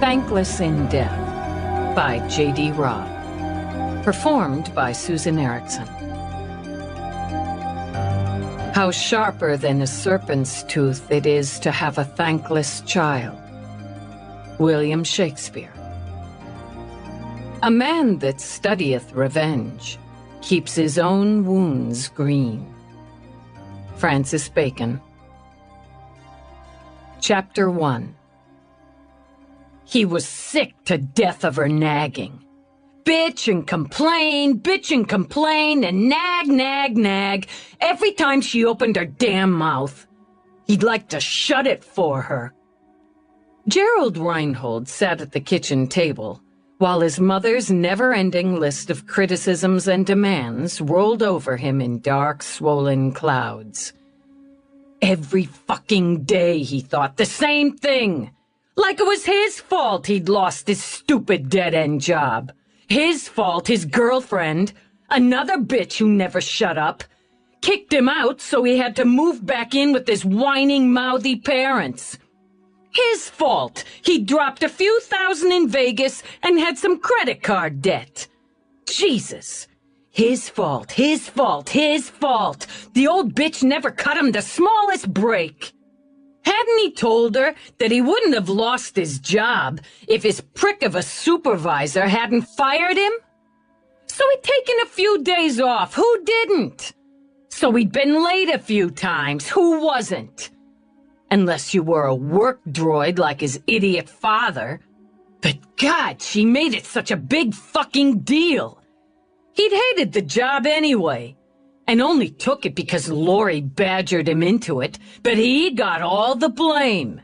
Thankless in Death by J.D. Robb. Performed by Susan Erickson. How sharper than a serpent's tooth it is to have a thankless child. William Shakespeare. A man that studieth revenge keeps his own wounds green. Francis Bacon. Chapter 1. He was sick to death of her nagging. Bitch and complain, and nag, every time she opened her damn mouth. He'd like to shut it for her. Gerald Reinhold sat at the kitchen table, while his mother's never-ending list of criticisms and demands rolled over him in dark, swollen clouds. Every fucking day, he thought, the same thing. Like it was his fault he'd lost his stupid dead-end job. His fault his girlfriend, another bitch who never shut up, kicked him out so he had to move back in with his whining, mouthy parents. His fault he dropped a few thousand in Vegas and had some credit card debt. Jesus. His fault. The old bitch never cut him the smallest break. Hadn't he told her that he wouldn't have lost his job if his prick of a supervisor hadn't fired him? So he'd taken a few days off. Who didn't? So he'd been late a few times. Who wasn't? Unless you were a work droid like his idiot father. But God, she made it such a big fucking deal. He'd hated the job anyway. And only took it because Lori badgered him into it, but he got all the blame.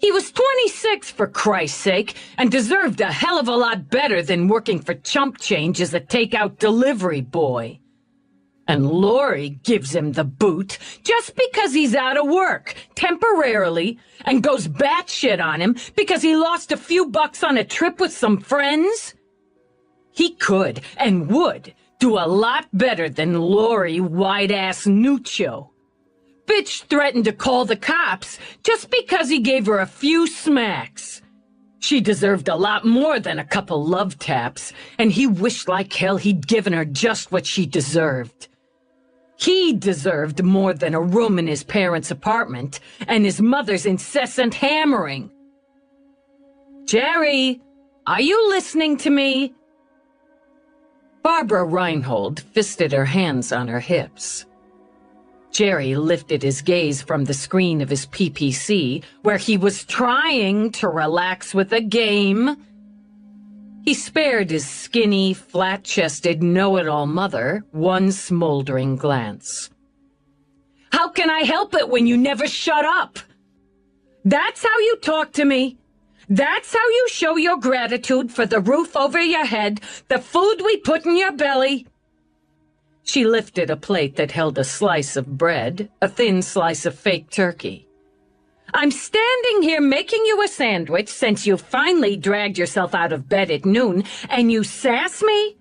He was 26, for Christ's sake, and deserved a hell of a lot better than working for chump change as a takeout delivery boy. And Lori gives him the boot just because he's out of work, temporarily, and goes batshit on him because he lost a few bucks on a trip with some friends? He could, and would, do a lot better than Lori wide-ass Nuccio. Bitch threatened to call the cops just because he gave her a few smacks. She deserved a lot more than a couple love taps, and he wished like hell he'd given her just what she deserved. He deserved more than a room in his parents' apartment and his mother's incessant hammering. Jerry, are you listening to me? Barbara Reinhold fisted her hands on her hips. Jerry lifted his gaze from the screen of his PPC, where he was trying to relax with a game. He spared his skinny, flat-chested, know-it-all mother one smoldering glance. How can I help it when you never shut up? That's how you talk to me? That's how you show your gratitude for the roof over your head, the food we put in your belly? She lifted a plate that held a slice of bread, a thin slice of fake turkey. I'm standing here making you a sandwich since you finally dragged yourself out of bed at noon, and you sass me?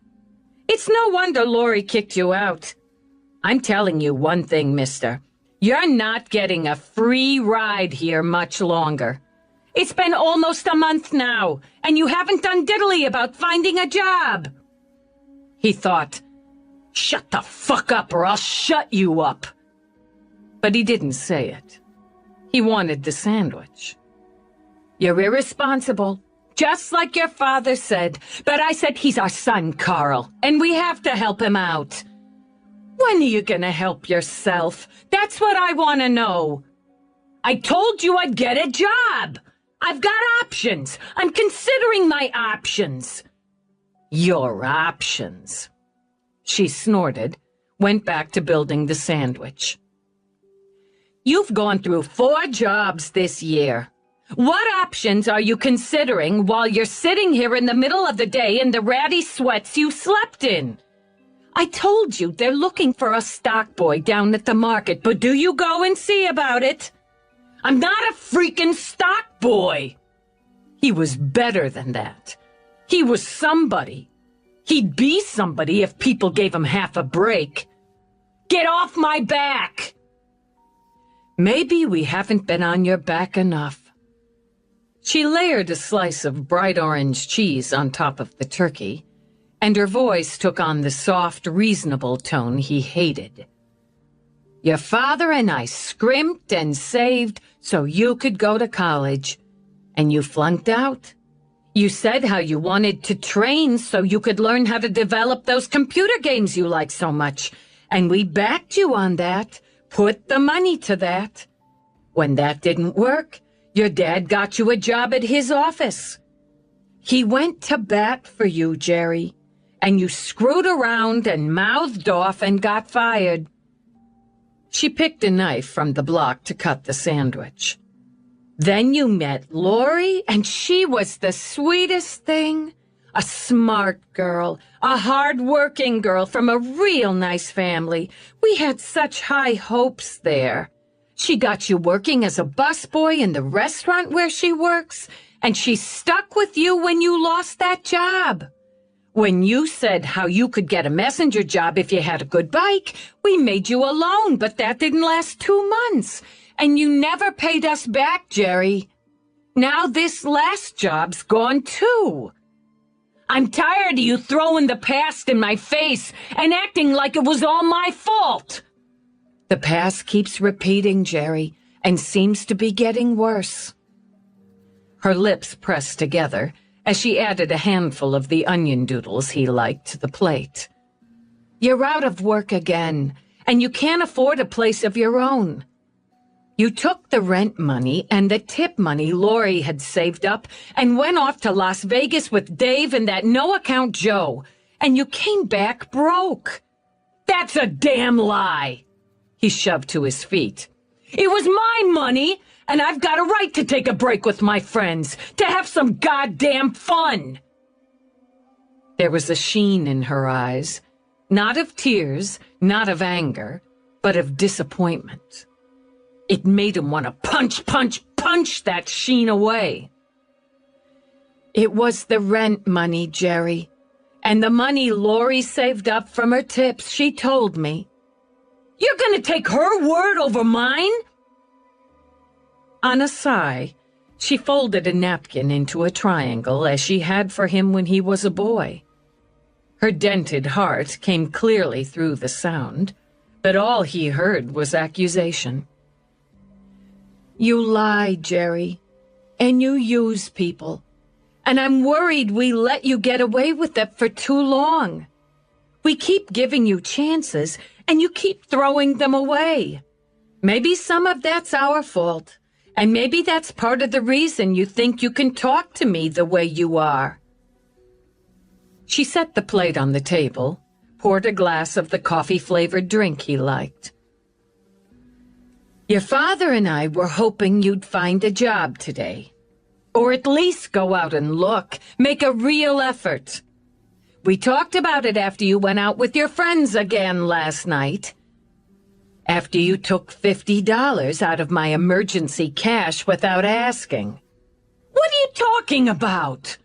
It's no wonder Lori kicked you out. I'm telling you one thing, mister. You're not getting a free ride here much longer. It's been almost a month now, and you haven't done diddly about finding a job. He thought, shut the fuck up or I'll shut you up. But he didn't say it. He wanted the sandwich. You're irresponsible, just like your father said. But I said he's our son, Carl, and we have to help him out. When are you gonna help yourself? That's what I want to know. I told you I'd get a job. I've got options. I'm considering my options. Your options. She snorted, went back to building the sandwich. You've gone through 4 jobs this year. What options are you considering while you're sitting here in the middle of the day in the ratty sweats you slept in? I told you they're looking for a stock boy down at the market, but do you go and see about it? I'm not a freaking stock boy. He was better than that. He was somebody. He'd be somebody if people gave him half a break. Get off my back! Maybe we haven't been on your back enough. She layered a slice of bright orange cheese on top of the turkey, and her voice took on the soft, reasonable tone he hated. Your father and I scrimped and saved so you could go to college, and you flunked out. You said how you wanted to train so you could learn how to develop those computer games you like so much, and we backed you on that, put the money to that. When that didn't work, your dad got you a job at his office. He went to bat for you, Jerry, and you screwed around and mouthed off and got fired. She picked a knife from the block to cut the sandwich. Then you met Lori, and she was the sweetest thing. A smart girl, a hard-working girl from a real nice family. We had such high hopes there. She got you working as a busboy in the restaurant where she works, and she stuck with you when you lost that job. When you said how you could get a messenger job if you had a good bike, we made you a loan, but that didn't last 2 months. And you never paid us back, Jerry. Now this last job's gone too. I'm tired of you throwing the past in my face and acting like it was all my fault. The past keeps repeating, Jerry, and seems to be getting worse. Her lips pressed together as she added a handful of the onion doodles he liked to the plate. You're out of work again, and you can't afford a place of your own. You took the rent money and the tip money Lori had saved up and went off to Las Vegas with Dave and that no-account Joe, and you came back broke. That's a damn lie. He shoved to his feet. It was my money, and I've got a right to take a break with my friends, to have some goddamn fun. There was a sheen in her eyes, not of tears, not of anger, but of disappointment. It made him want to punch that sheen away. It was the rent money, Jerry, and the money Lori saved up from her tips, she told me. You're going to take her word over mine? On a sigh, she folded a napkin into a triangle as she had for him when he was a boy. Her dented heart came clearly through the sound, but all he heard was accusation. You lie, Jerry, and you use people, and I'm worried we let you get away with it for too long. We keep giving you chances, and you keep throwing them away. Maybe some of that's our fault, and maybe that's part of the reason you think you can talk to me the way you are. She set the plate on the table, poured a glass of the coffee-flavored drink he liked. Your father and I were hoping you'd find a job today, or at least go out and look, make a real effort. We talked about it after you went out with your friends again last night. After you took $50 out of my emergency cash without asking. What are you talking about?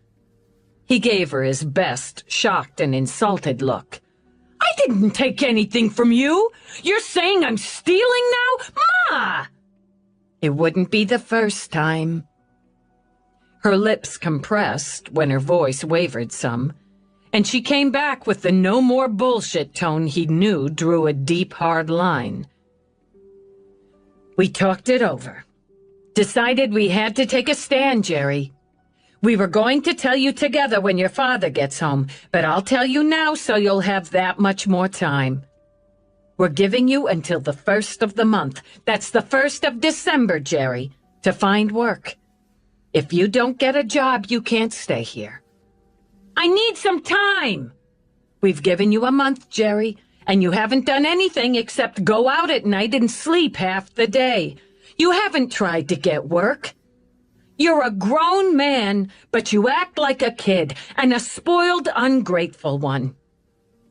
He gave her his best, shocked and insulted look. I didn't take anything from you. You're saying I'm stealing now? Ma! It wouldn't be the first time. Her lips compressed when her voice wavered some, and she came back with the no more bullshit tone he knew drew a deep, hard line. We talked it over. Decided we had to take a stand, Jerry. We were going to tell you together when your father gets home, but I'll tell you now so you'll have that much more time. We're giving you until the 1st of the month. That's the 1st of December, Jerry, to find work. If you don't get a job, you can't stay here. I need some time. We've given you a month, Jerry, and you haven't done anything except go out at night and sleep half the day. You haven't tried to get work. You're a grown man, but you act like a kid, and a spoiled, ungrateful one.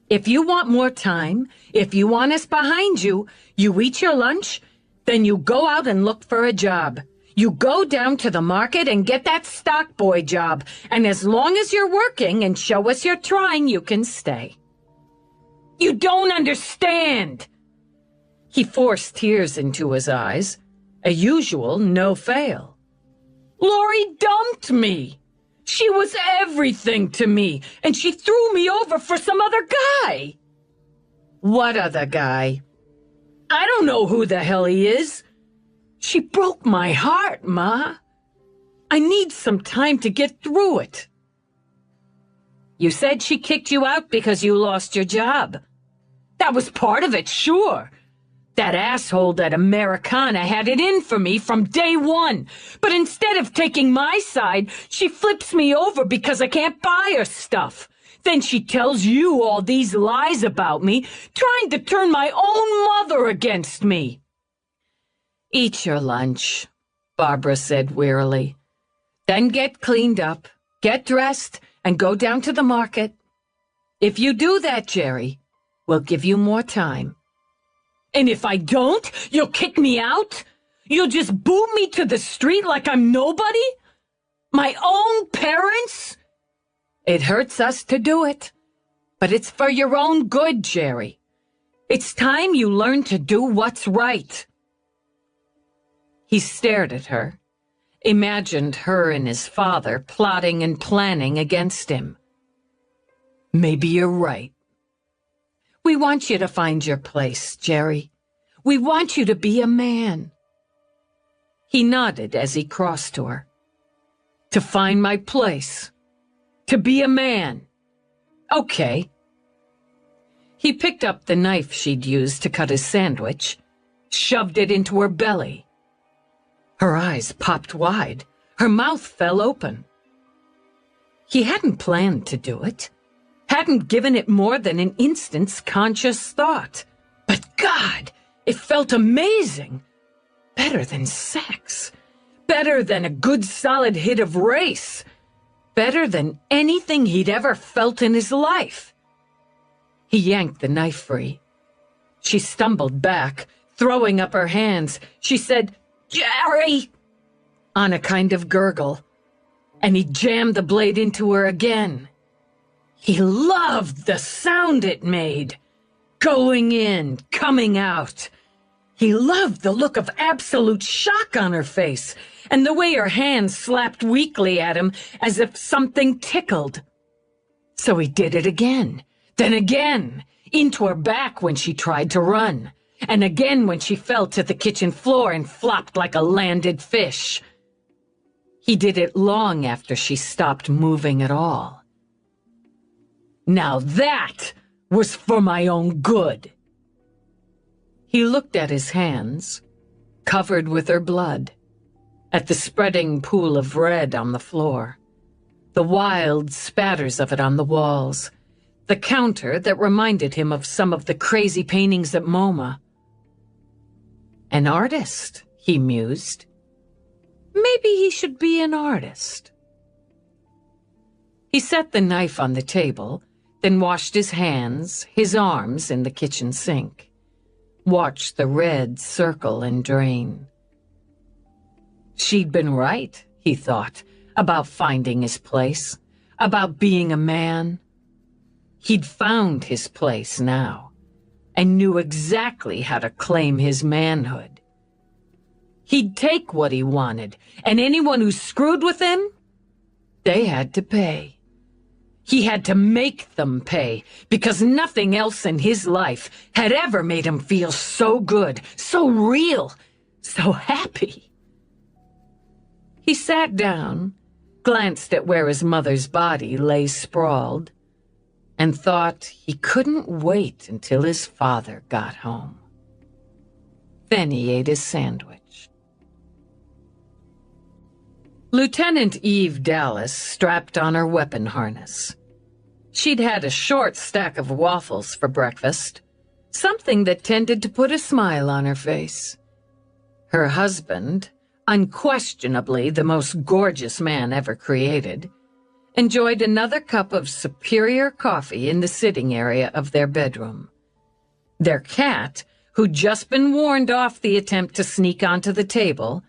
If you want more time, if you want us behind you, you eat your lunch, then you go out and look for a job. You go down to the market and get that stock boy job, and as long as you're working and show us you're trying, you can stay. You don't understand! He forced tears into his eyes, a usual no-fail. Lori dumped me. She was everything to me, and she threw me over for some other guy. What other guy? I don't know who the hell he is. She broke my heart, Ma. I need some time to get through it. You said she kicked you out because you lost your job. That was part of it, sure. That asshole at Americana had it in for me from day one. But instead of taking my side, she flips me over because I can't buy her stuff. Then she tells you all these lies about me, trying to turn my own mother against me. Eat your lunch, Barbara said wearily. Then get cleaned up, get dressed, and go down to the market. If you do that, Jerry, we'll give you more time. And if I don't, you'll kick me out? You'll just boot me to the street like I'm nobody? My own parents? It hurts us to do it, but it's for your own good, Jerry. It's time you learn to do what's right. He stared at her, imagined her and his father plotting and planning against him. Maybe you're right. We want you to find your place, Jerry. We want you to be a man. He nodded as he crossed to her. To find my place. To be a man. Okay. He picked up the knife she'd used to cut his sandwich, shoved it into her belly. Her eyes popped wide. Her mouth fell open. He hadn't planned to do it. Hadn't given it more than an instant's conscious thought. But God, it felt amazing. Better than sex. Better than a good solid hit of race. Better than anything he'd ever felt in his life. He yanked the knife free. She stumbled back, throwing up her hands. She said, "Jerry!" on a kind of gurgle, and he jammed the blade into her again. He loved the sound it made, going in, coming out. He loved the look of absolute shock on her face, and the way her hands slapped weakly at him as if something tickled. So he did it again, then again, into her back when she tried to run, and again when she fell to the kitchen floor and flopped like a landed fish. He did it long after she stopped moving at all. Now that was for my own good. He looked at his hands, covered with her blood, at the spreading pool of red on the floor, the wild spatters of it on the walls, the counter that reminded him of some of the crazy paintings at MoMA. An artist, he mused. Maybe he should be an artist. He set the knife on the table, then washed his hands, his arms in the kitchen sink. Watched the red circle and drain. She'd been right, he thought, about finding his place, about being a man. He'd found his place now, and knew exactly how to claim his manhood. He'd take what he wanted, and anyone who screwed with him, they had to pay. He had to make them pay, because nothing else in his life had ever made him feel so good, so real, so happy. He sat down, glanced at where his mother's body lay sprawled, and thought he couldn't wait until his father got home. Then he ate his sandwich. Lieutenant Eve Dallas strapped on her weapon harness. She'd had a short stack of waffles for breakfast, something that tended to put a smile on her face. Her husband, unquestionably the most gorgeous man ever created, enjoyed another cup of superior coffee in the sitting area of their bedroom. Their cat, who'd just been warned off the attempt to sneak onto the table,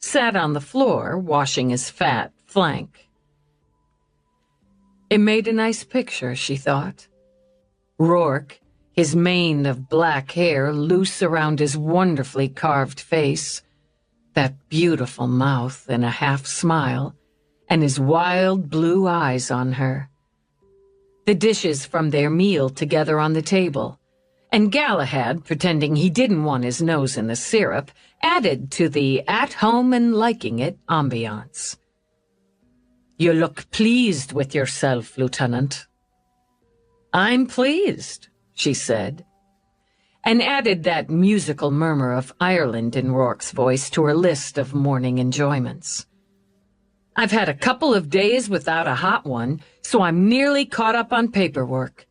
sat on the floor washing his fat flank. It made a nice picture, she thought. Rourke, his mane of black hair loose around his wonderfully carved face, That beautiful mouth in a half-smile, and his wild blue eyes on her. The dishes from their meal together on the table, and Galahad, pretending he didn't want his nose in the syrup, added to the at-home and liking it ambiance. "You look pleased with yourself, Lieutenant." "I'm pleased," she said, and added that musical murmur of Ireland in Rourke's voice to her list of morning enjoyments. "I've had a couple of days without a hot one, so I'm nearly caught up on paperwork.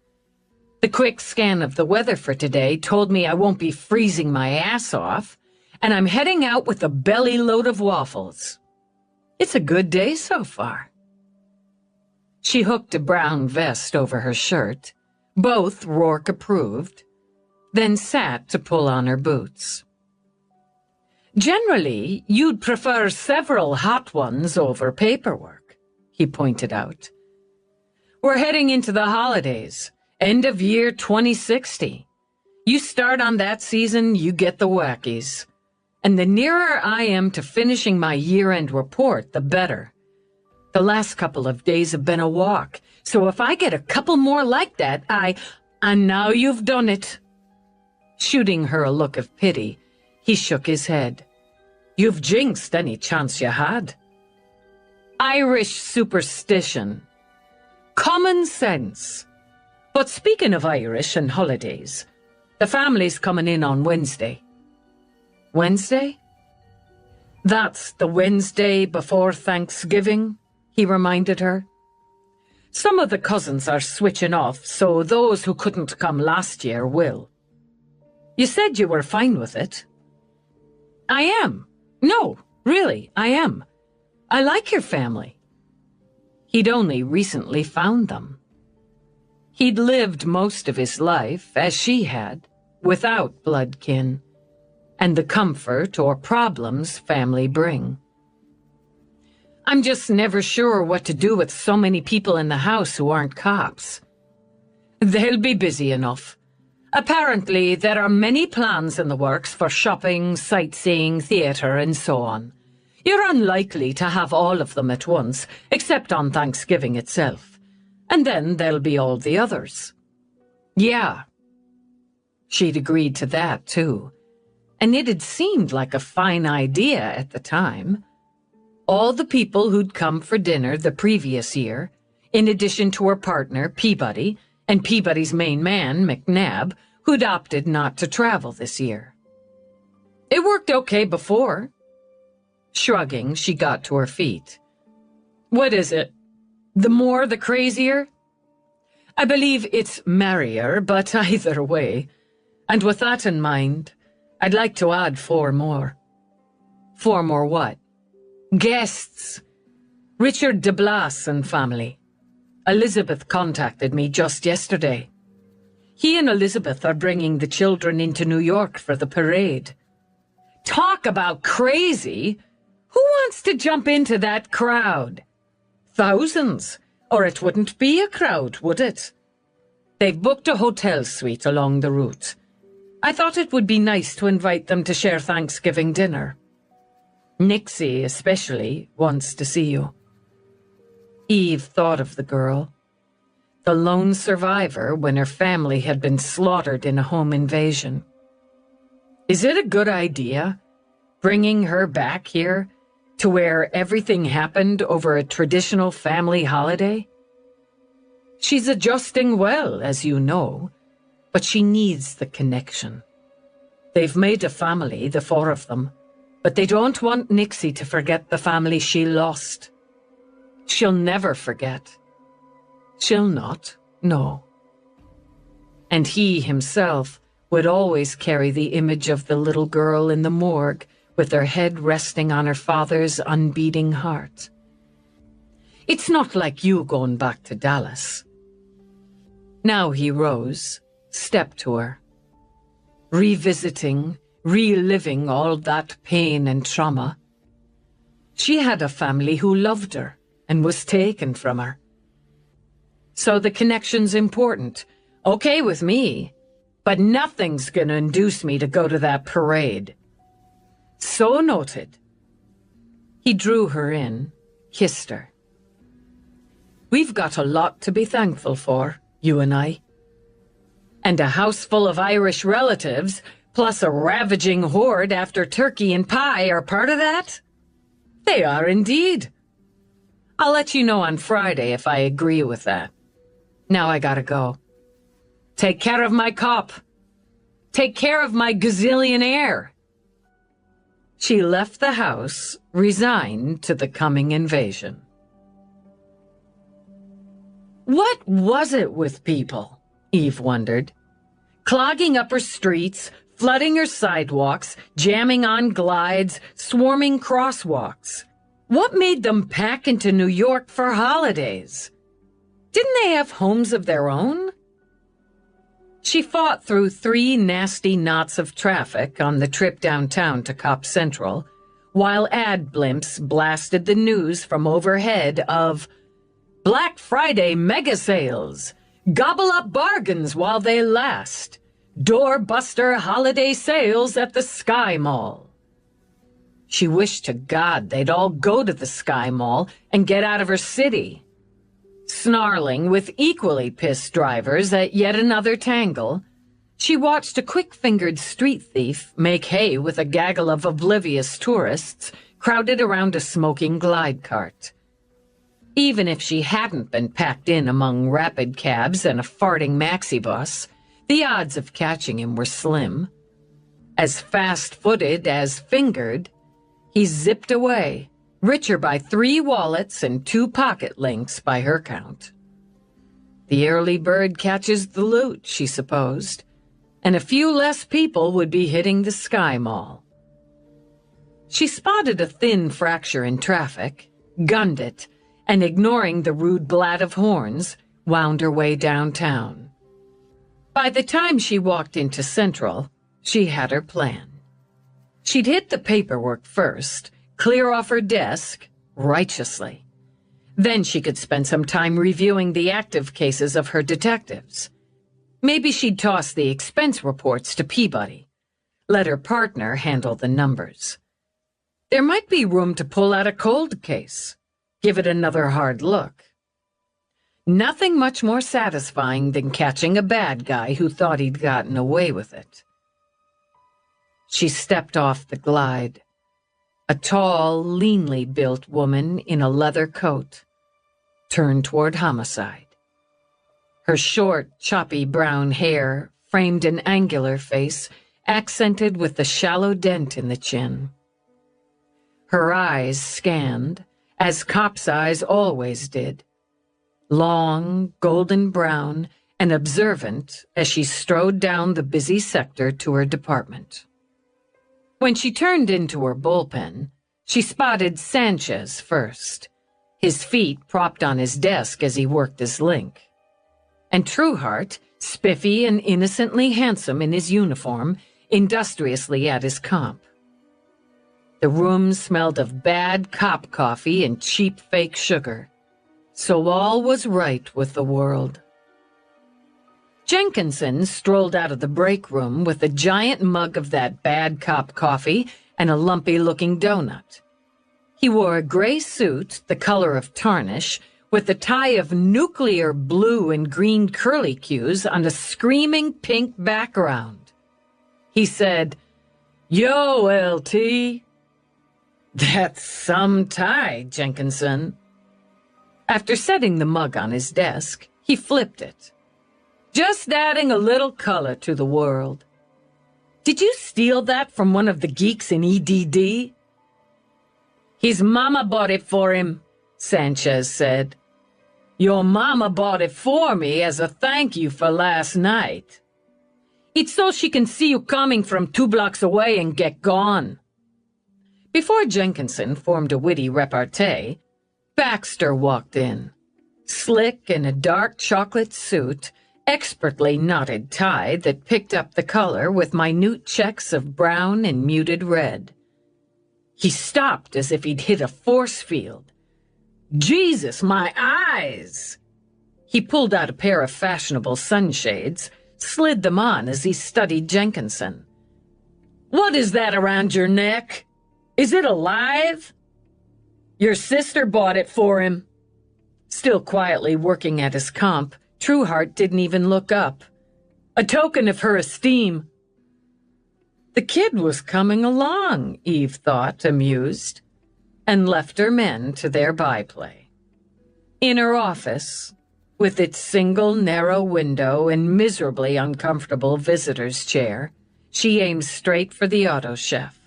The quick scan of the weather for today told me I won't be freezing my ass off, and I'm heading out with a belly load of waffles. It's a good day so far." She hooked a brown vest over her shirt, both Rourke approved, then sat to pull on her boots. "Generally, you'd prefer several hot ones over paperwork," he pointed out. "We're heading into the holidays, end of year 2060. You start on that season, you get the wackies. And the nearer I am to finishing my year-end report, the better. The last couple of days have been a walk, so if I get a couple more like that, And now you've done it." Shooting her a look of pity, he shook his head. "You've jinxed any chance you had." "Irish superstition. Common sense. But speaking of Irish and holidays, the family's coming in on Wednesday." "Wednesday?" "That's the Wednesday before Thanksgiving," he reminded her. "Some of the cousins are switching off, so those who couldn't come last year will. You said you were fine with it." "I am. No, really, I am. I like your family." He'd only recently found them. He'd lived most of his life, as she had, without blood kin, and the comfort or problems family bring. "I'm just never sure what to do with so many people in the house who aren't cops." "They'll be busy enough. Apparently, there are many plans in the works for shopping, sightseeing, theater, and so on. You're unlikely to have all of them at once, except on Thanksgiving itself. And then there'll be all the others." "Yeah." She'd agreed to that, too. And it had seemed like a fine idea at the time. All the people who'd come for dinner the previous year, in addition to her partner, Peabody, and Peabody's main man, McNabb, who'd opted not to travel this year. It worked okay before. Shrugging, she got to her feet. "What is it? The more, the crazier?" "I believe it's merrier, but either way. And with that in mind, I'd like to add 4 more. 4 more what?" "Guests. Richard de Blas and family. Elizabeth contacted me just yesterday. He and Elizabeth are bringing the children into New York for the parade." "Talk about crazy! Who wants to jump into that crowd?" "Thousands, or it wouldn't be a crowd, would it? They've booked a hotel suite along the route. I thought it would be nice to invite them to share Thanksgiving dinner. Nixie, especially, wants to see you." Eve thought of the girl, the lone survivor when her family had been slaughtered in a home invasion. Is it a good idea, bringing her back here, to where everything happened over a traditional family holiday? She's adjusting well, as you know, but she needs the connection. They've made a family, the 4 of them, but they don't want Nixie to forget the family she lost. She'll never forget. She'll not, no. And he himself would always carry the image of the little girl in the morgue with her head resting on her father's unbeating heart. It's not like you going back to Dallas. Now he rose, stepped to her, revisiting, reliving all that pain and trauma. She had a family who loved her and was taken from her. So the connection's important. Okay with me, but nothing's gonna induce me to go to that parade. So noted, He drew her in, kissed her. "We've got a lot to be thankful for, you and I. And a house full of Irish relatives, plus a ravaging horde after turkey and pie are part of that? They are indeed. I'll let you know on Friday if I agree with that. Now I gotta go. Take care of my cop. Take care of my gazillionaire." She left the house, resigned to the coming invasion. What was it with people? Eve wondered. Clogging up her streets, flooding her sidewalks, jamming on glides, swarming crosswalks. What made them pack into New York for holidays? Didn't they have homes of their own? She fought through 3 nasty knots of traffic on the trip downtown to Cop Central, while ad blimps blasted the news from overhead of Black Friday mega sales, gobble up bargains while they last, doorbuster holiday sales at the Sky Mall. She wished to God they'd all go to the Sky Mall and get out of her city. Snarling with equally pissed drivers at yet another tangle, she watched a quick-fingered street thief make hay with a gaggle of oblivious tourists crowded around a smoking glide cart. Even if she hadn't been packed in among rapid cabs and a farting maxi bus, the odds of catching him were slim. As fast-footed as fingered, he zipped away, richer by 3 wallets and 2 pocket links by her count. The early bird catches the loot, she supposed, and a few less people would be hitting the Sky Mall. She spotted a thin fracture in traffic, gunned it, and ignoring the rude blat of horns, wound her way downtown. By the time she walked into Central, she had her plan. She'd hit the paperwork first, clear off her desk, righteously. Then she could spend some time reviewing the active cases of her detectives. Maybe she'd toss the expense reports to Peabody. Let her partner handle the numbers. There might be room to pull out a cold case. Give it another hard look. Nothing much more satisfying than catching a bad guy who thought he'd gotten away with it. She stepped off the glide. A tall, leanly built woman in a leather coat turned toward homicide. Her short, choppy brown hair framed an angular face, accented with the shallow dent in the chin. Her eyes scanned, as cops' eyes always did, long, golden brown, and observant as she strode down the busy sector to her department. When she turned into her bullpen, she spotted Sanchez first, his feet propped on his desk as he worked his link. And Trueheart, spiffy and innocently handsome in his uniform, industriously at his comp. The room smelled of bad cop coffee and cheap fake sugar, so all was right with the world. Jenkinson strolled out of the break room with a giant mug of that bad cop coffee and a lumpy-looking donut. He wore a gray suit, the color of tarnish, with a tie of nuclear blue and green curlicues on a screaming pink background. He said, "Yo, LT." "That's some tie, Jenkinson." After setting the mug on his desk, he flipped it. "Just adding a little color to the world. Did you steal that from one of the geeks in EDD?" "His mama bought it for him," Sanchez said. "Your mama bought it for me as a thank you for last night. It's so she can see you coming from 2 blocks away and get gone." Before Jenkinson formed a witty repartee, Baxter walked in, slick in a dark chocolate suit, expertly knotted tie that picked up the color with minute checks of brown and muted red. He stopped as if he'd hit a force field. "Jesus, my eyes!" He pulled out a pair of fashionable sunshades, slid them on as he studied Jenkinson. "What is that around your neck? Is it alive?" Your sister bought it for him. Still quietly working at his comp, Trueheart didn't even look up. A token of her esteem. The kid was coming along, Eve thought, amused, and left her men to their byplay. In her office, with its single narrow window and miserably uncomfortable visitor's chair, she aimed straight for the auto chef.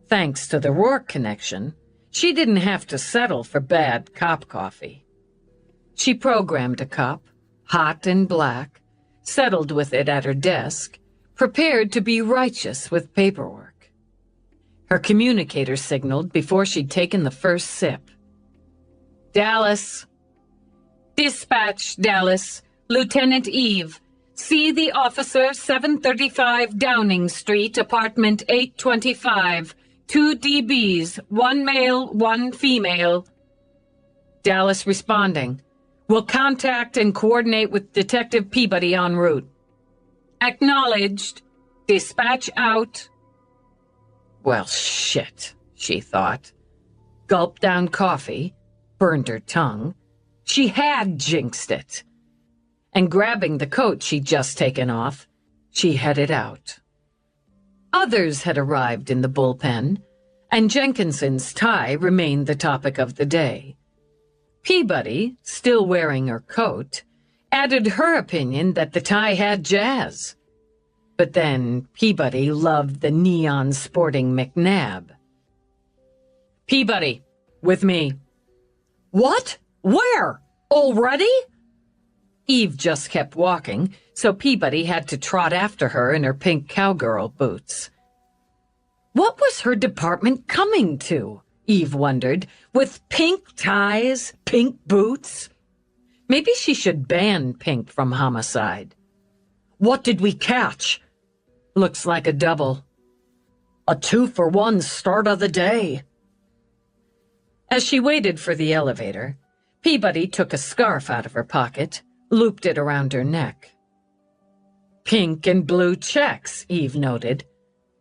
Thanks to the Rourke connection, she didn't have to settle for bad cop coffee. She programmed a cup, hot and black, settled with it at her desk, prepared to be righteous with paperwork. Her communicator signaled before she'd taken the first sip. Dallas. Dispatch, Dallas. Lieutenant Eve. See the officer, 735 Downing Street, apartment 825. 2 DBs, 1 male, 1 female. Dallas responding. Will contact and coordinate with Detective Peabody en route. Acknowledged. Dispatch out. Well, shit, she thought. Gulped down coffee, burned her tongue. She had jinxed it. And grabbing the coat she'd just taken off, she headed out. Others had arrived in the bullpen, and Jenkinson's tie remained the topic of the day. Peabody, still wearing her coat, added her opinion that the tie had jazz. But then Peabody loved the neon sporting McNabb. Peabody, with me. What? Where? Already? Eve just kept walking, so Peabody had to trot after her in her pink cowgirl boots. What was her department coming to? Eve wondered, with pink ties, pink boots. Maybe she should ban pink from homicide. What did we catch? Looks like a double. A 2-for-1 start of the day. As she waited for the elevator, Peabody took a scarf out of her pocket, looped it around her neck. Pink and blue checks, Eve noted.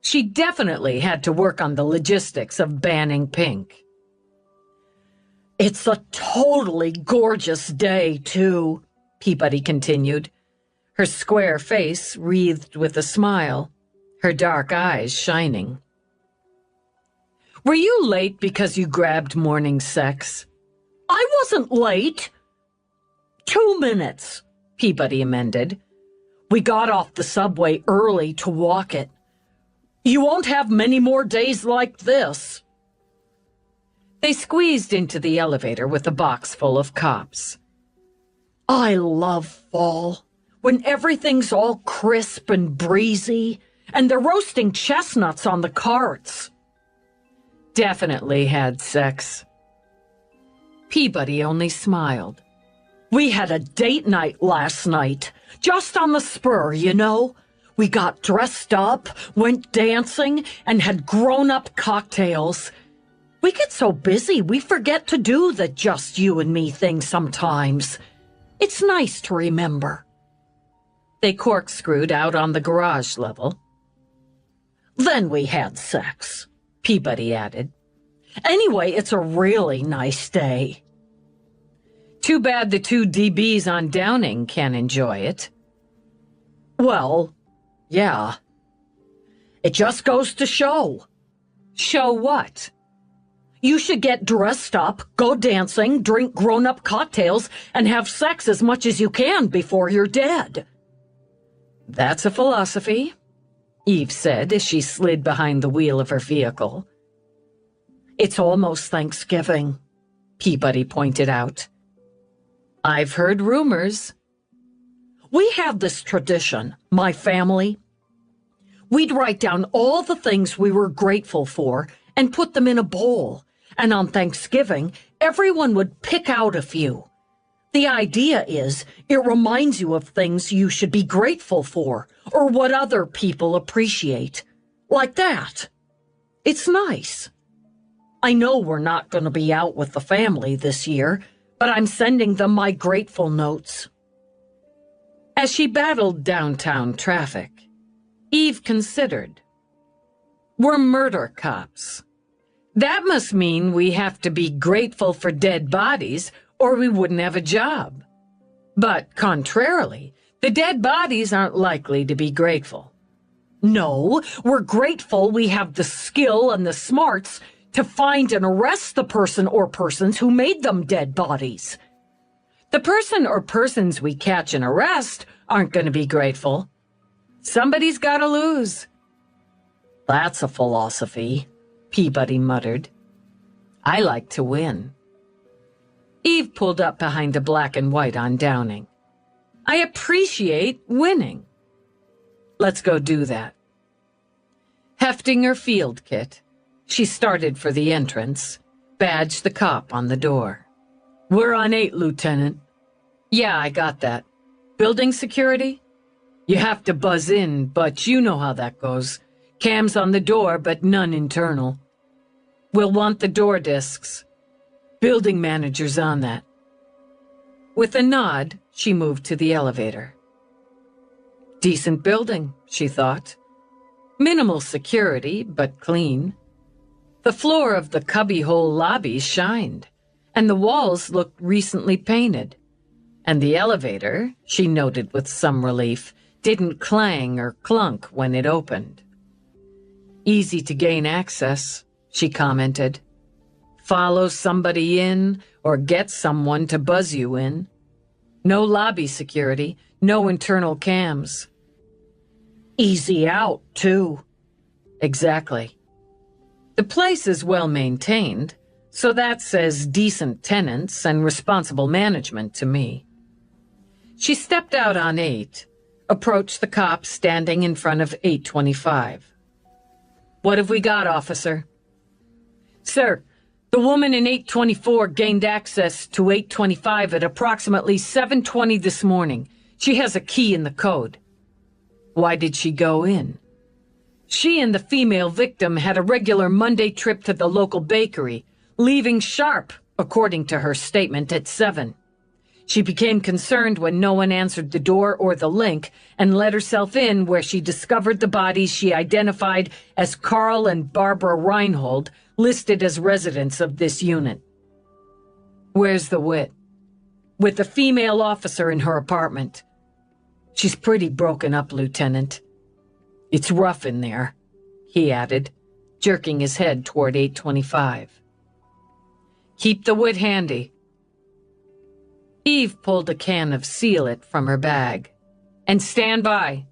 She definitely had to work on the logistics of banning pink. It's a totally gorgeous day, too, Peabody continued, her square face wreathed with a smile, her dark eyes shining. Were you late because you grabbed morning sex? I wasn't late. 2 minutes, Peabody amended. We got off the subway early to walk it. You won't have many more days like this. They squeezed into the elevator with a box full of cops. I love fall, when everything's all crisp and breezy, and they're roasting chestnuts on the carts. Definitely had sex. Peabody only smiled. We had a date night last night, just on the spur, you know. We got dressed up, went dancing, and had grown-up cocktails. We get so busy we forget to do the just you and me thing sometimes. It's nice to remember. They corkscrewed out on the garage level. Then we had sex, Peabody added. Anyway, it's a really nice day. Too bad the 2 DBs on Downing can't enjoy it. Well, yeah. It just goes to show. Show what? You should get dressed up, go dancing, drink grown-up cocktails, and have sex as much as you can before you're dead. That's a philosophy, Eve said as she slid behind the wheel of her vehicle. It's almost Thanksgiving, Peabody pointed out. I've heard rumors. We have this tradition, my family. We'd write down all the things we were grateful for and put them in a bowl, and on Thanksgiving, everyone would pick out a few. The idea is it reminds you of things you should be grateful for, or what other people appreciate. Like that. It's nice. I know we're not going to be out with the family this year, but I'm sending them my grateful notes. As she battled downtown traffic, Eve considered. We're murder cops. That must mean we have to be grateful for dead bodies or we wouldn't have a job. But contrarily, the dead bodies aren't likely to be grateful. No, we're grateful we have the skill and the smarts to find and arrest the person or persons who made them dead bodies. The person or persons we catch and arrest aren't going to be grateful. Somebody's got to lose. That's a philosophy, Peabody muttered. I like to win. Eve pulled up behind the black and white on Downing. I appreciate winning. Let's go do that. Hefting her field kit, she started for the entrance, badged the cop on the door. We're on 8, Lieutenant. Yeah, I got that. Building security? You have to buzz in, but you know how that goes. Cams on the door, but none internal. We'll want the door discs. Building manager's on that. With a nod, she moved to the elevator. Decent building, she thought. Minimal security, but clean. The floor of the cubbyhole lobby shined, and the walls looked recently painted. And the elevator, she noted with some relief, didn't clang or clunk when it opened. Easy to gain access, she commented. Follow somebody in or get someone to buzz you in. No lobby security, no internal cams. Easy out, too. Exactly. The place is well maintained, so that says decent tenants and responsible management to me. She stepped out on 8, approached the cop standing in front of 825. What have we got, officer? Sir, the woman in 824 gained access to 825 at approximately 7:20 this morning. She has a key in the code. Why did she go in? She and the female victim had a regular Monday trip to the local bakery, leaving sharp, according to her statement, at 7. She became concerned when no one answered the door or the link and let herself in, where she discovered the bodies she identified as Carl and Barbara Reinhold, listed as residents of this unit. Where's the wit? With the female officer in her apartment. She's pretty broken up, Lieutenant. It's rough in there, he added, jerking his head toward 825. Keep the wit handy. Eve pulled a can of Seal It from her bag. And stand by.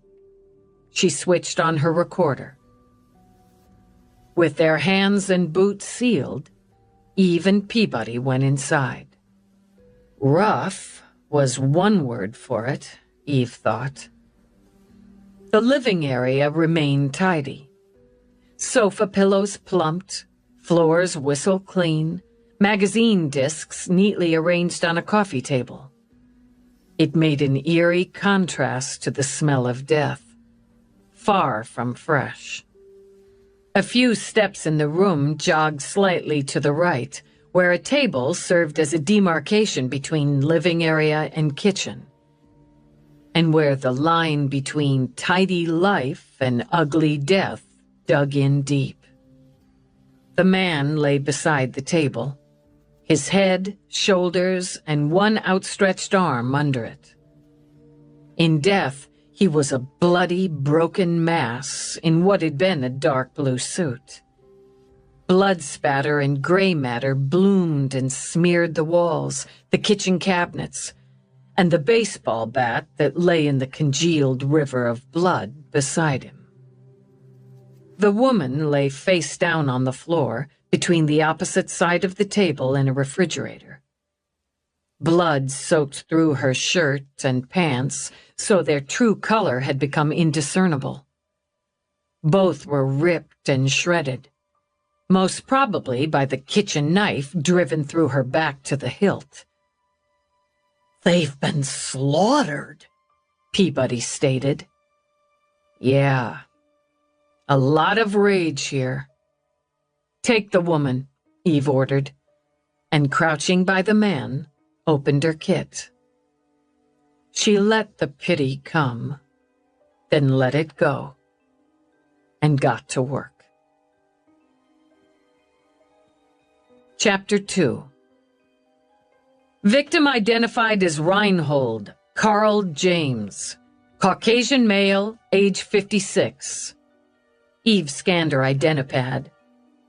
She switched on her recorder. With their hands and boots sealed, Eve and Peabody went inside. Rough was one word for it, Eve thought. The living area remained tidy. Sofa pillows plumped, floors whistle clean, magazine discs neatly arranged on a coffee table. It made an eerie contrast to the smell of death, far from fresh. A few steps in the room jogged slightly to the right, where a table served as a demarcation between living area and kitchen, and where the line between tidy life and ugly death dug in deep. The man lay beside the table, his head, shoulders, and one outstretched arm under it. In death, he was a bloody, broken mass in what had been a dark blue suit. Blood spatter and gray matter bloomed and smeared the walls, the kitchen cabinets, and the baseball bat that lay in the congealed river of blood beside him. The woman lay face down on the floor between the opposite side of the table and a refrigerator. Blood soaked through her shirt and pants, so their true color had become indiscernible. Both were ripped and shredded, most probably by the kitchen knife driven through her back to the hilt. They've been slaughtered, Peabody stated. Yeah, a lot of rage here. Take the woman, Eve ordered, and crouching by the man, opened her kit. She let the pity come, then let it go, and got to work. Chapter 2. Victim identified as Reinhold Carl James, Caucasian male, age 56. Eve scanned her identipad.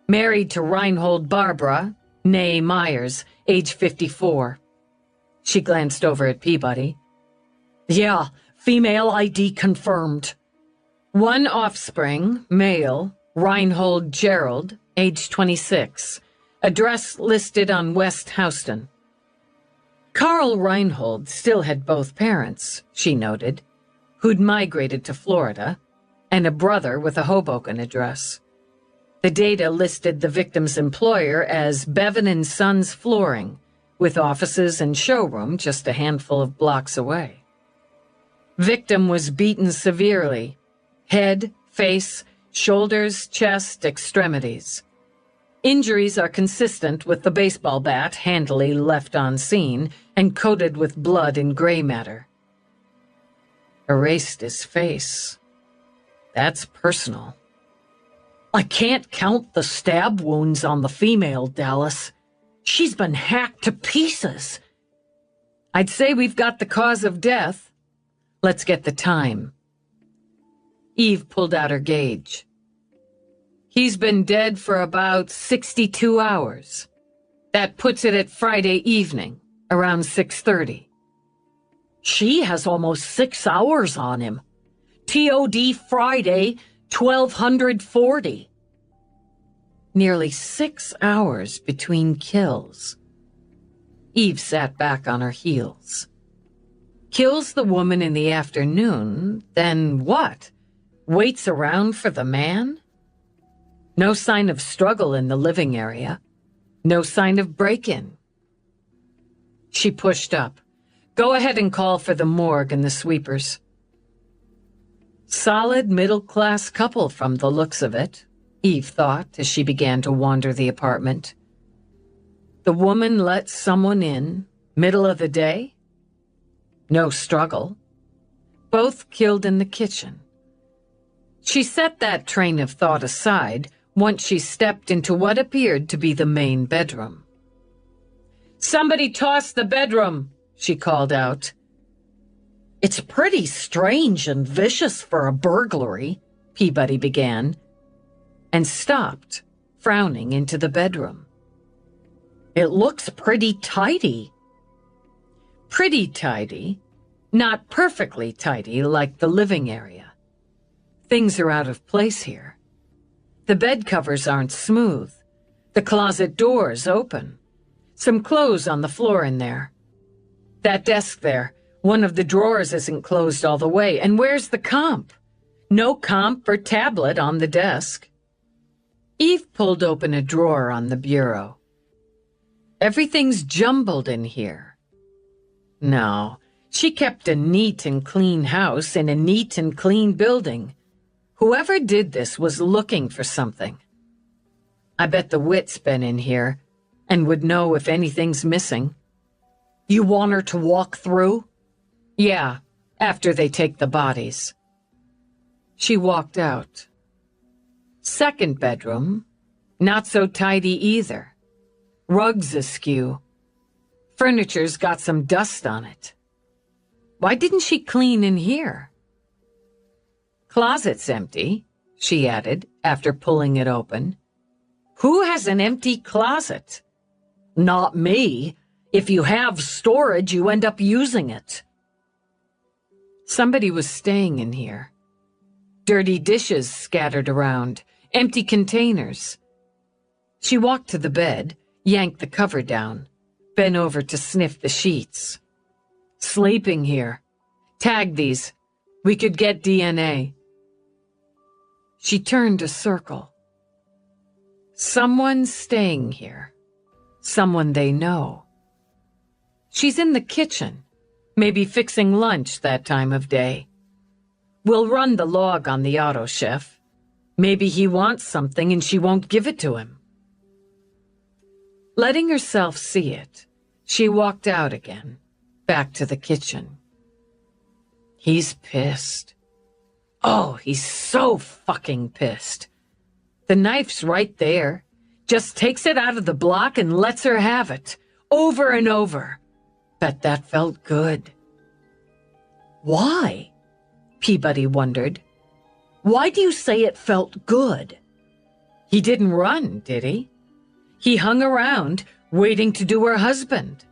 Married to Reinhold Barbara, née Myers, age 54. She glanced over at Peabody. Yeah, female ID confirmed. One offspring, male, Reinhold Gerald, age 26. Address listed on West Houston. Carl Reinhold still had both parents, she noted, who'd migrated to Florida, and a brother with a Hoboken address. The data listed the victim's employer as Bevan & Sons Flooring, with offices and showroom just a handful of blocks away. Victim was beaten severely. Head, face, shoulders, chest, extremities. Injuries are consistent with the baseball bat handily left on scene and coated with blood and gray matter. Erased his face. That's personal. I can't count the stab wounds on the female, Dallas. She's been hacked to pieces. I'd say we've got the cause of death. Let's get the time. Eve pulled out her gauge. He's been dead for about 62 hours. That puts it at Friday evening, around 6:30. She has almost 6 hours on him. TOD Friday, 1240. Nearly 6 hours between kills. Eve sat back on her heels. Kills the woman in the afternoon, then what? Waits around for the man? No sign of struggle in the living area. No sign of break-in. She pushed up. Go ahead and call for the morgue and the sweepers. Solid middle-class couple from the looks of it, Eve thought as she began to wander the apartment. The woman let someone in, middle of the day? No struggle. Both killed in the kitchen. She set that train of thought aside once she stepped into what appeared to be the main bedroom. Somebody toss the bedroom, she called out. It's pretty strange and vicious for a burglary, Peabody began, and stopped, frowning into the bedroom. It looks pretty tidy. Pretty tidy, not perfectly tidy like the living area. Things are out of place here. The bed covers aren't smooth. The closet door's open. Some clothes on the floor in there. That desk there, one of the drawers isn't closed all the way. And where's the comp? No comp or tablet on the desk. Eve pulled open a drawer on the bureau. Everything's jumbled in here. No, she kept a neat and clean house in a neat and clean building. Whoever did this was looking for something. I bet the wit's been in here and would know if anything's missing. You want her to walk through? Yeah, after they take the bodies. She walked out. Second bedroom, not so tidy either. Rugs askew. Furniture's got some dust on it. Why didn't she clean in here? Closet's empty, she added, after pulling it open. Who has an empty closet? Not me. If you have storage, you end up using it. Somebody was staying in here. Dirty dishes scattered around, empty containers. She walked to the bed, yanked the cover down, bent over to sniff the sheets. Sleeping here. Tag these. We could get DNA. She turned a circle. Someone's staying here. Someone they know. She's in the kitchen, maybe fixing lunch that time of day. We'll run the log on the auto chef. Maybe he wants something and she won't give it to him. Letting herself see it, she walked out again, back to the kitchen. He's pissed. Oh, he's so fucking pissed. The knife's right there. Just takes it out of the block and lets her have it, over and over. Bet that felt good. Why? Peabody wondered. Why do you say it felt good? He didn't run, did he? He hung around, waiting to do her husband.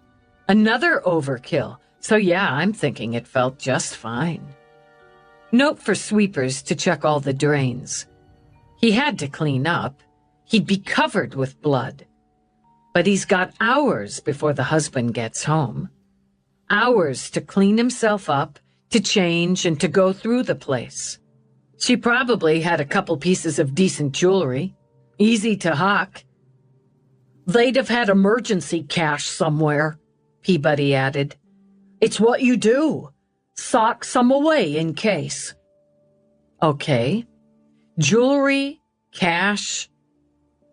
Another overkill, so yeah, I'm thinking it felt just fine. Note for sweepers to check all the drains. He had to clean up. He'd be covered with blood. But he's got hours before the husband gets home. Hours to clean himself up, to change, and to go through the place. She probably had a couple pieces of decent jewelry. Easy to hock. They'd have had emergency cash somewhere, Peabody added. It's what you do. Sock some away in case. Okay. Jewelry, cash.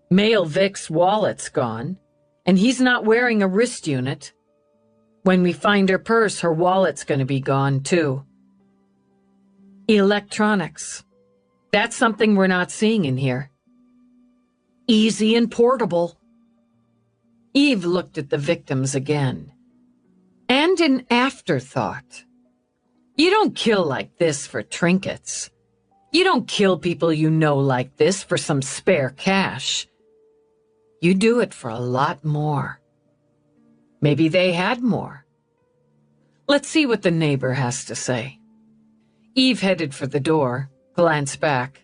Male Vic's wallet's gone, and he's not wearing a wrist unit. When we find her purse, her wallet's going to be gone, too. Electronics. That's something we're not seeing in here. Easy and portable. Eve looked at the victims again. And an afterthought. You don't kill like this for trinkets. You don't kill people you know like this for some spare cash. You do it for a lot more. Maybe they had more. Let's see what the neighbor has to say. Eve headed for the door, glanced back.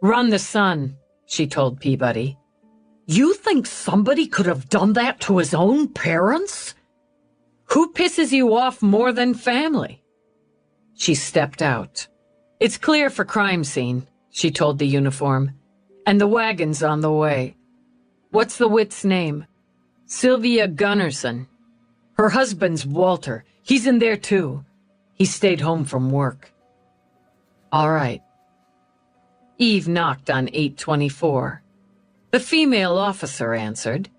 Run the sun, she told Peabody. You think somebody could have done that to his own parents? Who pisses you off more than family? She stepped out. It's clear for crime scene, she told the uniform. And the wagon's on the way. What's the wit's name? Sylvia Gunnarsson. Her husband's Walter. He's in there too. He stayed home from work. All right. Eve knocked on 824. The female officer answered.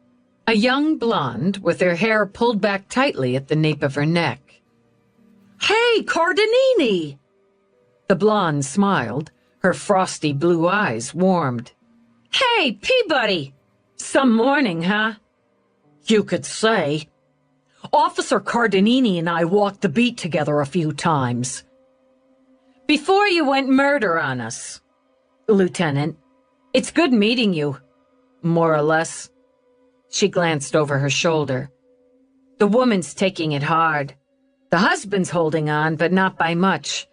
A young blonde with her hair pulled back tightly at the nape of her neck. Hey, Cardinini! The blonde smiled. Her frosty blue eyes warmed. Hey, Peabody! Some morning, huh? You could say. Officer Cardinini and I walked the beat together a few times. Before you went murder on us, Lieutenant. It's good meeting you, more or less. She glanced over her shoulder. The woman's taking it hard. The husband's holding on, but not by much.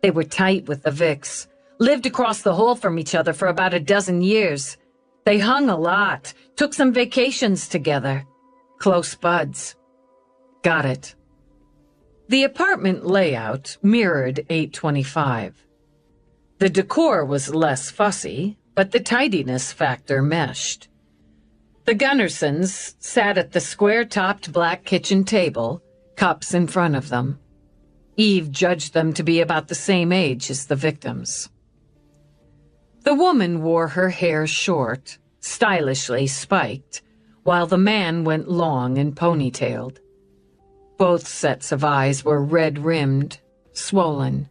They were tight with the Vics. Lived across the hall from each other for about a dozen years. They hung a lot, took some vacations together. Close buds. Got it. The apartment layout mirrored 825. The decor was less fussy, but the tidiness factor meshed. The Gunnarssons sat at the square-topped black kitchen table, cups in front of them. Eve judged them to be about the same age as the victims. The woman wore her hair short, stylishly spiked, while the man went long and ponytailed. Both sets of eyes were red-rimmed, swollen.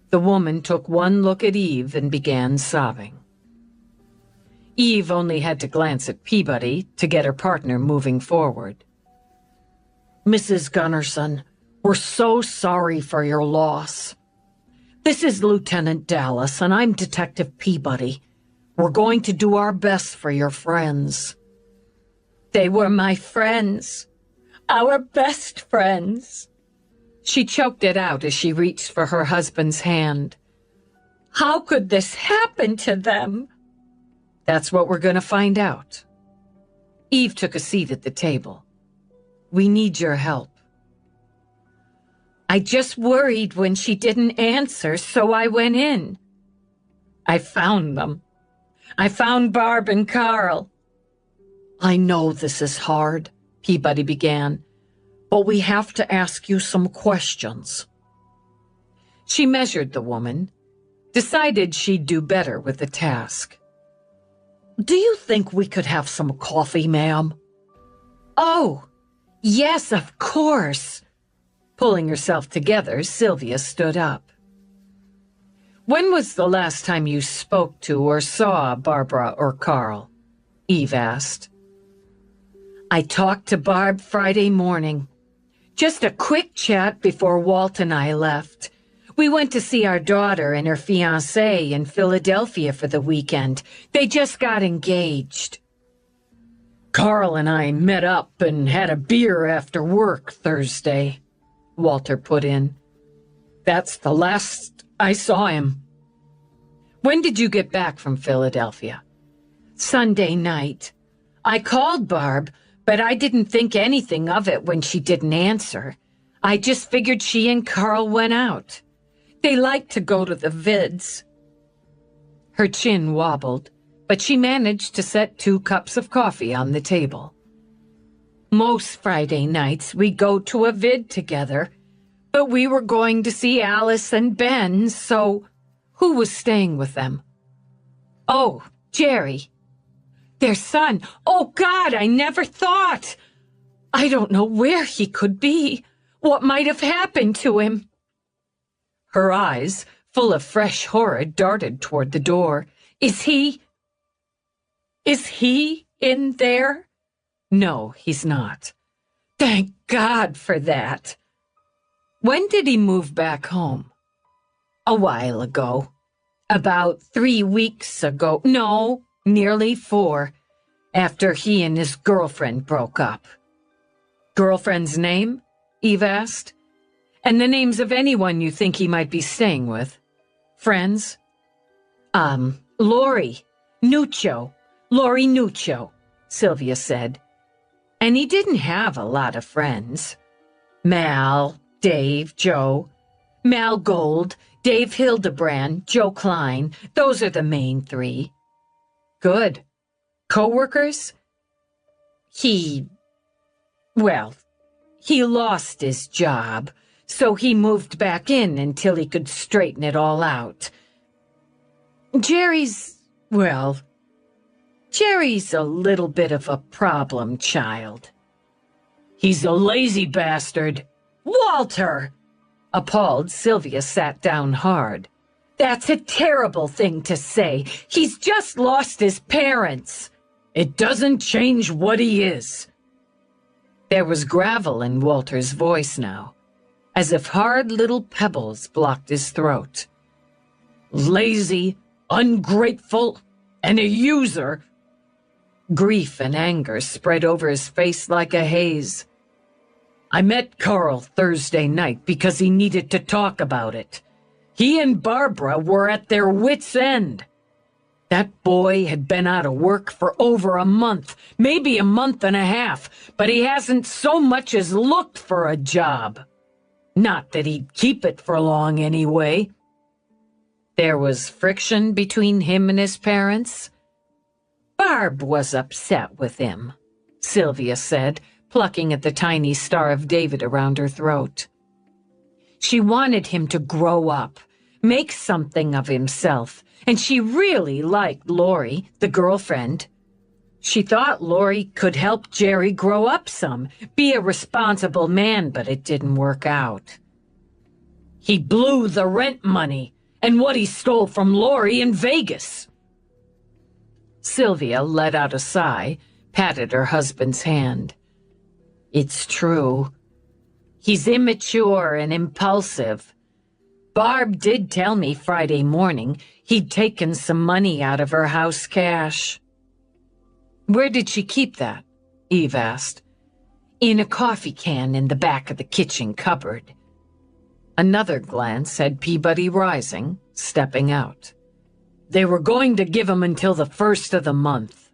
The woman took one look at Eve and began sobbing. Eve only had to glance at Peabody to get her partner moving forward. Mrs. Gunnarsson, we're so sorry for your loss. This is Lieutenant Dallas, and I'm Detective Peabody. We're going to do our best for your friends. They were my friends. Our best friends. She choked it out as she reached for her husband's hand. How could this happen to them? That's what we're going to find out. Eve took a seat at the table. We need your help. I just worried when she didn't answer, so I went in. I found them. I found Barb and Carl. I know this is hard, Peabody began, but we have to ask you some questions. She measured the woman, decided she'd do better with the task. Do you think we could have some coffee, ma'am? Oh, yes, of course. Pulling herself together, Sylvia stood up. When was the last time you spoke to or saw Barbara or Carl? Eve asked. I talked to Barb Friday morning. Just a quick chat before Walt and I left. We went to see our daughter and her fiancé in Philadelphia for the weekend. They just got engaged. Carl and I met up and had a beer after work Thursday, Walter put in. That's the last I saw him. When did you get back from Philadelphia? Sunday night. I called Barb, but I didn't think anything of it when she didn't answer. I just figured she and Carl went out. They like to go to the vids. Her chin wobbled, but she managed to set 2 cups of coffee on the table. Most Friday nights we go to a vid together, but we were going to see Alice and Ben, so who was staying with them? Oh, Jerry. Their son. Oh, God, I never thought. I don't know where he could be. What might have happened to him? Her eyes, full of fresh horror, darted toward the door. Is he in there? No, he's not. Thank God for that. When did he move back home? A while ago. About 3 weeks ago. No, nearly 4. After he and his girlfriend broke up. Girlfriend's name? Eve asked. And the names of anyone you think he might be staying with? Friends? Lori Nuccio, Sylvia said. And he didn't have a lot of friends. Mal, Dave, Joe. Mal Gold, Dave Hildebrand, Joe Klein. Those are the main 3. Good. Co-workers? He lost his job, so he moved back in until he could straighten it all out. Jerry's a little bit of a problem child. He's a lazy bastard. Walter! Appalled, Sylvia sat down hard. That's a terrible thing to say. He's just lost his parents. It doesn't change what he is. There was gravel in Walter's voice now, as if hard little pebbles blocked his throat. Lazy, ungrateful, and a user. Grief and anger spread over his face like a haze. I met Carl Thursday night because he needed to talk about it. He and Barbara were at their wits' end. That boy had been out of work for over a month, maybe a month and a half, but he hasn't so much as looked for a job. Not that he'd keep it for long anyway. There was friction between him and his parents. Barb was upset with him, Sylvia said, plucking at the tiny Star of David around her throat. She wanted him to grow up, make something of himself, and she really liked Lori, the girlfriend. She thought Lori could help Jerry grow up some, be a responsible man, but it didn't work out. He blew the rent money and what he stole from Lori in Vegas. Sylvia let out a sigh, patted her husband's hand. It's true. He's immature and impulsive. Barb did tell me Friday morning he'd taken some money out of her house cash. Where did she keep that? Eve asked. In a coffee can in the back of the kitchen cupboard. Another glance had Peabody rising, stepping out. They were going to give him until the 1st of the month.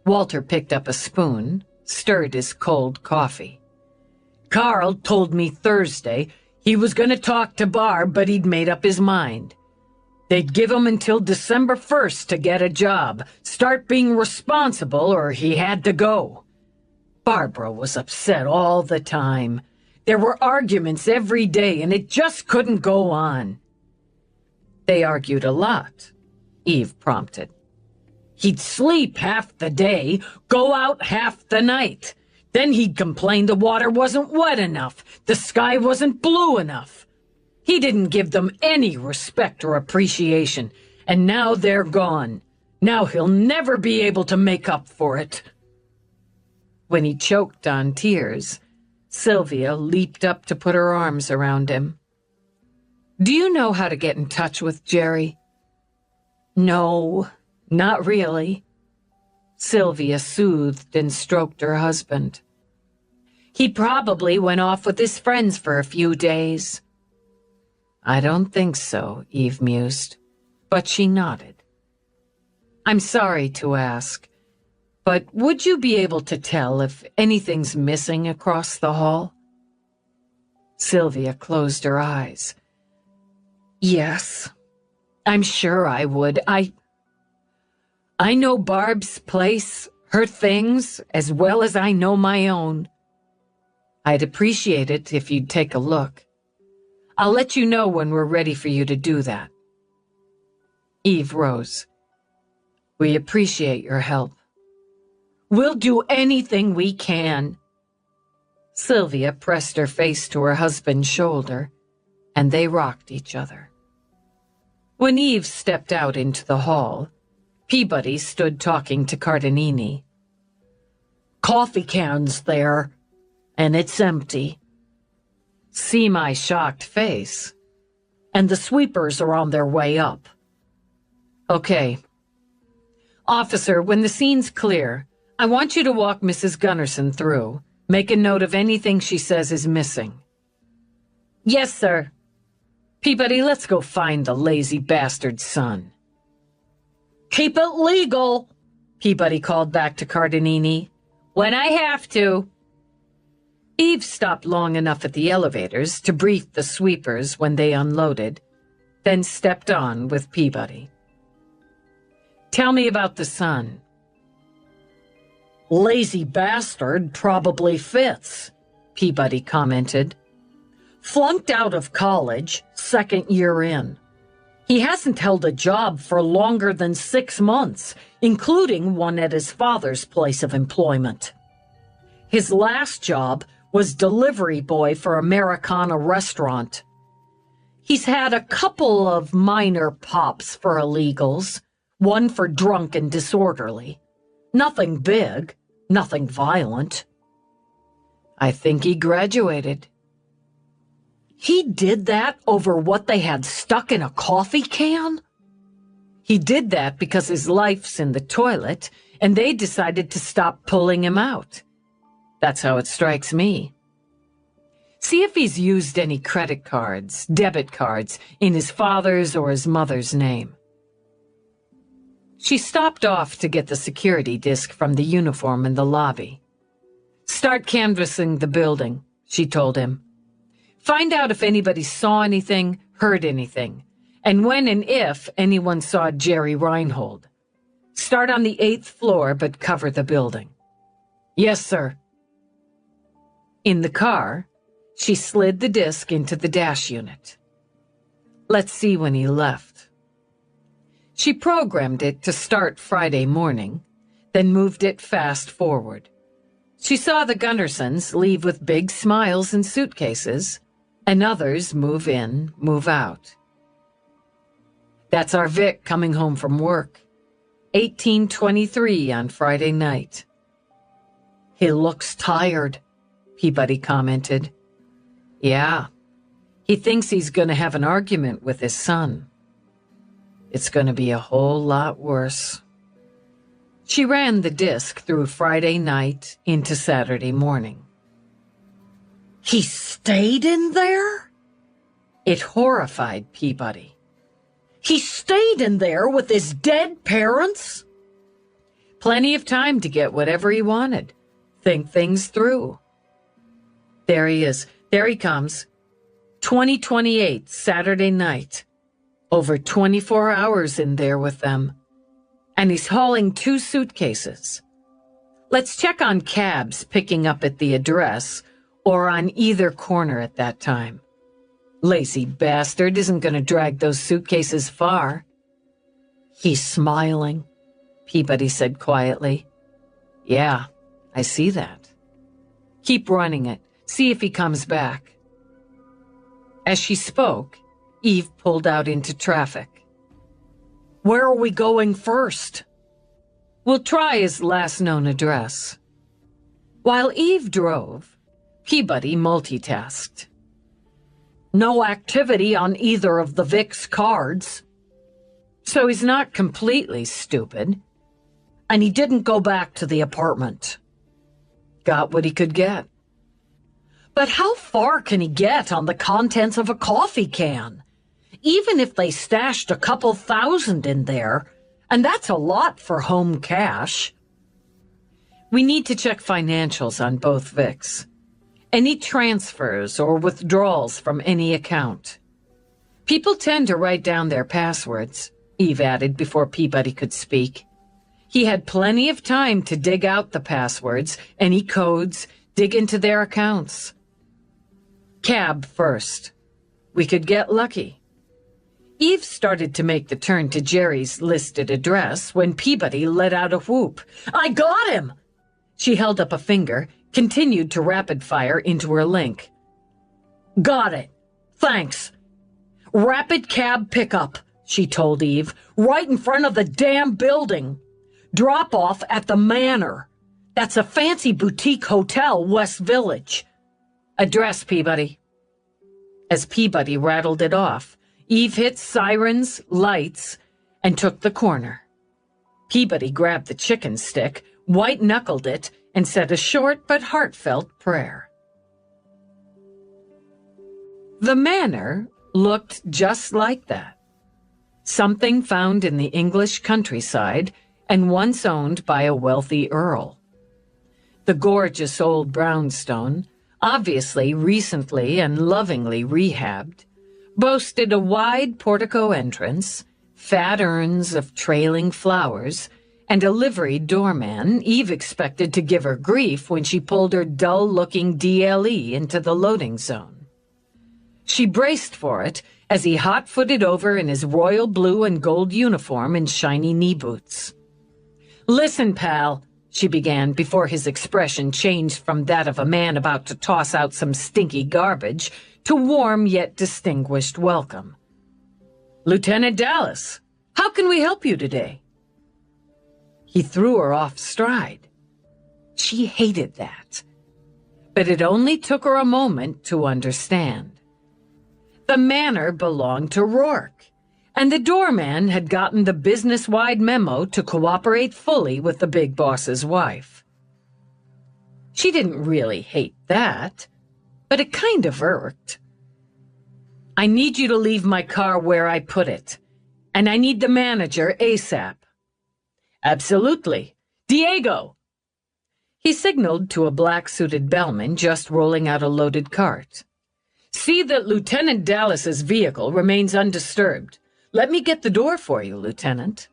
Walter picked up a spoon, stirred his cold coffee. Carl told me Thursday he was going to talk to Barb, but he'd made up his mind. They'd give him until December 1st to get a job, start being responsible, or he had to go. Barbara was upset all the time. There were arguments every day, and it just couldn't go on. They argued a lot, Eve prompted. He'd sleep half the day, go out half the night. Then he'd complain the water wasn't wet enough, the sky wasn't blue enough. He didn't give them any respect or appreciation, and now they're gone. Now he'll never be able to make up for it." When he choked on tears, Sylvia leaped up to put her arms around him. "Do you know how to get in touch with Jerry?" "No, not really." Sylvia soothed and stroked her husband. "He probably went off with his friends for a few days." "I don't think so," Eve mused, but she nodded. "I'm sorry to ask, but would you be able to tell if anything's missing across the hall?" Sylvia closed her eyes. "Yes, I'm sure I would. I know Barb's place, her things, as well as I know my own." "I'd appreciate it if you'd take a look. I'll let you know when we're ready for you to do that." Eve rose. "We appreciate your help." "We'll do anything we can." Sylvia pressed her face to her husband's shoulder, and they rocked each other. When Eve stepped out into the hall, Peabody stood talking to Cardinini. "Coffee can's there, and it's empty." "See my shocked face." "And the sweepers are on their way up." "Okay. Officer, when the scene's clear, I want you to walk Mrs. Gunnarsson through. Make a note of anything she says is missing." "Yes, sir." "Peabody, let's go find the lazy bastard's son." "Keep it legal," Peabody called back to Cardinini. "when I have to." Eve stopped long enough at the elevators to brief the sweepers when they unloaded, then stepped on with Peabody. "Tell me about the son." "Lazy bastard probably fits," Peabody commented. "Flunked out of college, second year in. He hasn't held a job for longer than 6 months, including one at his father's place of employment. His last job was delivery boy for Americana restaurant. He's had a couple of minor pops for illegals, one for drunk and disorderly. Nothing big, nothing violent." "I think he graduated." "He did that over what they had stuck in a coffee can?" "He did that because his life's in the toilet, and they decided to stop pulling him out. That's how it strikes me. See if he's used any credit cards, debit cards, in his father's or his mother's name." She stopped off to get the security disc from the uniform in the lobby. "Start canvassing the building," she told him. "Find out if anybody saw anything, heard anything, and when and if anyone saw Jerry Reinhold. Start on the 8th floor, but cover the building." "Yes, sir." In the car, she slid the disc into the dash unit. Let's see when he left. She programmed it to start Friday morning, then moved it fast forward. She saw the Gunnarssons leave with big smiles and suitcases, and others move in, move out. "That's our Vic coming home from work. 18:23 on Friday night." "He looks tired," Peabody commented. "Yeah, he thinks he's going to have an argument with his son. It's going to be a whole lot worse." She ran the disc through Friday night into Saturday morning. "He stayed in there?" It horrified Peabody. "He stayed in there with his dead parents?" Plenty of time to get whatever he wanted, think things through. There he is. There he comes. 2028, Saturday night. Over 24 hours in there with them. And he's hauling 2 suitcases. Let's check on cabs picking up at the address or on either corner at that time. Lazy bastard isn't going to drag those suitcases far. "He's smiling," Peabody said quietly. "Yeah, I see that. Keep running it. See if he comes back." As she spoke, Eve pulled out into traffic. "Where are we going first?" We'll try his last known address. While Eve drove, Peabody multitasked. No activity on either of the Vic's cards. So he's not completely stupid. And he didn't go back to the apartment. Got what he could get. But how far can he get on the contents of a coffee can? Even if they stashed a couple thousand in there, and that's a lot for home cash. We need to check financials on both Vics. Any transfers or withdrawals from any account. People tend to write down their passwords, Eve added before Peabody could speak. He had plenty of time to dig out the passwords, any codes, dig into their accounts. Cab first. We could get lucky. Eve started to make the turn to Jerry's listed address when Peabody let out a whoop. I got him! She held up a finger, continued to rapid fire into her link. Got it. Thanks. Rapid cab pickup, she told Eve, right in front of the damn building. Drop off at the Manor. That's a fancy boutique hotel, West Village. Address, Peabody. As Peabody rattled it off, Eve hit sirens, lights, and took the corner. Peabody grabbed the chicken stick, white-knuckled it, and said a short but heartfelt prayer. The manor looked just like that. Something found in the English countryside and once owned by a wealthy earl. The gorgeous old brownstone, obviously recently and lovingly rehabbed, boasted a wide portico entrance, fat urns of trailing flowers, and a liveried doorman Eve expected to give her grief when she pulled her dull-looking DLE into the loading zone. She braced for it as he hot-footed over in his royal blue and gold uniform and shiny knee boots. "Listen, pal," she began before his expression changed from that of a man about to toss out some stinky garbage to warm yet distinguished welcome. "Lieutenant Dallas, how can we help you today?" He threw her off stride. She hated that. But it only took her a moment to understand. The manor belonged to Rourke, and the doorman had gotten the business-wide memo to cooperate fully with the big boss's wife. She didn't really hate that, but it kind of irked. "I need you to leave my car where I put it, and I need the manager ASAP." "Absolutely. Diego!" He signaled to a black-suited bellman just rolling out a loaded cart. "See that Lieutenant Dallas's vehicle remains undisturbed. Let me get the door for you, Lieutenant."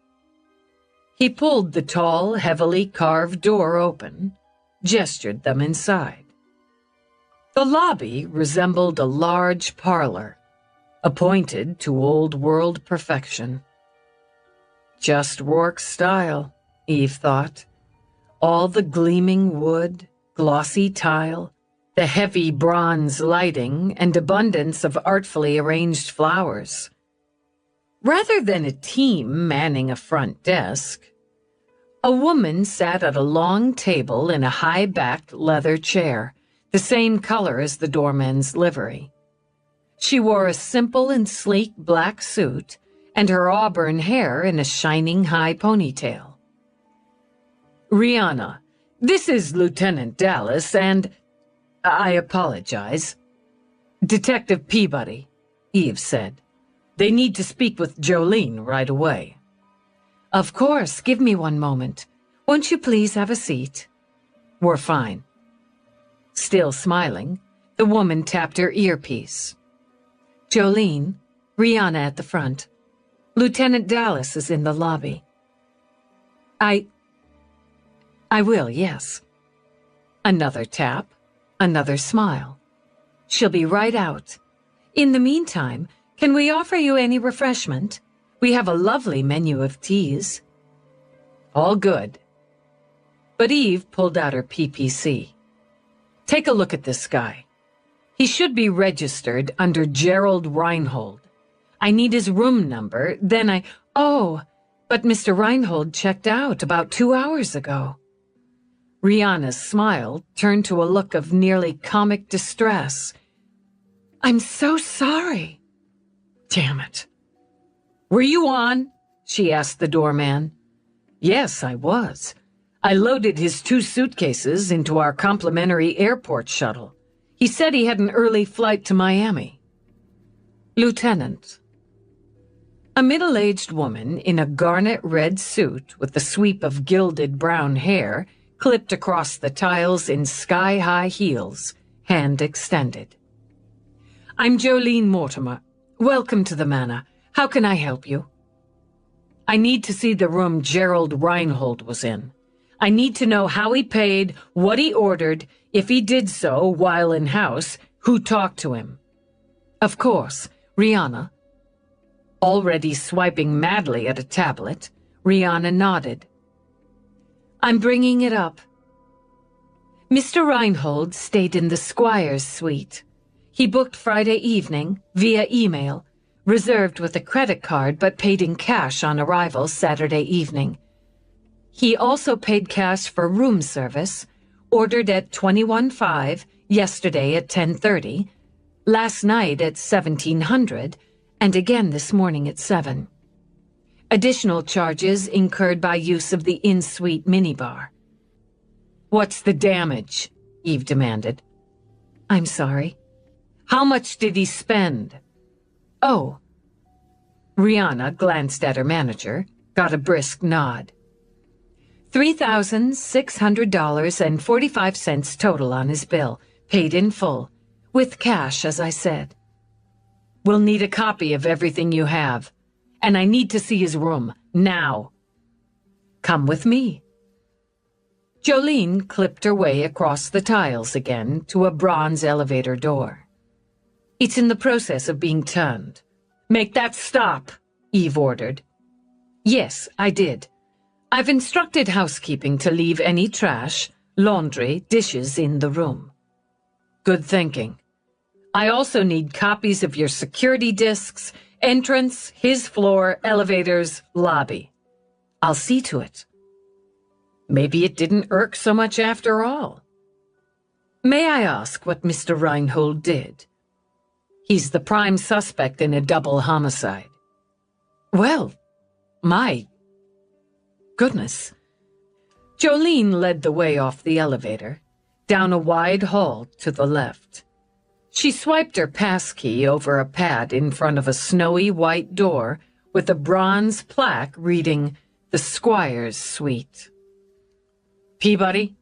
He pulled the tall, heavily carved door open, gestured them inside. The lobby resembled a large parlor, appointed to old-world perfection. Just Rourke's style, Eve thought. All the gleaming wood, glossy tile, the heavy bronze lighting, and abundance of artfully arranged flowers. Rather than a team manning a front desk, a woman sat at a long table in a high-backed leather chair, the same color as the doorman's livery. She wore a simple and sleek black suit, and her auburn hair in a shining high ponytail. "Rihanna, this is Lieutenant Dallas, and I apologize. Detective Peabody," Eve said. "They need to speak with Jolene right away." "Of course, give me one moment. Won't you please have a seat?" "We're fine." Still smiling, the woman tapped her earpiece. "Jolene, Rihanna at the front. Lieutenant Dallas is in the lobby." I will, yes." Another tap, another smile. "She'll be right out. In the meantime, can we offer you any refreshment? We have a lovely menu of teas." "All good." But Eve pulled out her PPC. "Take a look at this guy. He should be registered under Gerald Reinhold. I need his room number, then Oh, But Mr. Reinhold checked out about 2 hours ago. Rihanna's smile turned to a look of nearly comic distress. I'm so sorry. Damn it. Were you on? She asked the doorman. Yes, I was. I loaded his 2 suitcases into our complimentary airport shuttle. He said he had an early flight to Miami. Lieutenant. A middle-aged woman in a garnet red suit with a sweep of gilded brown hair clipped across the tiles in sky-high heels, hand extended. I'm Jolene Mortimer. Welcome to the Manor. How can I help you? I need to see the room Gerald Reinhold was in. I need to know how he paid, what he ordered, if he did so while in-house, who talked to him. Of course, Rihanna. Already swiping madly at a tablet, Rihanna nodded. I'm bringing it up. Mr. Reinhold stayed in the Squire's suite. He booked Friday evening, via email, reserved with a credit card but paid in cash on arrival Saturday evening. He also paid cash for room service, ordered at 21:05, yesterday at 10:30, last night at 1700, and again this morning at 7. Additional charges incurred by use of the in-suite minibar. What's the damage? Eve demanded. I'm sorry. How much did he spend? Oh. Rihanna glanced at her manager, got a brisk nod. $3,600.45 total on his bill, paid in full, with cash, as I said. We'll need a copy of everything you have, and I need to see his room, now. Come with me. Jolene clipped her way across the tiles again to a bronze elevator door. It's in the process of being turned. Make that stop, Eve ordered. Yes, I did. I've instructed housekeeping to leave any trash, laundry, dishes in the room. Good thinking. I also need copies of your security discs, entrance, his floor, elevators, lobby. I'll see to it. Maybe it didn't irk so much after all. May I ask what Mr. Reinhold did? He's the prime suspect in a double homicide. Well, my goodness. Jolene led the way off the elevator, down a wide hall to the left. She swiped her passkey over a pad in front of a snowy white door with a bronze plaque reading, The Squire's Suite. Peabody?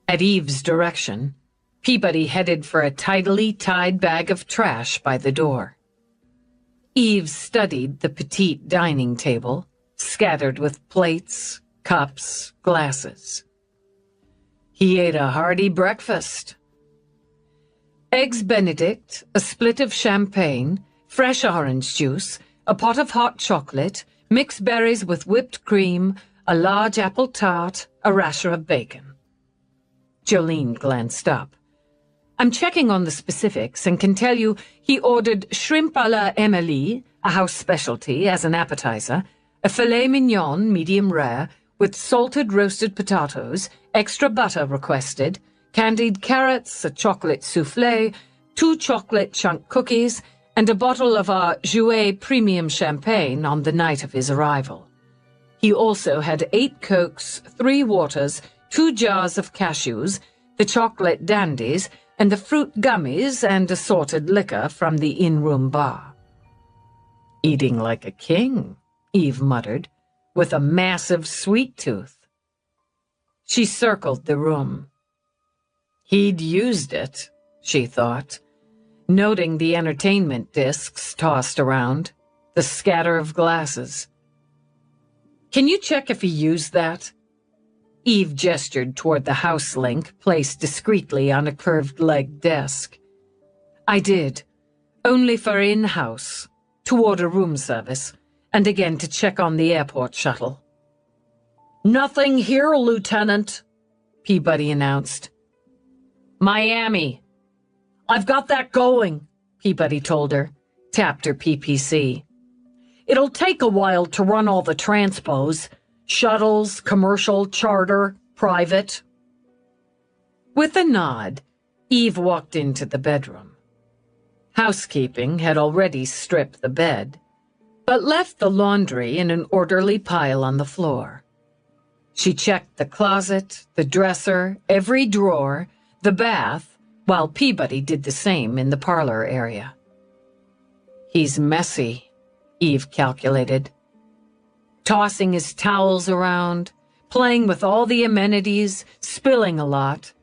At Eve's direction, Peabody headed for a tidily tied bag of trash by the door. Eve studied the petite dining table, scattered with plates, cups, glasses. He ate a hearty breakfast. Eggs Benedict, a split of champagne, fresh orange juice, a pot of hot chocolate, mixed berries with whipped cream, a large apple tart, a rasher of bacon. Jolene glanced up. I'm checking on the specifics and can tell you he ordered shrimp à la Emily, a house specialty, as an appetizer, a filet mignon, medium rare, with salted roasted potatoes, extra butter requested, candied carrots, a chocolate soufflé, 2 chocolate chunk cookies, and a bottle of our Jouet premium champagne on the night of his arrival. He also had 8 Cokes, 3 waters, 2 jars of cashews, the chocolate dandies, and the fruit gummies and assorted liquor from the in-room bar. Eating like a king, Eve muttered, with a massive sweet tooth. She circled the room. He'd used it, she thought, noting the entertainment discs tossed around, the scatter of glasses. Can you check if he used that? Eve gestured toward the house link placed discreetly on a curved-legged desk. I did, only for in-house, to order room service, and again to check on the airport shuttle. Nothing here, Lieutenant, Peabody announced. Miami. I've got that going, Peabody told her, tapped her PPC. It'll take a while to run all the transpos. Shuttles, commercial, charter, private. With a nod, Eve walked into the bedroom. Housekeeping had already stripped the bed, but left the laundry in an orderly pile on the floor. She checked the closet, the dresser, every drawer, the bath, while Peabody did the same in the parlor area. He's messy, Eve calculated. Tossing his towels around, playing with all the amenities, spilling a lot,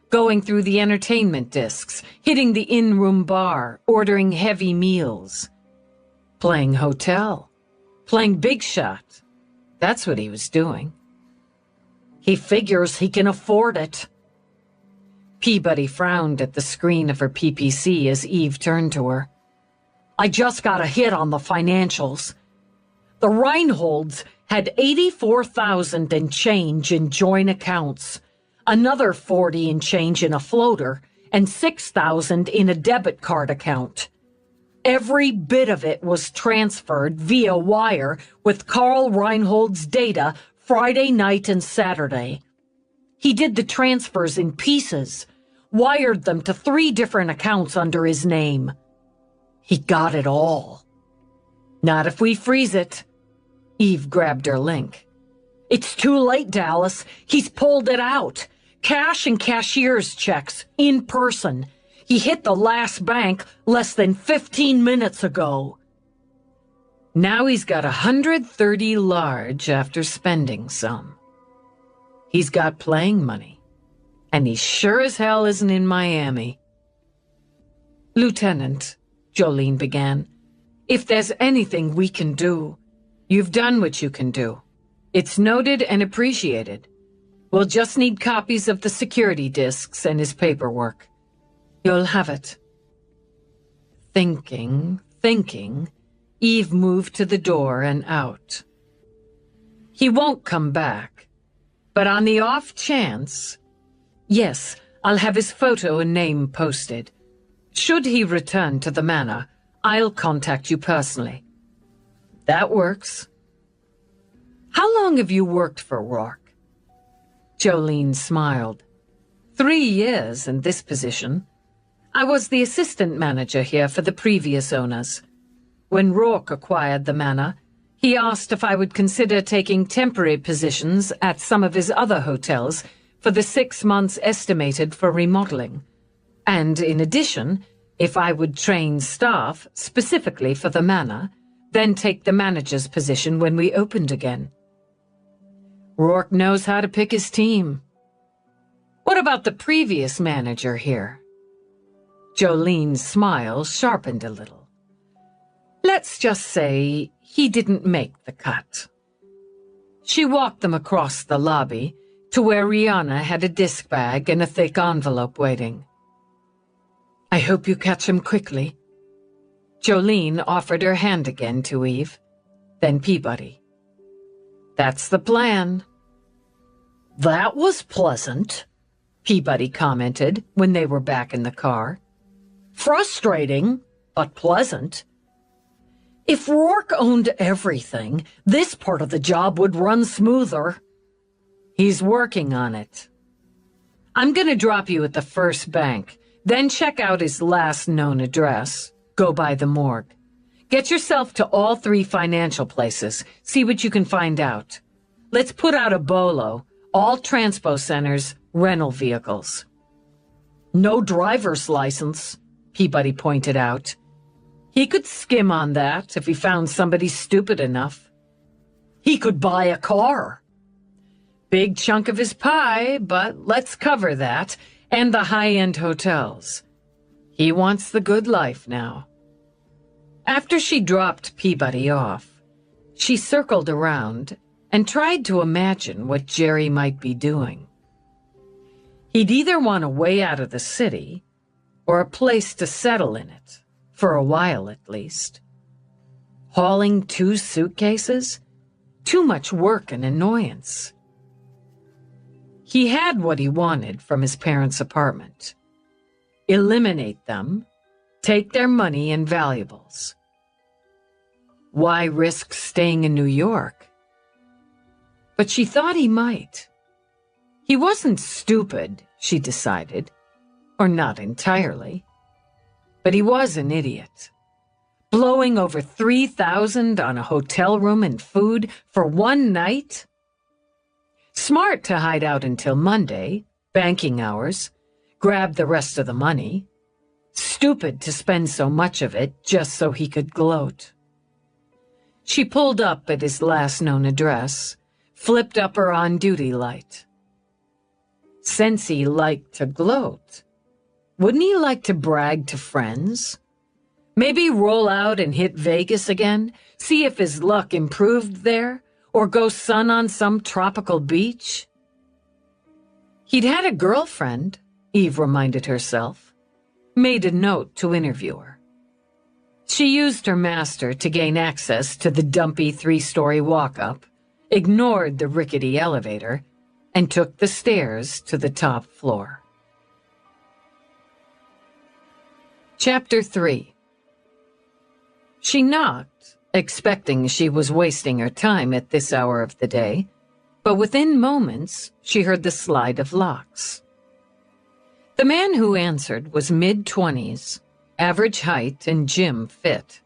going through the entertainment discs, hitting the in-room bar, ordering heavy meals. Playing hotel, playing big shot. That's what he was doing. He figures he can afford it. Peabody frowned at the screen of her PPC as Eve turned to her. I just got a hit on the financials. The Reinholds had $84,000 and change in joint accounts, another $40 and change in a floater, and $6,000 in a debit card account. Every bit of it was transferred via wire with Carl Reinhold's data Friday night and Saturday. He did the transfers in pieces, wired them to 3 different accounts under his name. He got it all. Not if we freeze it. Eve grabbed her link. It's too late, Dallas. He's pulled it out. Cash and cashier's checks, in person. He hit the last bank less than 15 minutes ago. Now he's got 130 large after spending some. He's got playing money, and he sure as hell isn't in Miami. Lieutenant, Jolene began, if there's anything we can do, you've done what you can do. It's noted and appreciated. We'll just need copies of the security discs and his paperwork. You'll have it. Thinking, Eve moved to the door and out. He won't come back, but on the off chance, yes, I'll have his photo and name posted. Should he return to the manor, I'll contact you personally. That works. How long have you worked for Rourke? Jolene smiled. 3 years in this position. I was the assistant manager here for the previous owners. When Rourke acquired the manor, he asked if I would consider taking temporary positions at some of his other hotels for the 6 months estimated for remodeling. And in addition, if I would train staff specifically for the manor, then take the manager's position when we opened again. Rourke knows how to pick his team. What about the previous manager here? Jolene's smile sharpened a little. Let's just say he didn't make the cut. She walked them across the lobby to where Rihanna had a disc bag and a thick envelope waiting. I hope you catch him quickly. Jolene offered her hand again to Eve, then Peabody. That's the plan. That was pleasant, Peabody commented when they were back in the car. Frustrating, but pleasant. If Rourke owned everything, this part of the job would run smoother. He's working on it. I'm going to drop you at the first bank, then check out his last known address. Go by the morgue. Get yourself to all 3 financial places. See what you can find out. Let's put out a bolo. All transpo centers, rental vehicles. No driver's license, Peabody pointed out. He could skim on that if he found somebody stupid enough. He could buy a car. Big chunk of his pie, but let's cover that, and the high-end hotels. He wants the good life now. After she dropped Peabody off, she circled around and tried to imagine what Jerry might be doing. He'd either want a way out of the city or a place to settle in it. For a while, at least. Hauling 2 suitcases? Too much work and annoyance. He had what he wanted from his parents' apartment. Eliminate them, take their money and valuables. Why risk staying in New York? But she thought he might. He wasn't stupid, she decided, or not entirely. But he was an idiot. Blowing over $3,000 on a hotel room and food for one night? Smart to hide out until Monday, banking hours, grab the rest of the money. Stupid to spend so much of it just so he could gloat. She pulled up at his last known address, flipped up her on-duty light. Since he liked to gloat, wouldn't he like to brag to friends? Maybe roll out and hit Vegas again, see if his luck improved there, or go sun on some tropical beach? He'd had a girlfriend, Eve reminded herself, made a note to interview her. She used her master to gain access to the dumpy 3-story walk-up, ignored the rickety elevator, and took the stairs to the top floor. Chapter 3. She knocked, expecting she was wasting her time at this hour of the day, but within moments she heard the slide of locks. The man who answered was mid-20s, average height and gym fit.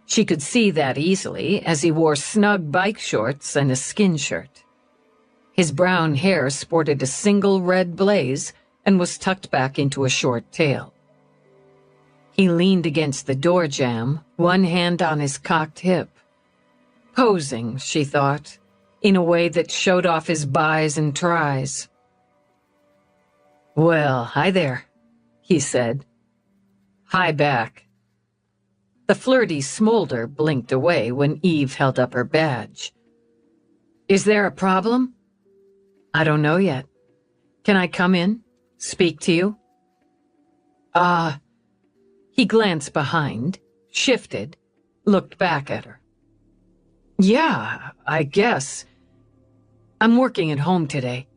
She could see that easily as he wore snug bike shorts and a skin shirt. His brown hair sported a single red blaze and was tucked back into a short tail. He leaned against the door jamb, one hand on his cocked hip. Posing, she thought, in a way that showed off his bis and tris. "Well, hi there," he said. "Hi back." The flirty smolder blinked away when Eve held up her badge. "Is there a problem?" "I don't know yet. Can I come in? Speak to you?" He glanced behind, shifted, looked back at her. "Yeah, I guess. I'm working at home today,"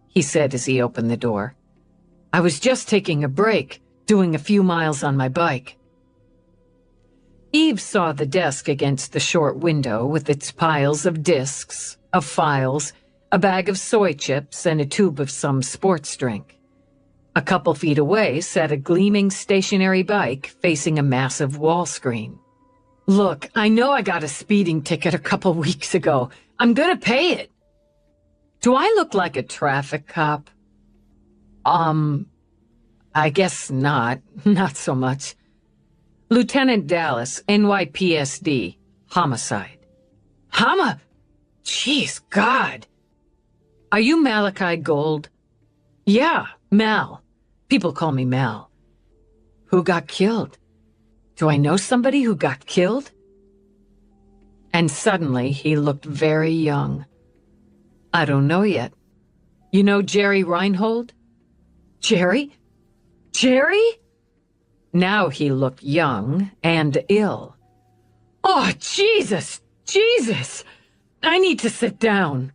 he said as he opened the door. "I was just taking a break, doing a few miles on my bike." Eve saw the desk against the short window with its piles of discs, of files, a bag of soy chips, and a tube of some sports drink. A couple feet away sat a gleaming stationary bike facing a massive wall screen. "Look, I know I got a speeding ticket a couple weeks ago. I'm gonna pay it. Do I look like a traffic cop?" I guess not. Not so much. Lieutenant Dallas, NYPSD, homicide." Jeez, God. "Are you Malachi Gold?" "Yeah, Mal. People call me Mal." "Who got killed? Do I know somebody who got killed?" And suddenly he looked very young. "I don't know yet. You know Jerry Reinhold?" "Jerry? Jerry?" Now he looked young and ill. "Oh, Jesus! Jesus! I need to sit down."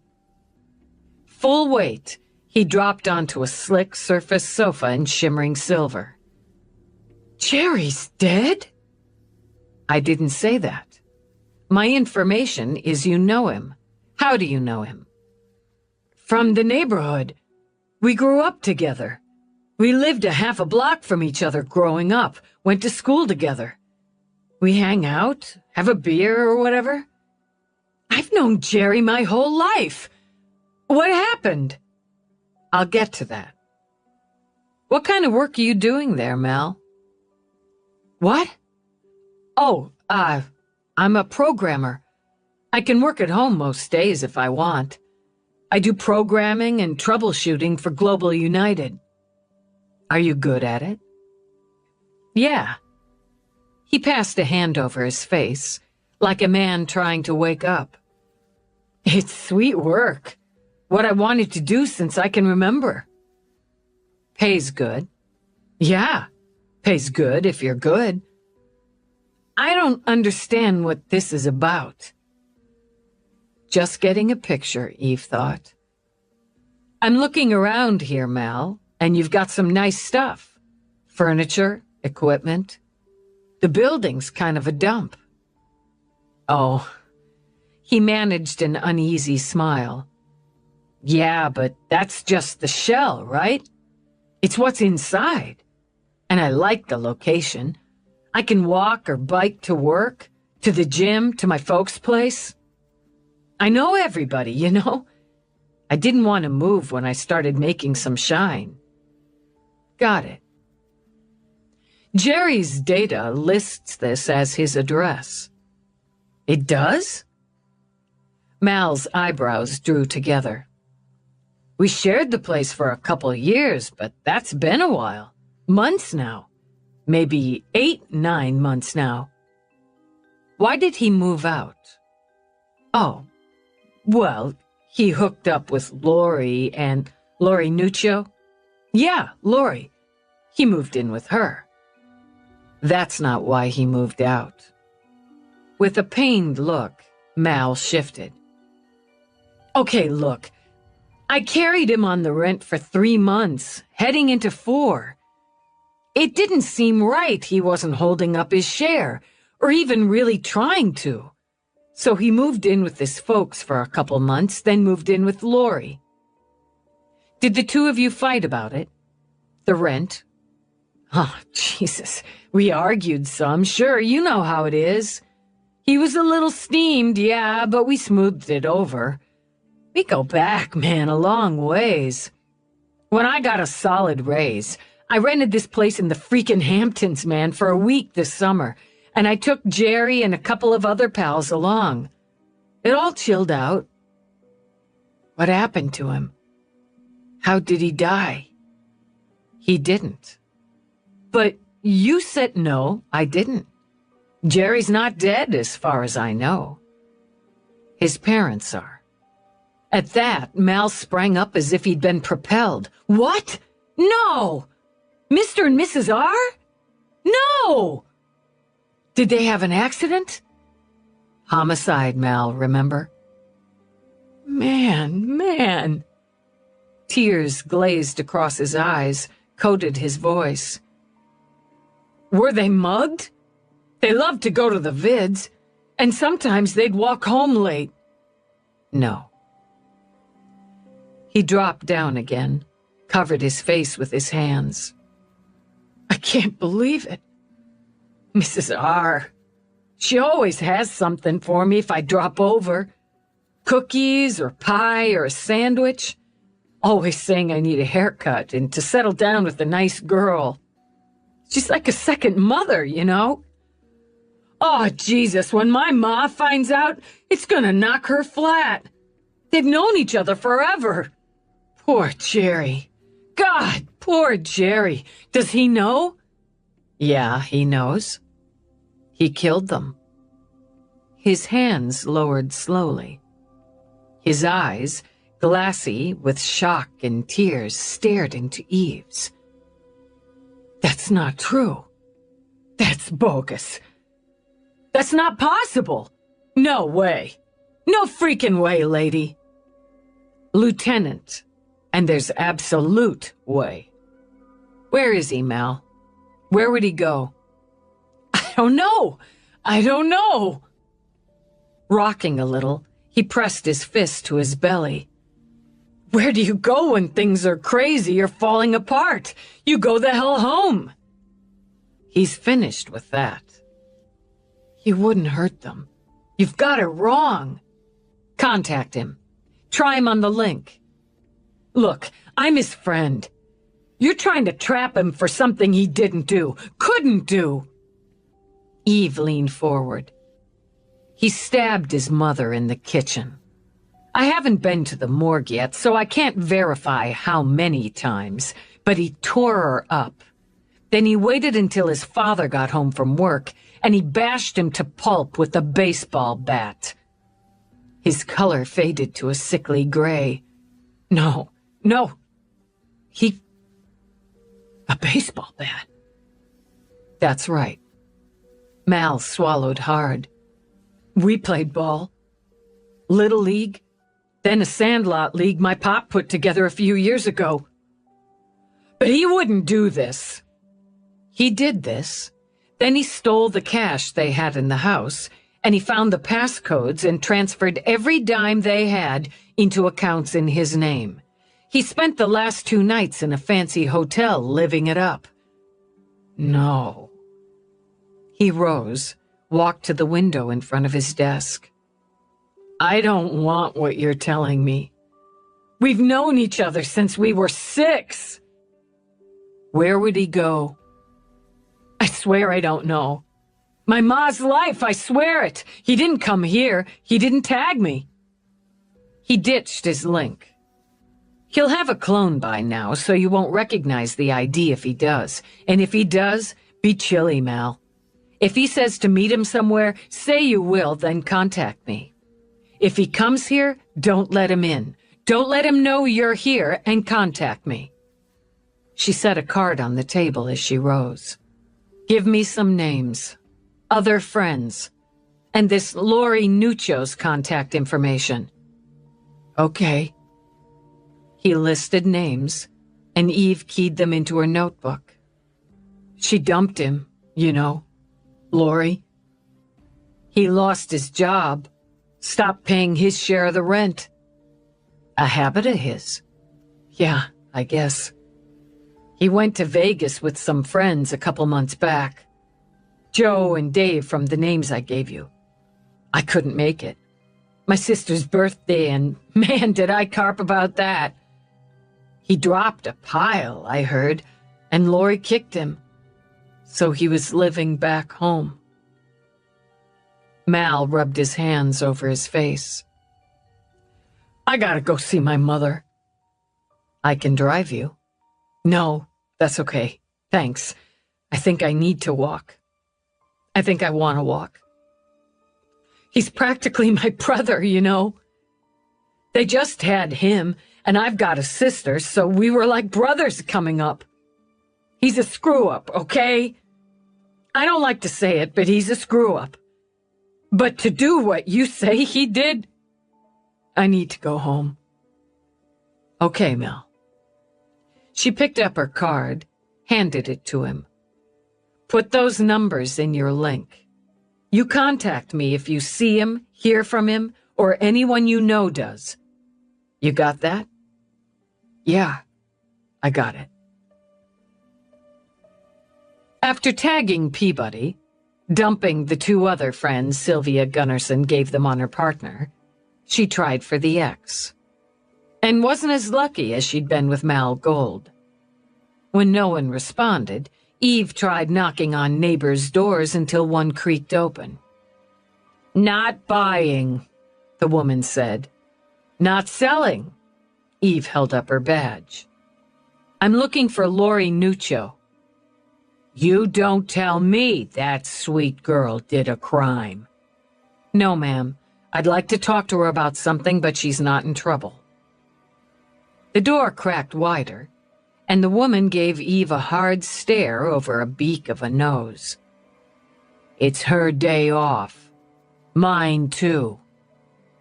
Full weight, he dropped onto a slick surface sofa in shimmering silver. "Jerry's dead?" "I didn't say that. My information is you know him. How do you know him?" "From the neighborhood. We grew up together. We lived a half a block from each other growing up, went to school together. We hang out, have a beer or whatever. I've known Jerry my whole life. What happened?" "I'll get to that. What kind of work are you doing there, Mel?" "What? Oh, I'm a programmer. I can work at home most days if I want. I do programming and troubleshooting for Global United." "Are you good at it?" "Yeah." He passed a hand over his face, like a man trying to wake up. "It's sweet work. What I wanted to do since I can remember." "Pays good?" "Yeah, pays good if you're good." "I don't understand what this is about." Just getting a picture, Eve thought. "I'm looking around here, Mal, and you've got some nice stuff. Furniture, equipment. The building's kind of a dump." Oh, he managed an uneasy smile. Yeah, but that's just the shell, right? It's what's inside. And I like the location. I can walk or bike to work, to the gym, to my folks' place. I know everybody, you know? I didn't want to move when I started making some shine. Got it. Jerry's data lists this as his address. It does? Mal's eyebrows drew together. We shared the place for a couple years, but that's been a while. Months now. Maybe 8, 9 months now. Why did he move out? Oh, well, he hooked up with Lori Nuccio? Yeah, Lori. He moved in with her. That's not why he moved out. With a pained look, Mal shifted. Okay, look. I carried him on the rent for 3 months, heading into 4. It didn't seem right he wasn't holding up his share, or even really trying to. So he moved in with his folks for a couple months, then moved in with Lori. Did the two of you fight about it? The rent? Oh, Jesus. We argued some. Sure, you know how it is. He was a little steamed, yeah, but we smoothed it over. We go back, man, a long ways. When I got a solid raise, I rented this place in the freaking Hamptons, man, for a week this summer, and I took Jerry and a couple of other pals along. It all chilled out. What happened to him? How did he die? He didn't. But you said no, I didn't. Jerry's not dead as far as I know. His parents are. At that, Mal sprang up as if he'd been propelled. What? No! Mr. and Mrs. R? No! Did they have an accident? Homicide, Mal, remember? Man. Tears glazed across his eyes, coated his voice. Were they mugged? They loved to go to the vids, and sometimes they'd walk home late. No. He dropped down again, covered his face with his hands. I can't believe it. Mrs. R. She always has something for me if I drop over. Cookies or pie or a sandwich. Always saying I need a haircut and to settle down with a nice girl. She's like a second mother, you know? Oh, Jesus, when my ma finds out, it's gonna knock her flat. They've known each other forever. Poor Jerry. God, poor Jerry. Does he know? Yeah, he knows. He killed them. His hands lowered slowly. His eyes, glassy with shock and tears, stared into Eve's. That's not true. That's bogus. That's not possible. No way. No freaking way, lady. Lieutenant, and there's absolute way. Where is he, Mal? Where would he go? I don't know. Rocking a little, he pressed his fist to his belly. Where do you go when things are crazy or falling apart? You go the hell home. He's finished with that. He wouldn't hurt them. You've got it wrong. Contact him. Try him on the link. Look, I'm his friend. You're trying to trap him for something he didn't do, couldn't do. Eve leaned forward. He stabbed his mother in the kitchen. I haven't been to the morgue yet, so I can't verify how many times, but he tore her up. Then he waited until his father got home from work, and he bashed him to pulp with a baseball bat. His color faded to a sickly gray. No. A baseball bat. That's right. Mal swallowed hard. We played ball. Little League. Then a sandlot league my pop put together a few years ago. But he wouldn't do this. He did this. Then he stole the cash they had in the house, and he found the passcodes and transferred every dime they had into accounts in his name. He spent the last 2 nights in a fancy hotel living it up. No. He rose, walked to the window in front of his desk. I don't want what you're telling me. We've known each other since we were 6. Where would he go? I swear I don't know. My ma's life, I swear it. He didn't come here. He didn't tag me. He ditched his link. He'll have a clone by now, so you won't recognize the ID if he does. And if he does, be chilly, Mal. If he says to meet him somewhere, say you will, then contact me. If he comes here, don't let him in. Don't let him know you're here, and contact me. She set a card on the table as she rose. Give me some names. Other friends. And this Lori Nucio's contact information. Okay. He listed names, and Eve keyed them into her notebook. She dumped him, you know, Lori. He lost his job, stopped paying his share of the rent. A habit of his. Yeah, I guess. He went to Vegas with some friends a couple months back. Joe and Dave from the names I gave you. I couldn't make it. My sister's birthday, and man, did I carp about that. He dropped a pile, I heard, and Lori kicked him. So he was living back home. Mal rubbed his hands over his face. I gotta go see my mother. I can drive you. No, that's okay. Thanks. I think I need to walk. I think I want to walk. He's practically my brother, you know. They just had him, and I've got a sister, so we were like brothers coming up. He's a screw-up, okay? I don't like to say it, but he's a screw-up. But to do what you say he did, I need to go home. Okay, Mel. She picked up her card, handed it to him. Put those numbers in your link. You contact me if you see him, hear from him, or anyone you know does. You got that? Yeah, I got it. After tagging Peabody, dumping the 2 other friends Sylvia Gunnarsson gave them on her partner, she tried for the ex, and wasn't as lucky as she'd been with Mal Gold. When no one responded, Eve tried knocking on neighbors' doors until one creaked open. Not buying, the woman said. Not selling. Eve held up her badge. I'm looking for Lori Nuccio. You don't tell me that sweet girl did a crime. No, ma'am. I'd like to talk to her about something, but she's not in trouble. The door cracked wider, and the woman gave Eve a hard stare over a beak of a nose. It's her day off. Mine, too.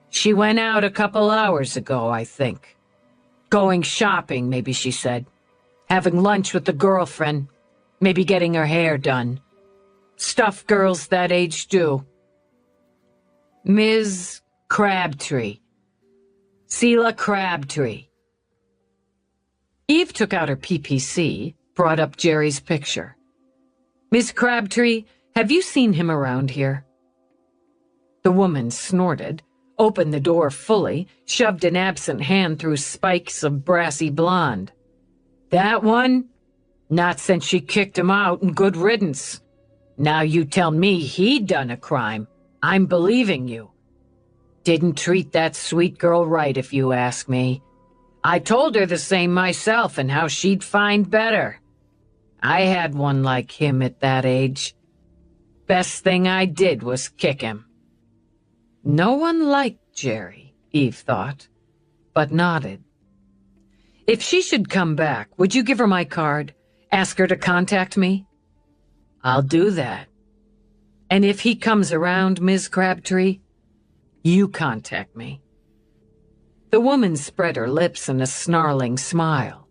She went out a couple hours ago, I think. Going shopping, maybe she said. Having lunch with a girlfriend. Maybe getting her hair done. Stuff girls that age do. Ms. Crabtree. Selah Crabtree. Eve took out her PPC, brought up Jerry's picture. Miss Crabtree, have you seen him around here? The woman snorted, opened the door fully, shoved an absent hand through spikes of brassy blonde. That one? Not since she kicked him out, and good riddance. Now you tell me he'd done a crime. I'm believing you. Didn't treat that sweet girl right, if you ask me. I told her the same myself and how she'd find better. I had one like him at that age. Best thing I did was kick him. No one liked Jerry, Eve thought, but nodded. If she should come back, would you give her my card? Ask her to contact me? I'll do that. And if he comes around, Ms. Crabtree, you contact me. The woman spread her lips in a snarling smile.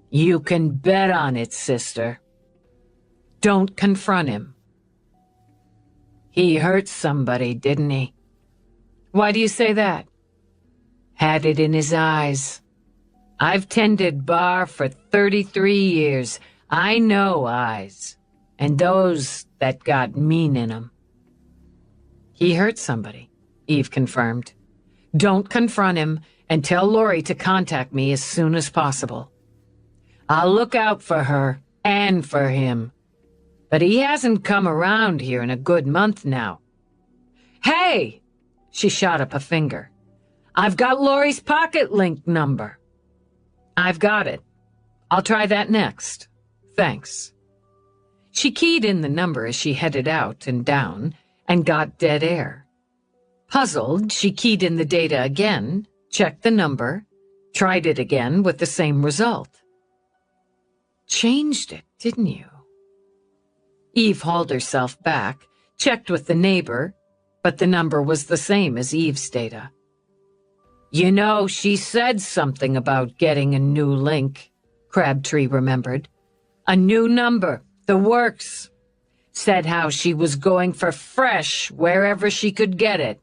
You can bet on it, sister. Don't confront him. He hurt somebody, didn't he? Why do you say that? Had it in his eyes. I've tended bar for 33 years. I know eyes, and those that got mean in 'em. He hurt somebody, Eve confirmed. Don't confront him, and tell Lori to contact me as soon as possible. I'll look out for her and for him. But he hasn't come around here in a good month now. Hey! She shot up a finger. I've got Lori's pocket link number. I've got it. I'll try that next. Thanks. She keyed in the number as she headed out and down and got dead air. Puzzled, she keyed in the data again, checked the number, tried it again with the same result. Changed it, didn't you? Eve hauled herself back, checked with the neighbor, but the number was the same as Eve's data. You know, she said something about getting a new link, Crabtree remembered. A new number, the works. Said how she was going for fresh wherever she could get it.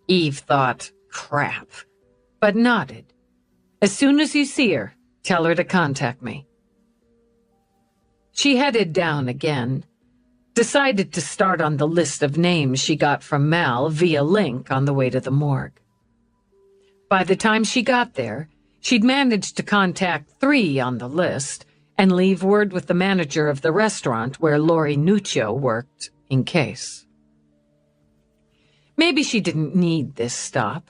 Eve thought, crap, but nodded. As soon as you see her, tell her to contact me. She headed down again, decided to start on the list of names she got from Mal via link on the way to the morgue. By the time she got there, she'd managed to contact 3 on the list and leave word with the manager of the restaurant where Lori Nuccio worked, in case. Maybe she didn't need this stop.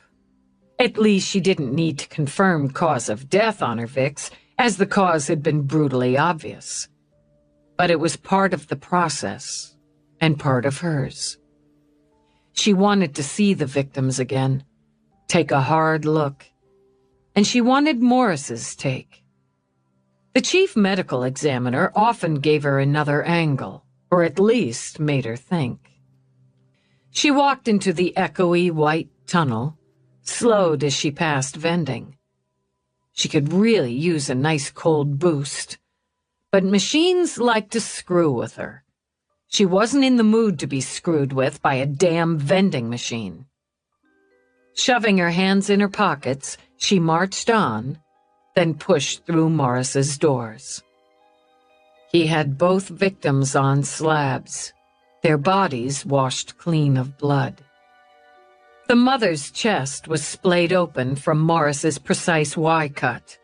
At least she didn't need to confirm cause of death on her Vix, as the cause had been brutally obvious. But it was part of the process, and part of hers. She wanted to see the victims again, take a hard look, and she wanted Morris's take. The chief medical examiner often gave her another angle, or at least made her think. She walked into the echoey white tunnel, slowed as she passed vending. She could really use a nice cold boost, but machines liked to screw with her. She wasn't in the mood to be screwed with by a damn vending machine. Shoving her hands in her pockets, she marched on, then pushed through Morris's doors. He had both victims on slabs, their bodies washed clean of blood. The mother's chest was splayed open from Morris's precise Y-cut.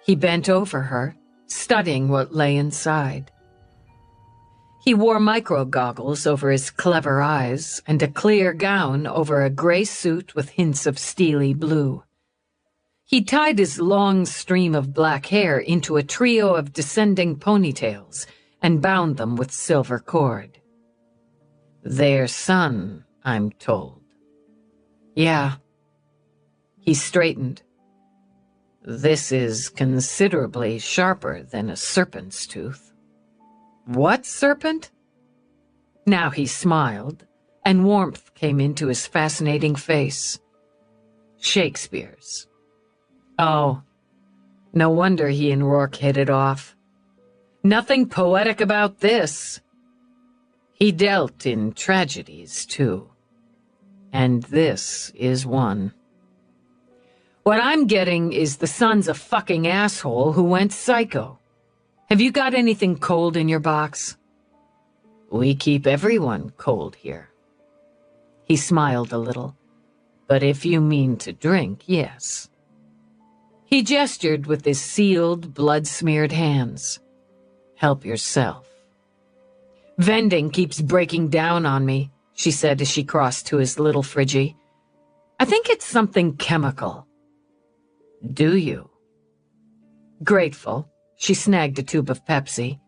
He bent over her, studying what lay inside. He wore micro-goggles over his clever eyes and a clear gown over a gray suit with hints of steely blue. He tied his long stream of black hair into a trio of descending ponytails and bound them with silver cord. Their son, I'm told. Yeah. He straightened. This is considerably sharper than a serpent's tooth. What serpent? Now he smiled, and warmth came into his fascinating face. Shakespeare's. Oh, no wonder he and Rourke hit it off. Nothing poetic about this. He dealt in tragedies, too. And this is one. What I'm getting is the son's a fucking asshole who went psycho. Have you got anything cold in your box? We keep everyone cold here. He smiled a little. But if you mean to drink, yes. He gestured with his sealed, blood-smeared hands. Help yourself. Vending keeps breaking down on me, she said as she crossed to his little fridgie. I think it's something chemical. Do you? Grateful, she snagged a tube of Pepsi.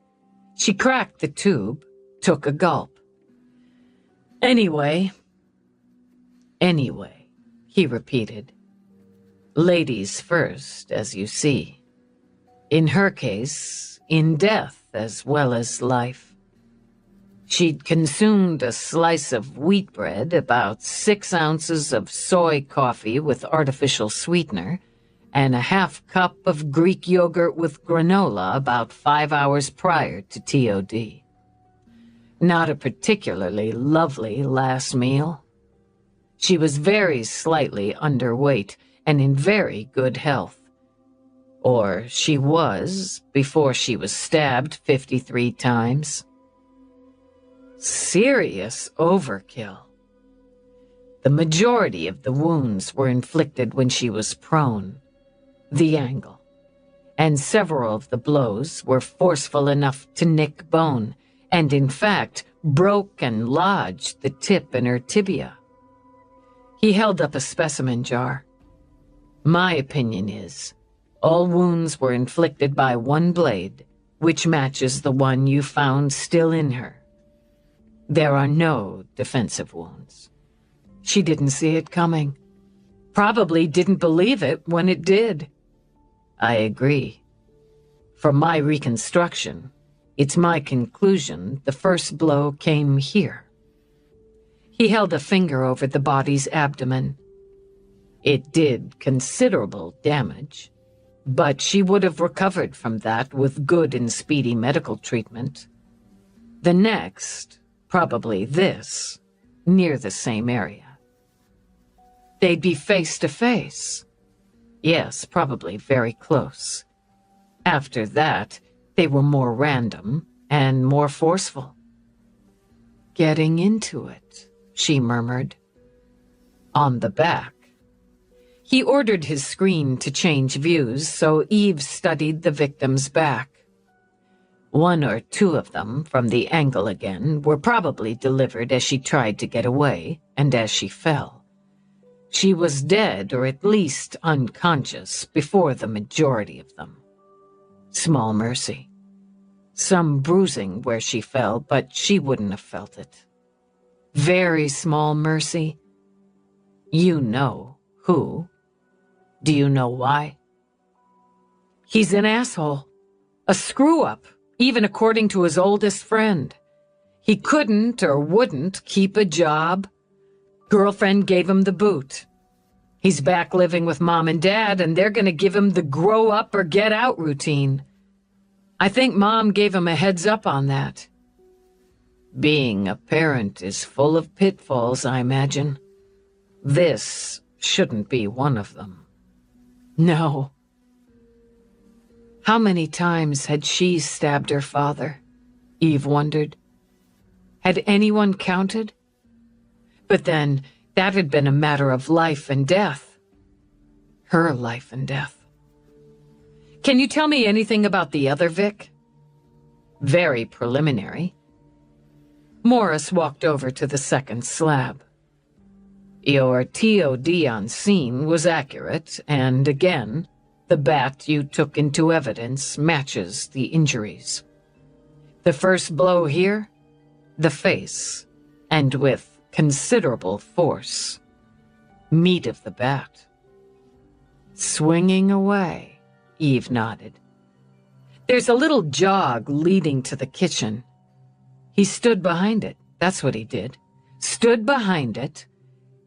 She cracked the tube, took a gulp. Anyway, he repeated. Ladies first, as you see. In her case, in death as well as life. She'd consumed a slice of wheat bread, about 6 ounces of soy coffee with artificial sweetener, and a half cup of Greek yogurt with granola about 5 hours prior to TOD. Not a particularly lovely last meal. She was very slightly underweight and in very good health. Or she was, before she was stabbed 53 times. Serious overkill. The majority of the wounds were inflicted when she was prone, the angle, and several of the blows were forceful enough to nick bone, and in fact broke and lodged the tip in her tibia. He held up a specimen jar. My opinion is, all wounds were inflicted by one blade, which matches the one you found still in her. There are no defensive wounds. She didn't see it coming. Probably didn't believe it when it did. I agree. From my reconstruction, it's my conclusion the first blow came here. He held a finger over the body's abdomen. It did considerable damage, but she would have recovered from that with good and speedy medical treatment. The next, probably this, near the same area. They'd be face to face. Yes, probably very close. After that, they were more random and more forceful. Getting into it, she murmured. On the back. He ordered his screen to change views, so Eve studied the victim's back. One or two of them, from the angle again, were probably delivered as she tried to get away and as she fell. She was dead, or at least unconscious, before the majority of them. Small mercy. Some bruising where she fell, but she wouldn't have felt it. Very small mercy. You know who. Do you know why? He's an asshole. A screw-up, even according to his oldest friend. He couldn't or wouldn't keep a job. Girlfriend gave him the boot. He's back living with Mom and Dad, and they're gonna give him the grow up or get out routine. I think Mom gave him a heads up on that. Being a parent is full of pitfalls, I imagine. This shouldn't be one of them. No. How many times had she stabbed her father? Eve wondered. Had anyone counted? But then, that had been a matter of life and death. Her life and death. Can you tell me anything about the other Vic? Very preliminary. Morris walked over to the second slab. Your TOD on scene was accurate, and again, the bat you took into evidence matches the injuries. The first blow here, the face, and with considerable force. Meat of the bat. Swinging away, Eve nodded. There's a little jog leading to the kitchen. He stood behind it, that's what he did. Stood behind it,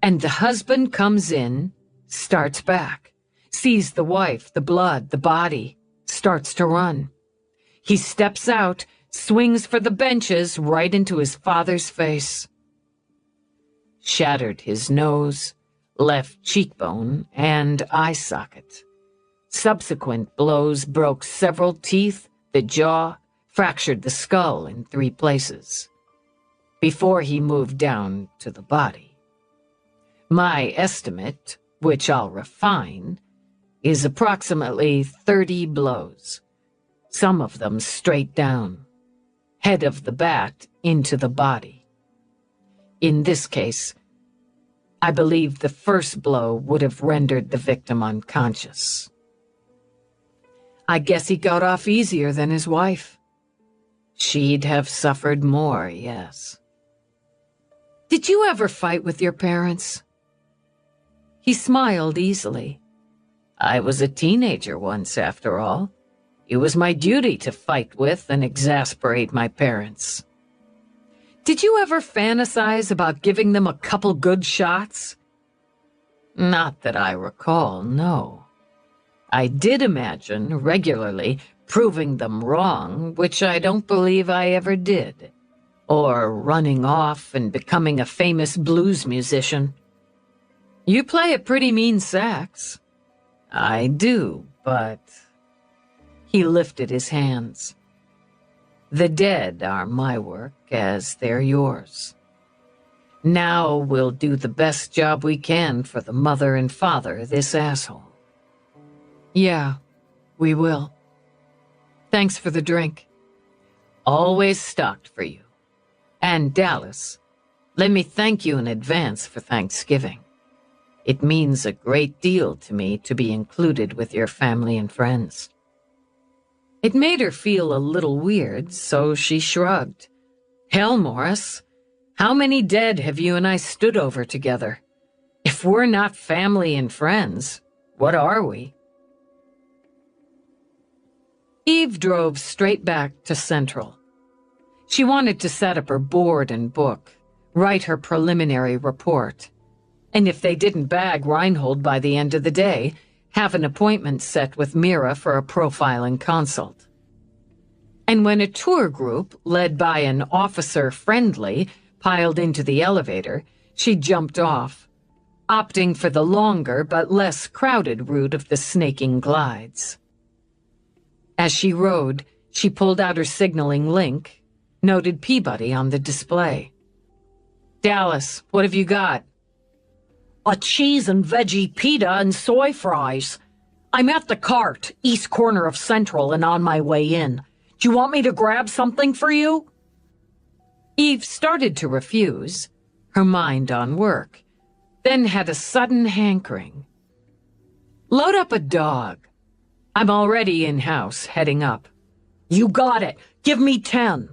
and the husband comes in, starts back, sees the wife, the blood, the body, starts to run. He steps out, swings for the benches right into his father's face. Shattered his nose, left cheekbone, and eye socket. Subsequent blows broke several teeth, the jaw, fractured the skull in 3 places. Before he moved down to the body. My estimate, which I'll refine, is approximately 30 blows, some of them straight down, head of the bat into the body. In this case, I believe the first blow would have rendered the victim unconscious. I guess he got off easier than his wife. She'd have suffered more, yes. Did you ever fight with your parents? He smiled easily. I was a teenager once, after all. It was my duty to fight with and exasperate my parents. Did you ever fantasize about giving them a couple good shots? Not that I recall, no. I did imagine regularly proving them wrong, which I don't believe I ever did. or running off and becoming a famous blues musician. You play a pretty mean sax. I do, but... He lifted his hands. The dead are my work, as they're yours. Now we'll do the best job we can for the mother and father of this asshole. Yeah, we will. Thanks for the drink. Always stocked for you. And Dallas, let me thank you in advance for Thanksgiving. It means a great deal to me to be included with your family and friends. It made her feel a little weird, so she shrugged. Hell, Morris, how many dead have you and I stood over together? If we're not family and friends, what are we? Eve drove straight back to Central. She wanted to set up her board and book, write her preliminary report, and if they didn't bag Reinhold by the end of the day, have an appointment set with Mira for a profiling consult. And when a tour group, led by an officer friendly, piled into the elevator, she jumped off, opting for the longer but less crowded route of the snaking glides. As she rode, she pulled out her signaling link, noted Peabody on the display. Dallas, what have you got? A cheese and veggie pita and soy fries. I'm at the cart, east corner of Central, and on my way in. Do you want me to grab something for you? Eve started to refuse, her mind on work, then had a sudden hankering. Load up a dog. I'm already in-house, heading up. You got it. Give me 10.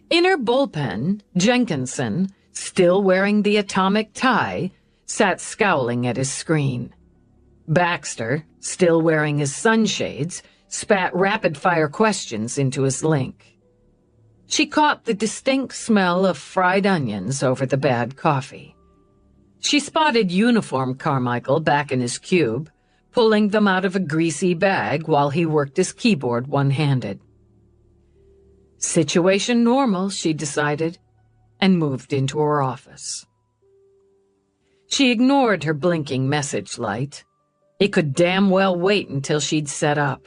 In her bullpen, Jenkinson, still wearing the atomic tie, sat scowling at his screen. Baxter, still wearing his sunshades, spat rapid-fire questions into his link. She caught the distinct smell of fried onions over the bad coffee. She spotted Uniform Carmichael back in his cube, pulling them out of a greasy bag while he worked his keyboard one-handed. Situation normal, she decided, and moved into her office. She ignored her blinking message light. It could damn well wait until she'd set up.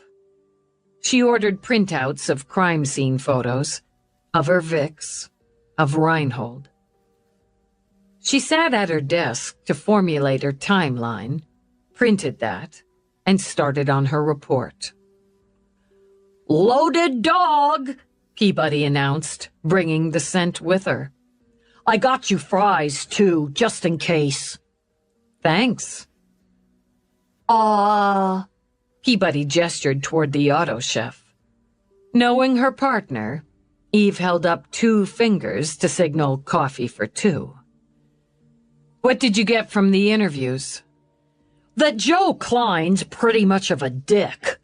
She ordered printouts of crime scene photos, of her Vicks, of Reinhold. She sat at her desk to formulate her timeline, printed that, and started on her report. Loaded dog, Peabody announced, bringing the scent with her. I got you fries, too, just in case. Thanks. Peabody gestured toward the auto chef. Knowing her partner, Eve held up 2 fingers to signal coffee for 2. What did you get from the interviews? That Joe Klein's pretty much of a dick.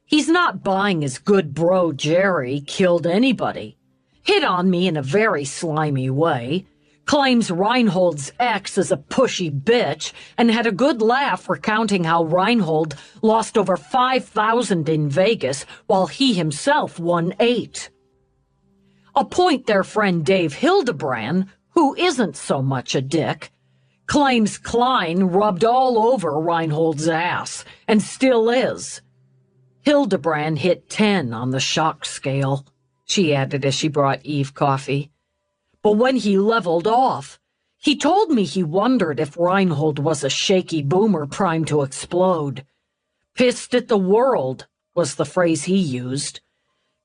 He's not buying his good bro Jerry killed anybody. Hit on me in a very slimy way. Claims Reinhold's ex is a pushy bitch and had a good laugh recounting how Reinhold lost over 5,000 in Vegas while he himself won 8. A point their friend Dave Hildebrand, who isn't so much a dick, claims Klein rubbed all over Reinhold's ass and still is. Hildebrand hit 10 on the shock scale, she added as she brought Eve coffee. But when he leveled off, he told me he wondered if Reinhold was a shaky boomer primed to explode. Pissed at the world was the phrase he used.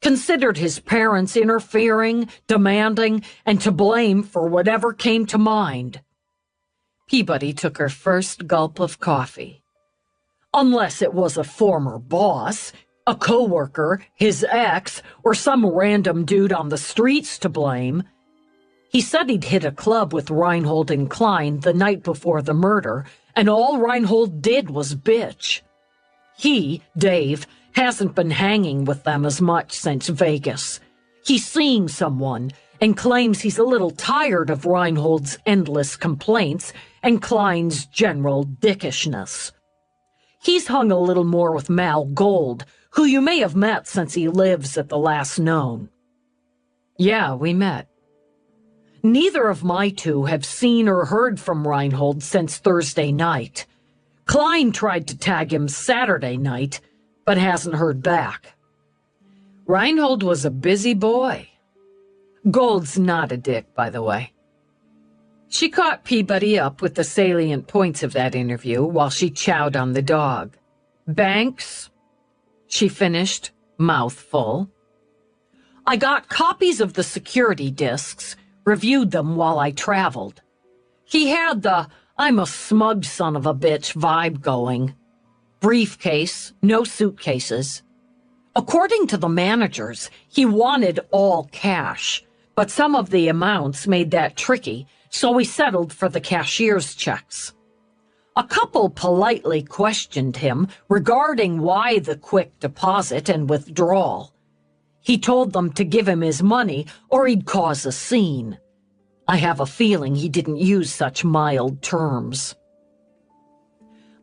Considered his parents interfering, demanding, and to blame for whatever came to mind. Peabody took her first gulp of coffee. Unless it was a former boss, a coworker, his ex, or some random dude on the streets to blame. He said he'd hit a club with Reinhold and Klein the night before the murder, and all Reinhold did was bitch. He, Dave, hasn't been hanging with them as much since Vegas. He's seeing someone and claims he's a little tired of Reinhold's endless complaints and Klein's general dickishness. He's hung a little more with Mal Gold, who you may have met since he lives at the Last Known. Yeah, we met. Neither of my two have seen or heard from Reinhold since Thursday night. Klein tried to tag him Saturday night, but hasn't heard back. Reinhold was a busy boy. Gold's not a dick, by the way. She caught Peabody up with the salient points of that interview while she chowed on the dog. Banks, she finished, mouth full. I got copies of the security discs, reviewed them while I traveled. He had the I'm a smug son of a bitch vibe going. Briefcase, no suitcases. According to the managers, he wanted all cash, but some of the amounts made that tricky, so we settled for the cashier's checks. A couple politely questioned him regarding why the quick deposit and withdrawal. He told them to give him his money or he'd cause a scene. I have a feeling he didn't use such mild terms.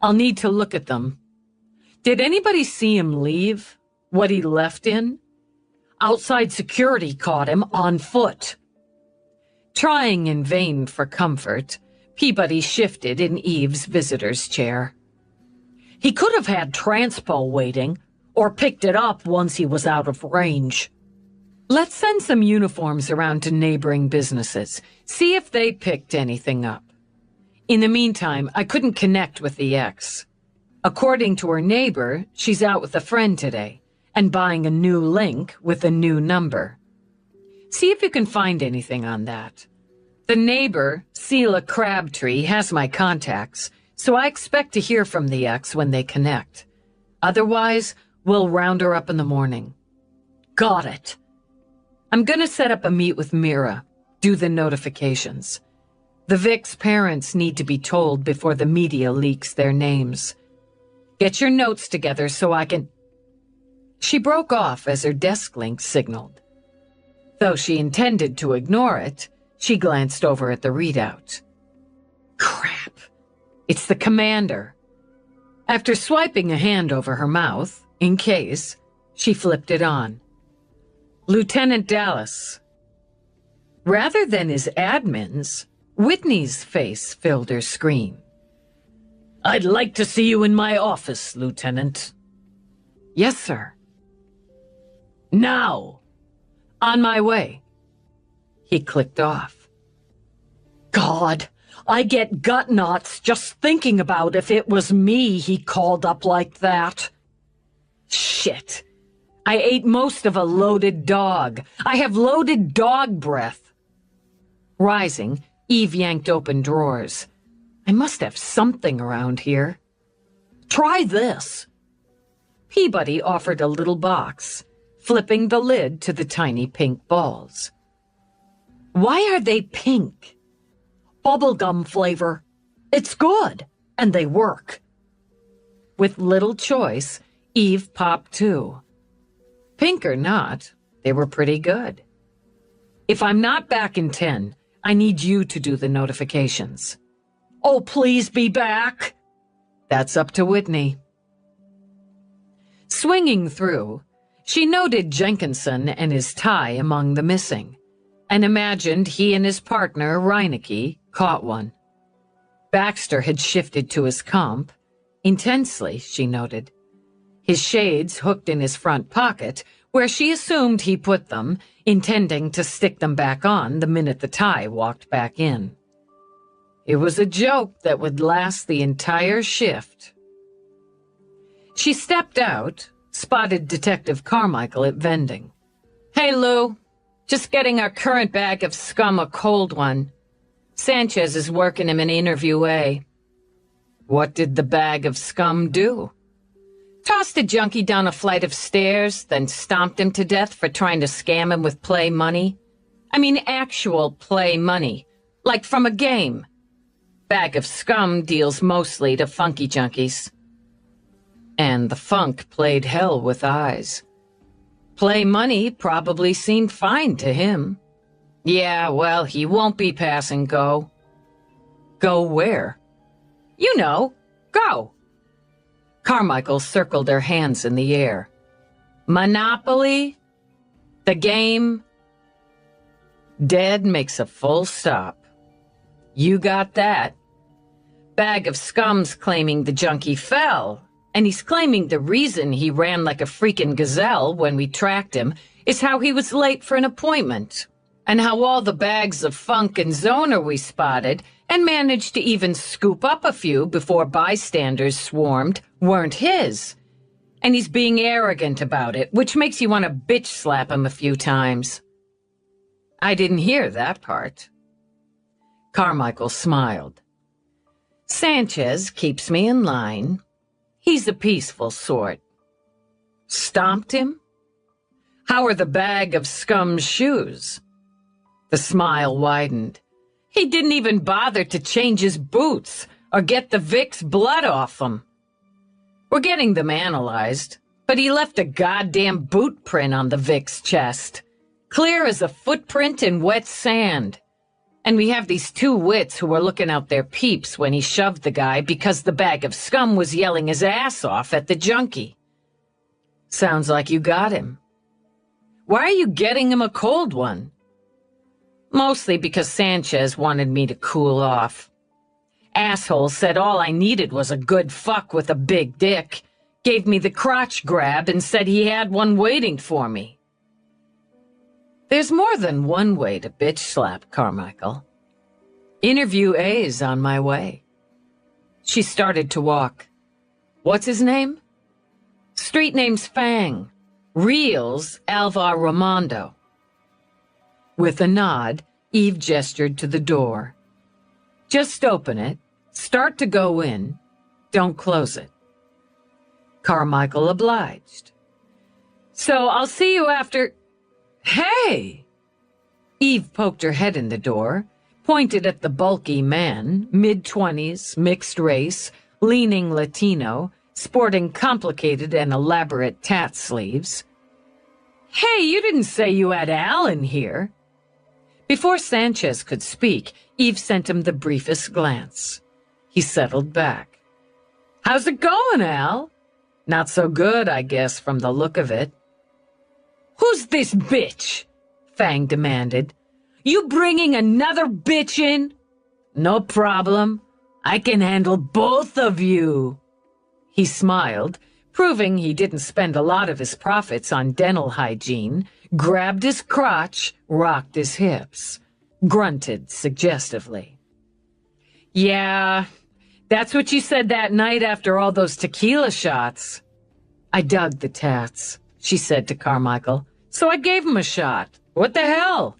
I'll need to look at them. Did anybody see him leave? What he left in? Outside security caught him on foot. Trying in vain for comfort, Peabody shifted in Eve's visitor's chair. He could have had transpo waiting, or picked it up once he was out of range. Let's send some uniforms around to neighboring businesses, see if they picked anything up. In the meantime, I couldn't connect with the ex. According to her neighbor, she's out with a friend today, and buying a new link with a new number. See if you can find anything on that. The neighbor, Celia Crabtree, has my contacts, so I expect to hear from the ex when they connect. Otherwise, we'll round her up in the morning. Got it. I'm gonna set up a meet with Mira, do the notifications. The Vic's parents need to be told before the media leaks their names. Get your notes together so I can... She broke off as her desk link signaled. Though she intended to ignore it, she glanced over at the readout. Crap. It's the commander. After swiping a hand over her mouth, in case, she flipped it on. Lieutenant Dallas. Rather than his admin's, Whitney's face filled her screen. I'd like to see you in my office, Lieutenant. Yes, sir. Now. On my way. He clicked off. God, I get gut knots just thinking about if it was me he called up like that. Shit. I ate most of a loaded dog. I have loaded dog breath. Rising, Eve yanked open drawers. I must have something around here. Try this. Peabody offered a little box, flipping the lid to the tiny pink balls. Why are they pink? Bubblegum flavor. It's good, and they work. With little choice, Eve popped two. Pink or not, they were pretty good. If I'm not back in 10, I need you to do the notifications. Oh, please be back. That's up to Whitney. Swinging through, she noted Jenkinson and his tie among the missing, and imagined he and his partner, Reinecke, caught one. Baxter had shifted to his comp, intensely, she noted. His shades hooked in his front pocket, where she assumed he put them, intending to stick them back on the minute the tie walked back in. It was a joke that would last the entire shift. She stepped out, spotted Detective Carmichael at vending. Hey, Lou. Just getting our current bag of scum a cold one. Sanchez is working him in Interview A. What did the bag of scum do? Tossed a junkie down a flight of stairs, then stomped him to death for trying to scam him with play money. I mean actual play money, like from a game. Bag of scum deals mostly to funky junkies. And the funk played hell with eyes. Play money probably seemed fine to him. Yeah, well, he won't be passing go. Go where? You know, go. Carmichael circled her hands in the air. Monopoly? The game? Dead makes a full stop. You got that. Bag of Scum's claiming the junkie fell, and he's claiming the reason he ran like a freaking gazelle when we tracked him is how he was late for an appointment, and how all the bags of funk and zoner we spotted and managed to even scoop up a few before bystanders swarmed weren't his. And he's being arrogant about it, which makes you want to bitch slap him a few times. I didn't hear that part. Carmichael smiled. Sanchez keeps me in line. He's a peaceful sort. Stomped him? How are the Bag of Scum's shoes? The smile widened. He didn't even bother to change his boots or get the Vic's blood off them. We're getting them analyzed, but he left a goddamn boot print on the Vic's chest, clear as a footprint in wet sand. And we have these two wits who were looking out their peeps when he shoved the guy because the Bag of Scum was yelling his ass off at the junkie. Sounds like you got him. Why are you getting him a cold one? Mostly because Sanchez wanted me to cool off. Asshole said all I needed was a good fuck with a big dick, gave me the crotch grab and said he had one waiting for me. There's more than one way to bitch slap, Carmichael. Interview A's on my way. She started to walk. What's his name? Street name's Fang. Real's Alvar Ramondo. With a nod, Eve gestured to the door. Just open it, start to go in, don't close it. Carmichael obliged. So I'll see you after... Hey! Eve poked her head in the door, pointed at the bulky man, mid-20s, mixed race, leaning Latino, sporting complicated and elaborate tat sleeves. Hey, you didn't say you had Al in here. Before Sanchez could speak, Eve sent him the briefest glance. He settled back. How's it going, Al? Not so good, I guess, from the look of it. Who's this bitch? Fang demanded. You bringing another bitch in? No problem. I can handle both of you. He smiled, proving he didn't spend a lot of his profits on dental hygiene, grabbed his crotch, rocked his hips, grunted suggestively. Yeah, that's what you said that night after all those tequila shots. I dug the tats, she said to Carmichael, so I gave him a shot. What the hell?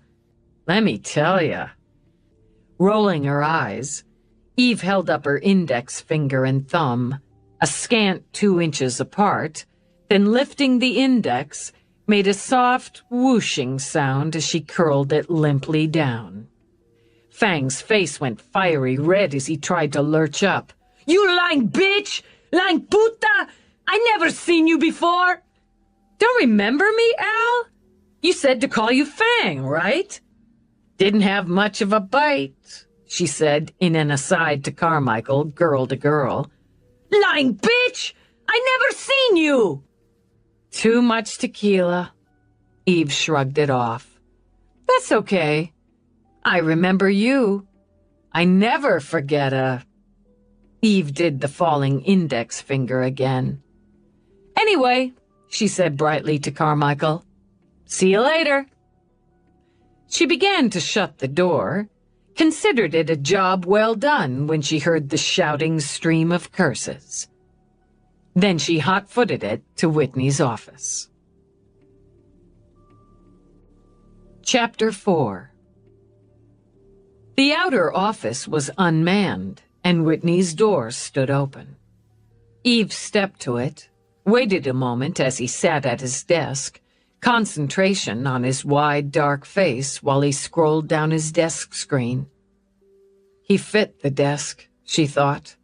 Let me tell ya. Rolling her eyes, Eve held up her index finger and thumb, a scant 2 inches apart, then lifting the index, made a soft whooshing sound as she curled it limply down. Fang's face went fiery red as he tried to lurch up. You lying bitch! Lying puta! I never seen you before! Don't remember me, Al? You said to call you Fang, right? Didn't have much of a bite, she said in an aside to Carmichael, girl to girl. Lying bitch! I never seen you! Too much tequila. Eve shrugged it off. That's okay. I remember you. I never forget a... Eve did the falling index finger again. Anyway, she said brightly to Carmichael, see you later. She began to shut the door, considered it a job well done when she heard the shouting stream of curses. Then she hot-footed it to Whitney's office. Chapter 4. The outer office was unmanned, and Whitney's door stood open. Eve stepped to it, waited a moment as he sat at his desk, concentration on his wide, dark face while he scrolled down his desk screen. He fit the desk, she thought.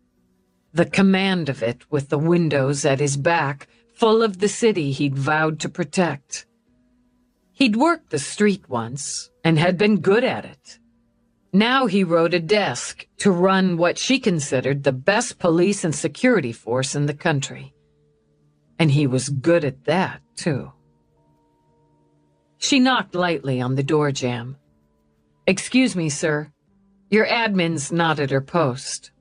The command of it with the windows at his back, full of the city he'd vowed to protect. He'd worked the street once and had been good at it. Now he rode a desk to run what she considered the best police and security force in the country. And he was good at that, too. She knocked lightly on the door jamb. Excuse me, sir. Your admin's not at her post.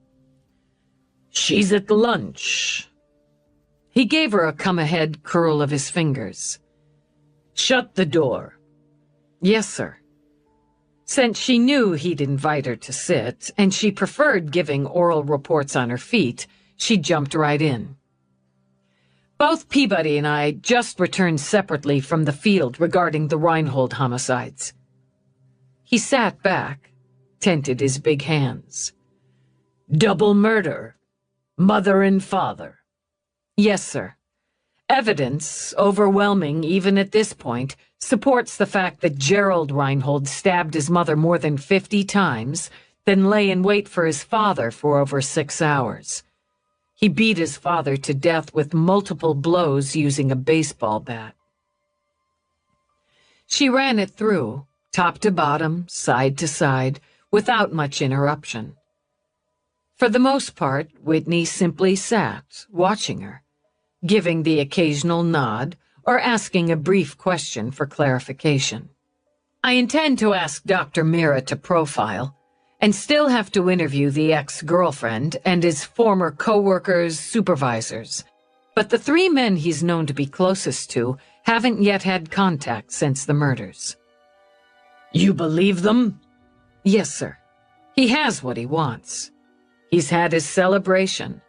She's at lunch. He gave her a come-ahead curl of his fingers. Shut the door. Yes, sir. Since she knew he'd invite her to sit, and she preferred giving oral reports on her feet, she jumped right in. Both Peabody and I just returned separately from the field regarding the Reinhold homicides. He sat back, tented his big hands. Double murder. Mother and father. Yes, sir. Evidence, overwhelming even at this point, supports the fact that Gerald Reinhold stabbed his mother more than 50 times, then lay in wait for his father for over 6 hours. He beat his father to death with multiple blows using a baseball bat. She ran it through, top to bottom, side to side, without much interruption. For the most part, Whitney simply sat, watching her, giving the occasional nod or asking a brief question for clarification. I intend to ask Dr. Mira to profile, and still have to interview the ex-girlfriend and his former co-workers, supervisors. But the 3 men he's known to be closest to haven't yet had contact since the murders. You believe them? Yes, sir. He has what he wants. He's had his celebration.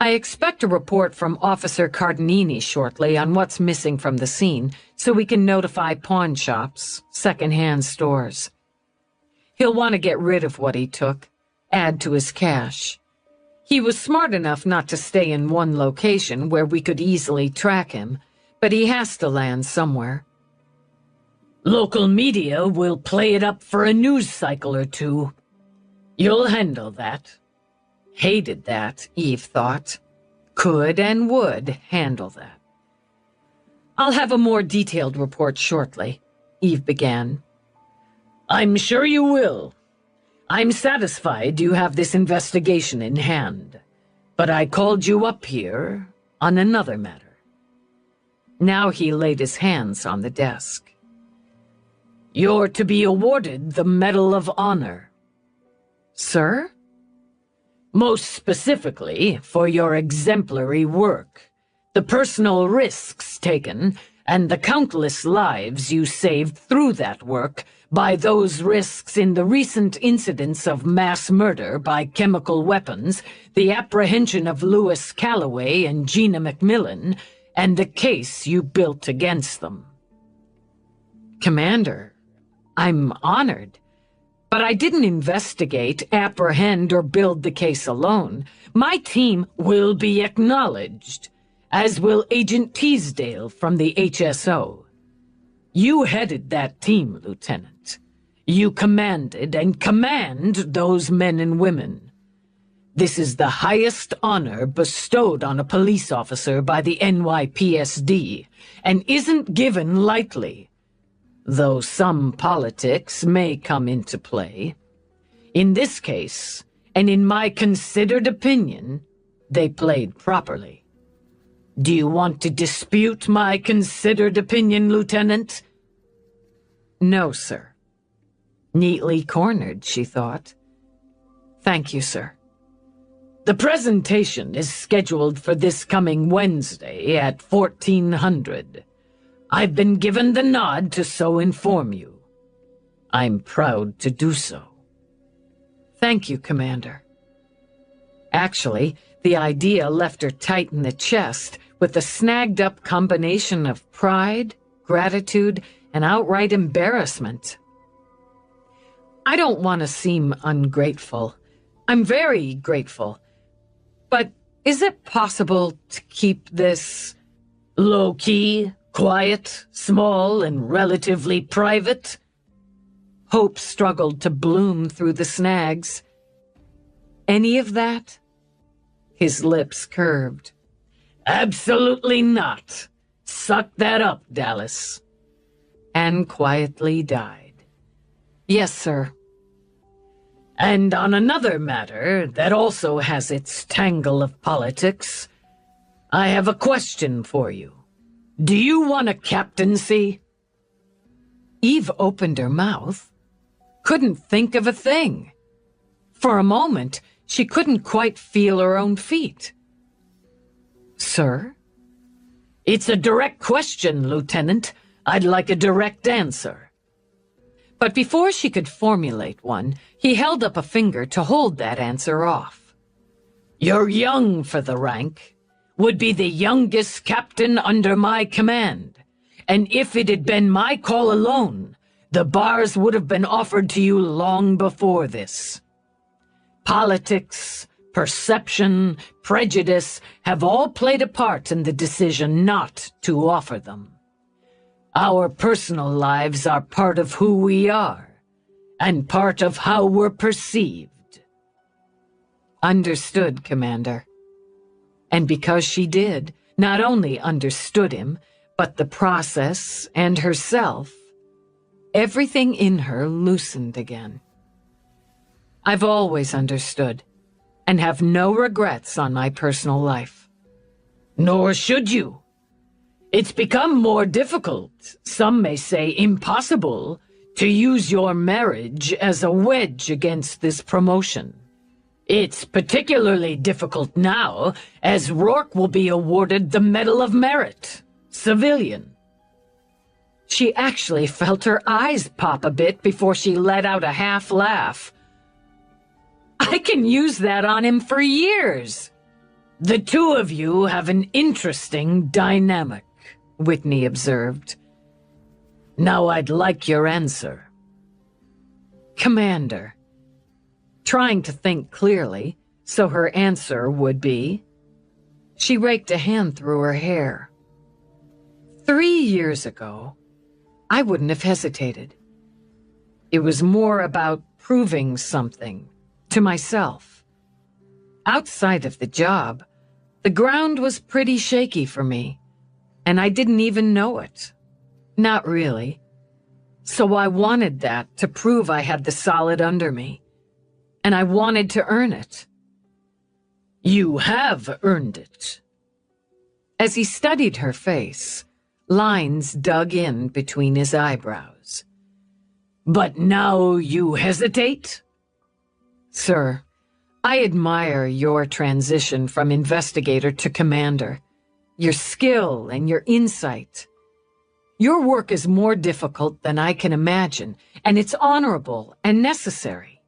I expect a report from Officer Cardinini shortly on what's missing from the scene, so we can notify pawn shops, second-hand stores. He'll want to get rid of what he took, add to his cash. He was smart enough not to stay in one location where we could easily track him, but he has to land somewhere. Local media will play it up for a news cycle or 2. You'll handle that. Hated that, Eve thought. Could and would handle that. I'll have a more detailed report shortly, Eve began. I'm sure you will. I'm satisfied you have this investigation in hand, but I called you up here on another matter. Now he laid his hands on the desk. You're to be awarded the Medal of Honor. Sir? Most specifically, for your exemplary work, the personal risks taken, and the countless lives you saved through that work by those risks in the recent incidents of mass murder by chemical weapons, the apprehension of Louis Calloway and Gina McMillan, and the case you built against them. Commander, I'm honored. But I didn't investigate, apprehend, or build the case alone. My team will be acknowledged, as will Agent Teasdale from the HSO. You headed that team, Lieutenant. You commanded and command those men and women. This is the highest honor bestowed on a police officer by the NYPSD, and isn't given lightly, though some politics may come into play. In this case, and in my considered opinion, they played properly. Do you want to dispute my considered opinion, Lieutenant? No, sir. Neatly cornered, she thought. Thank you, sir. The presentation is scheduled for this coming Wednesday at 1400. I've been given the nod to so inform you. I'm proud to do so. Thank you, Commander. Actually, the idea left her tight in the chest with a snagged-up combination of pride, gratitude, and outright embarrassment. I don't want to seem ungrateful. I'm very grateful. But is it possible to keep this low-key, quiet, small, and relatively private? Hope struggled to bloom through the snags. Any of that? His lips curved. Absolutely not. Suck that up, Dallas. And quietly died. Yes, sir. And on another matter that also has its tangle of politics, I have a question for you. Do you want a captaincy? Eve opened her mouth. couldn't think of a thing. For a moment, she couldn't quite feel her own feet. "Sir?" "It's a direct question, Lieutenant. I'd like a direct answer." But before she could formulate one, he held up a finger to hold that answer off. "You're young for the rank. Would be the youngest captain under my command. And if it had been my call alone, the bars would have been offered to you long before this. Politics, perception, prejudice have all played a part in the decision not to offer them. Our personal lives are part of who we are, and part of how we're perceived." "Understood, Commander." And because she did, not only understood him, but the process and herself, everything in her loosened again. "I've always understood, and have no regrets on my personal life." "Nor should you. It's become more difficult, some may say impossible, to use your marriage as a wedge against this promotion. It's particularly difficult now, as Rourke will be awarded the Medal of Merit, Civilian." She actually felt her eyes pop a bit before she let out a half laugh. "I can use that on him for years." "The two of you have an interesting dynamic," Whitney observed. "Now I'd like your answer." "Commander," trying to think clearly, so her answer would be. She raked a hand through her hair. 3 years ago, I wouldn't have hesitated. It was more about proving something to myself. Outside of the job, the ground was pretty shaky for me, and I didn't even know it. Not really. So I wanted that to prove I had the solid under me, and I wanted to earn it. "You have earned it." As he studied her face, lines dug in between his eyebrows. "But now you hesitate?" "Sir, I admire your transition from investigator to commander, your skill and your insight. Your work is more difficult than I can imagine, and it's honorable and necessary."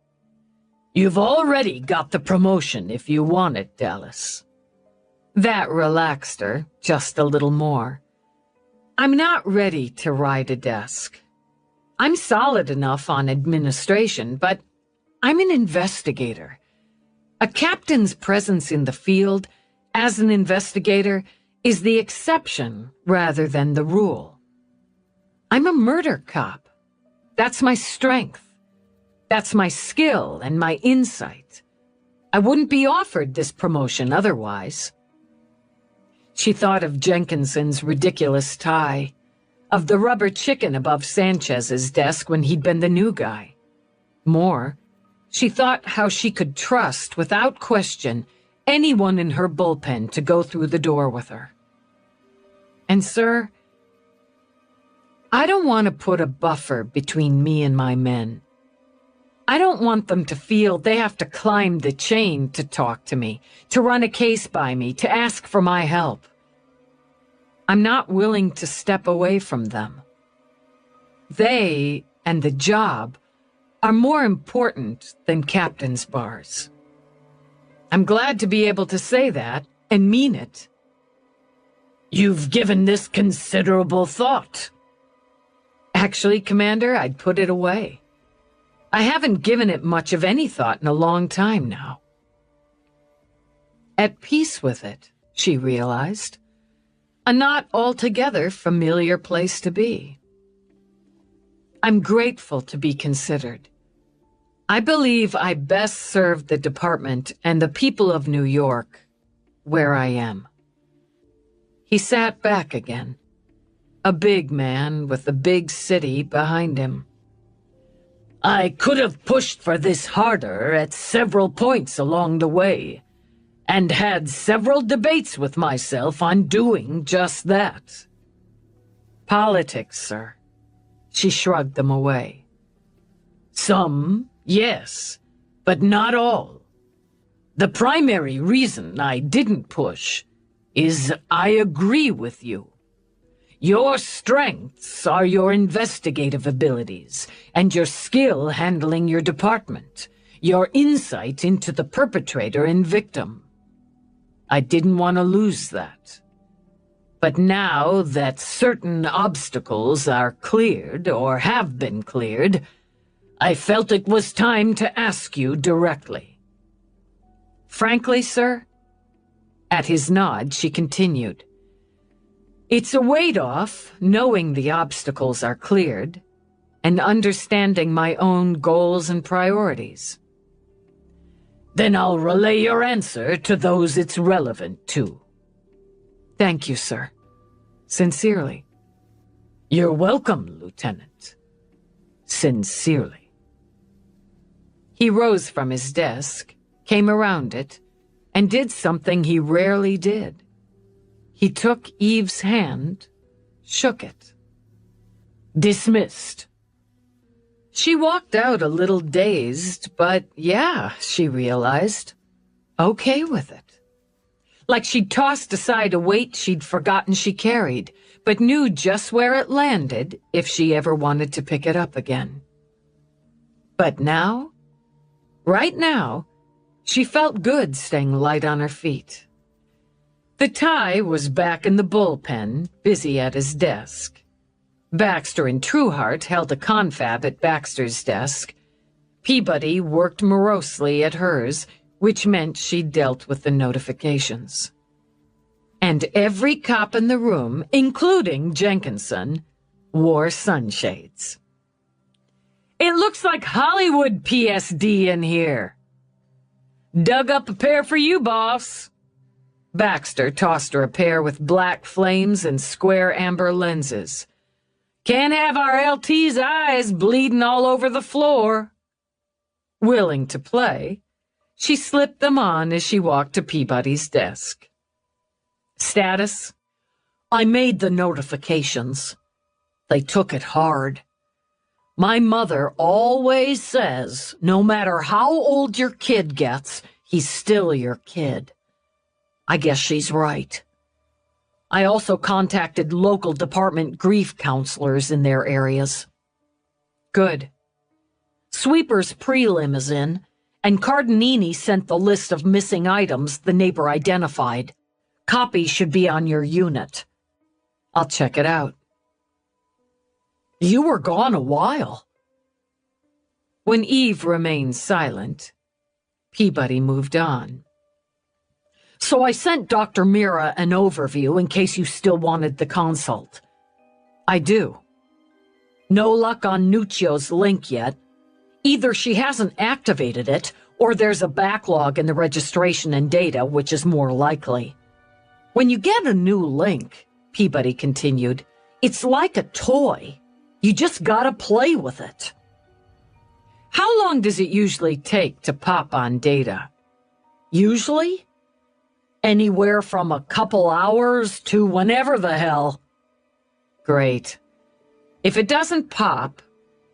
"You've already got the promotion if you want it, Dallas." That relaxed her just a little more. "I'm not ready to ride a desk. I'm solid enough on administration, but I'm an investigator. A captain's presence in the field, as an investigator, is the exception rather than the rule. I'm a murder cop. That's my strength. That's my skill and my insight. I wouldn't be offered this promotion otherwise." She thought of Jenkinson's ridiculous tie, of the rubber chicken above Sanchez's desk when he'd been the new guy. More, she thought how she could trust, without question, anyone in her bullpen to go through the door with her. "And, sir, I don't want to put a buffer between me and my men. I don't want them to feel they have to climb the chain to talk to me, to run a case by me, to ask for my help. I'm not willing to step away from them. They and the job are more important than captain's bars. I'm glad to be able to say that and mean it." "You've given this considerable thought." "Actually, Commander, I'd put it away. I haven't given it much of any thought in a long time now." At peace with it, she realized. A not altogether familiar place to be. "I'm grateful to be considered. I believe I best serve the department and the people of New York where I am." He sat back again, a big man with a big city behind him. "I could have pushed for this harder at several points along the way, and had several debates with myself on doing just that." "Politics, sir." She shrugged them away. Some, yes, but not all. The primary reason I didn't push is I agree with you. Your strengths are your investigative abilities and your skill handling your department, your insight into the perpetrator and victim. I didn't want to lose that. But now that certain obstacles are cleared or have been cleared, I felt it was time to ask you directly. Frankly, sir? At his nod, she continued. It's a weight off, knowing the obstacles are cleared, and understanding my own goals and priorities. Then I'll relay your answer to those it's relevant to. Thank you, sir. Sincerely. You're welcome, Lieutenant. Sincerely. He rose from his desk, came around it, and did something he rarely did. He took Eve's hand, shook it. Dismissed. She walked out a little dazed, but yeah, she realized, okay with it. Like she'd tossed aside a weight she'd forgotten she carried, but knew just where it landed if she ever wanted to pick it up again. But now, right now, she felt good staying light on her feet. The tie was back in the bullpen, busy at his desk. Baxter and Trueheart held a confab at Baxter's desk. Peabody worked morosely at hers, which meant she dealt with the notifications. And every cop in the room, including Jenkinson, wore sunshades. It looks like Hollywood PSD in here. Dug up a pair for you, boss. Baxter tossed her a pair with black flames and square amber lenses. Can't have our LT's eyes bleeding all over the floor. Willing to play, she slipped them on as she walked to Peabody's desk. Status? I made the notifications. They took it hard. My mother always says, no matter how old your kid gets, he's still your kid. I guess she's right. I also contacted local department grief counselors in their areas. Good. Sweeper's prelim is in, and Cardinini sent the list of missing items the neighbor identified. Copy should be on your unit. I'll check it out. You were gone a while. When Eve remained silent, Peabody moved on. So I sent Dr. Mira an overview in case you still wanted the consult. I do. No luck on Nuccio's link yet. Either she hasn't activated it, or there's a backlog in the registration and data, which is more likely. When you get a new link, Peabody continued, it's like a toy. You just gotta play with it. How long does it usually take to pop on data? Usually? Anywhere from a couple hours to whenever the hell. Great. If it doesn't pop,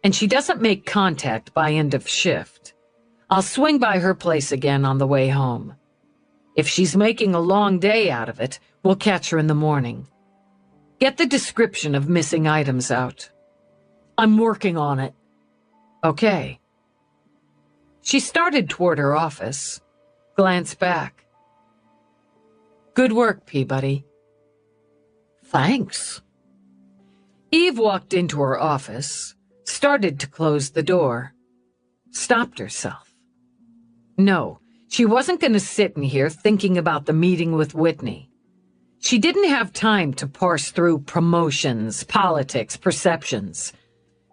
and she doesn't make contact by end of shift, I'll swing by her place again on the way home. If she's making a long day out of it, we'll catch her in the morning. Get the description of missing items out. I'm working on it. Okay. She started toward her office, glanced back. Good work, Peabody. Thanks. Eve walked into her office, started to close the door, stopped herself. No, she wasn't going to sit in here thinking about the meeting with Whitney. She didn't have time to parse through promotions, politics, perceptions.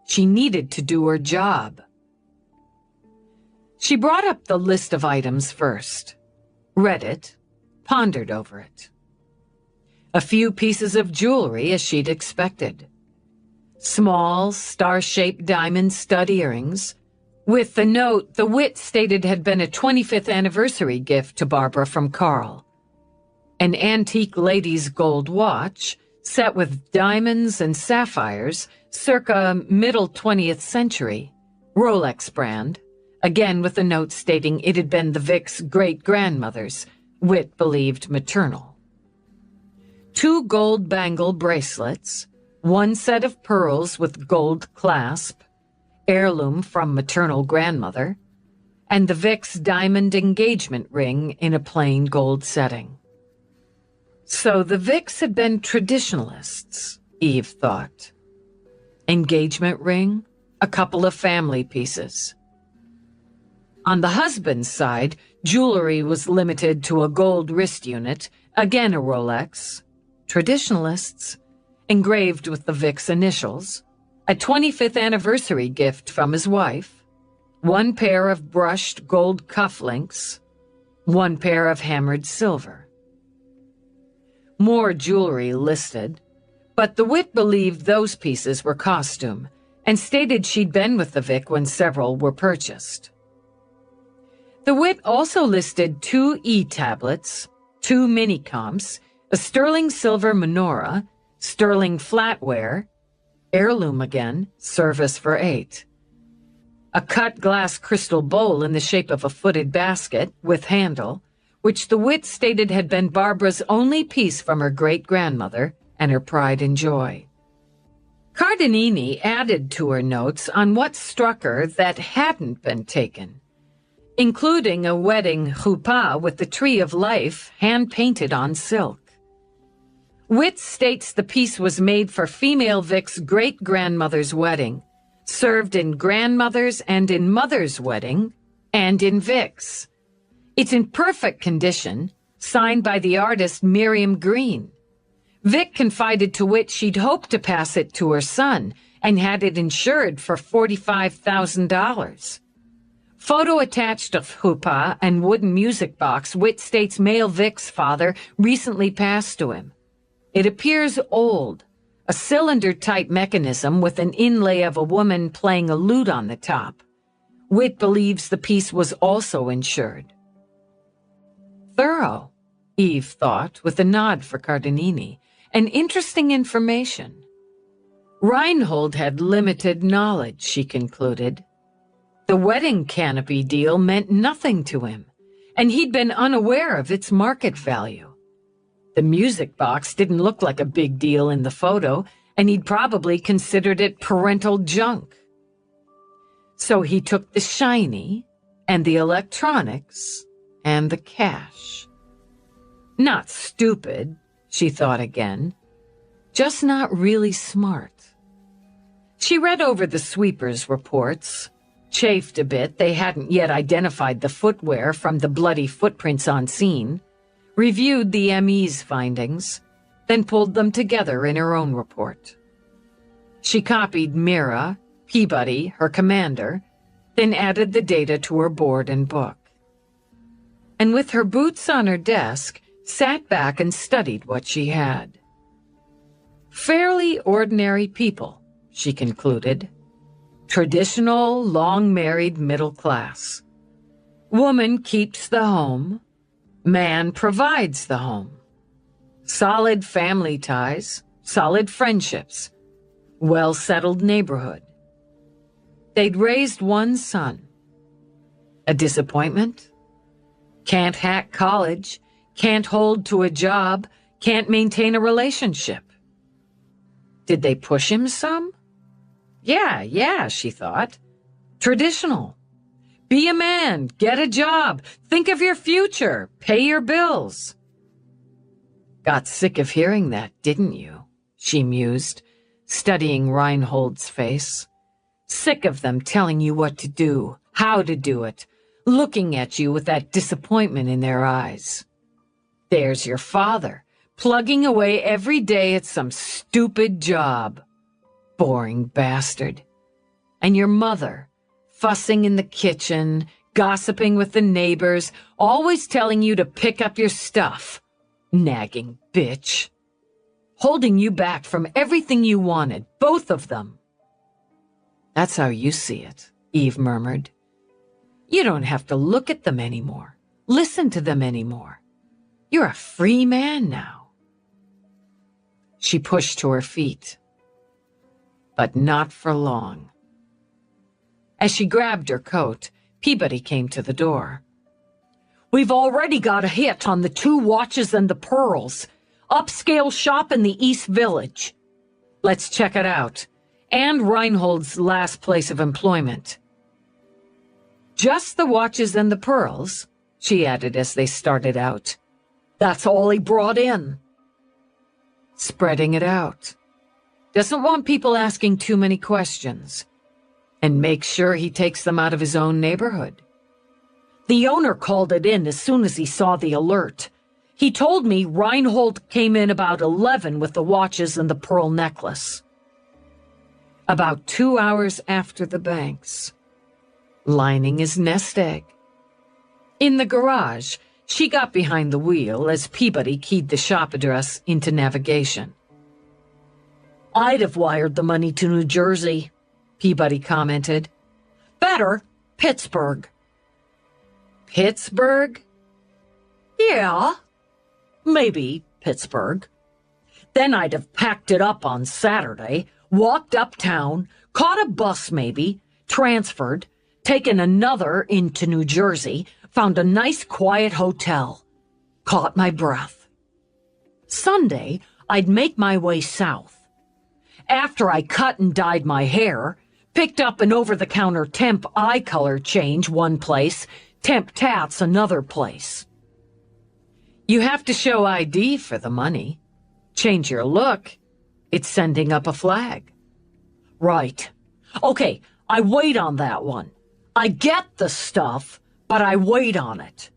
She needed to do her job. She brought up the list of items first, read it, pondered over it. A few pieces of jewelry as she'd expected. Small, star-shaped diamond stud earrings, with the note the wit stated had been a 25th anniversary gift to Barbara from Carl. An antique lady's gold watch, set with diamonds and sapphires, circa middle 20th century, Rolex brand, again with a note stating it had been the Vic's great-grandmother's, Whit believed maternal. 2 gold bangle bracelets, 1 set of pearls with gold clasp, heirloom from maternal grandmother, and the Vic's diamond engagement ring in a plain gold setting. So the Vic's had been traditionalists, Eve thought. Engagement ring, a couple of family pieces. On the husband's side, jewelry was limited to a gold wrist unit, again a Rolex, traditionalists, engraved with the Vic's initials, a 25th anniversary gift from his wife, 1 pair of brushed gold cufflinks, 1 pair of hammered silver. More jewelry listed, but the Wit believed those pieces were costume and stated she'd been with the Vic when several were purchased. The Wit also listed 2 e-tablets, 2 mini-comps, a sterling silver menorah, sterling flatware, heirloom again, service for 8. A cut glass crystal bowl in the shape of a footed basket with handle, which the Wit stated had been Barbara's only piece from her great-grandmother and her pride and joy. Cardinini added to her notes on what struck her that hadn't been taken, including a wedding chuppah with the tree of life hand-painted on silk. Witt states the piece was made for female Vic's great-grandmother's wedding, served in grandmother's and in mother's wedding, and in Vic's. It's in perfect condition, signed by the artist Miriam Green. Vic confided to Witt she'd hoped to pass it to her son and had it insured for $45,000. Photo attached of chuppah and wooden music box, Witt states male Vic's father recently passed to him. It appears old, a cylinder-type mechanism with an inlay of a woman playing a lute on the top. Witt believes the piece was also insured. Thorough, Eve thought, with a nod for Cardinini, and interesting information. Reinhold had limited knowledge, she concluded. The wedding canopy deal meant nothing to him, and he'd been unaware of its market value. The music box didn't look like a big deal in the photo, and he'd probably considered it parental junk. So he took the shiny, and the electronics, and the cash. Not stupid, she thought again, just not really smart. She read over the sweeper's reports, chafed a bit they hadn't yet identified the footwear from the bloody footprints on scene, reviewed the ME's findings, then pulled them together in her own report. She copied Mira, Peabody, her commander, then added the data to her board and book. And with her boots on her desk, sat back and studied what she had. Fairly ordinary people, she concluded. Traditional, long-married middle class. Woman keeps the home. Man provides the home. Solid family ties, solid friendships, well-settled neighborhood. They'd raised 1 son. A disappointment? Can't hack college, can't hold to a job, can't maintain a relationship. Did they push him some? Yeah, she thought. Traditional. Be a man, get a job, think of your future, pay your bills. Got sick of hearing that, didn't you? She mused, studying Reinhold's face. Sick of them telling you what to do, how to do it, looking at you with that disappointment in their eyes. There's your father, plugging away every day at some stupid job. Boring bastard. And your mother, fussing in the kitchen, gossiping with the neighbors, always telling you to pick up your stuff. Nagging bitch. Holding you back from everything you wanted, both of them. That's how you see it, Eve murmured. You don't have to look at them anymore, listen to them anymore. You're a free man now. She pushed to her feet. But not for long. As she grabbed her coat, Peabody came to the door. We've already got a hit on the 2 watches and the pearls. Upscale shop in the East Village. Let's check it out. And Reinhold's last place of employment. Just the watches and the pearls, she added as they started out. That's all he brought in. Spreading it out. Doesn't want people asking too many questions. And make sure he takes them out of his own neighborhood. The owner called it in as soon as he saw the alert. He told me Reinhold came in about 11 with the watches and the pearl necklace. About 2 hours after the banks. Lining his nest egg. In the garage, she got behind the wheel as Peabody keyed the shop address into navigation. I'd have wired the money to New Jersey, Peabody commented. Better, Pittsburgh. Pittsburgh? Yeah, maybe Pittsburgh. Then I'd have packed it up on Saturday, walked uptown, caught a bus maybe, transferred, taken another into New Jersey, found a nice quiet hotel, caught my breath. Sunday, I'd make my way south. After I cut and dyed my hair, picked up an over-the-counter temp eye color change one place, temp tats another place. You have to show ID for the money. Change your look. It's sending up a flag. Right. Okay, I wait on that one. I get the stuff, but I wait on it.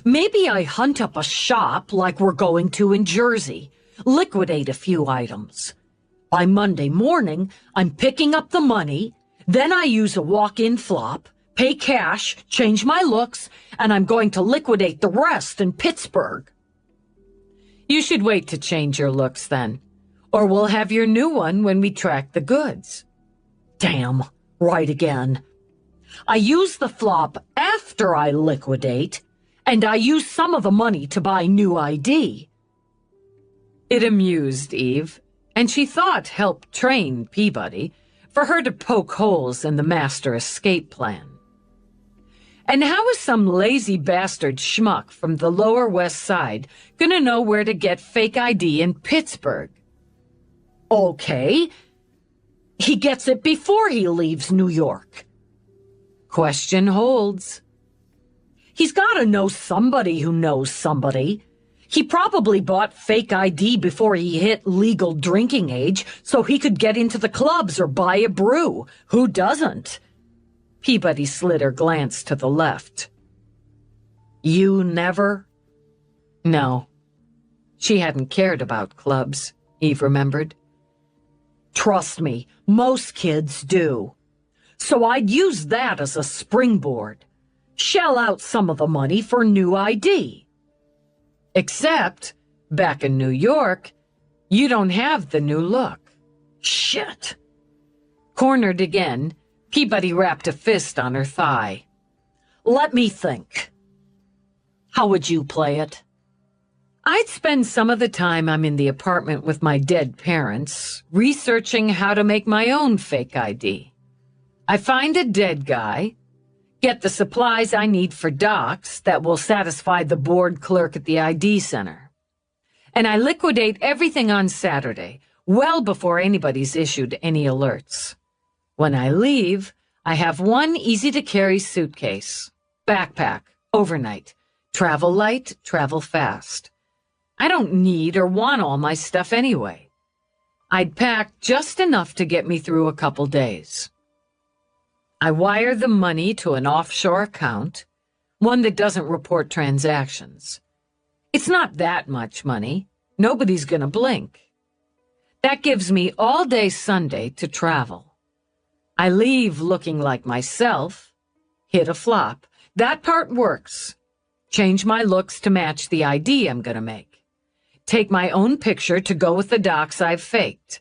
Maybe I hunt up a shop like we're going to in Jersey, liquidate a few items. By Monday morning, I'm picking up the money, then I use a walk-in flop, pay cash, change my looks, and I'm going to liquidate the rest in Pittsburgh. You should wait to change your looks then, or we'll have your new one when we track the goods. Damn, right again. I use the flop after I liquidate, and I use some of the money to buy new ID. It amused Eve, and she thought helped train Peabody for her to poke holes in the master escape plan. And how is some lazy bastard schmuck from the Lower West Side gonna know where to get fake ID in Pittsburgh? Okay. He gets it before he leaves New York. Question holds. He's gotta know somebody who knows somebody. He probably bought fake ID before he hit legal drinking age so he could get into the clubs or buy a brew. Who doesn't? Peabody slid her glance to the left. You never? No. She hadn't cared about clubs, Eve remembered. Trust me, most kids do. So I'd use that as a springboard. Shell out some of the money for new ID. Except, back in New York, you don't have the new look. Shit. Cornered again, Peabody rapped a fist on her thigh. Let me think. How would you play it? I'd spend some of the time I'm in the apartment with my dead parents, researching how to make my own fake ID. I find a dead guy, get the supplies I need for docs that will satisfy the board clerk at the ID center. And I liquidate everything on Saturday, well before anybody's issued any alerts. When I leave, I have one easy-to-carry suitcase, backpack, overnight, travel light, travel fast. I don't need or want all my stuff anyway. I'd pack just enough to get me through a couple days. I wire the money to an offshore account, one that doesn't report transactions. It's not that much money. Nobody's gonna blink. That gives me all day Sunday to travel. I leave looking like myself, hit a flop. That part works. Change my looks to match the ID I'm gonna make. Take my own picture to go with the docs I've faked.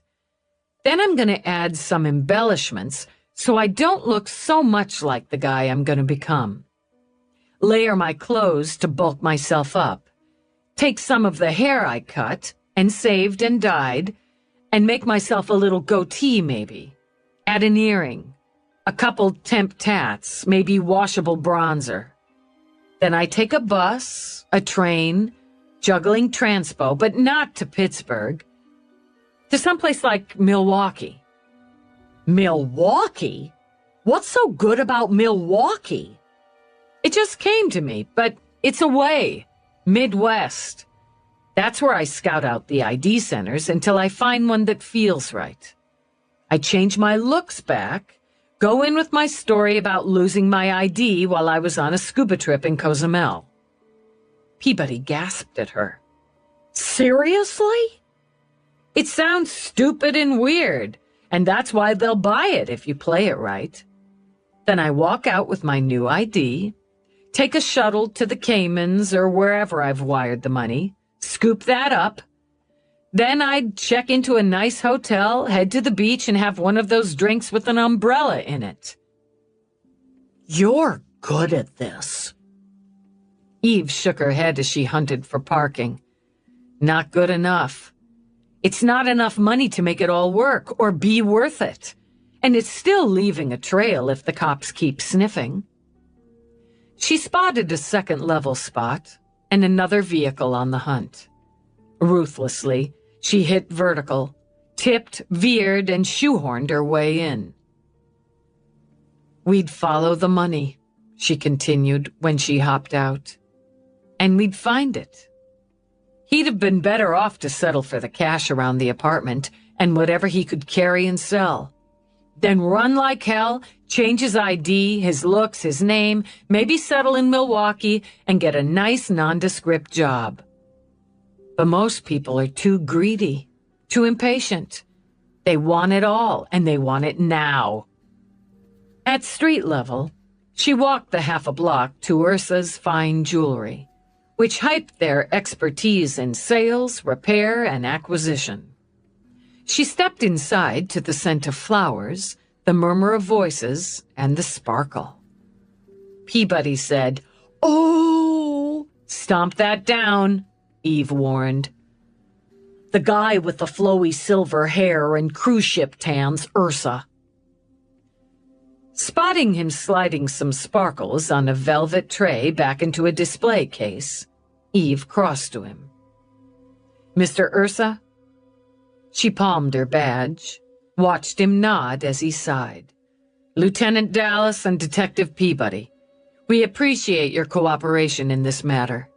Then I'm gonna add some embellishments so I don't look so much like the guy I'm gonna become. Layer my clothes to bulk myself up. Take some of the hair I cut and saved and dyed, and make myself a little goatee maybe. Add an earring, a couple temp tats, maybe washable bronzer. Then I take a bus, a train, juggling transpo, but not to Pittsburgh, to someplace like Milwaukee. Milwaukee? What's so good about Milwaukee? It just came to me, but it's away, Midwest. That's where I scout out the ID centers until I find one that feels right. I change my looks back, go in with my story about losing my ID while I was on a scuba trip in Cozumel. Peabody gasped at her. Seriously? It sounds stupid and weird, and that's why they'll buy it if you play it right. Then I walk out with my new ID, take a shuttle to the Caymans or wherever I've wired the money, scoop that up. Then I'd check into a nice hotel, head to the beach, and have one of those drinks with an umbrella in it. You're good at this. Eve shook her head as she hunted for parking. Not good enough. It's not enough money to make it all work or be worth it. And it's still leaving a trail if the cops keep sniffing. She spotted a second-level spot and another vehicle on the hunt. Ruthlessly, she hit vertical, tipped, veered, and shoehorned her way in. We'd follow the money, she continued when she hopped out. And we'd find it. He'd have been better off to settle for the cash around the apartment and whatever he could carry and sell. Then run like hell, change his ID, his looks, his name, maybe settle in Milwaukee and get a nice nondescript job. But most people are too greedy, too impatient. They want it all, and they want it now. At street level, she walked the half a block to Ursa's Fine Jewelry, which hyped their expertise in sales, repair, and acquisition. She stepped inside to the scent of flowers, the murmur of voices, and the sparkle. Peabody said, "Oh!" "Stomp that down," Eve warned. The guy with the flowy silver hair and cruise ship tans, Ursa. Spotting him sliding some sparkles on a velvet tray back into a display case, Eve crossed to him. "Mr. Ursa?" She palmed her badge, watched him nod as he sighed. "Lieutenant Dallas and Detective Peabody, we appreciate your cooperation in this matter."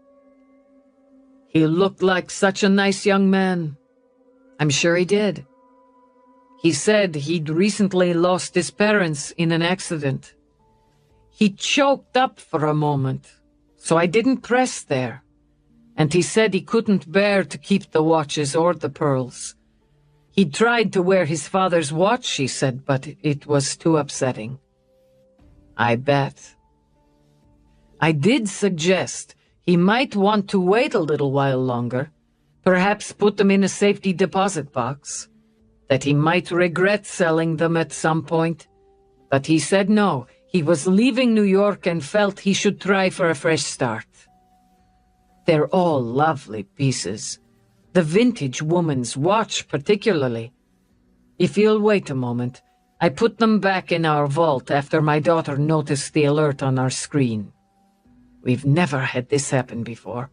"He looked like such a nice young man." "I'm sure he did. He said he'd recently lost his parents in an accident. He choked up for a moment, so I didn't press there. And he said he couldn't bear to keep the watches or the pearls. He tried to wear his father's watch, she said, but it was too upsetting." "I bet." "I did suggest he might want to wait a little while longer, perhaps put them in a safety deposit box, that he might regret selling them at some point. But he said no, he was leaving New York and felt he should try for a fresh start. They're all lovely pieces. The vintage woman's watch particularly. If you'll wait a moment, I put them back in our vault after my daughter noticed the alert on our screen. We've never had this happen before.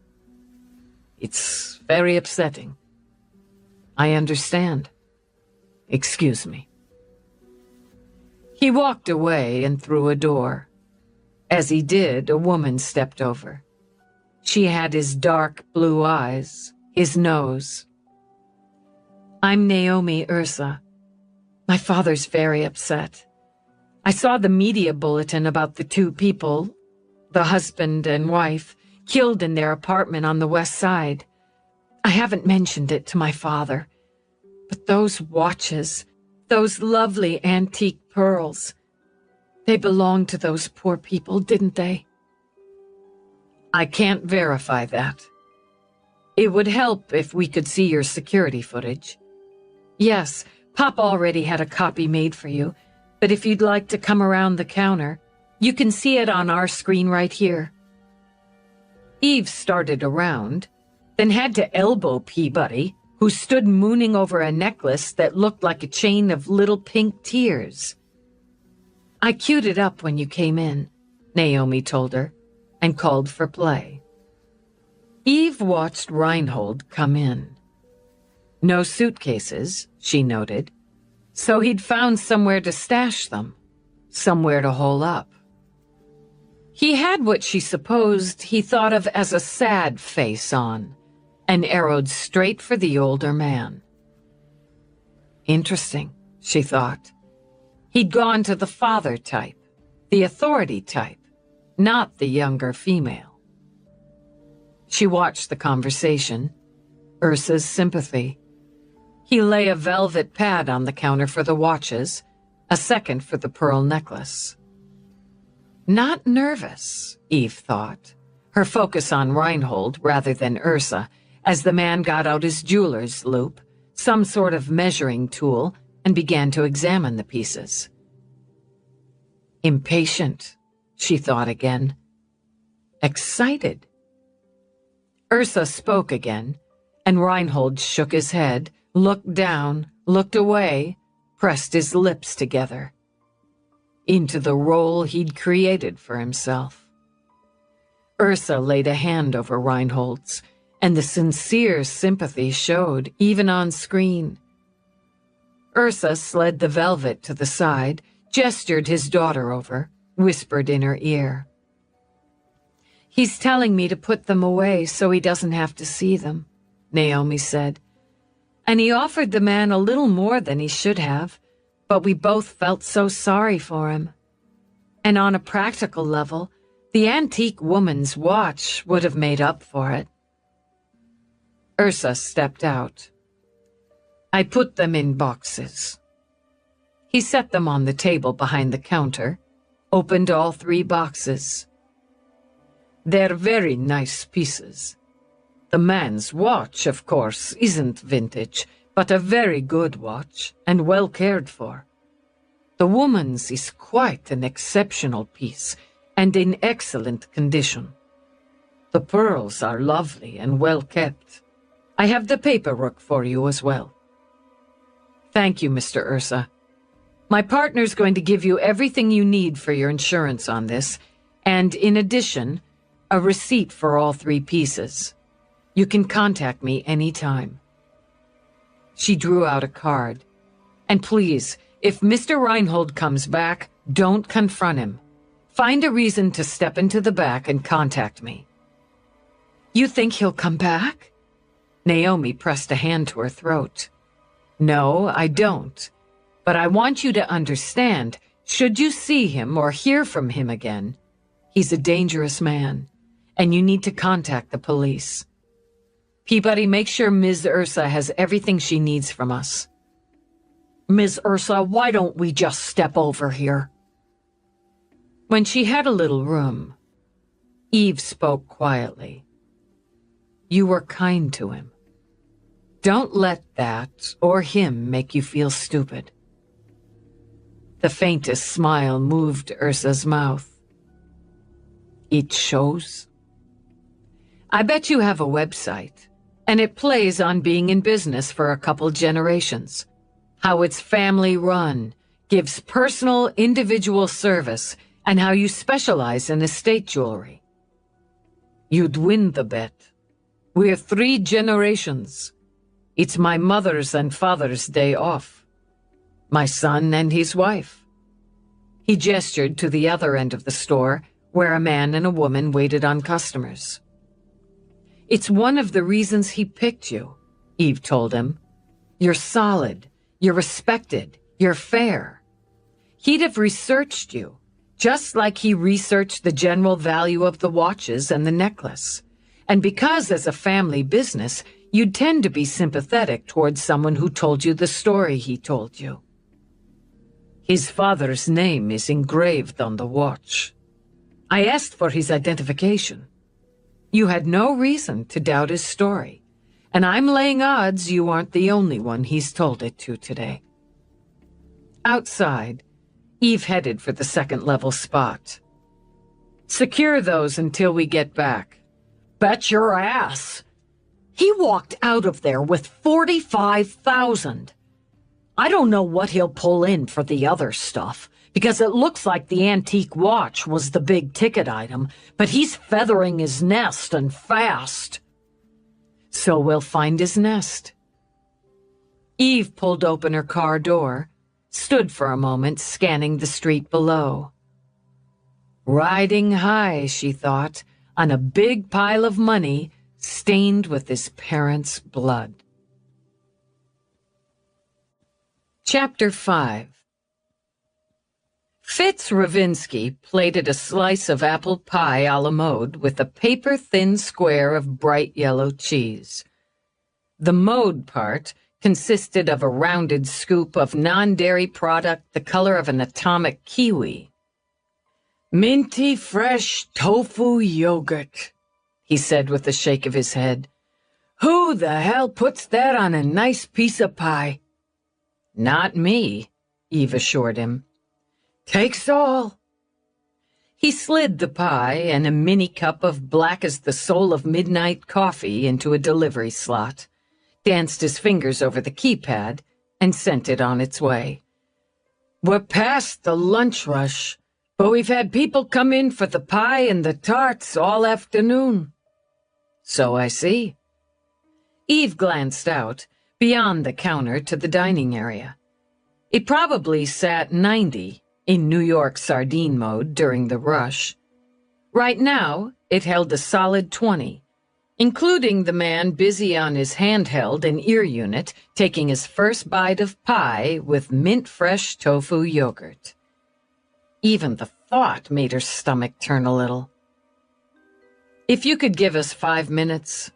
It's very upsetting. I understand. Excuse me." He walked away and through a door. As he did, a woman stepped over. She had his dark blue eyes, his nose. "I'm Naomi Ursa. My father's very upset. I saw the media bulletin about the two people, the husband and wife, killed in their apartment on the west side. I haven't mentioned it to my father. But those watches, those lovely antique pearls, they belonged to those poor people, didn't they?" "I can't verify that. It would help if we could see your security footage. Yes, Pop already had a copy made for you, but if you'd like to come around the counter, you can see it on our screen right here." Eve started around, then had to elbow Peabody, who stood mooning over a necklace that looked like a chain of little pink tears. I queued it up when you came in, Naomi told her, and called for play. Eve watched Reinhold come in. No suitcases, she noted, so he'd found somewhere to stash them, somewhere to hole up. He had what she supposed he thought of as a sad face on, and arrowed straight for the older man. Interesting, she thought. He'd gone to the father type, the authority type, not the younger female. She watched the conversation, Ursa's sympathy. He lay a velvet pad on the counter for the watches, a second for the pearl necklace. Not nervous, Eve thought, her focus on Reinhold rather than Ursa, as the man got out his jeweler's loop, some sort of measuring tool, and began to examine the pieces. Impatient, she thought again. Excited. Ursa spoke again, and Reinhold shook his head, looked down, looked away, pressed his lips together. Into the role he'd created for himself. Ursa laid a hand over Reinhold's, and the sincere sympathy showed even on screen. Ursa slid the velvet to the side, gestured his daughter over, whispered in her ear. He's telling me to put them away so he doesn't have to see them, Naomi said. And he offered the man a little more than he should have, but we both felt so sorry for him. And on a practical level, the antique woman's watch would have made up for it. Ursa stepped out. I put them in boxes. He set them on the table behind the counter, opened all 3 boxes. They're very nice pieces. The man's watch, of course, isn't vintage, but a very good watch and well cared for. The woman's is quite an exceptional piece and in excellent condition. The pearls are lovely and well kept. I have the paperwork for you as well. Thank you, Mr. Ursa. My partner's going to give you everything you need for your insurance on this, and in addition, a receipt for all 3 pieces. You can contact me anytime. She drew out a card. And please, if Mr. Reinhold comes back, don't confront him. Find a reason to step into the back and contact me. You think he'll come back? Naomi pressed a hand to her throat. No, I don't. But I want you to understand, should you see him or hear from him again, he's a dangerous man, and you need to contact the police. Peabody, make sure Ms. Ursa has everything she needs from us. Ms. Ursa, why don't we just step over here? When she had a little room, Eve spoke quietly. You were kind to him. Don't let that or him make you feel stupid. The faintest smile moved Ursa's mouth. It shows. I bet you have a website, and it plays on being in business for a couple generations. How it's family run, gives personal, individual service, and how you specialize in estate jewelry. You'd win the bet. We're 3 generations. It's my mother's and father's day off. My son and his wife. He gestured to the other end of the store, where a man and a woman waited on customers. It's one of the reasons he picked you, Eve told him. You're solid, you're respected, you're fair. He'd have researched you, just like he researched the general value of the watches and the necklace. And because as a family business, you'd tend to be sympathetic towards someone who told you the story he told you. His father's name is engraved on the watch. I asked for his identification. You had no reason to doubt his story, and I'm laying odds you aren't the only one he's told it to today. Outside, Eve headed for the second-level spot. Secure those until we get back. Bet your ass. He walked out of there with 45,000. I don't know what he'll pull in for the other stuff, because it looks like the antique watch was the big ticket item, but he's feathering his nest and fast. So we'll find his nest. Eve pulled open her car door, stood for a moment scanning the street below. Riding high, she thought, on a big pile of money stained with his parents' blood. Chapter 5. Fitz Ravinsky plated a slice of apple pie a la mode with a paper-thin square of bright yellow cheese. The mode part consisted of a rounded scoop of non-dairy product the color of an atomic kiwi. "Minty fresh tofu yogurt," he said with a shake of his head. "Who the hell puts that on a nice piece of pie?" "Not me," Eve assured him. "Takes all." He slid the pie and a mini cup of black as the soul of midnight coffee into a delivery slot, danced his fingers over the keypad, and sent it on its way. "We're past the lunch rush, but we've had people come in for the pie and the tarts all afternoon." "So I see." Eve glanced out, beyond the counter to the dining area. It probably sat 90 in New York sardine mode during the rush. Right now, it held a solid 20, including the man busy on his handheld and ear unit taking his first bite of pie with mint-fresh tofu yogurt. Even the thought made her stomach turn a little. "If you could give us 5 minutes."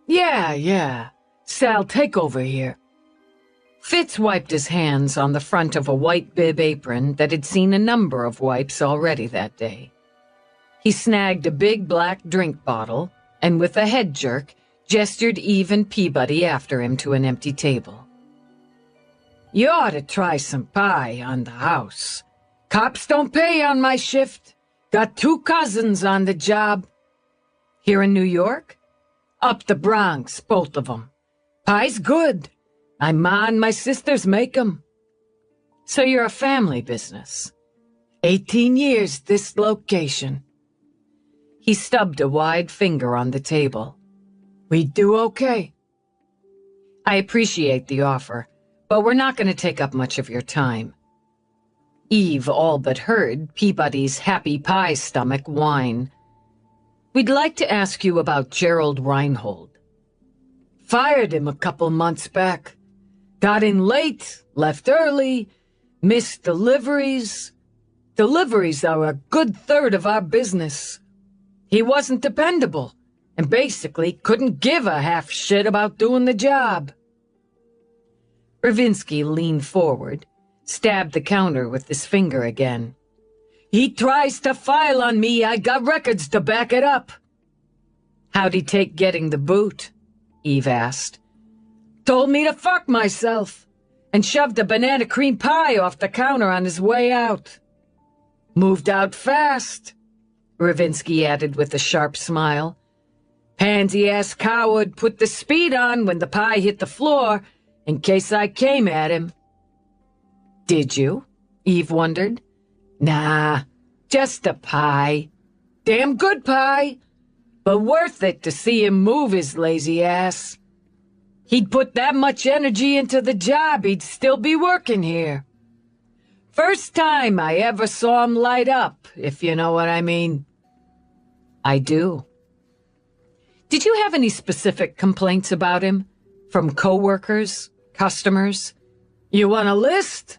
Yeah. Sal, take over here." Fitz wiped his hands on the front of a white bib apron that had seen a number of wipes already that day. He snagged a big black drink bottle and with a head jerk gestured Eve and Peabody after him to an empty table. "You ought to try some pie on the house. Cops don't pay on my shift. Got 2 cousins on the job." "Here in New York?" "Up the Bronx, both of them. Pie's good. My ma and my sisters make 'em." "So you're a family business?" 18 years this location." He stubbed a wide finger on the table. "We do okay." "I appreciate the offer, but we're not going to take up much of your time." Eve all but heard Peabody's happy pie stomach whine. "We'd like to ask you about Gerald Reinhold." "Fired him a couple months back. Got in late, left early, missed deliveries. Deliveries are a good third of our business. He wasn't dependable, and basically couldn't give a half shit about doing the job." Ravinsky leaned forward, stabbed the counter with his finger again. "He tries to file on me. I got records to back it up." "How'd he take getting the boot?" Eve asked. "Told me to fuck myself, and shoved a banana cream pie off the counter on his way out. Moved out fast," Ravinsky added with a sharp smile. "Pansy-ass coward put the speed on when the pie hit the floor, in case I came at him." "Did you?" Eve wondered. "Nah, just a pie. Damn good pie, but worth it to see him move his lazy ass. He'd put that much energy into the job, he'd still be working here. First time I ever saw him light up, if you know what I mean." "I do." "Did you have any specific complaints about him? From coworkers, customers? You want a list?"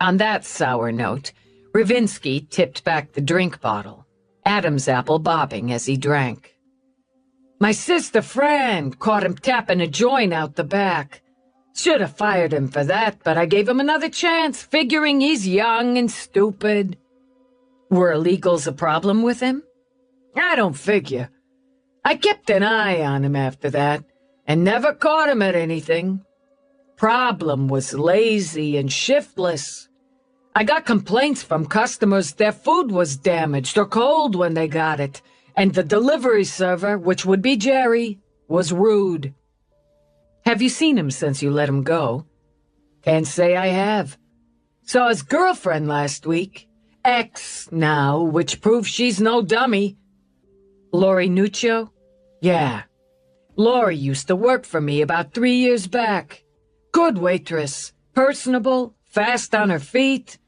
On that sour note, Ravinsky tipped back the drink bottle, Adam's apple bobbing as he drank. "My sister Fran caught him tapping a joint out the back. Should have fired him for that, but I gave him another chance, figuring he's young and stupid." "Were illegals a problem with him?" "I don't figure. I kept an eye on him after that, and never caught him at anything. Problem was lazy and shiftless. I got complaints from customers their food was damaged or cold when they got it, and the delivery server, which would be Jerry, was rude." "Have you seen him since you let him go?" "Can't say I have. Saw his girlfriend last week. Ex now, which proves she's no dummy. Lori Nuccio? Yeah. Lori used to work for me about 3 years back. Good waitress, personable, fast on her feet.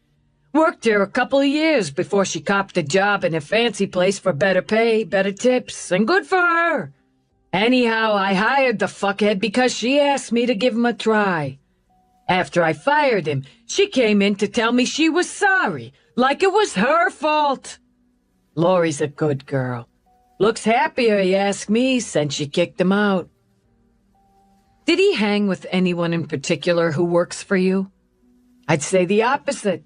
Worked here a couple of years before she copped a job in a fancy place for better pay, better tips, and good for her. Anyhow, I hired the fuckhead because she asked me to give him a try. After I fired him, she came in to tell me she was sorry, like it was her fault. Lori's a good girl. Looks happier, you ask me, since she kicked him out. Did he hang with anyone in particular who works for you? I'd say the opposite.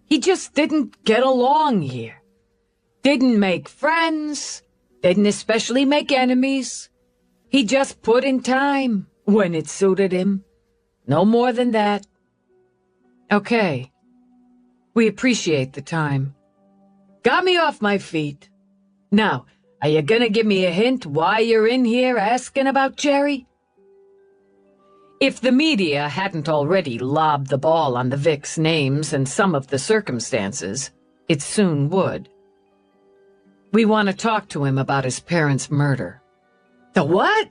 He just didn't get along here. Didn't make friends. Didn't especially make enemies. He just put in time when it suited him. No more than that. Okay. We appreciate the time. Got me off my feet. Now, are you gonna give me a hint why you're in here asking about Jerry? If the media hadn't already lobbed the ball on the Vic's names and some of the circumstances, it soon would. We want to talk to him about his parents' murder. The what?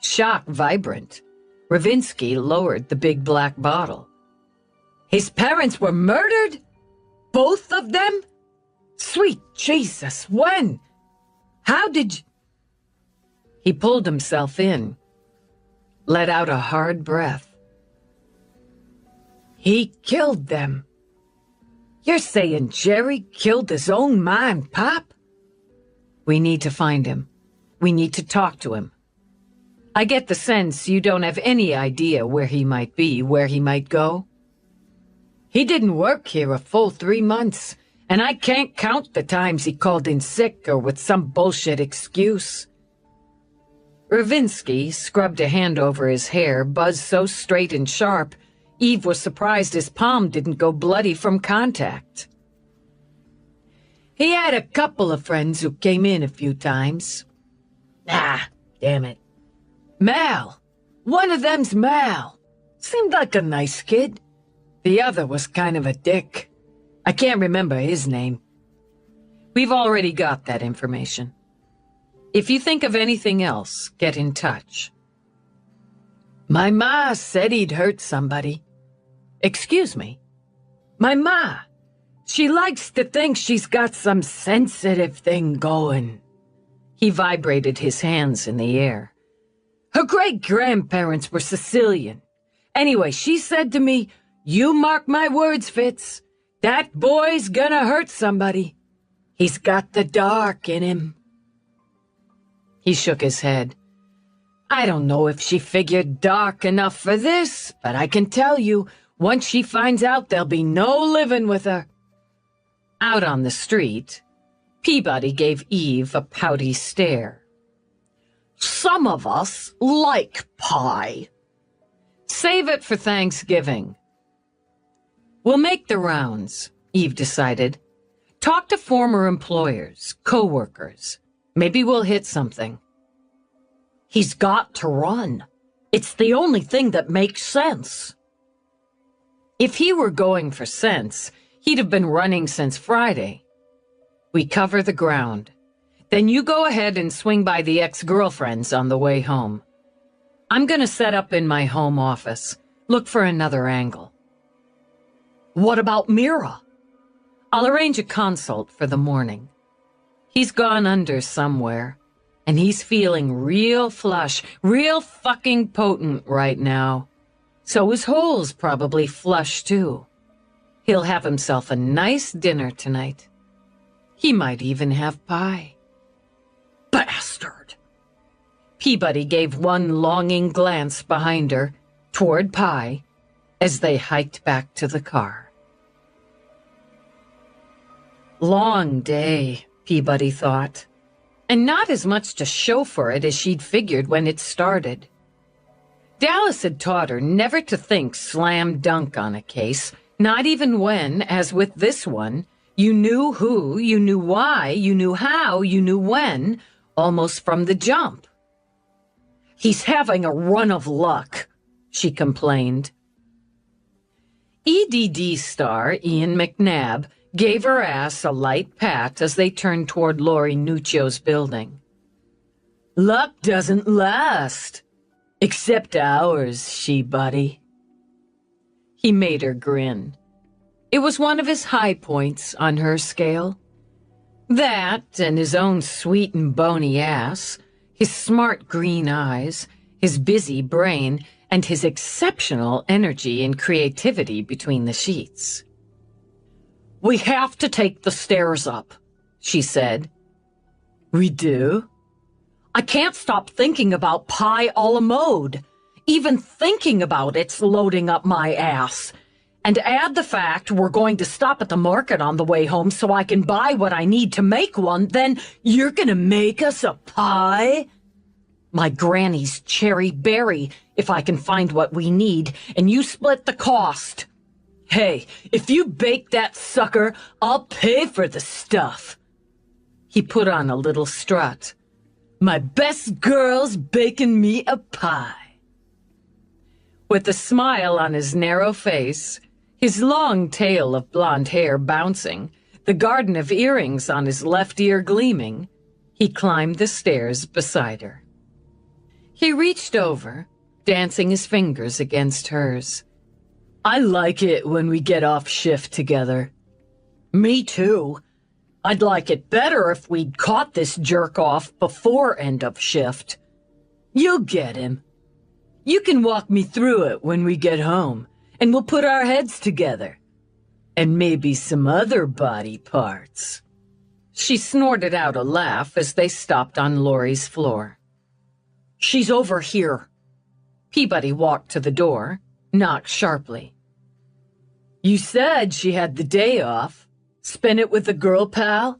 Shock vibrant. Ravinsky lowered the big black bottle. His parents were murdered? Both of them? Sweet Jesus, when? How did you... He pulled himself in, let out a hard breath. He killed them. You're saying Jerry killed his own ma and pop? We need to find him. We need to talk to him. I get the sense you don't have any idea where he might be, where he might go. He didn't work here a full 3 months, and I can't count the times he called in sick or with some bullshit excuse. Ravinsky scrubbed a hand over his hair, buzzed so straight and sharp, Eve was surprised his palm didn't go bloody from contact. He had a couple of friends who came in a few times. Ah, damn it. Mal. One of them's Mal. Seemed like a nice kid. The other was kind of a dick. I can't remember his name. We've already got that information. If you think of anything else, get in touch. My ma said he'd hurt somebody. Excuse me? My ma. She likes to think she's got some sensitive thing going. He vibrated his hands in the air. Her great-grandparents were Sicilian. Anyway, she said to me, "You mark my words, Fitz. That boy's gonna hurt somebody. He's got the dark in him." He shook his head. I don't know if she figured dark enough for this, but I can tell you, once she finds out, there'll be no living with her. Out on the street, Peabody gave Eve a pouty stare. Some of us like pie. Save it for Thanksgiving. We'll make the rounds, Eve decided. Talk to former employers, co-workers. Maybe we'll hit something. He's got to run. It's the only thing that makes sense. If he were going for sense, he'd have been running since Friday. We cover the ground. Then you go ahead and swing by the ex-girlfriends on the way home. I'm gonna set up in my home office. Look for another angle. What about Mira? I'll arrange a consult for the morning. He's gone under somewhere, and he's feeling real flush, real fucking potent right now. So his hole's probably flush too. He'll have himself a nice dinner tonight. He might even have pie. Bastard! Peabody gave one longing glance behind her, toward pie, as they hiked back to the car. Long day, Peabody thought, and not as much to show for it as she'd figured when it started. Dallas had taught her never to think slam dunk on a case, not even when, as with this one, you knew who, you knew why, you knew how, you knew when, almost from the jump. He's having a run of luck, she complained. EDD star Ian McNabb gave her ass a light pat as they turned toward Lori Nuccio's building. Luck doesn't last. Except ours, she-buddy. He made her grin. It was one of his high points on her scale. That and his own sweet and bony ass, his smart green eyes, his busy brain, and his exceptional energy and creativity between the sheets. We have to take the stairs up, she said. We do? I can't stop thinking about pie a la mode. Even thinking about it's loading up my ass. And add the fact we're going to stop at the market on the way home so I can buy what I need to make one, then you're gonna make us a pie? My granny's cherry berry, if I can find what we need, and you split the cost. Hey, if you bake that sucker, I'll pay for the stuff. He put on a little strut. My best girl's baking me a pie. With a smile on his narrow face, his long tail of blonde hair bouncing, the garden of earrings on his left ear gleaming, he climbed the stairs beside her. He reached over, dancing his fingers against hers. I like it when we get off shift together. Me too. I'd like it better if we'd caught this jerk off before end of shift. You'll get him. You can walk me through it when we get home, and we'll put our heads together. And maybe some other body parts. She snorted out a laugh as they stopped on Lori's floor. She's over here. Peabody walked to the door, knocked sharply. You said she had the day off. Spend it with a girl pal?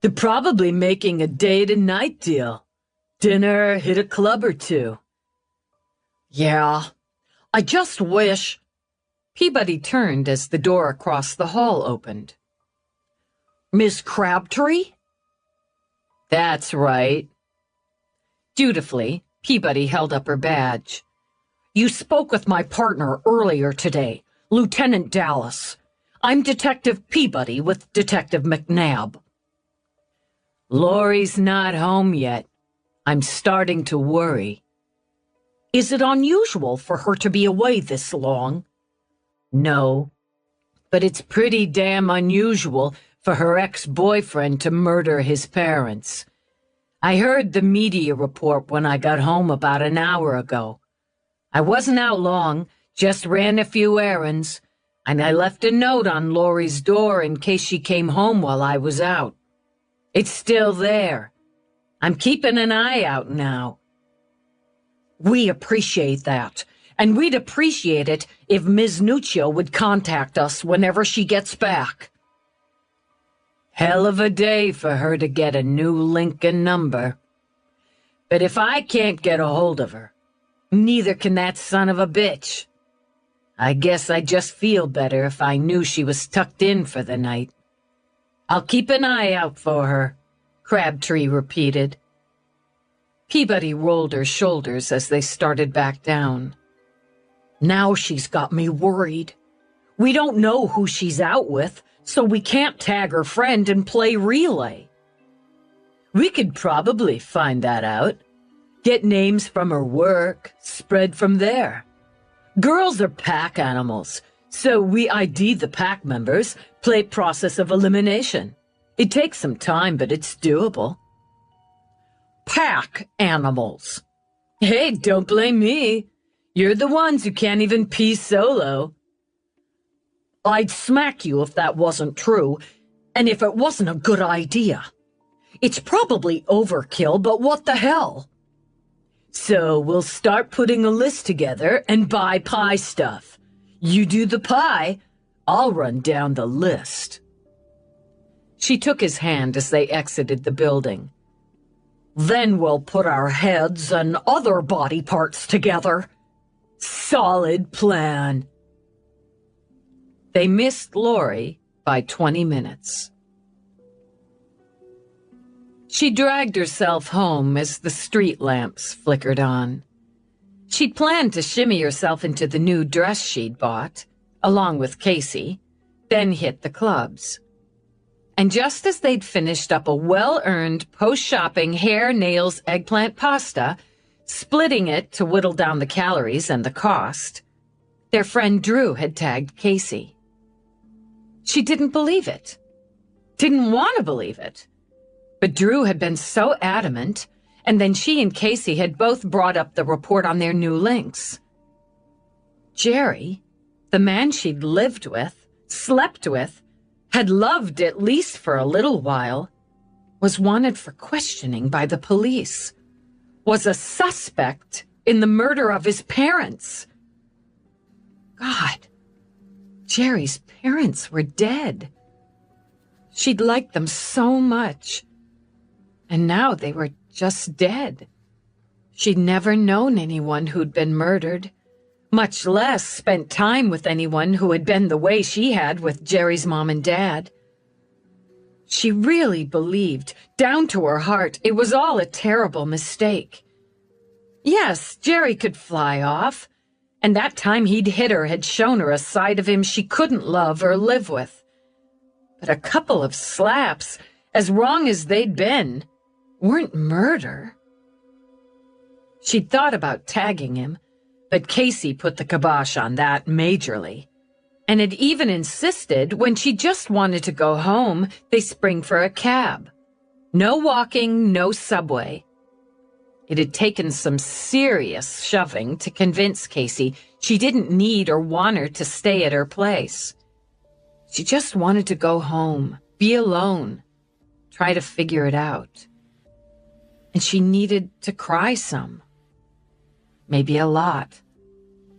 They're probably making a day-to-night deal. Dinner, hit a club or two. Yeah, I just wish... Peabody turned as the door across the hall opened. Miss Crabtree? That's right. Dutifully, Peabody held up her badge. You spoke with my partner earlier today, Lieutenant Dallas. I'm Detective Peabody with Detective McNabb. Lori's not home yet. I'm starting to worry. Is it unusual for her to be away this long? No, but it's pretty damn unusual for her ex-boyfriend to murder his parents. I heard the media report when I got home about an hour ago. I wasn't out long, just ran a few errands, and I left a note on Lori's door in case she came home while I was out. It's still there. I'm keeping an eye out now. We appreciate that. And we'd appreciate it if Ms. Nuccio would contact us whenever she gets back. Hell of a day for her to get a new Lincoln number. But if I can't get a hold of her, neither can that son of a bitch. I guess I'd just feel better if I knew she was tucked in for the night. I'll keep an eye out for her, Crabtree repeated. Peabody rolled her shoulders as they started back down. Now she's got me worried. We don't know who she's out with, so we can't tag her friend and play relay. We could probably find that out. Get names from her work, spread from there. Girls are pack animals, so we ID the pack members, play process of elimination. It takes some time, but it's doable. Pack animals. Hey, don't blame me. You're the ones who can't even pee solo. I'd smack you if that wasn't true, and if it wasn't a good idea. It's probably overkill, but what the hell? So we'll start putting a list together and buy pie stuff. You do the pie, I'll run down the list. She took his hand as they exited the building. Then we'll put our heads and other body parts together. Solid plan. They missed Lori by 20 minutes. She dragged herself home as the street lamps flickered on. She'd planned to shimmy herself into the new dress she'd bought, along with Casey, then hit the clubs. And just as they'd finished up a well-earned post-shopping hair, nails, eggplant pasta, splitting it to whittle down the calories and the cost, their friend Drew had tagged Casey. She didn't believe it. Didn't want to believe it. But Drew had been so adamant, and then she and Casey had both brought up the report on their new links. Jerry, the man she'd lived with, slept with, had loved at least for a little while, was wanted for questioning by the police, was a suspect in the murder of his parents. God, Jerry's parents were dead. She'd liked them so much, and now they were just dead. She'd never known anyone who'd been murdered, much less spent time with anyone who had been the way she had with Jerry's mom and dad. She really believed, down to her heart, it was all a terrible mistake. Yes, Jerry could fly off, and that time he'd hit her had shown her a side of him she couldn't love or live with. But a couple of slaps, as wrong as they'd been, weren't murder. She'd thought about tagging him, but Casey put the kibosh on that majorly, and had even insisted when she just wanted to go home, they spring for a cab. No walking, no subway. It had taken some serious shoving to convince Casey she didn't need or want her to stay at her place. She just wanted to go home, be alone, try to figure it out. And she needed to cry some. Maybe a lot.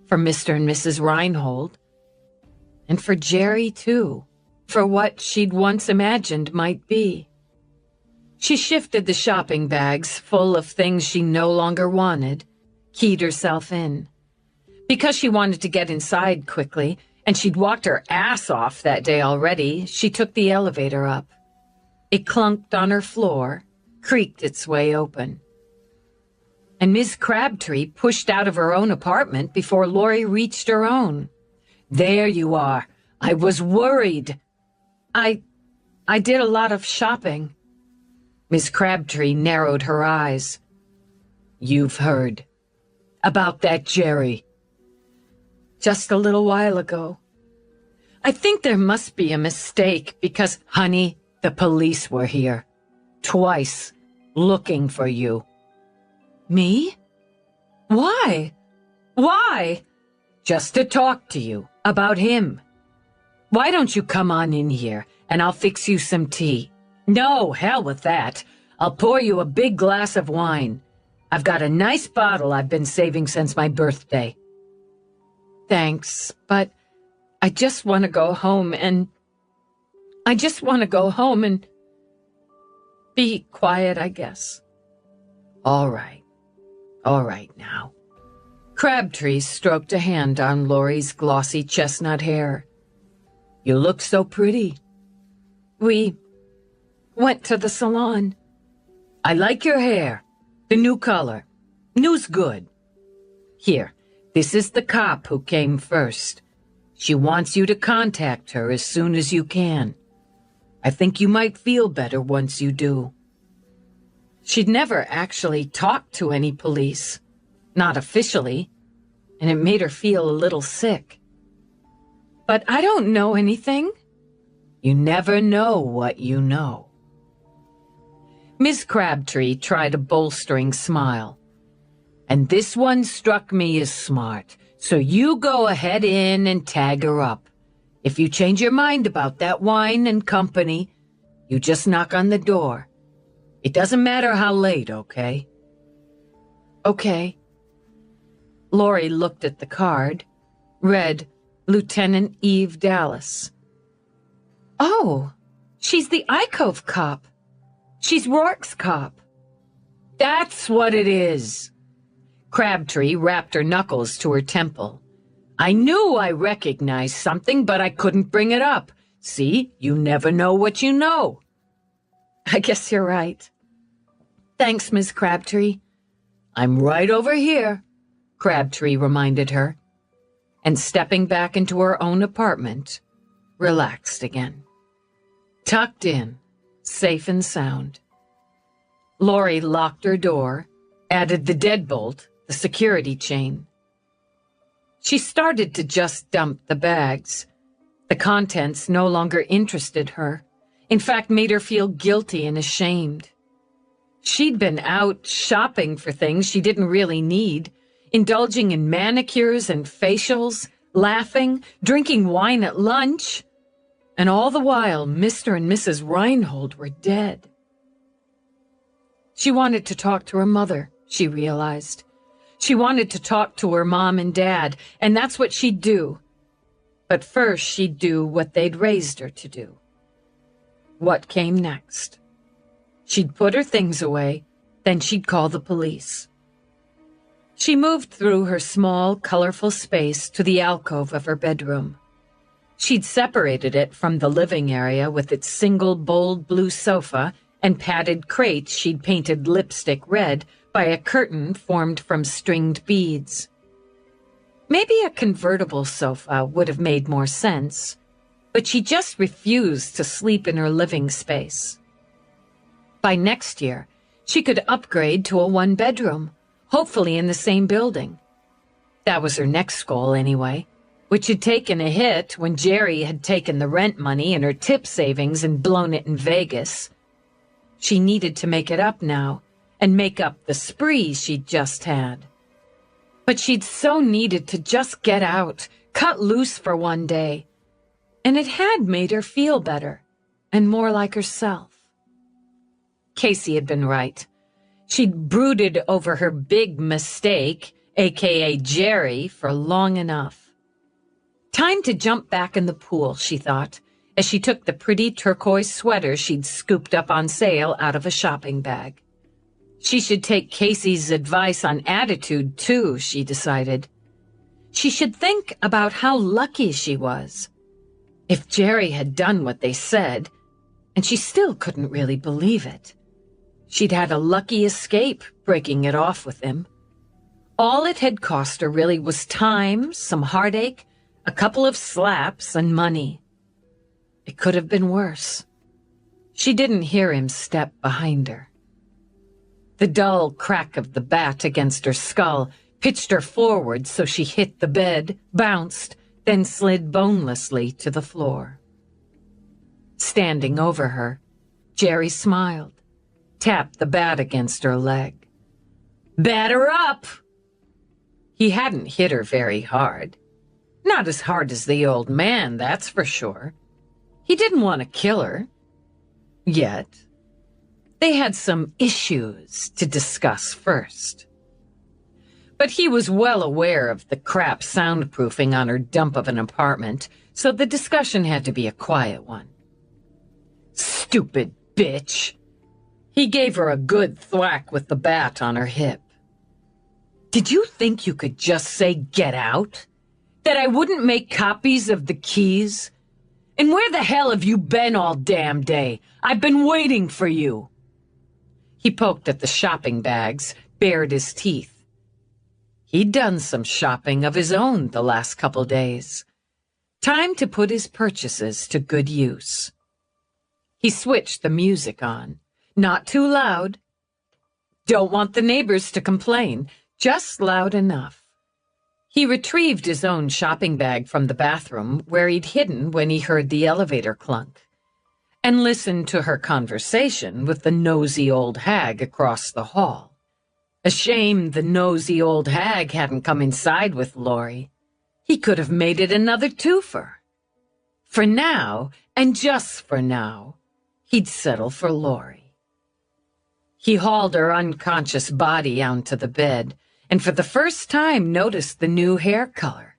For Mr. and Mrs. Reinhold. And for Jerry, too. For what she'd once imagined might be. She shifted the shopping bags full of things she no longer wanted, keyed herself in. Because she wanted to get inside quickly, and she'd walked her ass off that day already, she took the elevator up. It clunked on her floor, creaked its way open. And Miss Crabtree pushed out of her own apartment before Laurie reached her own. "There you are. I was worried." I did a lot of shopping." Miss Crabtree narrowed her eyes. "You've heard about that Jerry?" "Just a little while ago. I think there must be a mistake because, honey, the police were here. Twice, looking for you." "Me? Why? Why?" "Just to talk to you about him. Why don't you come on in here and I'll fix you some tea? No, hell with that. I'll pour you a big glass of wine. I've got a nice bottle I've been saving since my birthday." "Thanks, but I just want to go home and be quiet, I guess." All right now." Crabtree stroked a hand on Laurie's glossy chestnut hair. "You look so pretty." "We went to the salon." "I like your hair. The new color. New's good. Here, this is the cop who came first. She wants you to contact her as soon as you can. I think you might feel better once you do." She'd never actually talked to any police, not officially, and it made her feel a little sick. "But I don't know anything." "You never know what you know." Miss Crabtree tried a bolstering smile. "And this one struck me as smart, so you go ahead in and tag her up. If you change your mind about that wine and company, you just knock on the door. It doesn't matter how late, okay?" "Okay." Laurie looked at the card, read Lieutenant Eve Dallas. "Oh, she's the Icove cop. She's Rourke's cop." "That's what it is." Crabtree rapped her knuckles to her temple. "I knew I recognized something, but I couldn't bring it up. See, you never know what you know." "I guess you're right. Thanks, Miss Crabtree." "I'm right over here," Crabtree reminded her. and stepping back into her own apartment, relaxed again. Tucked in, safe and sound. Lori locked her door, added the deadbolt, the security chain. She started to just dump the bags. The contents no longer interested her. In fact, made her feel guilty and ashamed. She'd been out shopping for things she didn't really need, indulging in manicures and facials, laughing, drinking wine at lunch. And all the while, Mr. and Mrs. Reinhold were dead. She wanted to talk to her mother, she realized. She wanted to talk to her mom and dad, and that's what she'd do. But first, she'd do what they'd raised her to do. What came next? She'd put her things away, then she'd call the police. She moved through her small, colorful space to the alcove of her bedroom. She'd separated it from the living area with its single bold blue sofa and padded crates she'd painted lipstick red by a curtain formed from stringed beads. Maybe a convertible sofa would have made more sense, but she just refused to sleep in her living space. By next year, she could upgrade to a one-bedroom, hopefully in the same building. That was her next goal anyway, which had taken a hit when Jerry had taken the rent money and her tip savings and blown it in Vegas. She needed to make it up now, and make up the spree she'd just had. But she'd so needed to just get out, cut loose for one day. And it had made her feel better, and more like herself. Casey had been right. She'd brooded over her big mistake, aka Jerry, for long enough. Time to jump back in the pool, she thought, as she took the pretty turquoise sweater she'd scooped up on sale out of a shopping bag. She should take Casey's advice on attitude, too, she decided. She should think about how lucky she was. If Jerry had done what they said, and she still couldn't really believe it, she'd had a lucky escape breaking it off with him. All it had cost her really was time, some heartache, a couple of slaps, and money. It could have been worse. She didn't hear him step behind her. The dull crack of the bat against her skull pitched her forward so she hit the bed, bounced, then slid bonelessly to the floor. Standing over her, Jerry smiled, tapped the bat against her leg. "Batter up!" He hadn't hit her very hard. Not as hard as the old man, that's for sure. He didn't want to kill her. Yet. They had some issues to discuss first. But he was well aware of the crap soundproofing on her dump of an apartment, so the discussion had to be a quiet one. "Stupid bitch!" He gave her a good thwack with the bat on her hip. "Did you think you could just say get out? That I wouldn't make copies of the keys? And where the hell have you been all damn day? I've been waiting for you." He poked at the shopping bags, bared his teeth. He'd done some shopping of his own the last couple days. Time to put his purchases to good use. He switched the music on. Not too loud. Don't want the neighbors to complain, just loud enough. He retrieved his own shopping bag from the bathroom where he'd hidden when he heard the elevator clunk, and listened to her conversation with the nosy old hag across the hall. A shame the nosy old hag hadn't come inside with Lori. He could have made it another twofer. For now, and just for now, he'd settle for Lori. He hauled her unconscious body onto the bed, and for the first time noticed the new hair color.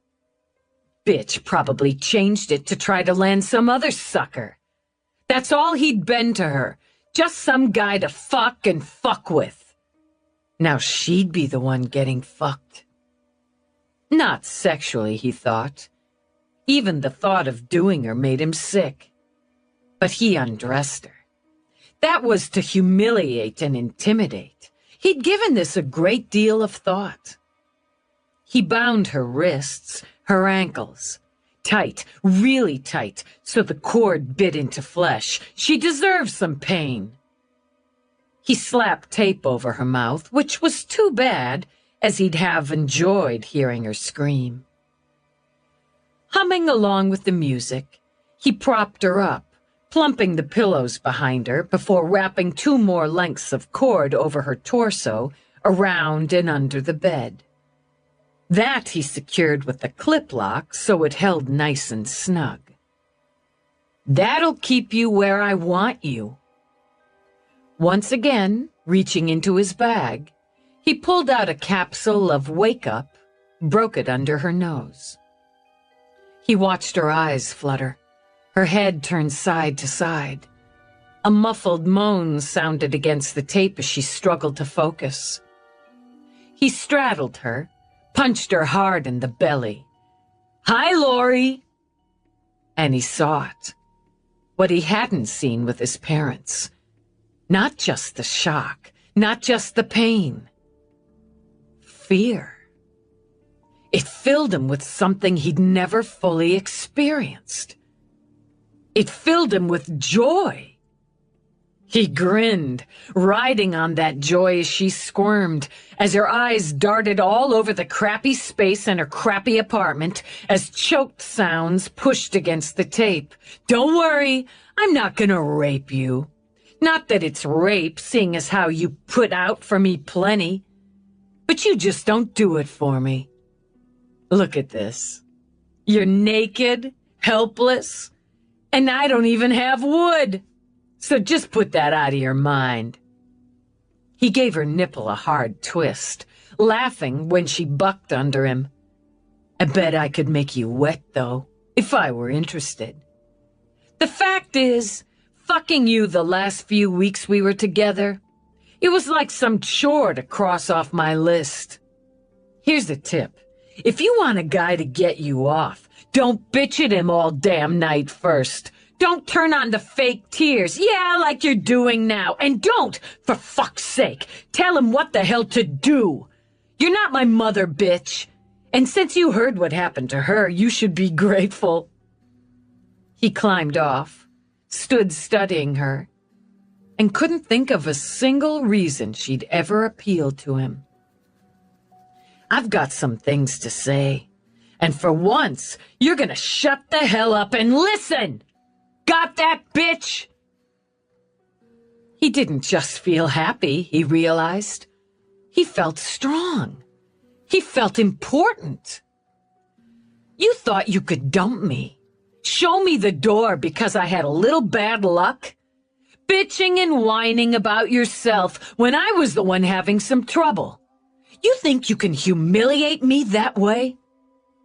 Bitch probably changed it to try to land some other sucker. That's all he'd been to her, just some guy to fuck and fuck with. Now she'd be the one getting fucked. Not sexually, he thought. Even the thought of doing her made him sick. But he undressed her. That was to humiliate and intimidate. He'd given this a great deal of thought. He bound her wrists, her ankles. Tight, really tight, so the cord bit into flesh. She deserves some pain. He slapped tape over her mouth, which was too bad, as he'd have enjoyed hearing her scream. Humming along with the music, he propped her up, plumping the pillows behind her before wrapping 2 more lengths of cord over her torso, around and under the bed. That he secured with a clip lock so it held nice and snug. "That'll keep you where I want you." Once again, reaching into his bag, he pulled out a capsule of Wake Up, broke it under her nose. He watched her eyes flutter, her head turned side to side. A muffled moan sounded against the tape as she struggled to focus. He straddled her, punched her hard in the belly. "Hi, Lori!" And he saw it. What he hadn't seen with his parents. Not just the shock, not just the pain. Fear. It filled him with something he'd never fully experienced. It filled him with joy. He grinned, riding on that joy as she squirmed, as her eyes darted all over the crappy space in her crappy apartment, as choked sounds pushed against the tape. "Don't worry, I'm not gonna rape you. Not that it's rape, seeing as how you put out for me plenty. But you just don't do it for me. Look at this. You're naked, helpless, and I don't even have wood. So just put that out of your mind." He gave her nipple a hard twist, laughing when she bucked under him. "I bet I could make you wet, though, if I were interested. The fact is, fucking you the last few weeks we were together, it was like some chore to cross off my list. Here's a tip. If you want a guy to get you off, don't bitch at him all damn night first. Don't turn on the fake tears, yeah, like you're doing now. And don't, for fuck's sake, tell him what the hell to do. You're not my mother, bitch. And since you heard what happened to her, you should be grateful." He climbed off, stood studying her, and couldn't think of a single reason she'd ever appealed to him. "I've got some things to say, and for once, you're gonna shut the hell up and listen! Got that, bitch?" He didn't just feel happy, he realized. He felt strong. He felt important. "You thought you could dump me, show me the door because I had a little bad luck? Bitching and whining about yourself when I was the one having some trouble. You think you can humiliate me that way?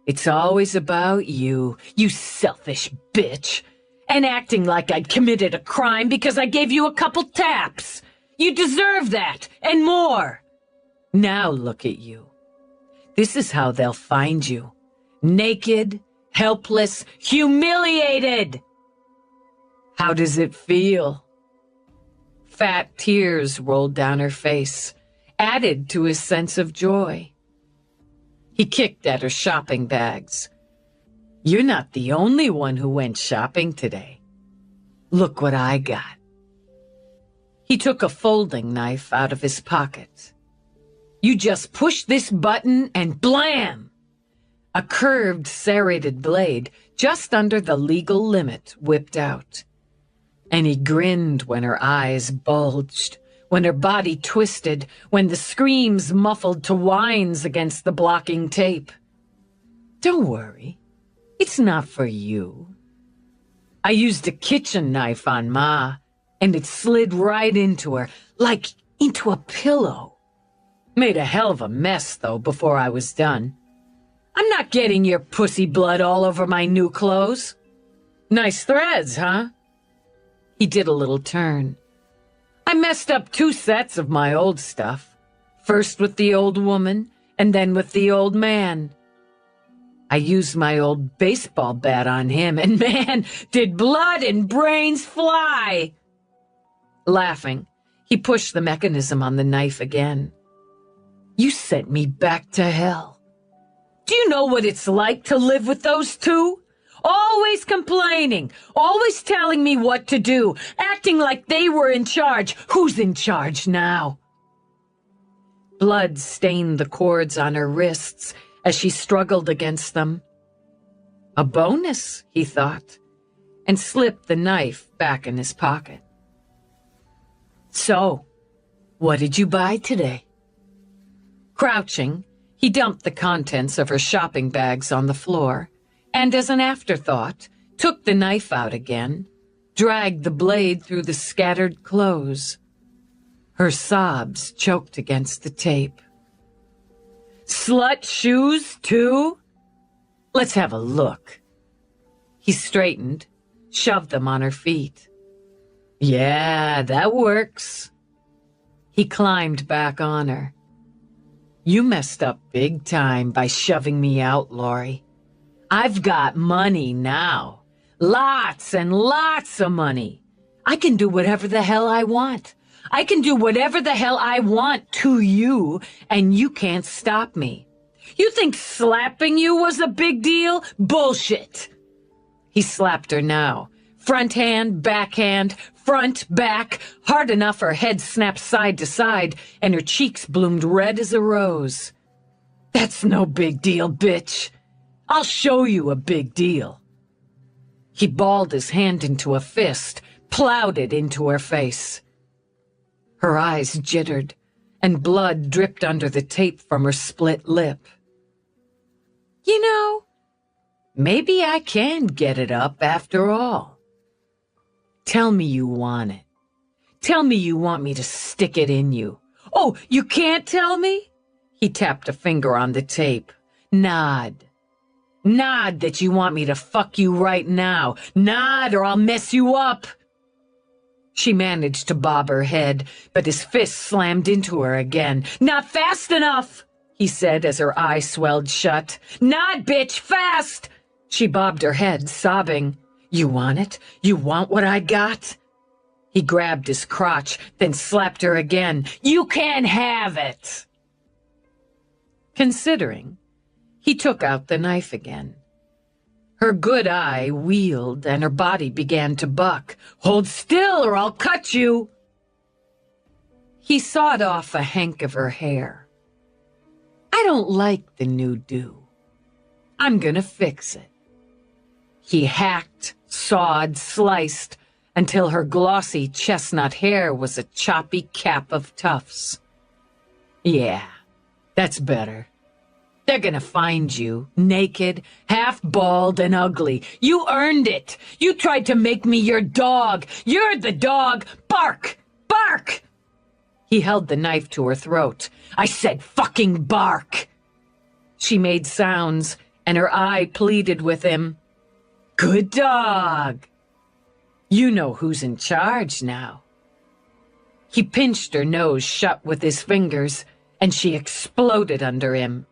It's always about you, you selfish bitch. And acting like I'd committed a crime because I gave you a couple taps. You deserve that, and more. Now look at you. This is how they'll find you. Naked, helpless, humiliated. How does it feel?" Fat tears rolled down her face, added to his sense of joy. He kicked at her shopping bags. "You're not the only one who went shopping today. Look what I got." He took a folding knife out of his pocket. "You just push this button and blam!" A curved serrated blade, just under the legal limit, whipped out. And he grinned when her eyes bulged, when her body twisted, when the screams muffled to whines against the blocking tape. "Don't worry. It's not for you. I used a kitchen knife on Ma, and it slid right into her, like into a pillow. Made a hell of a mess, though, before I was done. I'm not getting your pussy blood all over my new clothes. Nice threads, huh?" He did a little turn. "I messed up 2 sets of my old stuff. First with the old woman, and then with the old man. I used my old baseball bat on him, and man, did blood and brains fly!" Laughing, he pushed the mechanism on the knife again. "You sent me back to hell. Do you know what it's like to live with those two? Always complaining, always telling me what to do, acting like they were in charge. Who's in charge now? Blood stained the cords on her wrists as she struggled against them. A bonus, he thought, and slipped the knife back in his pocket. So, what did you buy today? Crouching, he dumped the contents of her shopping bags on the floor, and as an afterthought, took the knife out again, dragged the blade through the scattered clothes. Her sobs choked against the tape. Slut shoes, too? Let's have a look. He straightened, shoved them on her feet. Yeah, that works. He climbed back on her. You messed up big time by shoving me out, Laurie. I've got money now. Lots and lots of money. I can do whatever the hell I want. I can do whatever the hell I want to you, and you can't stop me. You think slapping you was a big deal? Bullshit. He slapped her now. Front hand, backhand, front, back, hard enough her head snapped side to side, and her cheeks bloomed red as a rose. That's no big deal, bitch. I'll show you a big deal. He balled his hand into a fist, plowed it into her face. Her eyes jittered, and blood dripped under the tape from her split lip. You know, maybe I can get it up after all. Tell me you want it. Tell me you want me to stick it in you. Oh, you can't tell me? He tapped a finger on the tape. Nod. Nod that you want me to fuck you right now. Nod or I'll mess you up. She managed to bob her head, but his fist slammed into her again. Not fast enough, he said as her eye swelled shut. Nod, bitch, fast! She bobbed her head, sobbing. You want it? You want what I got? He grabbed his crotch, then slapped her again. You can't have it! Considering, he took out the knife again. Her good eye wheeled and her body began to buck. Hold still or I'll cut you! He sawed off a hank of her hair. I don't like the new do. I'm gonna fix it. He hacked, sawed, sliced, until her glossy chestnut hair was a choppy cap of tufts. Yeah, that's better. They're gonna find you, naked, half-bald, and ugly. You earned it. You tried to make me your dog. You're the dog. Bark! Bark! He held the knife to her throat. I said fucking bark! She made sounds, and her eye pleaded with him. Good dog. You know who's in charge now. He pinched her nose shut with his fingers, and she exploded under him.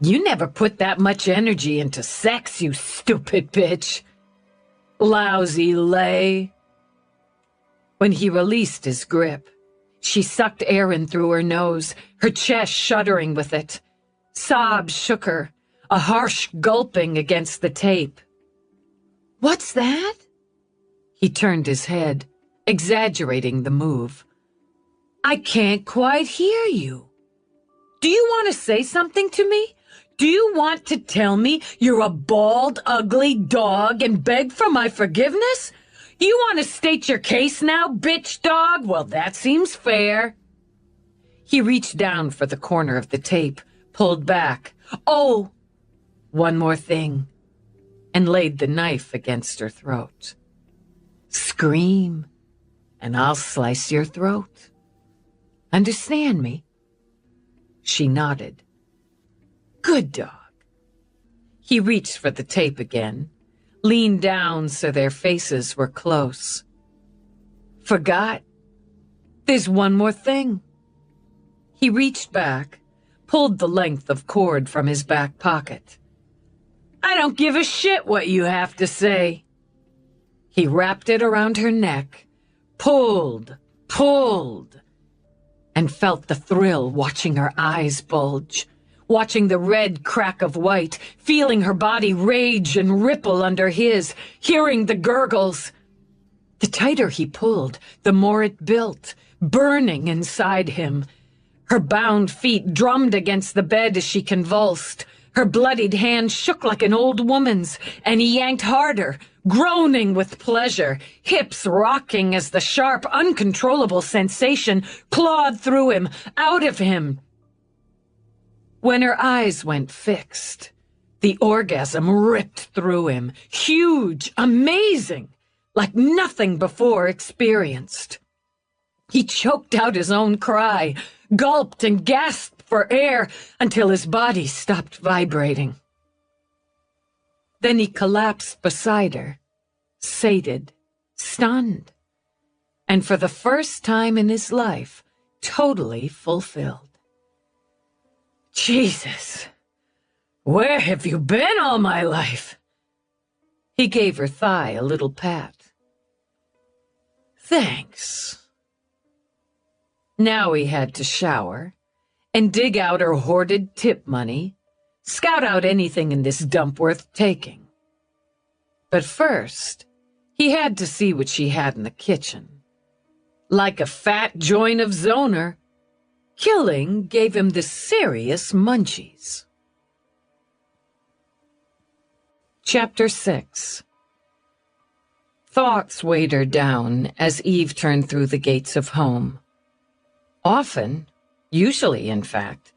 You never put that much energy into sex, you stupid bitch. Lousy lay. When he released his grip, she sucked air in through her nose, her chest shuddering with it. Sobs shook her, a harsh gulping against the tape. What's that? He turned his head, exaggerating the move. I can't quite hear you. Do you want to say something to me? Do you want to tell me you're a bald, ugly dog and beg for my forgiveness? You want to state your case now, bitch dog? Well, that seems fair. He reached down for the corner of the tape, pulled back. Oh, one more thing, and laid the knife against her throat. Scream, and I'll slice your throat. Understand me? She nodded. Good dog. He reached for the tape again, leaned down so their faces were close. Forgot. There's one more thing. He reached back, pulled the length of cord from his back pocket. I don't give a shit what you have to say. He wrapped it around her neck, pulled, and felt the thrill watching her eyes bulge. watching the red crack of white, feeling her body rage and ripple under his, hearing the gurgles. The tighter he pulled, the more it built, burning inside him. Her bound feet drummed against the bed as she convulsed. Her bloodied hand shook like an old woman's, and he yanked harder, groaning with pleasure, hips rocking as the sharp, uncontrollable sensation clawed through him, out of him. When her eyes went fixed, the orgasm ripped through him, huge, amazing, like nothing before experienced. He choked out his own cry, gulped and gasped for air until his body stopped vibrating. Then he collapsed beside her, sated, stunned, and for the first time in his life, totally fulfilled. Jesus, where have you been all my life? He gave her thigh a little pat. Thanks. Now he had to shower and dig out her hoarded tip money, scout out anything in this dump worth taking. But first, he had to see what she had in the kitchen. Like a fat joint of Zoner, killing gave him the serious munchies. Chapter 6. Thoughts weighed her down as Eve turned through the gates of home. Often, usually in fact,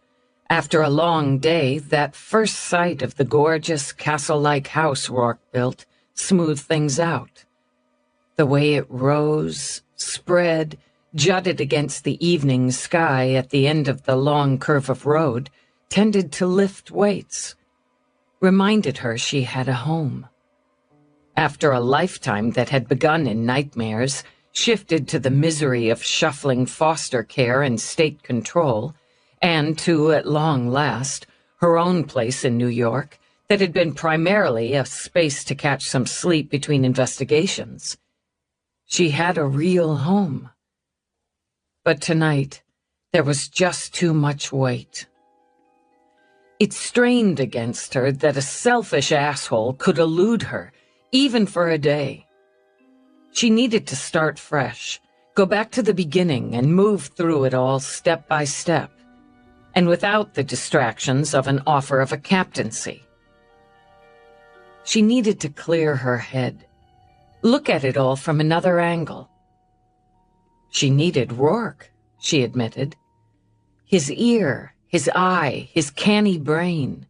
after a long day, that first sight of the gorgeous castle-like house Rourke built smoothed things out. The way it rose, spread, jutted against the evening sky at the end of the long curve of road tended to lift weights, reminded her she had a home. After a lifetime that had begun in nightmares, shifted to the misery of shuffling foster care and state control, and to, at long last, her own place in New York that had been primarily a space to catch some sleep between investigations. She had a real home. But tonight, there was just too much weight. It strained against her that a selfish asshole could elude her, even for a day. She needed to start fresh, go back to the beginning and move through it all step by step, and without the distractions of an offer of a captaincy. She needed to clear her head, look at it all from another angle. She needed Rourke, she admitted. His ear, his eye, his canny brain.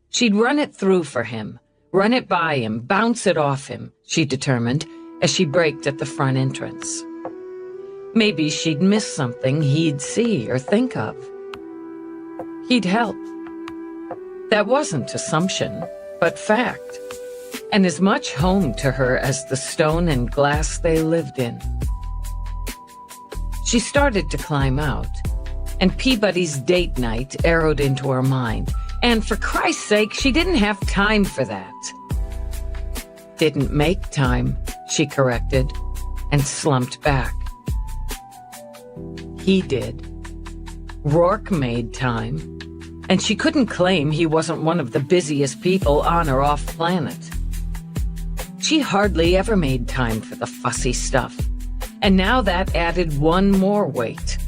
She'd run it through for him, run it by him, bounce it off him, she determined, as she braked at the front entrance. Maybe she'd miss something he'd see or think of. He'd help. That wasn't assumption, but fact, and as much home to her as the stone and glass they lived in. She started to climb out, and Peabody's date night arrowed into her mind, and for Christ's sake, she didn't have time for that. Didn't make time, she corrected, and slumped back. He did. Rourke made time, and she couldn't claim he wasn't one of the busiest people on or off planet. She hardly ever made time for the fussy stuff, and now that added one more weight.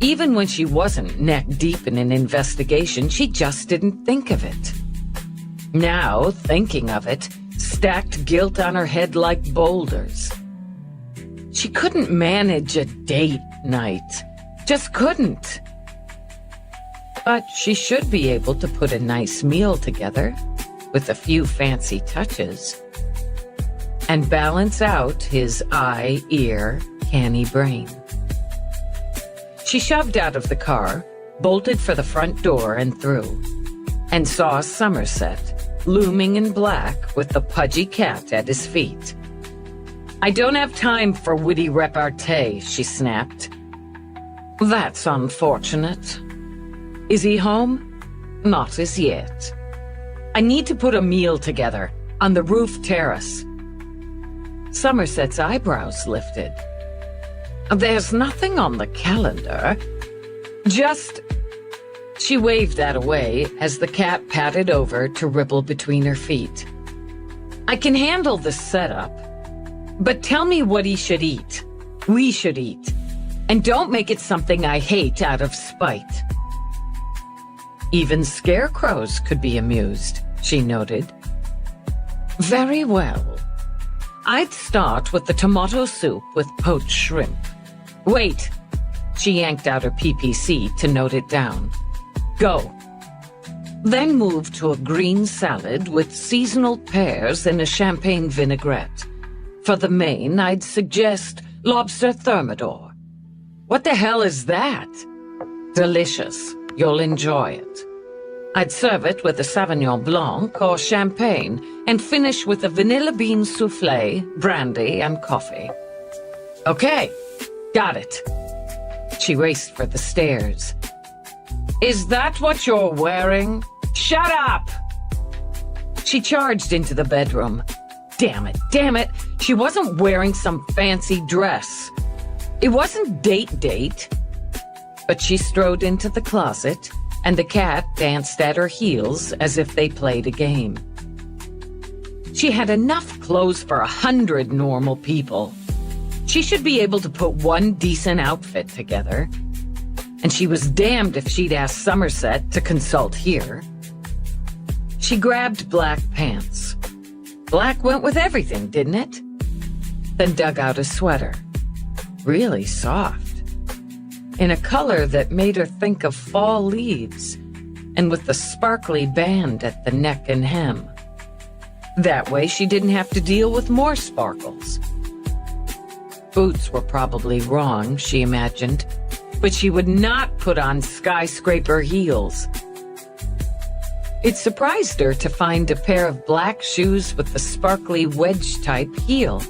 Even when she wasn't neck deep in an investigation, she just didn't think of it. Now, thinking of it, stacked guilt on her head like boulders. She couldn't manage a date night. Just couldn't. But she should be able to put a nice meal together, with a few fancy touches, and balance out his eye, ear, canny brain. She shoved out of the car, bolted for the front door and through, and saw Somerset, looming in black with the pudgy cat at his feet. "I don't have time for witty repartee," she snapped. "That's unfortunate. Is he home? Not as yet. I need to put a meal together on the roof terrace." Somerset's eyebrows lifted. "There's nothing on the calendar. Just..." She waved that away as the cat padded over to ripple between her feet. I can handle the setup, but tell me what he should eat. We should eat. And don't make it something I hate out of spite. Even scarecrows could be amused, she noted. Very well. I'd start with the tomato soup with poached shrimp. Wait. She yanked out her PPC to note it down. Go. Then move to a green salad with seasonal pears and a champagne vinaigrette. For the main, I'd suggest lobster thermidor. What the hell is that? Delicious. You'll enjoy it. I'd serve it with a Sauvignon Blanc or champagne and finish with a vanilla bean soufflé, brandy, and coffee. Okay, got it. She raced for the stairs. Is that what you're wearing? Shut up! She charged into the bedroom. Damn it, she wasn't wearing some fancy dress. It wasn't date. But she strode into the closet, and the cat danced at her heels as if they played a game. She had enough clothes for 100 normal people. She should be able to put one decent outfit together. And she was damned if she'd ask Somerset to consult here. She grabbed black pants. Black went with everything, didn't it? Then dug out a sweater. Really soft. In a color that made her think of fall leaves, and with the sparkly band at the neck and hem. That way she didn't have to deal with more sparkles. Boots were probably wrong, she imagined, but she would not put on skyscraper heels. It surprised her to find a pair of black shoes with the sparkly wedge-type heel.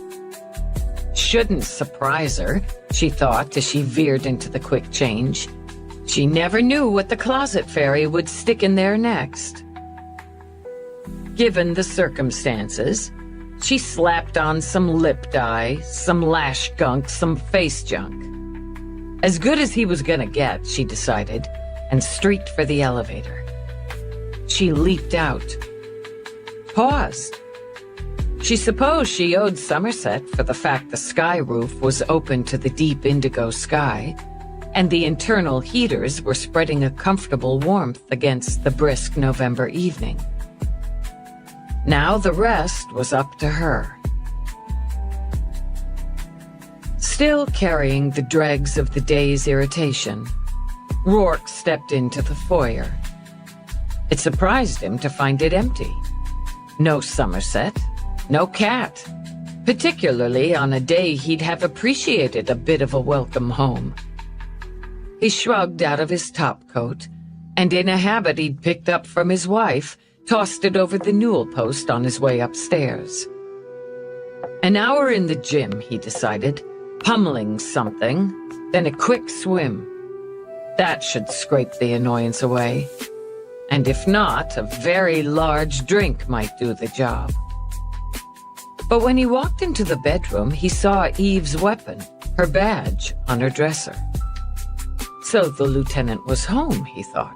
Shouldn't surprise her, she thought as she veered into the quick change. She never knew what the closet fairy would stick in there next. Given the circumstances, she slapped on some lip dye, some lash gunk, some face junk. As good as he was gonna get, she decided, and streaked for the elevator. She leaped out. Paused. She supposed she owed Somerset for the fact the sky roof was open to the deep indigo sky, and the internal heaters were spreading a comfortable warmth against the brisk November evening. Now the rest was up to her. Still carrying the dregs of the day's irritation, Rourke stepped into the foyer. It surprised him to find it empty. No Somerset, no cat, particularly on a day he'd have appreciated a bit of a welcome home. He shrugged out of his topcoat, and in a habit he'd picked up from his wife, tossed it over the newel post on his way upstairs. An hour in the gym, he decided, pummeling something, then a quick swim. That should scrape the annoyance away. And if not, a very large drink might do the job. But when he walked into the bedroom, he saw Eve's weapon, her badge, on her dresser. So the lieutenant was home, he thought.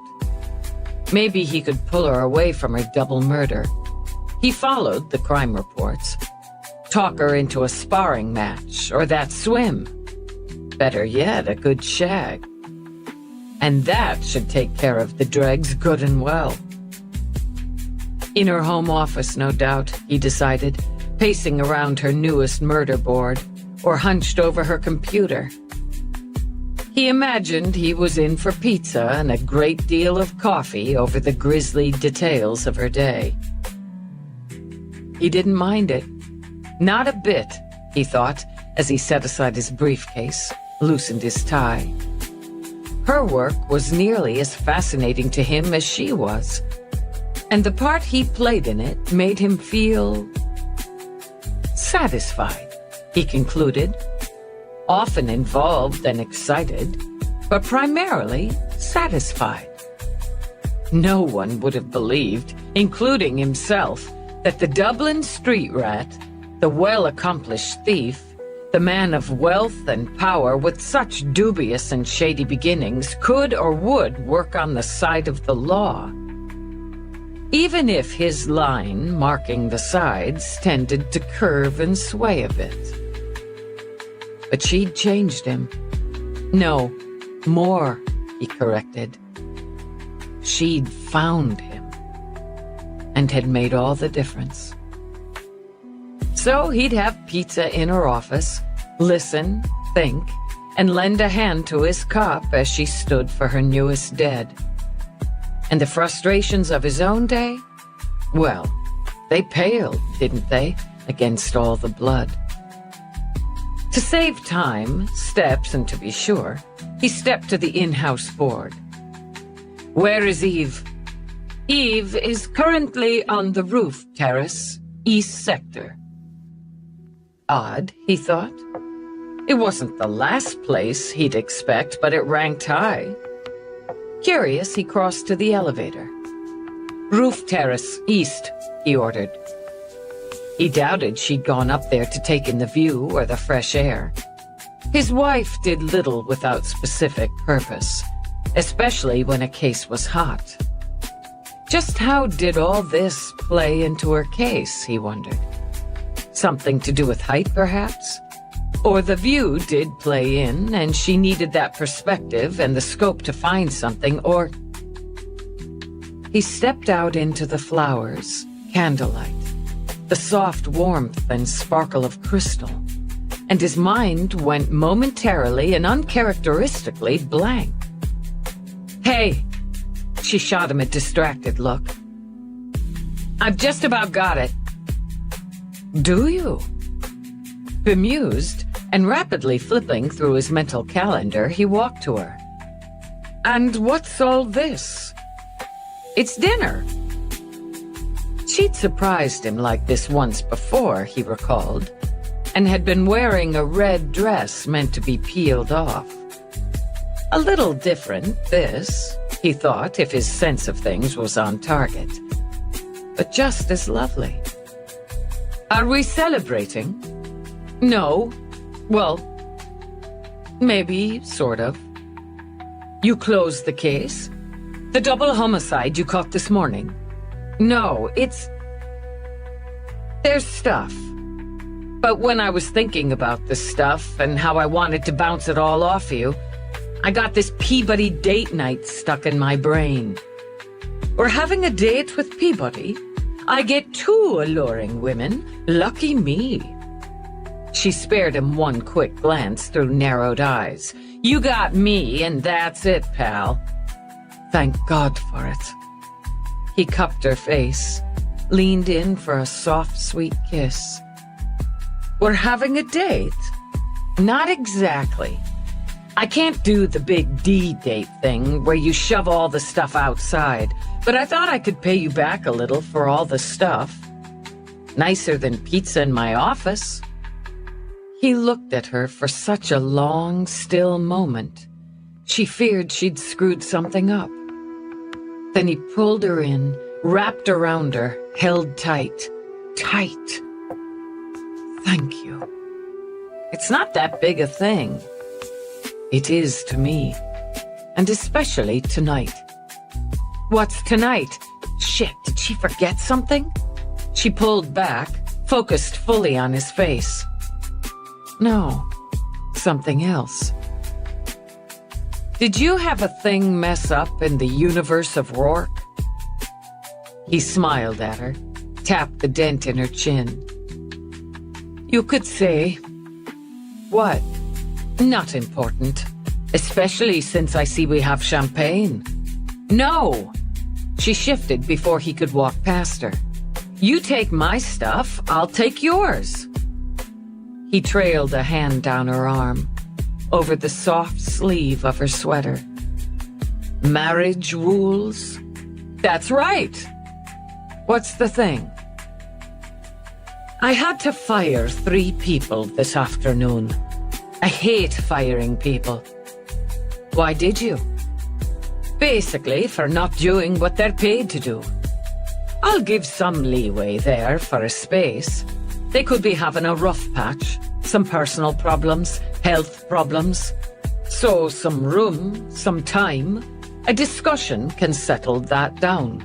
Maybe he could pull her away from her double murder. He followed the crime reports. Talk her into a sparring match, or that swim. Better yet, a good shag. And that should take care of the dregs good and well. In her home office, no doubt, he decided, pacing around her newest murder board, or hunched over her computer. He imagined he was in for pizza and a great deal of coffee over the grisly details of her day. He didn't mind it. Not a bit, he thought, as he set aside his briefcase, loosened his tie. Her work was nearly as fascinating to him as she was, and the part he played in it made him feel satisfied, he concluded. Often involved and excited, but primarily satisfied. No one would have believed, including himself, that the Dublin street rat, the well-accomplished thief, The man of wealth and power with such dubious and shady beginnings could or would work on the side of the law, even if his line marking the sides tended to curve and sway a bit. But she'd changed him. No, more, he corrected. She'd found him, and had made all the difference. So he'd have pizza in her office, listen, think, and lend a hand to his cop as she stood for her newest dead. And the frustrations of his own day? Well, they paled, didn't they, against all the blood. To save time, steps, and to be sure, he stepped to the in-house board. Where is Eve? Eve is currently on the roof terrace, East Sector. Odd, he thought. It wasn't the last place he'd expect, but it ranked high. Curious, he crossed to the elevator. Roof terrace, east, he ordered. He doubted she'd gone up there to take in the view or the fresh air. His wife did little without specific purpose, especially when a case was hot. Just how did all this play into her case, he wondered. Something to do with height, perhaps? Or the view did play in, and she needed that perspective and the scope to find something, or... He stepped out into the flowers, candlelight, the soft warmth and sparkle of crystal, and his mind went momentarily and uncharacteristically blank. Hey! She shot him a distracted look. I've just about got it. Do you? Bemused, and rapidly flipping through his mental calendar, he walked to her. And what's all this? It's dinner. She'd surprised him like this once before, he recalled, and had been wearing a red dress meant to be peeled off. A little different, this, he thought, if his sense of things was on target. But just as lovely. Are we celebrating? No. Well, maybe, sort of. You closed the case? The double homicide you caught this morning? No, there's stuff. But when I was thinking about the stuff and how I wanted to bounce it all off you, I got this Peabody date night stuck in my brain. We're having a date with Peabody? I get 2 alluring women. Lucky me. She spared him one quick glance through narrowed eyes. You got me, and that's it, pal. Thank God for it. He cupped her face, leaned in for a soft, sweet kiss. We're having a date? Not exactly. I can't do the big D date thing where you shove all the stuff outside, but I thought I could pay you back a little for all the stuff. Nicer than pizza in my office. He looked at her for such a long, still moment. She feared she'd screwed something up. Then he pulled her in, wrapped around her, held tight. Tight. Thank you. It's not that big a thing. It is to me. And especially tonight. What's tonight? Shit, did she forget something? She pulled back, focused fully on his face. No, something else. Did you have a thing mess up in the universe of Rourke? He smiled at her, tapped the dent in her chin. You could say. What? Not important. Especially since I see we have champagne. No! She shifted before he could walk past her. You take my stuff, I'll take yours. He trailed a hand down her arm, over the soft sleeve of her sweater. Marriage rules? That's right. What's the thing? I had to fire 3 people this afternoon. I hate firing people. Why did you? Basically, for not doing what they're paid to do. I'll give some leeway there for a space. They could be having a rough patch. some personal problems, health problems. So some room, some time, a discussion can settle that down.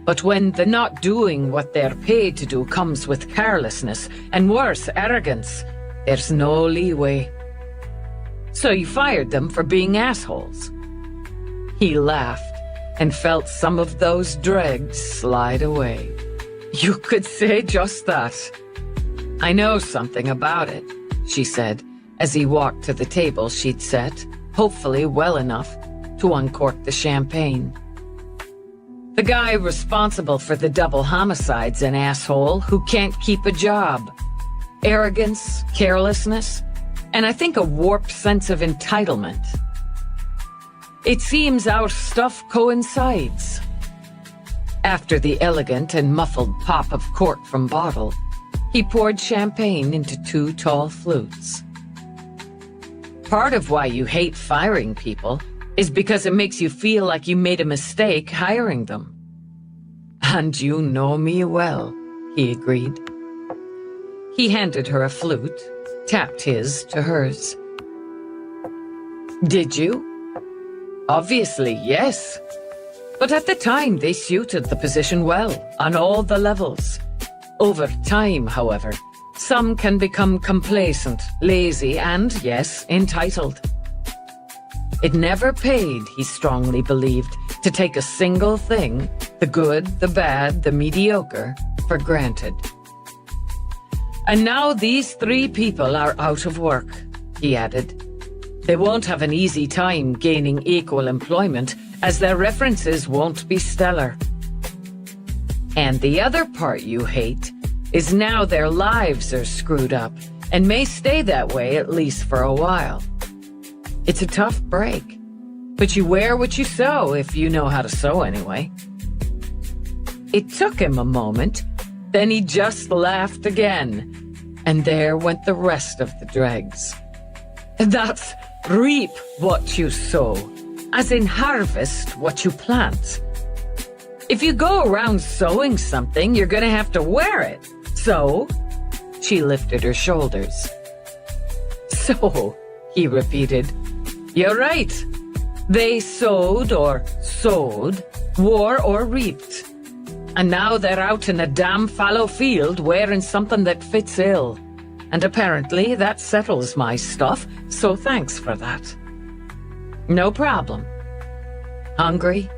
But when the not doing what they're paid to do comes with carelessness and worse, arrogance, there's no leeway. So you fired them for being assholes. He laughed and felt some of those dregs slide away. You could say just that. I know something about it, she said, as he walked to the table she'd set, hopefully well enough to uncork the champagne. The guy responsible for the double homicide's an asshole who can't keep a job. Arrogance, carelessness, and I think a warped sense of entitlement. It seems our stuff coincides. After the elegant and muffled pop of cork from bottle, he poured champagne into 2 tall flutes. Part of why you hate firing people is because it makes you feel like you made a mistake hiring them. And you know me well, he agreed. He handed her a flute, tapped his to hers. Did you? Obviously, yes. But at the time, they suited the position well, on all the levels. Over time, however, some can become complacent, lazy, and, yes, entitled. It never paid, he strongly believed, to take a single thing, the good, the bad, the mediocre, for granted. And now these 3 people are out of work, he added. They won't have an easy time gaining equal employment, as their references won't be stellar. And the other part you hate is now their lives are screwed up, and may stay that way at least for a while. It's a tough break, but you wear what you sow if you know how to sew anyway. It took him a moment, then he just laughed again, and there went the rest of the dregs. That's reap what you sow, as in harvest what you plant. If you go around sowing something, you're gonna have to wear it. So, she lifted her shoulders. So, he repeated, you're right. They sowed or sowed, wore or reaped. And now they're out in a damn fallow field wearing something that fits ill. And apparently that settles my stuff, so thanks for that. No problem. Hungry?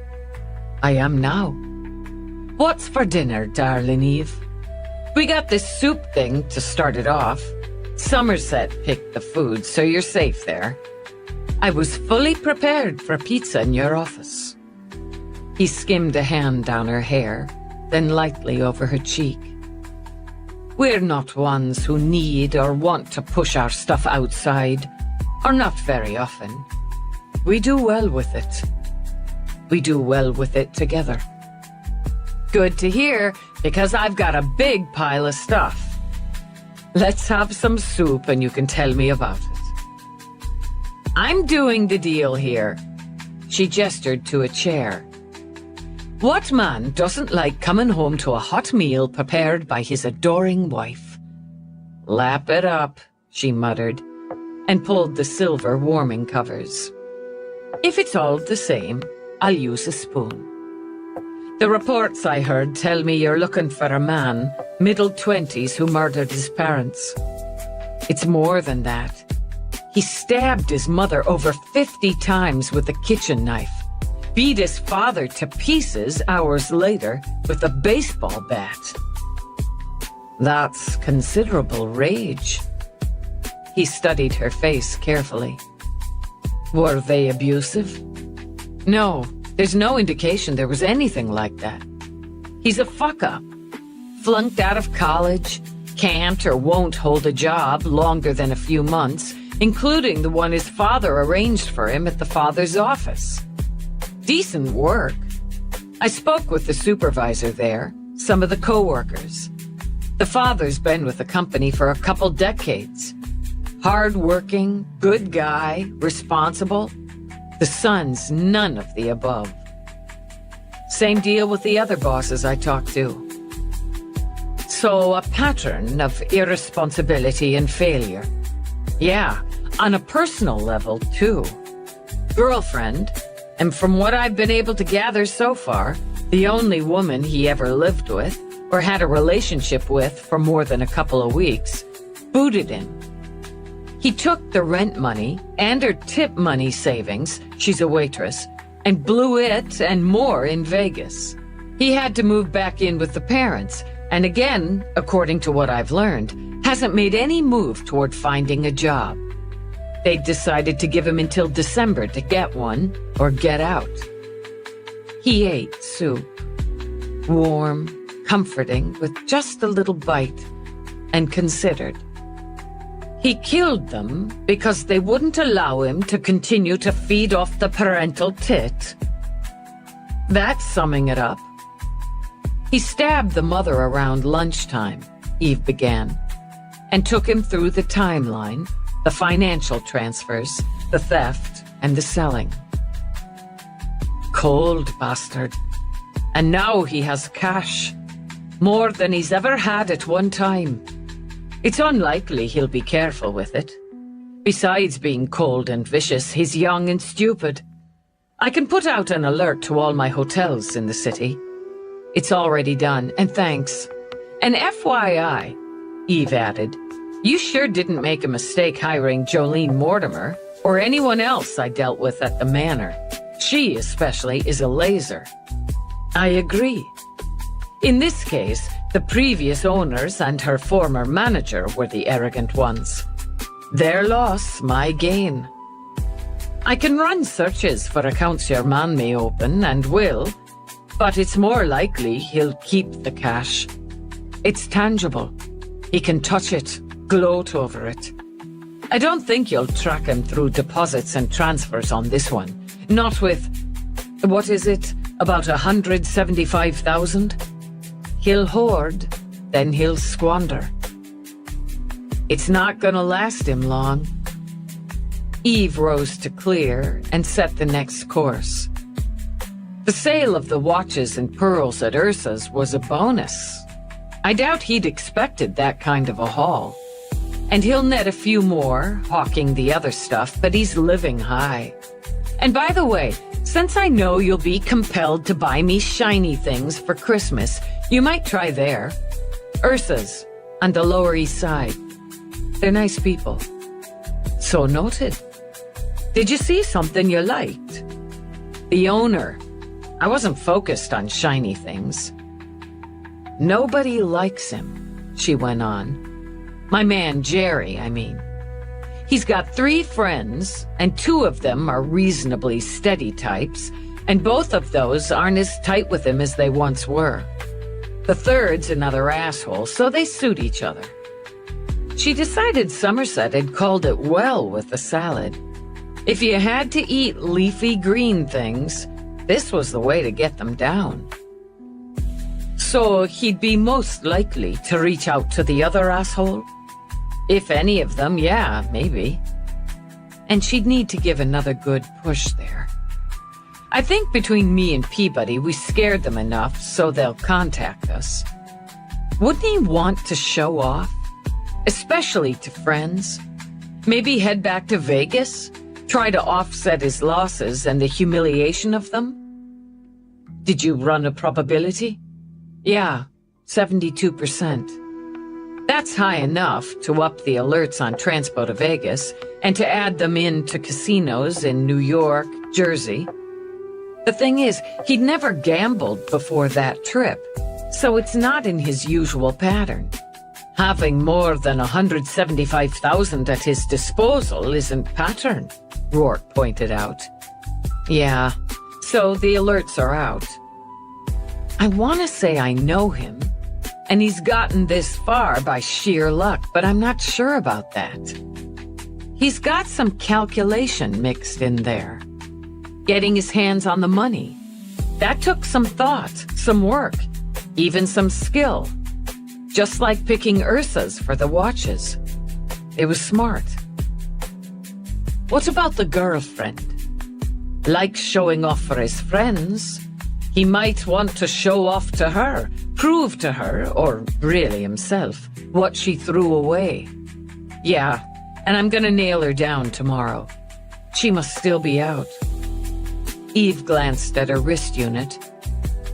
I am now. What's for dinner, darling Eve? We got this soup thing to start it off. Somerset picked the food, so you're safe there. I was fully prepared for pizza in your office. He skimmed a hand down her hair, then lightly over her cheek. We're not ones who need or want to push our stuff outside, or not very often. We do well with it. We do well with it together. Good to hear, because I've got a big pile of stuff. Let's have some soup and you can tell me about it. I'm doing the deal here. She gestured to a chair. What man doesn't like coming home to a hot meal prepared by his adoring wife? Lap it up, she muttered, and pulled the silver warming covers. If it's all the same, I'll use a spoon. The reports I heard tell me you're looking for a man, middle-20s, who murdered his parents. It's more than that. He stabbed his mother over 50 times with a kitchen knife, beat his father to pieces hours later with a baseball bat. That's considerable rage. He studied her face carefully. Were they abusive? No, there's no indication there was anything like that. He's a fuck-up. Flunked out of college, can't or won't hold a job longer than a few months, including the one his father arranged for him at the father's office. Decent work. I spoke with the supervisor there, some of the co-workers. The father's been with the company for a couple decades. Hard-working, good guy, responsible. The son's none of the above. Same deal with the other bosses I talked to. So a pattern of irresponsibility and failure. Yeah, on a personal level, too. Girlfriend, and from what I've been able to gather so far, the only woman he ever lived with, or had a relationship with for more than a couple of weeks, booted him. He took the rent money and her tip money savings, she's a waitress, and blew it and more in Vegas. He had to move back in with the parents, and again, according to what I've learned, hasn't made any move toward finding a job. They decided to give him until December to get one or get out. He ate soup, warm, comforting, with just a little bite, and considered. He killed them because they wouldn't allow him to continue to feed off the parental tit. That's summing it up. He stabbed the mother around lunchtime, Eve began, and took him through the timeline, the financial transfers, the theft, and the selling. Cold bastard. And now he has cash. More than he's ever had at one time. It's unlikely he'll be careful with it. Besides being cold and vicious, he's young and stupid. I can put out an alert to all my hotels in the city. It's already done, and thanks. And FYI, Eve added, you sure didn't make a mistake hiring Jolene Mortimer or anyone else I dealt with at the manor. She, especially, is a laser. I agree. In this case, the previous owners and her former manager were the arrogant ones. Their loss, my gain. I can run searches for accounts your man may open, and will, but it's more likely he'll keep the cash. It's tangible. He can touch it, gloat over it. I don't think you'll track him through deposits and transfers on this one. Not with, what is it, about 175,000? He'll hoard, then he'll squander. It's not gonna last him long. Eve rose to clear and set the next course. The sale of the watches and pearls at Ursa's was a bonus. I doubt he'd expected that kind of a haul. And he'll net a few more, hawking the other stuff, but he's living high. And by the way, since I know you'll be compelled to buy me shiny things for Christmas, you might try there. Ursa's, on the Lower East Side. They're nice people. So noted. Did you see something you liked? The owner. I wasn't focused on shiny things. Nobody likes him, she went on. My man Jerry, I mean. He's got 3 friends, and 2 of them are reasonably steady types, and both of those aren't as tight with him as they once were. The third's another asshole, so they suit each other. She decided Somerset had called it well with the salad. If you had to eat leafy green things, this was the way to get them down. So he'd be most likely to reach out to the other asshole? If any of them, yeah, maybe. And she'd need to give another good push there. I think between me and Peabody, we scared them enough so they'll contact us. Wouldn't he want to show off? Especially to friends? Maybe head back to Vegas? Try to offset his losses and the humiliation of them? Did you run a probability? Yeah, 72%. That's high enough to up the alerts on Transpo to Vegas and to add them in to casinos in New York, Jersey. The thing is, he'd never gambled before that trip, so it's not in his usual pattern. Having more than 175,000 at his disposal isn't pattern, Rourke pointed out. Yeah, so the alerts are out. I want to say I know him, and he's gotten this far by sheer luck, but I'm not sure about that. He's got some calculation mixed in there. Getting his hands on the money. That took some thought, some work, even some skill. Just like picking Ursa's for the watches. It was smart. What about the girlfriend? Likes showing off for his friends. He might want to show off to her, prove to her, or really himself, what she threw away. Yeah, and I'm gonna nail her down tomorrow. She must still be out. Eve glanced at her wrist unit.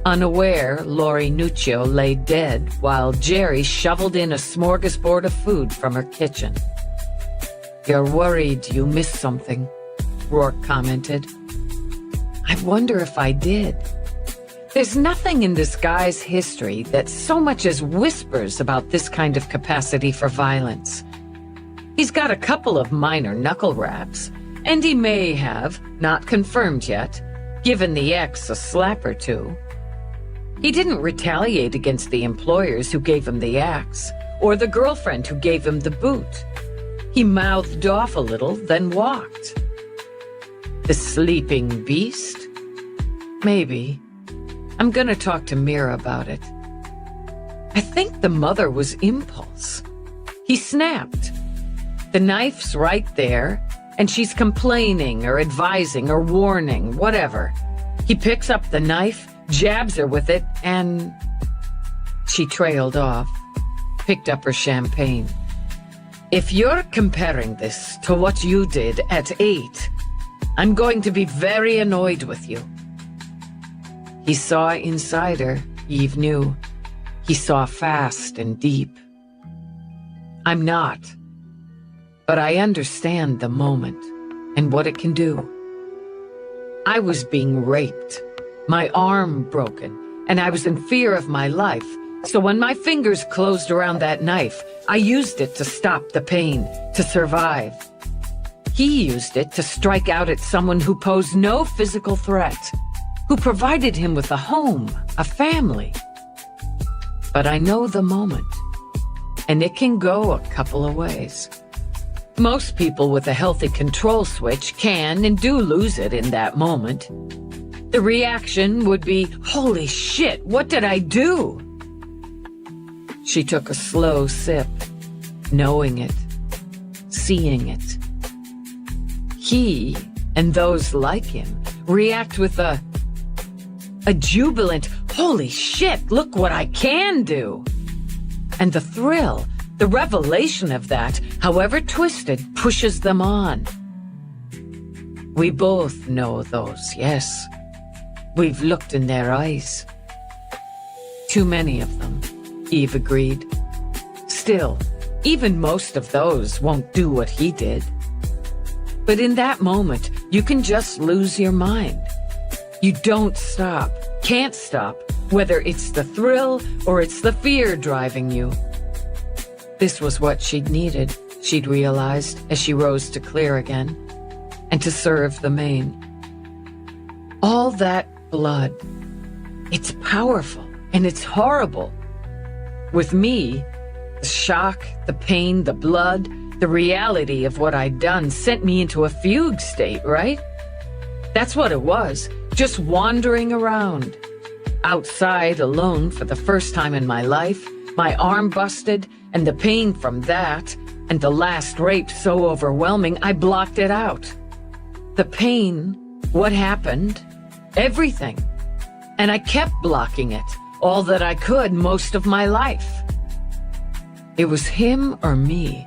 Unaware, Lori Nuccio lay dead while Jerry shoveled in a smorgasbord of food from her kitchen. "You're worried you missed something," Rourke commented. "I wonder if I did." There's nothing in this guy's history that so much as whispers about this kind of capacity for violence. He's got a couple of minor knuckle raps, and he may have, not confirmed yet, given the ex a slap or two. He didn't retaliate against the employers who gave him the axe, or the girlfriend who gave him the boot. He mouthed off a little, then walked. The sleeping beast? Maybe. I'm gonna talk to Mira about it. I think the mother was impulse. He snapped. The knife's right there, and she's complaining or advising or warning, whatever. He picks up the knife, jabs her with it, and she trailed off, picked up her champagne. If you're comparing this to what you did at 8, I'm going to be very annoyed with you. He saw inside her, Eve knew. He saw fast and deep. I'm not, but I understand the moment and what it can do. I was being raped, my arm broken, and I was in fear of my life. So when my fingers closed around that knife, I used it to stop the pain, to survive. He used it to strike out at someone who posed no physical threat, who provided him with a home, a family. But I know the moment, and it can go a couple of ways. Most people with a healthy control switch can and do lose it in that moment. The reaction would be, holy shit, what did I do? She took a slow sip, knowing it, seeing it. He, and those like him, react with a jubilant, holy shit, look what I can do. And the thrill, the revelation of that, however twisted, pushes them on. We both know those, yes. We've looked in their eyes. Too many of them, Eve agreed. Still, even most of those won't do what he did. But in that moment, you can just lose your mind. You don't stop, can't stop, whether it's the thrill or it's the fear driving you. This was what she'd needed, she'd realized as she rose to clear again, and to serve the main. All that blood, it's powerful and it's horrible. With me, the shock, the pain, the blood, the reality of what I'd done sent me into a fugue state, right? That's what it was, just wandering around. Outside, alone for the first time in my life, my arm busted, and the pain from that, and the last rape so overwhelming, I blocked it out. The pain, what happened, everything. And I kept blocking it, all that I could most of my life. It was him or me,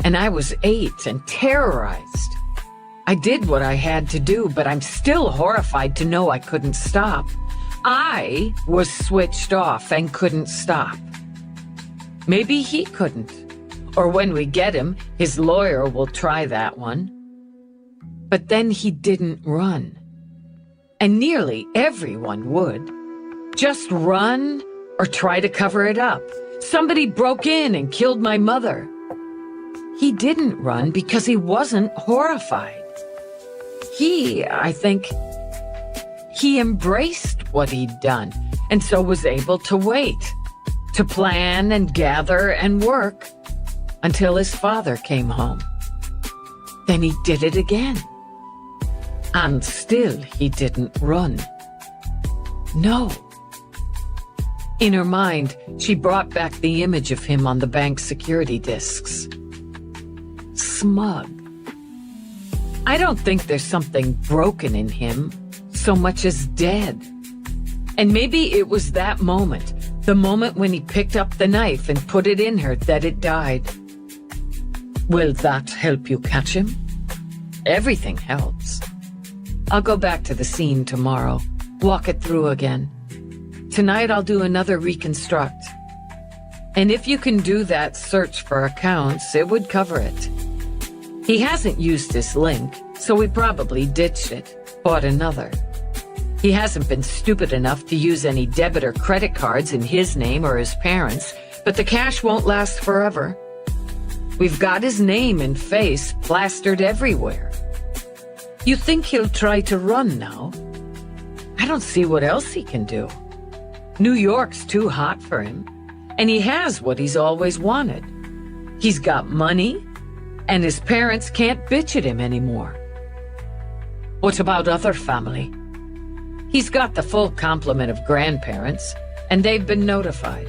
and I was 8 and terrorized. I did what I had to do, but I'm still horrified to know I couldn't stop. I was switched off and couldn't stop. Maybe he couldn't. Or when we get him, his lawyer will try that one. But then he didn't run. And nearly everyone would. Just run or try to cover it up. Somebody broke in and killed my mother. He didn't run because he wasn't horrified. I think, he embraced what he'd done, and so was able to wait, to plan and gather and work, until his father came home. Then he did it again. And still he didn't run. No. In her mind, she brought back the image of him on the bank's security discs. Smug. I don't think there's something broken in him so much as dead. And maybe it was that moment, the moment when he picked up the knife and put it in her, that it died. Will that help you catch him? Everything helps. I'll go back to the scene tomorrow, walk it through again. Tonight I'll do another reconstruct. And if you can do that search for accounts, it would cover it. He hasn't used this link, so we probably ditched it, bought another. He hasn't been stupid enough to use any debit or credit cards in his name or his parents', but the cash won't last forever. We've got his name and face plastered everywhere. You think he'll try to run now? I don't see what else he can do. New York's too hot for him, and he has what he's always wanted. He's got money, and his parents can't bitch at him anymore. What about other family? He's got the full complement of grandparents, and they've been notified.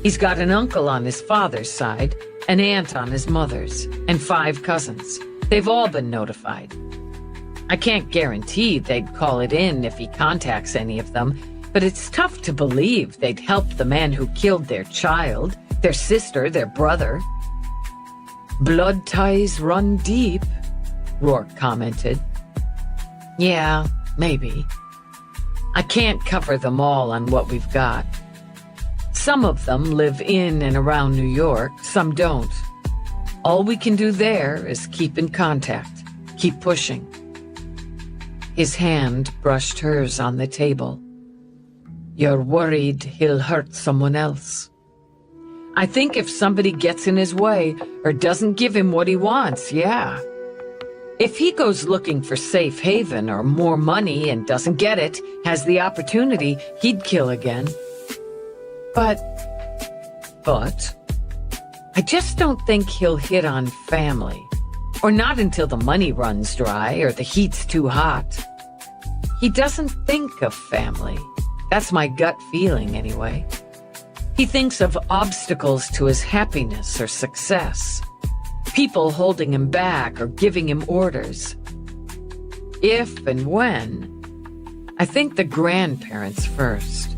He's got an uncle on his father's side, an aunt on his mother's, and 5 cousins. They've all been notified. I can't guarantee they'd call it in if he contacts any of them, but it's tough to believe they'd help the man who killed their child, their sister, their brother. Blood ties run deep, Rourke commented. Yeah, maybe. I can't cover them all on what we've got. Some of them live in and around New York, some don't. All we can do there is keep in contact, keep pushing. His hand brushed hers on the table. You're worried he'll hurt someone else. I think if somebody gets in his way or doesn't give him what he wants, yeah. If he goes looking for safe haven or more money and doesn't get it, has the opportunity, he'd kill again. But I just don't think he'll hit on family. Or not until the money runs dry or the heat's too hot. He doesn't think of family. That's my gut feeling, anyway. He thinks of obstacles to his happiness or success. People holding him back or giving him orders. If and when, I think the grandparents first.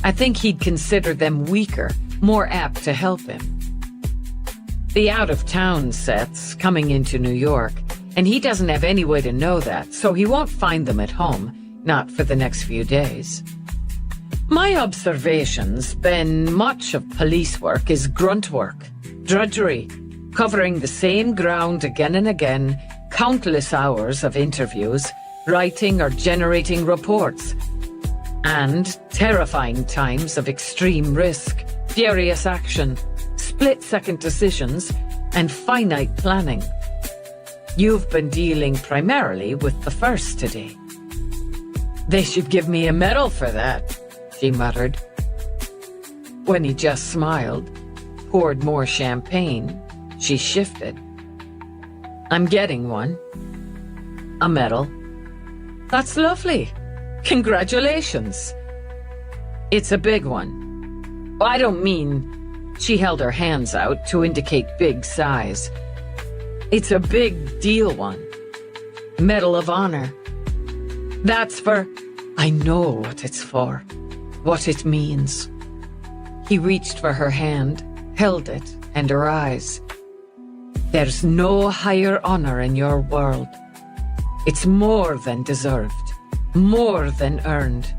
I think he'd consider them weaker, more apt to help him. The out-of-town set's coming into New York, and he doesn't have any way to know that, so he won't find them at home, not for the next few days. My observation's been much of police work is grunt work, drudgery, covering the same ground again and again, countless hours of interviews, writing or generating reports, and terrifying times of extreme risk, furious action, split-second decisions, and finite planning. You've been dealing primarily with the first today. They should give me a medal for that, she muttered. When he just smiled, poured more champagne, she shifted. I'm getting one. A medal. That's lovely. Congratulations. It's a big one. I don't mean... She held her hands out to indicate big size. It's a big deal one. Medal of Honor. That's for... I know what it's for. What it means. He reached for her hand, held it, and her eyes. There's no higher honor in your world. It's more than deserved. More than earned.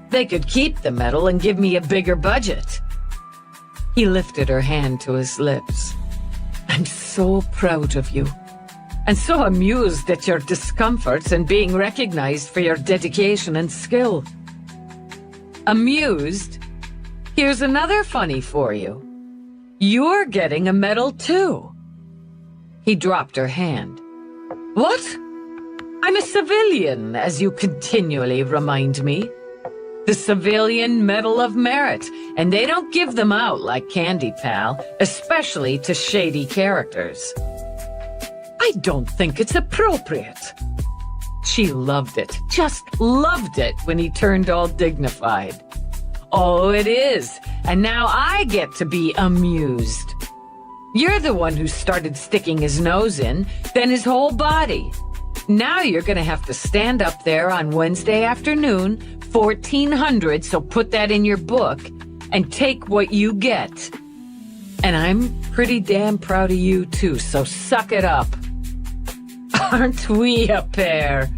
They could keep the medal and give me a bigger budget. He lifted her hand to his lips. I'm so proud of you. And so amused at your discomforts and being recognized for your dedication and skill. Amused? Here's another funny for you. You're getting a medal too. He dropped her hand. What? I'm a civilian, as you continually remind me. The Civilian Medal of Merit, and they don't give them out like candy, pal, especially to shady characters. I don't think it's appropriate. She loved it, just loved it when he turned all dignified. Oh, it is, and now I get to be amused. You're the one who started sticking his nose in, then his whole body. Now you're gonna have to stand up there on Wednesday afternoon, 1400, so put that in your book, and take what you get. And I'm pretty damn proud of you too, so suck it up. Aren't we a pair?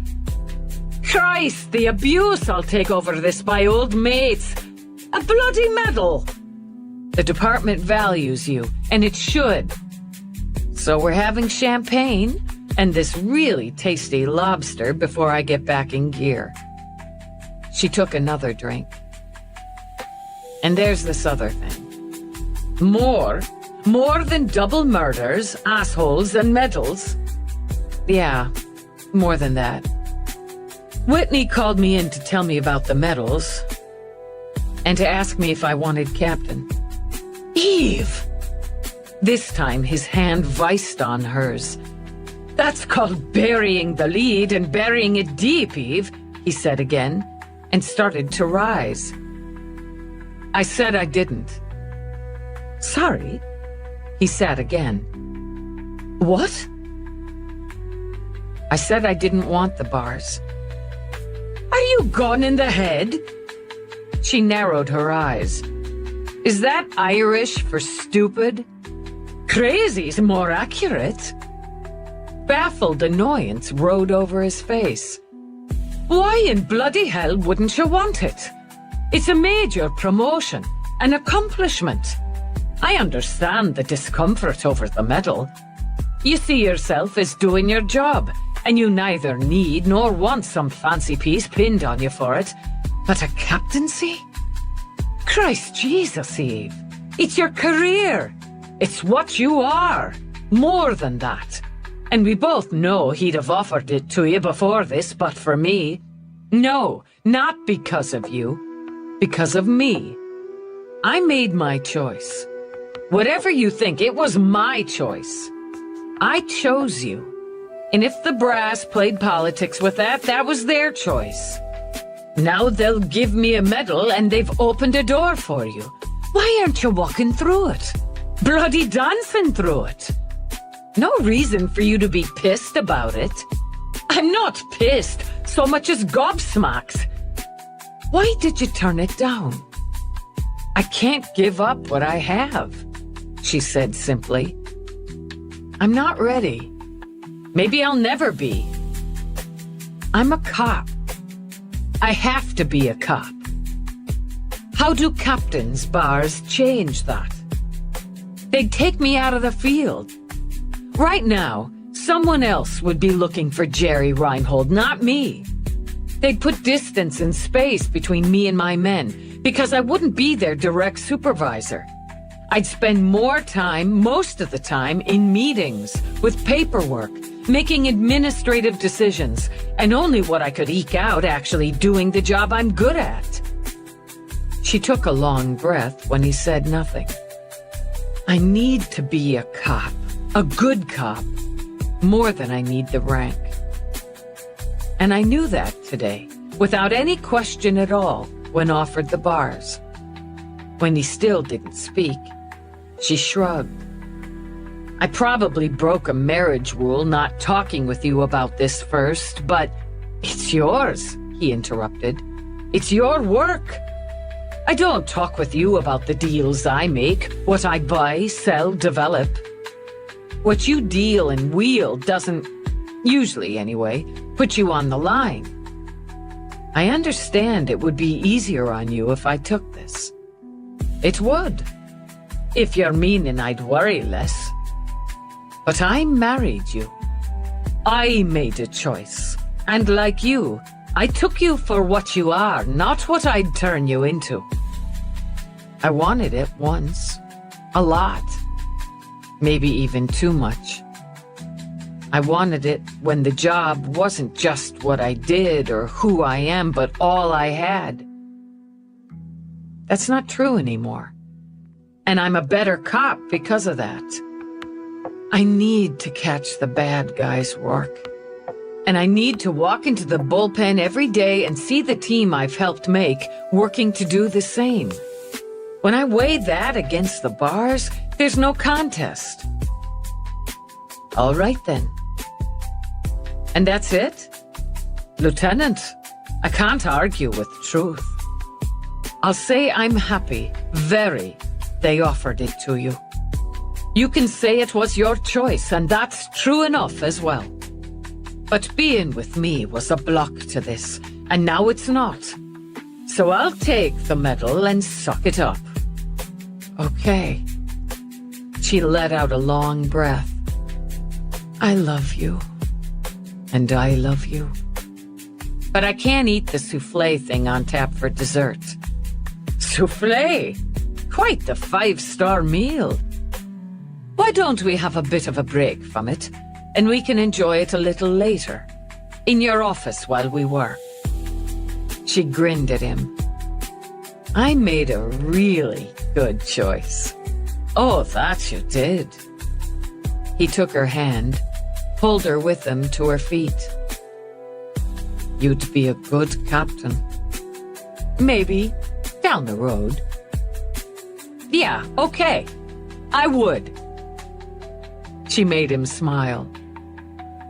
Christ, the abuse I'll take over this by old mates. A bloody medal. The department values you, and it should. So we're having champagne and this really tasty lobster before I get back in gear. She took another drink. And there's this other thing. More than double murders, assholes, and medals. Yeah, more than that. Whitney called me in to tell me about the medals and to ask me if I wanted captain. Eve! This time his hand viced on hers. That's called burying the lead and burying it deep, Eve, he said again, and started to rise. I said I didn't. Sorry, he sat again. What? I said I didn't want the bars. Are you gone in the head? She narrowed her eyes. Is that Irish for stupid? Crazy's more accurate. Baffled annoyance rode over his face. Why in bloody hell wouldn't you want it? It's a major promotion, an accomplishment. I understand the discomfort over the medal. You see yourself as doing your job, and you neither need nor want some fancy piece pinned on you for it. But a captaincy? Christ Jesus, Eve. It's your career. It's what you are. More than that. And we both know he'd have offered it to you before this, but for me. No, not because of you. Because of me. I made my choice. Whatever you think, it was my choice. I chose you. And if the brass played politics with that, that was their choice. Now they'll give me a medal and they've opened a door for you. Why aren't you walking through it? Bloody dancing through it. No reason for you to be pissed about it. I'm not pissed so much as gobsmacked. Why did you turn it down? I can't give up what I have, she said simply. I'm not ready. Maybe I'll never be. I'm a cop. I have to be a cop. How do captains' bars change that? They'd take me out of the field. Right now, someone else would be looking for Jerry Reinhold, not me. They'd put distance and space between me and my men because I wouldn't be their direct supervisor. I'd spend more time, most of the time, in meetings, with paperwork, making administrative decisions, and only what I could eke out actually doing the job I'm good at. She took a long breath when he said nothing. I need to be a cop, a good cop, more than I need the rank. And I knew that today, without any question at all, when offered the bars. When he still didn't speak, she shrugged. I probably broke a marriage rule not talking with you about this first, but it's yours, he interrupted. It's your work. I don't talk with you about the deals I make, what I buy, sell, develop. What you deal and wield doesn't, usually anyway, put you on the line. I understand it would be easier on you if I took this. It would. If you're meaning I'd worry less. But I married you. I made a choice. And like you, I took you for what you are, not what I'd turn you into. I wanted it once. A lot. Maybe even too much. I wanted it when the job wasn't just what I did or who I am, but all I had. That's not true anymore. And I'm a better cop because of that. I need to catch the bad guys' work. And I need to walk into the bullpen every day and see the team I've helped make working to do the same. When I weigh that against the bars, there's no contest. All right then. And that's it? Lieutenant, I can't argue with truth. I'll say I'm happy, very, they offered it to you. You can say it was your choice, and that's true enough as well. But being with me was a block to this, and now it's not. So I'll take the medal and suck it up. Okay. She let out a long breath. I love you. And I love you. But I can't eat the souffle thing on tap for dessert. Souffle? Quite the 5-star meal. Why don't we have a bit of a break from it, and we can enjoy it a little later, in your office while we work? She grinned at him. I made a really good choice. Oh, that you did. He took her hand, pulled her with him to her feet. You'd be a good captain. Maybe, down the road. Yeah, okay. I would. She made him smile.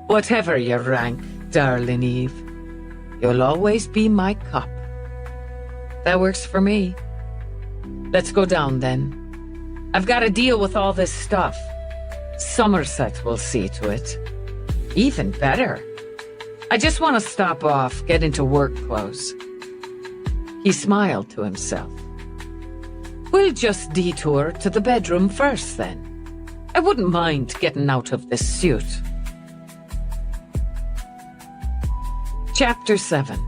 Whatever your rank, darling Eve, you'll always be my cup. That works for me. Let's go down then. I've got to deal with all this stuff. Somerset will see to it. Even better. I just want to stop off, get into work clothes. He smiled to himself. We'll just detour to the bedroom first, then. I wouldn't mind getting out of this suit. Chapter 7.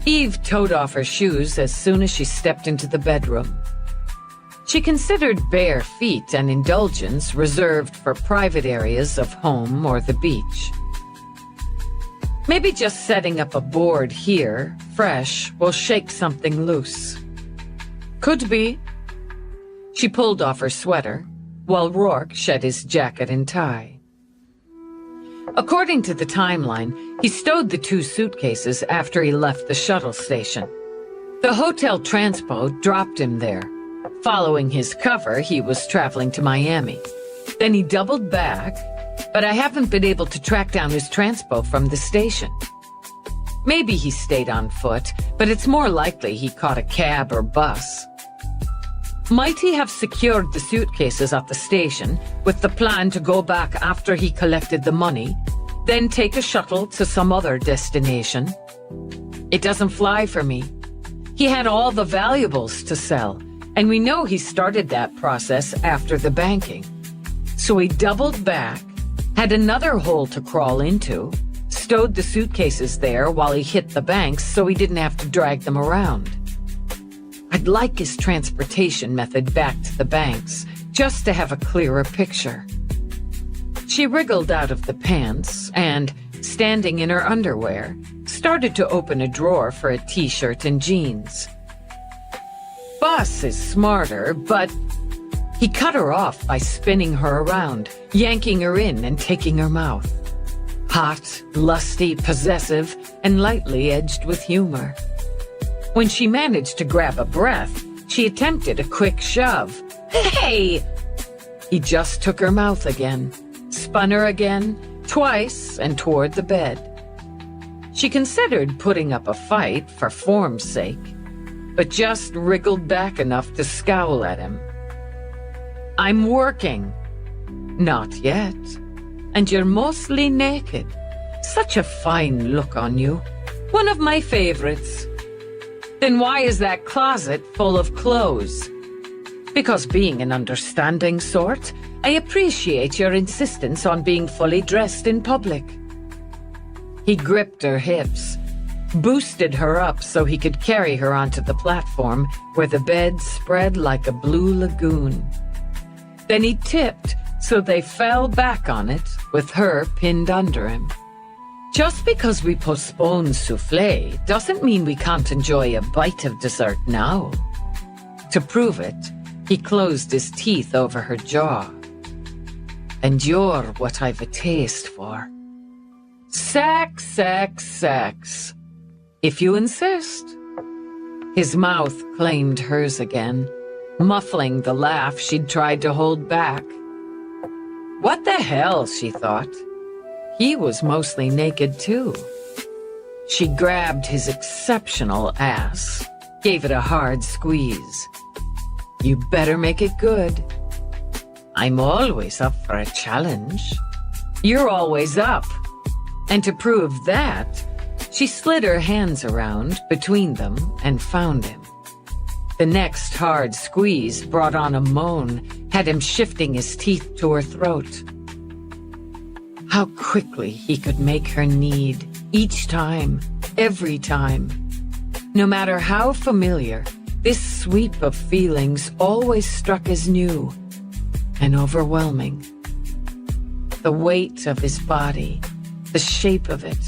Eve toed off her shoes as soon as she stepped into the bedroom. She considered bare feet an indulgence reserved for private areas of home or the beach. Maybe just setting up a board here, fresh, will shake something loose. Could be. She pulled off her sweater, while Rourke shed his jacket and tie. According to the timeline, he stowed the 2 suitcases after he left the shuttle station. The hotel transpo dropped him there. Following his cover, he was traveling to Miami. Then he doubled back, but I haven't been able to track down his transpo from the station. Maybe he stayed on foot, but it's more likely he caught a cab or bus. Might he have secured the suitcases at the station with the plan to go back after he collected the money, then take a shuttle to some other destination? It doesn't fly for me. He had all the valuables to sell, and we know he started that process after the banking. So he doubled back, had another hole to crawl into, stowed the suitcases there while he hit the banks so he didn't have to drag them around. I'd like his transportation method back to the banks, just to have a clearer picture. She wriggled out of the pants and, standing in her underwear, started to open a drawer for a t-shirt and jeans. Bus is smarter, but he cut her off by spinning her around, yanking her in and taking her mouth. Hot, lusty, possessive, and lightly edged with humor. When she managed to grab a breath, she attempted a quick shove. Hey! He just took her mouth again, spun her again, twice, and toward the bed. She considered putting up a fight for form's sake, but just wriggled back enough to scowl at him. I'm working. Not yet. And you're mostly naked. Such a fine look on you. One of my favorites. Then why is that closet full of clothes? Because being an understanding sort, I appreciate your insistence on being fully dressed in public. He gripped her hips, boosted her up so he could carry her onto the platform where the bed spread like a blue lagoon. Then he tipped so they fell back on it with her pinned under him. Just because we postpone soufflé doesn't mean we can't enjoy a bite of dessert now. To prove it, he closed his teeth over her jaw. And you're what I've a taste for. Sex, sex, sex. If you insist. His mouth claimed hers again, muffling the laugh she'd tried to hold back. What the hell, she thought. he was mostly naked too. She grabbed his exceptional ass, gave it a hard squeeze. "You better make it good." "I'm always up for a challenge." "You're always up." And to prove that, she slid her hands around between them and found him. The next hard squeeze brought on a moan, had him shifting his teeth to her throat. How quickly he could make her need, each time, every time. No matter how familiar, this sweep of feelings always struck as new and overwhelming. The weight of his body, the shape of it,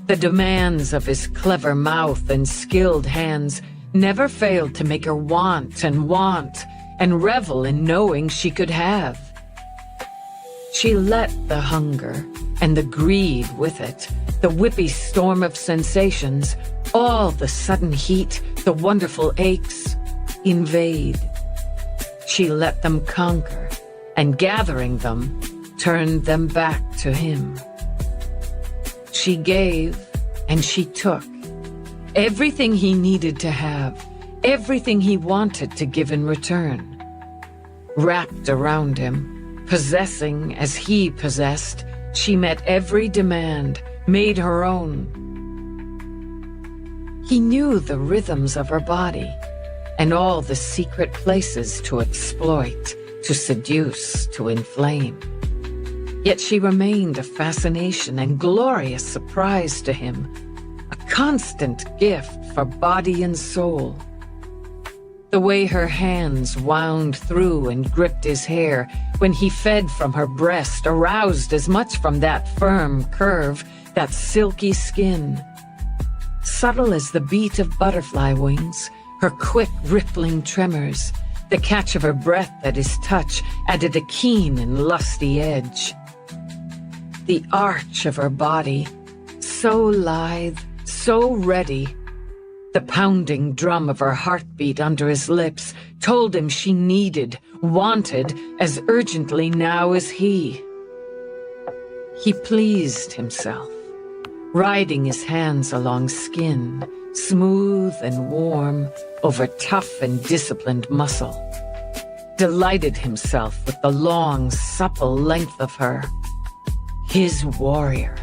the demands of his clever mouth and skilled hands never failed to make her want and revel in knowing she could have. She let the hunger and the greed with it, the whippy storm of sensations, all the sudden heat, the wonderful aches, invade. She let them conquer, and gathering them, turned them back to him. She gave, and she took. Everything he needed to have, everything he wanted to give in return. Wrapped around him, possessing as he possessed, she met every demand, made her own. He knew the rhythms of her body, and all the secret places to exploit, to seduce, to inflame. Yet she remained a fascination and glorious surprise to him, a constant gift for body and soul. The way her hands wound through and gripped his hair when he fed from her breast aroused as much from that firm curve, that silky skin. Subtle as the beat of butterfly wings, her quick rippling tremors, the catch of her breath at his touch added a keen and lusty edge. The arch of her body, so lithe, so ready. The pounding drum of her heartbeat under his lips told him she needed, wanted as urgently now as he. He pleased himself, riding his hands along skin, smooth and warm, over tough and disciplined muscle. Delighted himself with the long, supple length of her. His warrior,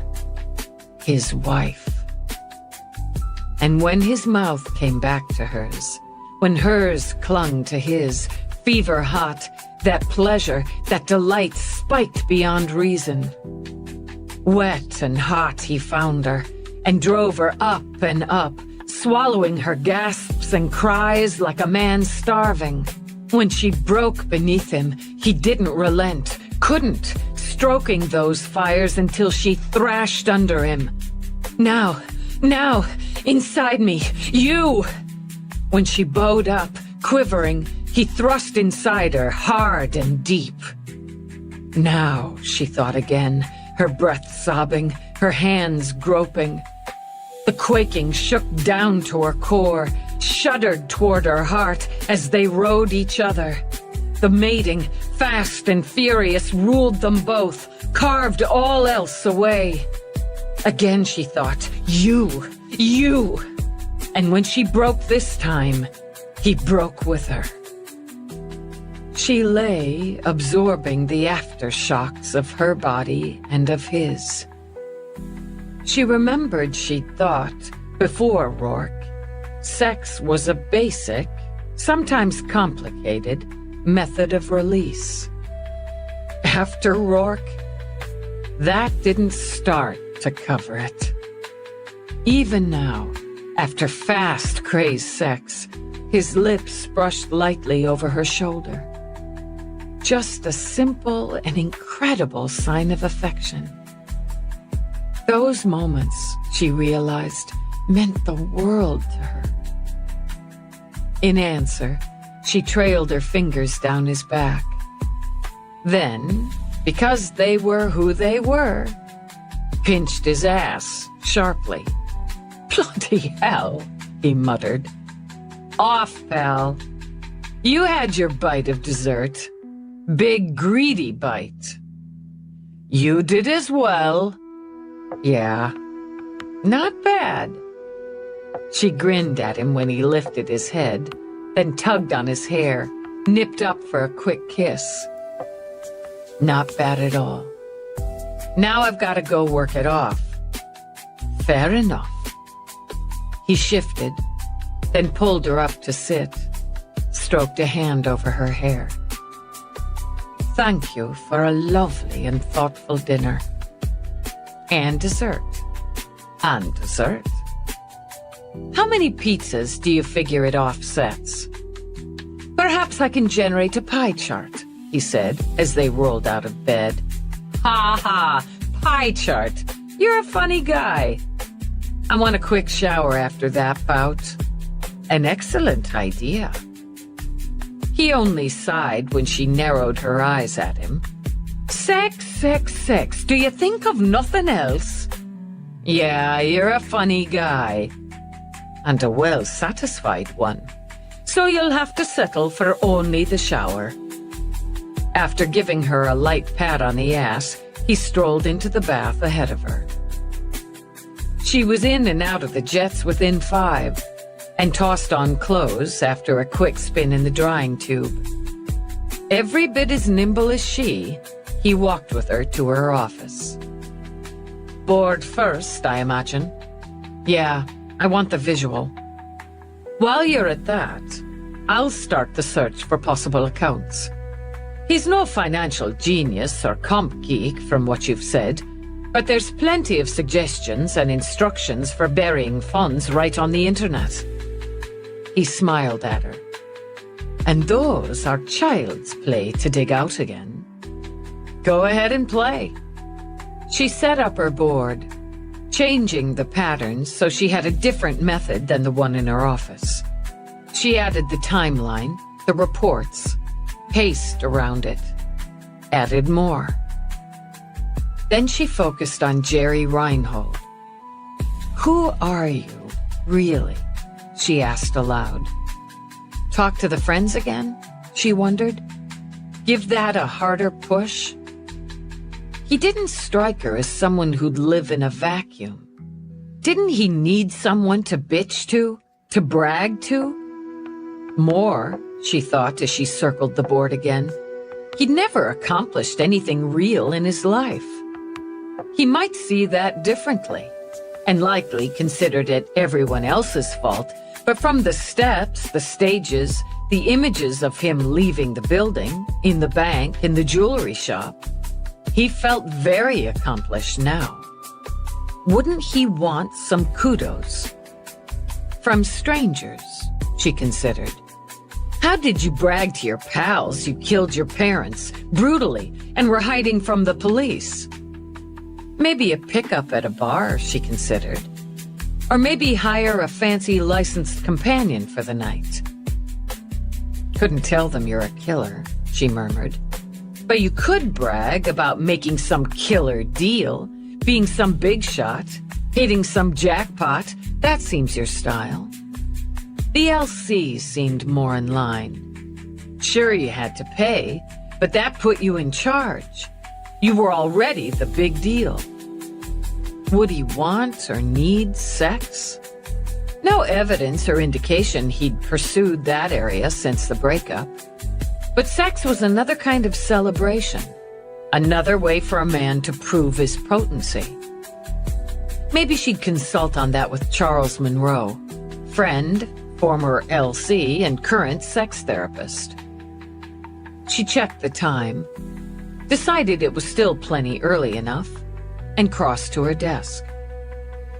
his wife. And when his mouth came back to hers, when hers clung to his, fever hot, that pleasure, that delight spiked beyond reason. Wet and hot he found her, and drove her up and up, swallowing her gasps and cries like a man starving. When she broke beneath him, he didn't relent, couldn't, stroking those fires until she thrashed under him. Now, inside me, you! When she bowed up, quivering, he thrust inside her, hard and deep. Now, she thought again, her breath sobbing, her hands groping. The quaking shook down to her core, shuddered toward her heart as they rode each other. The mating, fast and furious, ruled them both, carved all else away. Again she thought, you! And when she broke this time, he broke with her. She lay, absorbing the aftershocks of her body and of his. She remembered she'd thought, before Rourke, sex was a basic, sometimes complicated, method of release. After Rourke, that didn't start to cover it. Even now, after fast, crazed sex, his lips brushed lightly over her shoulder. Just a simple and incredible sign of affection. Those moments, she realized, meant the world to her. In answer, she trailed her fingers down his back. Then, because they were who they were, pinched his ass sharply. "Bloody hell," he muttered. "Off, pal. You had your bite of dessert. Big greedy bite. You did as well. Yeah, not bad. She grinned at him when he lifted his head, then tugged on his hair, nipped up for a quick kiss. Not bad at all. Now I've got to go work it off. Fair enough. He shifted, then pulled her up to sit, stroked a hand over her hair. Thank you for a lovely and thoughtful dinner. And dessert. And dessert. How many pizzas do you figure it offsets? Perhaps I can generate a pie chart, he said as they rolled out of bed. Ha ha, pie chart. You're a funny guy. I want a quick shower after that bout. An excellent idea. He only sighed when she narrowed her eyes at him. Sex, sex, sex. Do you think of nothing else? Yeah, you're a funny guy. And a well-satisfied one. So you'll have to settle for only the shower. After giving her a light pat on the ass, he strolled into the bath ahead of her. She was in and out of the jets within 5, and tossed on clothes after a quick spin in the drying tube. Every bit as nimble as she, he walked with her to her office. Board first, I imagine. Yeah, I want the visual. While you're at that, I'll start the search for possible accounts. He's no financial genius or comp geek from what you've said, but there's plenty of suggestions and instructions for burying funds right on the internet. He smiled at her. And those are child's play to dig out again. Go ahead and play. She set up her board, changing the patterns so she had a different method than the one in her office. She added the timeline, the reports, paced around it, added more. Then she focused on Jerry Reinhold. Who are you, really? She asked aloud. Talk to the friends again? She wondered. Give that a harder push? He didn't strike her as someone who'd live in a vacuum. Didn't he need someone to bitch to brag to? More, she thought as she circled the board again. He'd never accomplished anything real in his life. He might see that differently, and likely considered it everyone else's fault, but from the steps, the stages, the images of him leaving the building, in the bank, in the jewelry shop, he felt very accomplished now. Wouldn't he want some kudos? From strangers, she considered. How did you brag to your pals you killed your parents, brutally, and were hiding from the police? Maybe a pickup at a bar, she considered. Or maybe hire a fancy licensed companion for the night. Couldn't tell them you're a killer, she murmured. But you could brag about making some killer deal, being some big shot, hitting some jackpot. That seems your style. The LC seemed more in line. Sure, you had to pay, but that put you in charge. You were already the big deal. Would he want or need sex? No evidence or indication he'd pursued that area since the breakup. But sex was another kind of celebration, another way for a man to prove his potency. Maybe she'd consult on that with Charles Monroe, friend, former LC, and current sex therapist. She checked the time, decided it was still plenty early enough, and crossed to her desk.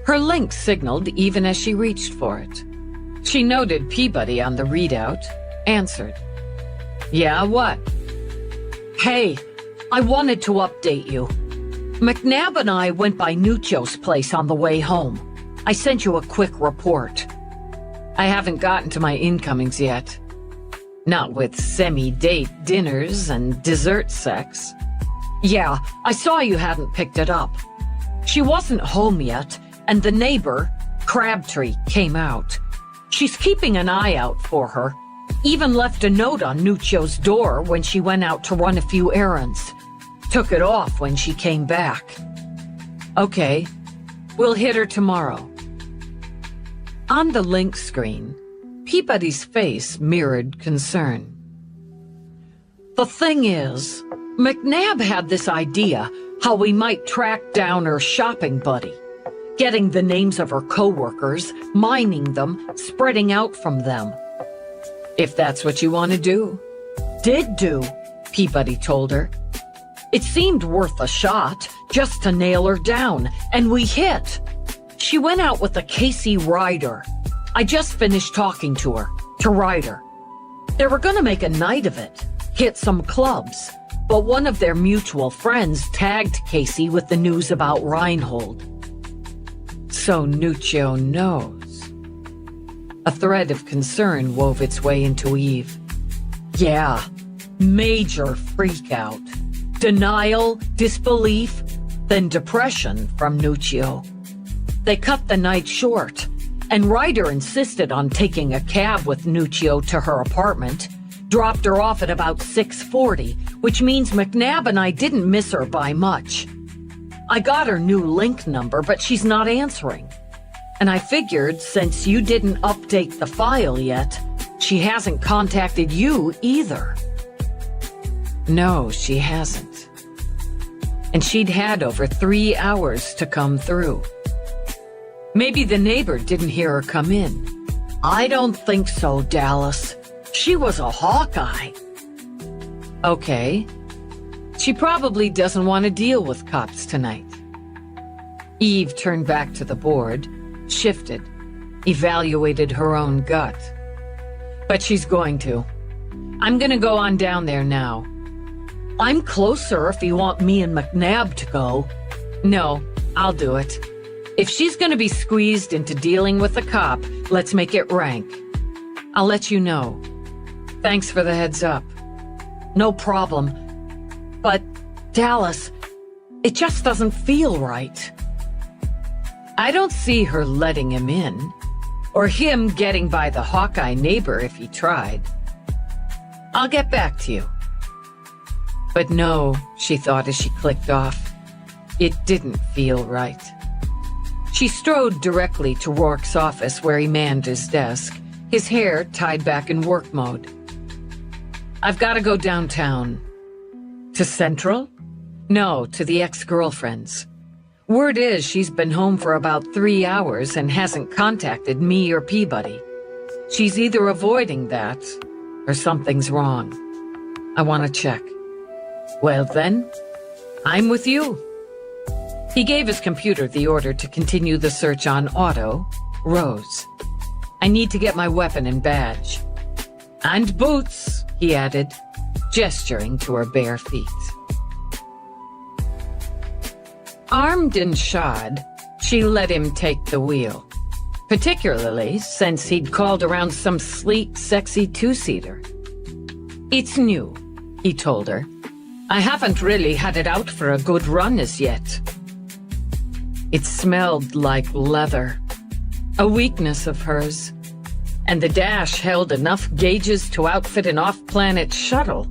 Her link signaled even as she reached for it. She noted Peabody on the readout, answered. Yeah, what? Hey, I wanted to update you. McNabb and I went by Nucio's place on the way home. I sent you a quick report. I haven't gotten to my incomings yet. Not with semi-date dinners and dessert sex. Yeah, I saw you hadn't picked it up. She wasn't home yet, and the neighbor, Crabtree, came out. She's keeping an eye out for her. Even left a note on Nucio's door when she went out to run a few errands. Took it off when she came back. Okay, We'll hit her tomorrow." On the link screen, Peabody's face mirrored concern. "The thing is, McNabb had this idea how we might track down her shopping buddy, getting the names of her coworkers, mining them, spreading out from them." "If that's what you want to do." "Did do," Peabody told her. "It seemed worth a shot, just to nail her down, and we hit. She went out with a Casey Ryder. I just finished talking to her, to Ryder. They were gonna make a night of it, hit some clubs, but one of their mutual friends tagged Casey with the news about Reinhold." "So Nuccio knows." A thread of concern wove its way into Eve. "Yeah, major freakout. Denial, disbelief, then depression from Nuccio. They cut the night short, and Ryder insisted on taking a cab with Nuccio to her apartment, dropped her off at about 6:40, which means McNabb and I didn't miss her by much. I got her new link number, but she's not answering. And I figured since you didn't update the file yet, she hasn't contacted you either." "No, she hasn't. And she'd had over 3 hours to come through. Maybe the neighbor didn't hear her come in." "I don't think so, Dallas. She was a Hawkeye." "Okay. She probably doesn't want to deal with cops tonight." Eve turned back to the board, shifted, evaluated her own gut. "But she's going to. I'm gonna go on down there now." "I'm closer if you want me and McNabb to go." "No, I'll do it. If she's gonna be squeezed into dealing with a cop, let's make it rank. I'll let you know. Thanks for the heads up." "No problem. But, Dallas, it just doesn't feel right." "I don't see her letting him in, or him getting by the Hawkeye neighbor if he tried. I'll get back to you." But no, she thought as she clicked off. It didn't feel right. She strode directly to Rourke's office where he manned his desk, his hair tied back in work mode. "I've got to go downtown." "To Central?" "No, to the ex-girlfriend's. Word is she's been home for about 3 hours and hasn't contacted me or Peabody. She's either avoiding that or something's wrong. I want to check." "Well then, I'm with you." He gave his computer the order to continue the search on Otto, Rose. "I need to get my weapon and badge." "And boots," he added, gesturing to her bare feet. Armed and shod, she let him take the wheel, particularly since he'd called around some sleek, sexy two-seater. "It's new," he told her. "I haven't really had it out for a good run as yet." It smelled like leather, a weakness of hers, and the dash held enough gauges to outfit an off-planet shuttle.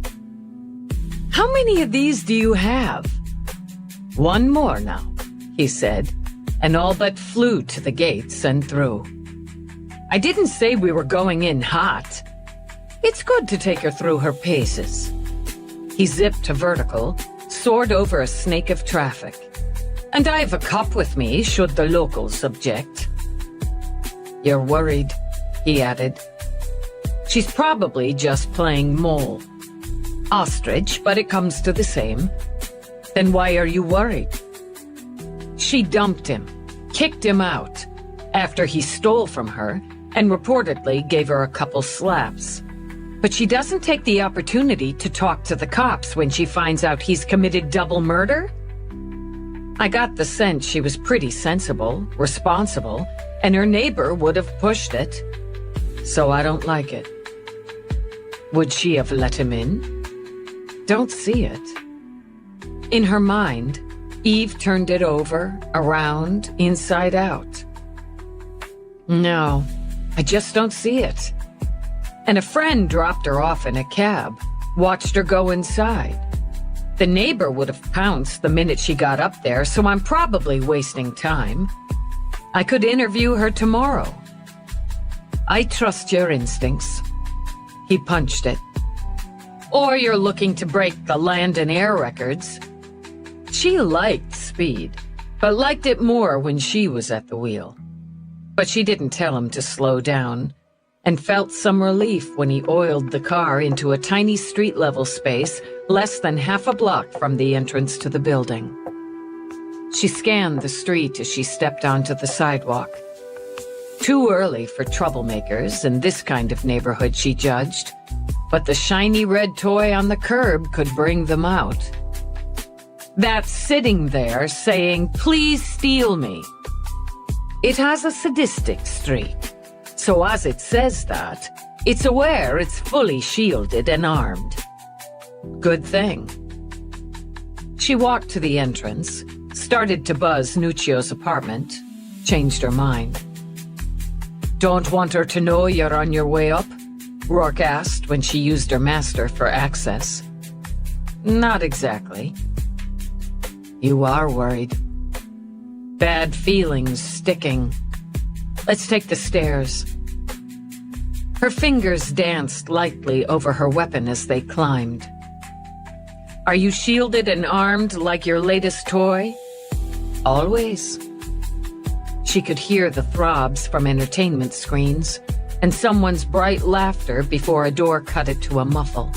"How many of these do you have?" "One more now," he said, and all but flew to the gates and through. "I didn't say we were going in hot. It's good to take her through her paces." He zipped to vertical, soared over a snake of traffic. "And I have a cop with me, should the locals object." "You're worried," he added. "She's probably just playing mole. Ostrich, but it comes to the same." "Then why are you worried?" She dumped him, kicked him out, after he stole from her, and reportedly gave her a couple slaps. But she doesn't take the opportunity to talk to the cops when she finds out he's committed double murder? I got the sense she was pretty sensible, responsible, and her neighbor would have pushed it. So I don't like it. Would she have let him in? Don't see it. In her mind, Eve turned it over, around, inside out. No, I just don't see it. And a friend dropped her off in a cab, watched her go inside. The neighbor would have pounced the minute she got up there, so I'm probably wasting time. I could interview her tomorrow. I trust your instincts. He punched it. Or you're looking to break the land and air records. She liked speed, but liked it more when she was at the wheel. But she didn't tell him to slow down, and felt some relief when he oiled the car into a tiny street-level space less than half a block from the entrance to the building. She scanned the street as she stepped onto the sidewalk. Too early for troublemakers in this kind of neighborhood, she judged, but the shiny red toy on the curb could bring them out. That's sitting there saying, "Please steal me." It has a sadistic streak, so as it says that, it's aware it's fully shielded and armed. Good thing. She walked to the entrance, started to buzz Nuccio's apartment, changed her mind. "Don't want her to know you're on your way up?" Rourke asked when she used her master for access. "Not exactly." "You are worried." "Bad feelings sticking. Let's take the stairs." Her fingers danced lightly over her weapon as they climbed. "Are you shielded and armed like your latest toy?" "Always." She could hear the throbs from entertainment screens and someone's bright laughter before a door cut it to a muffle.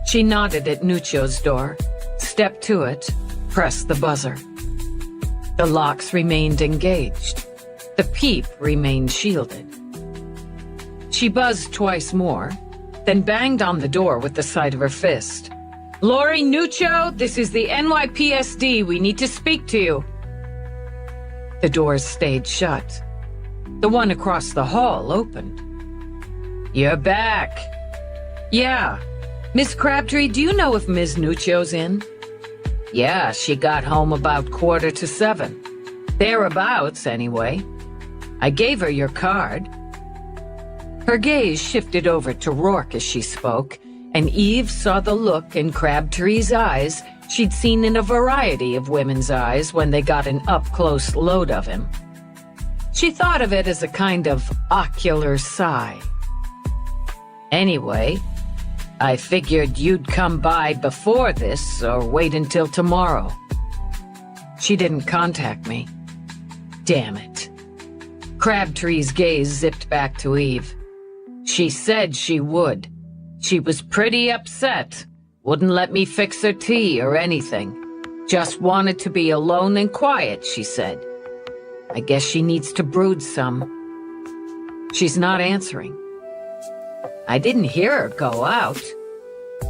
She nodded at Nuccio's door, stepped to it, pressed the buzzer. The locks remained engaged. The peep remained shielded. She buzzed twice more, then banged on the door with the side of her fist. "Lori Nuccio, this is the NYPSD. We need to speak to you." The doors stayed shut. The one across the hall opened. "You're back." "Yeah. Miss Crabtree, do you know if Ms. Nuccio's in?" "Yeah, she got home about 6:45. Thereabouts, anyway. I gave her your card." Her gaze shifted over to Rourke as she spoke, and Eve saw the look in Crabtree's eyes she'd seen in a variety of women's eyes when they got an up-close load of him. She thought of it as a kind of ocular sigh. "Anyway, I figured you'd come by before this or wait until tomorrow." "She didn't contact me." "Damn it." Crabtree's gaze zipped back to Eve. "She said she would. She was pretty upset. Wouldn't let me fix her tea or anything. Just wanted to be alone and quiet, she said. I guess she needs to brood some." "She's not answering." "I didn't hear her go out.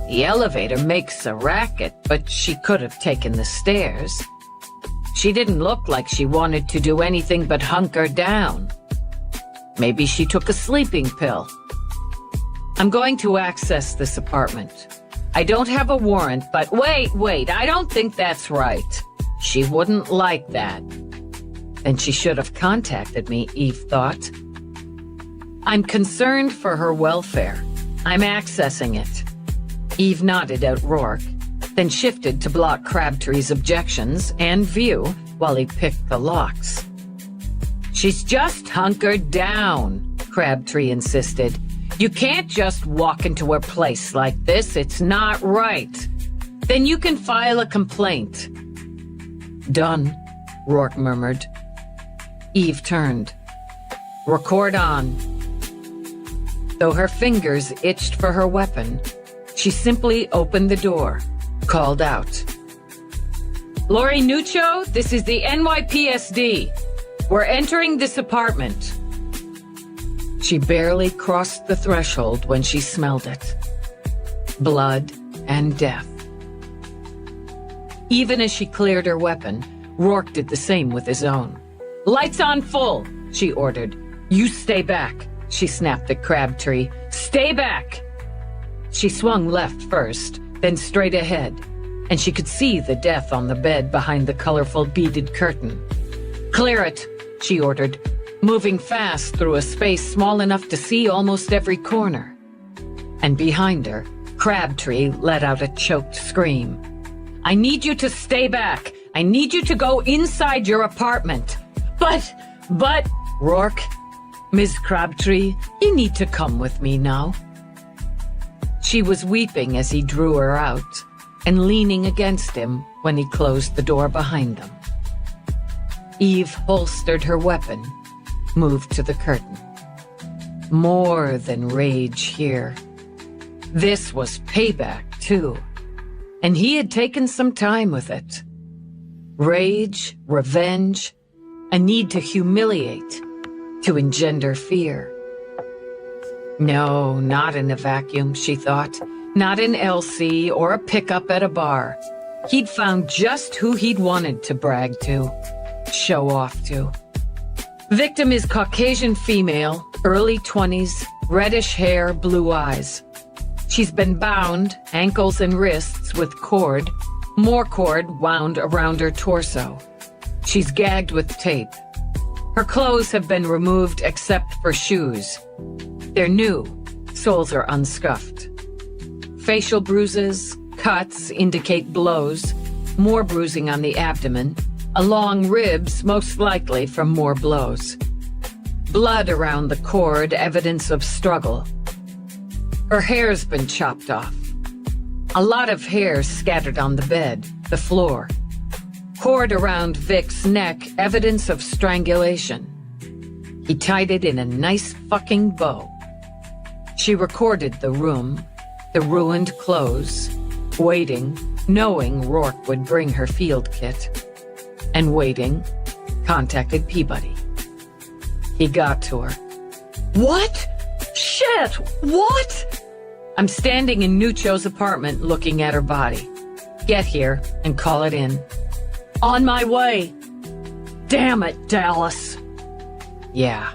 The elevator makes a racket, but she could have taken the stairs. She didn't look like she wanted to do anything but hunker down. Maybe she took a sleeping pill." "I'm going to access this apartment. I don't have a warrant, but wait, I don't think that's right. She wouldn't like that." Then she should have contacted me, Eve thought. "I'm concerned for her welfare. I'm accessing it." Eve nodded at Rourke, then shifted to block Crabtree's objections and view while he picked the locks. "She's just hunkered down," Crabtree insisted. "You can't just walk into her place like this. It's not right. Then you can file a complaint." "Done," Rourke murmured. Eve turned. "Record on." Though her fingers itched for her weapon, she simply opened the door, called out. "Lori Nuccio, this is the NYPSD. We're entering this apartment." She barely crossed the threshold when she smelled it. Blood and death. Even as she cleared her weapon, Rourke did the same with his own. "Lights on full," she ordered. "You stay back," she snapped at Crabtree. "Stay back!" She swung left first, then straight ahead, and she could see the death on the bed behind the colorful beaded curtain. "Clear it," she ordered, moving fast through a space small enough to see almost every corner. And behind her, Crabtree let out a choked scream. "I need you to stay back. I need you to go inside your apartment. But, Rourke, Miss Crabtree, you need to come with me now. She was weeping as he drew her out and leaning against him when he closed the door behind them. Eve holstered her weapon, moved to the curtain. More than rage here. This was payback, too, and he had taken some time with it. Rage, revenge, a need to humiliate, to engender fear. No, not in a vacuum, she thought. Not in Elsie or a pickup at a bar. He'd found just who he'd wanted to brag to, show off to. Victim is Caucasian female, early 20s, reddish hair, blue eyes. She's been bound, ankles and wrists, with cord, more cord wound around her torso. She's gagged with tape. Her clothes have been removed except for shoes. They're new, soles are unscuffed. Facial bruises, cuts indicate blows, more bruising on the abdomen, along ribs most likely from more blows. Blood around the cord, evidence of struggle. Her hair's been chopped off. A lot of hair scattered on the bed, the floor. Cord around Vic's neck, evidence of strangulation. He tied it in a nice fucking bow. She recorded the room, the ruined clothes, waiting, knowing Rourke would bring her field kit. And waiting, contacted Peabody. He got to her. What? Shit! What? I'm standing in Nucio's apartment looking at her body. Get here and call it in. On my way. Damn it, Dallas. Yeah.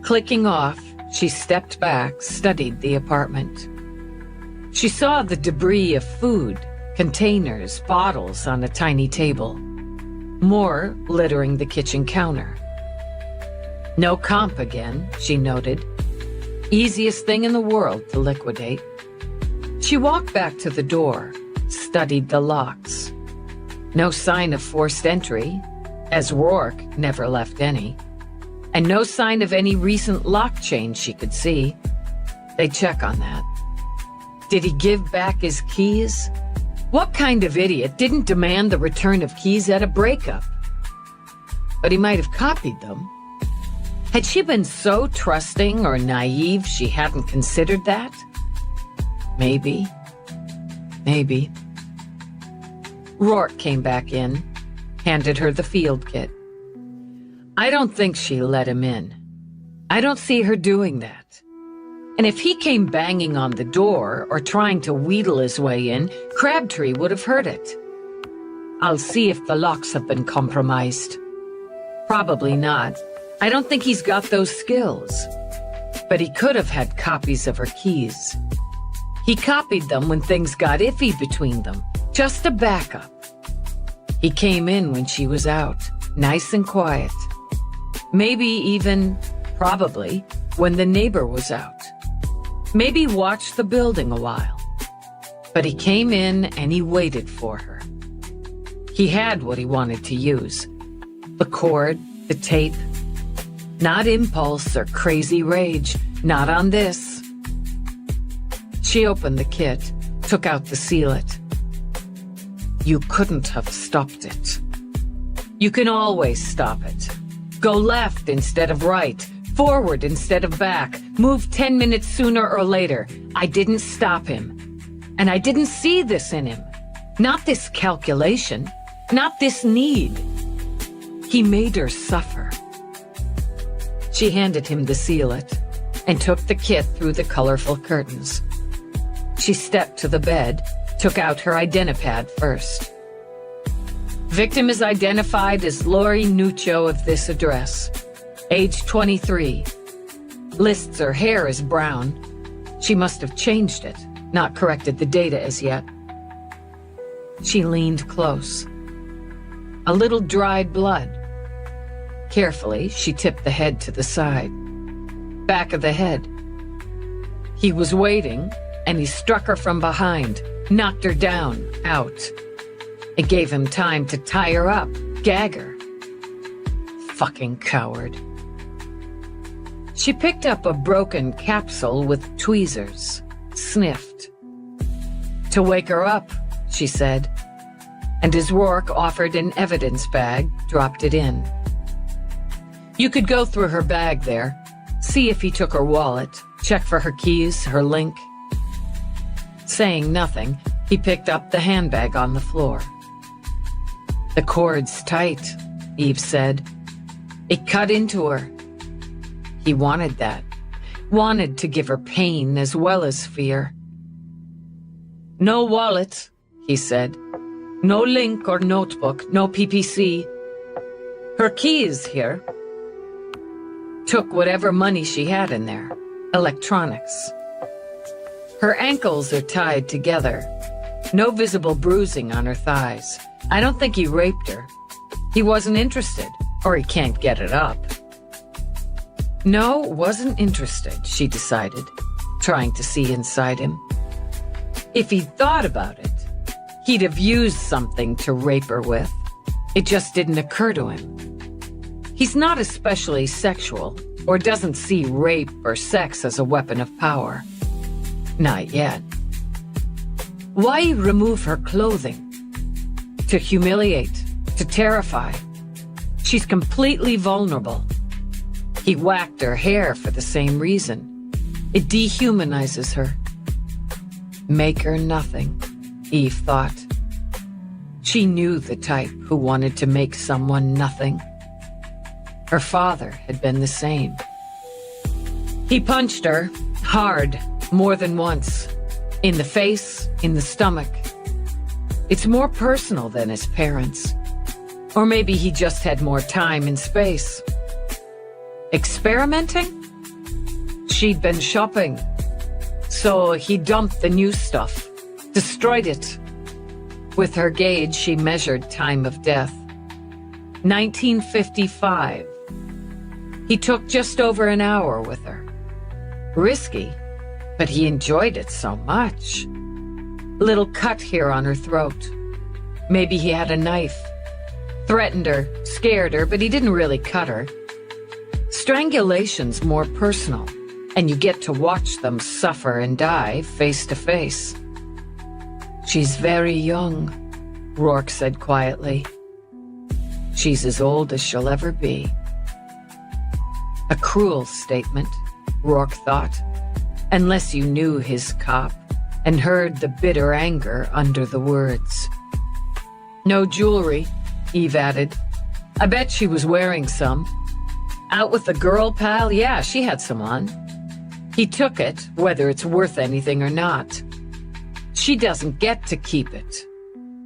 Clicking off, she stepped back, studied the apartment. She saw the debris of food, containers, bottles on a tiny table. More littering the kitchen counter. No comp again, she noted. Easiest thing in the world to liquidate. She walked back to the door, studied the locks. No sign of forced entry, as Rourke never left any. And no sign of any recent lock change she could see. They'd check on that. Did he give back his keys? What kind of idiot didn't demand the return of keys at a breakup? But he might have copied them. Had she been so trusting or naive she hadn't considered that? Maybe. Maybe. Rourke came back in, handed her the field kit. I don't think she let him in. I don't see her doing that. And if he came banging on the door or trying to wheedle his way in, Crabtree would have heard it. I'll see if the locks have been compromised. Probably not. I don't think he's got those skills. But he could have had copies of her keys. He copied them when things got iffy between them, just a backup. He came in when she was out, nice and quiet. Maybe even, probably, when the neighbor was out. Maybe watched the building a while. But he came in and he waited for her. He had what he wanted to use. The cord, the tape. Not impulse or crazy rage. Not on this. She opened the kit, took out the sealet. You couldn't have stopped it. You can always stop it. Go left instead of right, forward instead of back, move 10 minutes sooner or later. I didn't stop him. And I didn't see this in him. Not this calculation, not this need. He made her suffer. She handed him the sealet and took the kit through the colorful curtains. She stepped to the bed, took out her identipad first. Victim is identified as Lori Nuccio of this address. Age 23. Lists her hair as brown. She must have changed it, not corrected the data as yet. She leaned close. A little dried blood. Carefully, she tipped the head to the side. Back of the head. He was waiting, and he struck her from behind, knocked her down, out. It gave him time to tie her up, gag her. Fucking coward. She picked up a broken capsule with tweezers, sniffed. To wake her up, she said, and as Rourke offered an evidence bag, dropped it in. You could go through her bag there, see if he took her wallet, check for her keys, her link. Saying nothing, he picked up the handbag on the floor. The cord's tight, Eve said. It cut into her. He wanted that, wanted to give her pain as well as fear. No wallet, he said. No link or notebook, no PPC. Her keys here. Took whatever money she had in there. Electronics. Her ankles are tied together. No visible bruising on her thighs. I don't think he raped her. He wasn't interested, or he can't get it up. No, wasn't interested, she decided, trying to see inside him. If he'd thought about it, he'd have used something to rape her with. It just didn't occur to him. He's not especially sexual, or doesn't see rape or sex as a weapon of power. Not yet. Why remove her clothing? To humiliate, to terrify. She's completely vulnerable. He whacked her hair for the same reason. It dehumanizes her. Make her nothing, Eve thought. She knew the type who wanted to make someone nothing. Her father had been the same. He punched her, hard, more than once. In the face, in the stomach. It's more personal than his parents. Or maybe he just had more time and space. Experimenting? She'd been shopping. So he dumped the new stuff, destroyed it. With her gauge, she measured time of death. 1955. He took just over an hour with her. Risky, but he enjoyed it so much. Little cut here on her throat. Maybe he had a knife. Threatened her, scared her, but he didn't really cut her. Strangulation's more personal, and you get to watch them suffer and die face to face. She's very young, Rourke said quietly. She's as old as she'll ever be. A cruel statement, Rourke thought, unless you knew his cop and heard the bitter anger under the words. No jewelry, Eve added. I bet she was wearing some. Out with the girl, pal? Yeah, she had some on. He took it, whether it's worth anything or not. She doesn't get to keep it.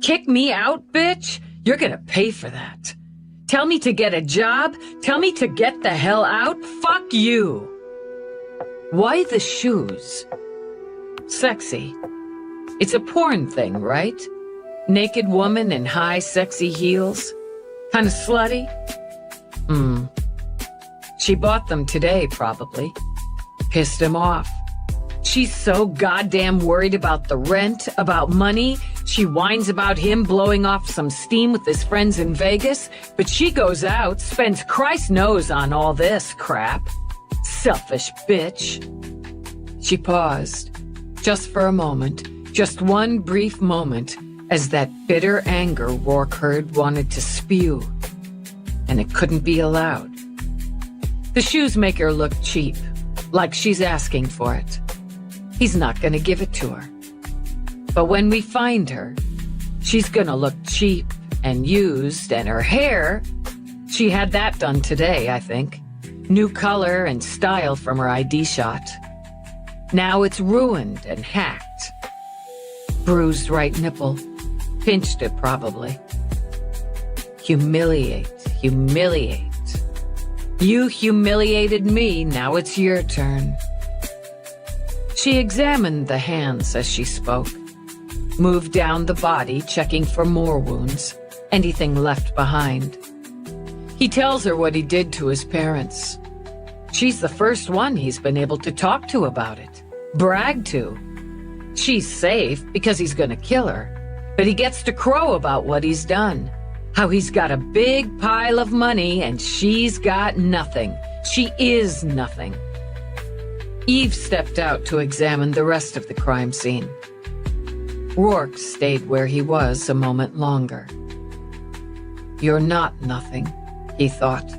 Kick me out, bitch? You're gonna pay for that. Tell me to get a job? Tell me to get the hell out? Fuck you! Why the shoes? Sexy. It's a porn thing, right? Naked woman in high, sexy heels. Kinda slutty? She bought them today, probably. Pissed him off. She's so goddamn worried about the rent, about money. She whines about him blowing off some steam with his friends in Vegas, but she goes out, spends Christ knows on all this crap. Selfish bitch. She paused, just for a moment, just one brief moment, as that bitter anger Rourke heard wanted to spew, and it couldn't be allowed. The shoes make her look cheap, like she's asking for it. He's not gonna give it to her. But when we find her, she's gonna look cheap and used, and her hair, she had that done today, I think. New color and style from her ID shot. Now it's ruined and hacked. Bruised right nipple. Pinched it, probably. Humiliate, humiliate. You humiliated me, now it's your turn. She examined the hands as she spoke. Moved down the body, checking for more wounds. Anything left behind. He tells her what he did to his parents. She's the first one he's been able to talk to about it. Brag to. She's safe because he's gonna kill her. But he gets to crow about what he's done. How he's got a big pile of money and she's got nothing. She is nothing. Eve stepped out to examine the rest of the crime scene. Rourke stayed where he was a moment longer. You're not nothing, he thought.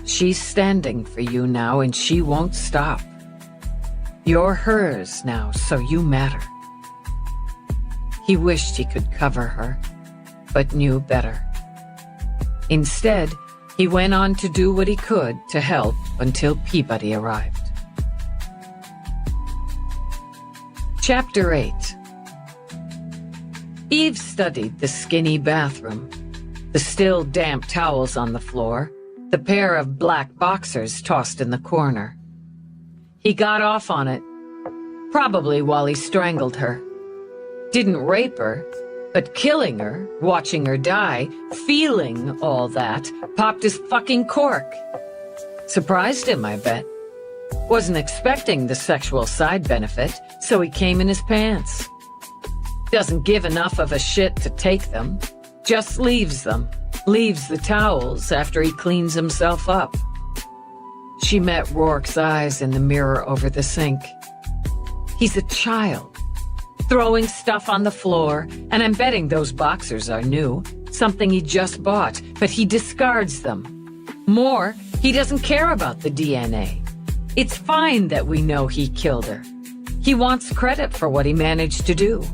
She's standing for you now and she won't stop. You're hers now, so you matter. He wished he could cover her, but knew better. Instead, he went on to do what he could to help until Peabody arrived. Chapter 8. Eve studied the skinny bathroom, the still damp towels on the floor, the pair of black boxers tossed in the corner. He got off on it, probably while he strangled her. Didn't rape her, but killing her, watching her die, feeling all that, popped his fucking cork. Surprised him, I bet. Wasn't expecting the sexual side benefit, so he came in his pants. Doesn't give enough of a shit to take them, just leaves them, leaves the towels after he cleans himself up. She met Rourke's eyes in the mirror over the sink. He's a child, throwing stuff on the floor, and I'm betting those boxers are new, something he just bought, but he discards them. More, he doesn't care about the DNA. It's fine that we know he killed her. He wants credit for what he managed to do.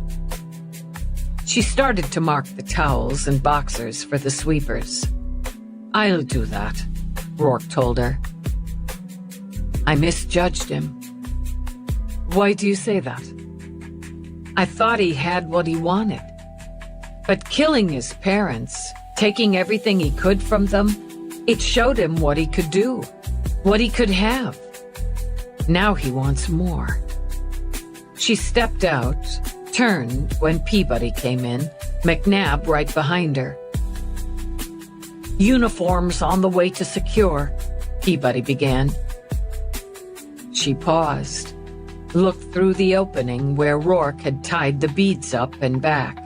She started to mark the towels and boxers for the sweepers. I'll do that, Rourke told her. I misjudged him. Why do you say that? I thought he had what he wanted. But killing his parents, taking everything he could from them, it showed him what he could do, what he could have. Now he wants more. She stepped out, turned when Peabody came in, McNabb right behind her. Uniforms on the way to secure, Peabody began. She paused, looked through the opening where Rourke had tied the beads up and back.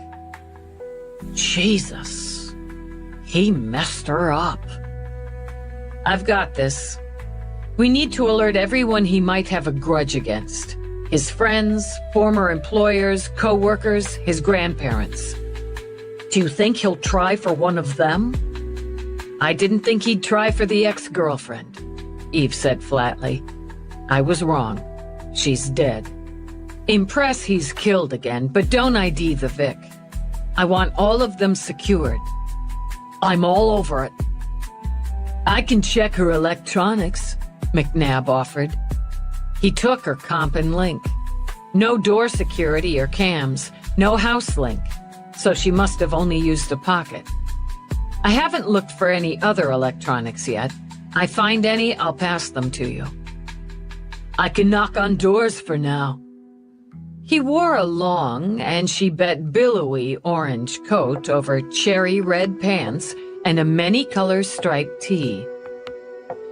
Jesus, he messed her up. I've got this. We need to alert everyone he might have a grudge against. His friends, former employers, co-workers, his grandparents. Do you think he'll try for one of them? I didn't think he'd try for the ex-girlfriend, Eve said flatly. I was wrong. She's dead. Impress he's killed again, but don't ID the Vic. I want all of them secured. I'm all over it. I can check her electronics, McNabb offered. He took her comp and link. No door security or cams, no house link, so she must have only used a pocket. I haven't looked for any other electronics yet. I find any, I'll pass them to you. I can knock on doors for now. He wore a long, and she bet billowy orange coat over cherry red pants and a many-color striped tee.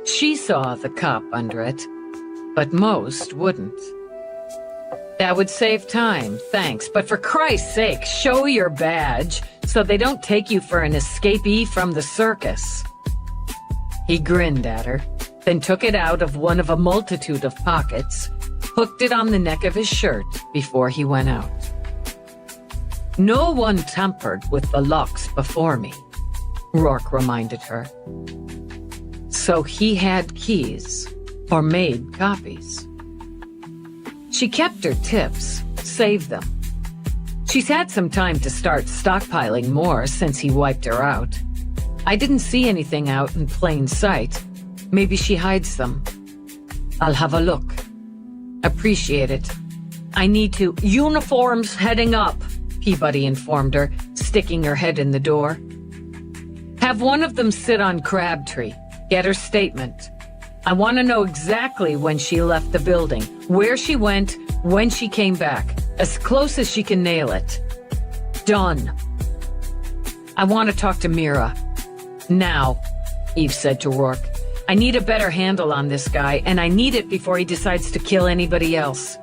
She saw the cop under it, but most wouldn't. That would save time, thanks, but for Christ's sake, show your badge so they don't take you for an escapee from the circus. He grinned at her, then took it out of one of a multitude of pockets, hooked it on the neck of his shirt before he went out. No one tampered with the locks before me, Rourke reminded her. So he had keys, or made copies. She kept her tips, saved them. She's had some time to start stockpiling more since he wiped her out. I didn't see anything out in plain sight. Maybe she hides them. I'll have a look. Appreciate it. I need to— Uniforms heading up, Peabody informed her, sticking her head in the door. Have one of them sit on Crabtree. Get her statement. I want to know exactly when she left the building, where she went, when she came back, as close as she can nail it. Done. I want to talk to Mira. Now, Eve said to Rourke. I need a better handle on this guy, and I need it before he decides to kill anybody else.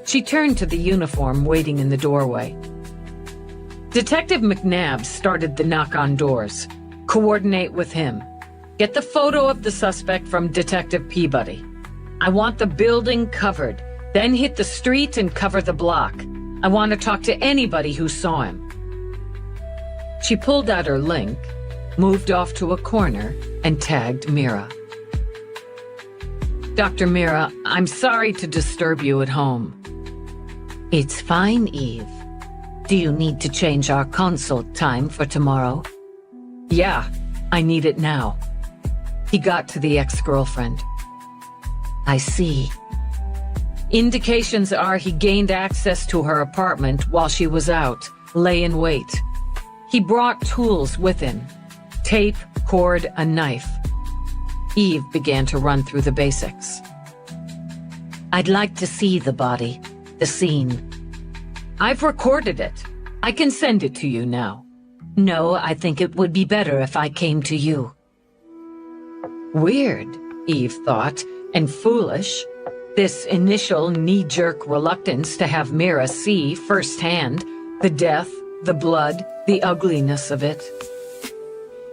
She turned to the uniform waiting in the doorway. Detective McNabb started the knock on doors. Coordinate with him. Get the photo of the suspect from Detective Peabody. I want the building covered. Then hit the street and cover the block. I want to talk to anybody who saw him. She pulled out her link, moved off to a corner, and tagged Mira. Dr. Mira, I'm sorry to disturb you at home. It's fine, Eve. Do you need to change our consult time for tomorrow? Yeah, I need it now. He got to the ex-girlfriend. I see. Indications are he gained access to her apartment while she was out, lay in wait. He brought tools with him. Tape, cord, a knife. Eve began to run through the basics. I'd like to see the body, the scene. I've recorded it. I can send it to you now. No, I think it would be better if I came to you. Weird, Eve thought, and foolish. This initial knee-jerk reluctance to have Mira see firsthand the death, the blood, the ugliness of it.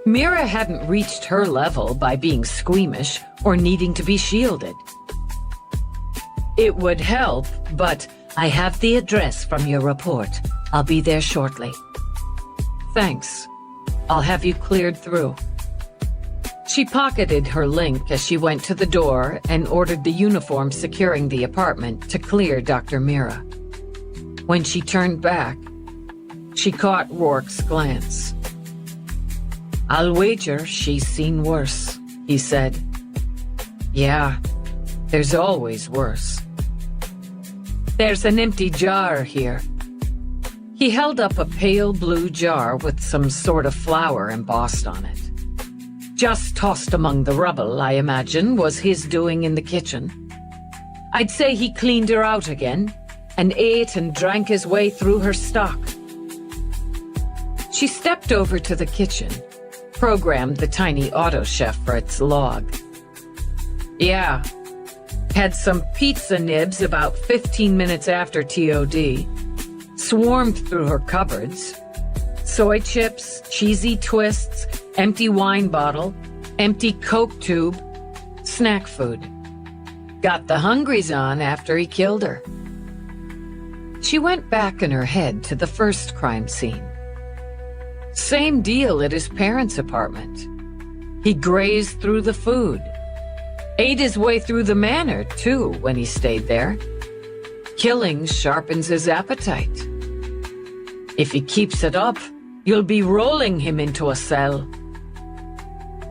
Mira hadn't reached her level by being squeamish or needing to be shielded. It would help, but I have the address from your report. I'll be there shortly. Thanks. I'll have you cleared through. She pocketed her link as she went to the door and ordered the uniform securing the apartment to clear Dr. Mira. When she turned back, she caught Rourke's glance. I'll wager she's seen worse, he said. Yeah, there's always worse. There's an empty jar here. He held up a pale blue jar with some sort of flower embossed on it. Just tossed among the rubble, I imagine, was his doing in the kitchen. I'd say he cleaned her out again and ate and drank his way through her stock. She stepped over to the kitchen, programmed the tiny auto chef for its log. Yeah, had some pizza nibs about 15 minutes after TOD, swarmed through her cupboards. Soy chips, cheesy twists, empty wine bottle, empty Coke tube, snack food. Got the hungries on after he killed her. She went back in her head to the first crime scene. Same deal at his parents' apartment. He grazed through the food. Ate his way through the manor, too, when he stayed there. Killing sharpens his appetite. If he keeps it up, you'll be rolling him into a cell.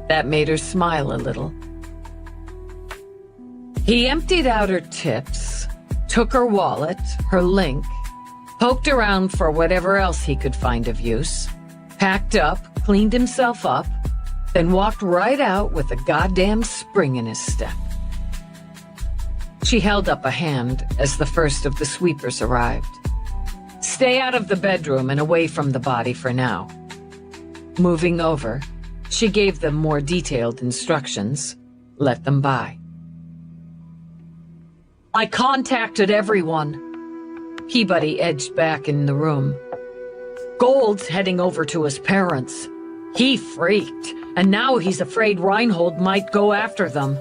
That made her smile a little. He emptied out her tips, took her wallet, her link, poked around for whatever else he could find of use, packed up, cleaned himself up, then walked right out with a goddamn spring in his step. She held up a hand as the first of the sweepers arrived. Stay out of the bedroom and away from the body for now. Moving over, she gave them more detailed instructions. Let them by. I contacted everyone. Peabody edged back in the room. Gold's heading over to his parents. He freaked, and now he's afraid Reinhold might go after them.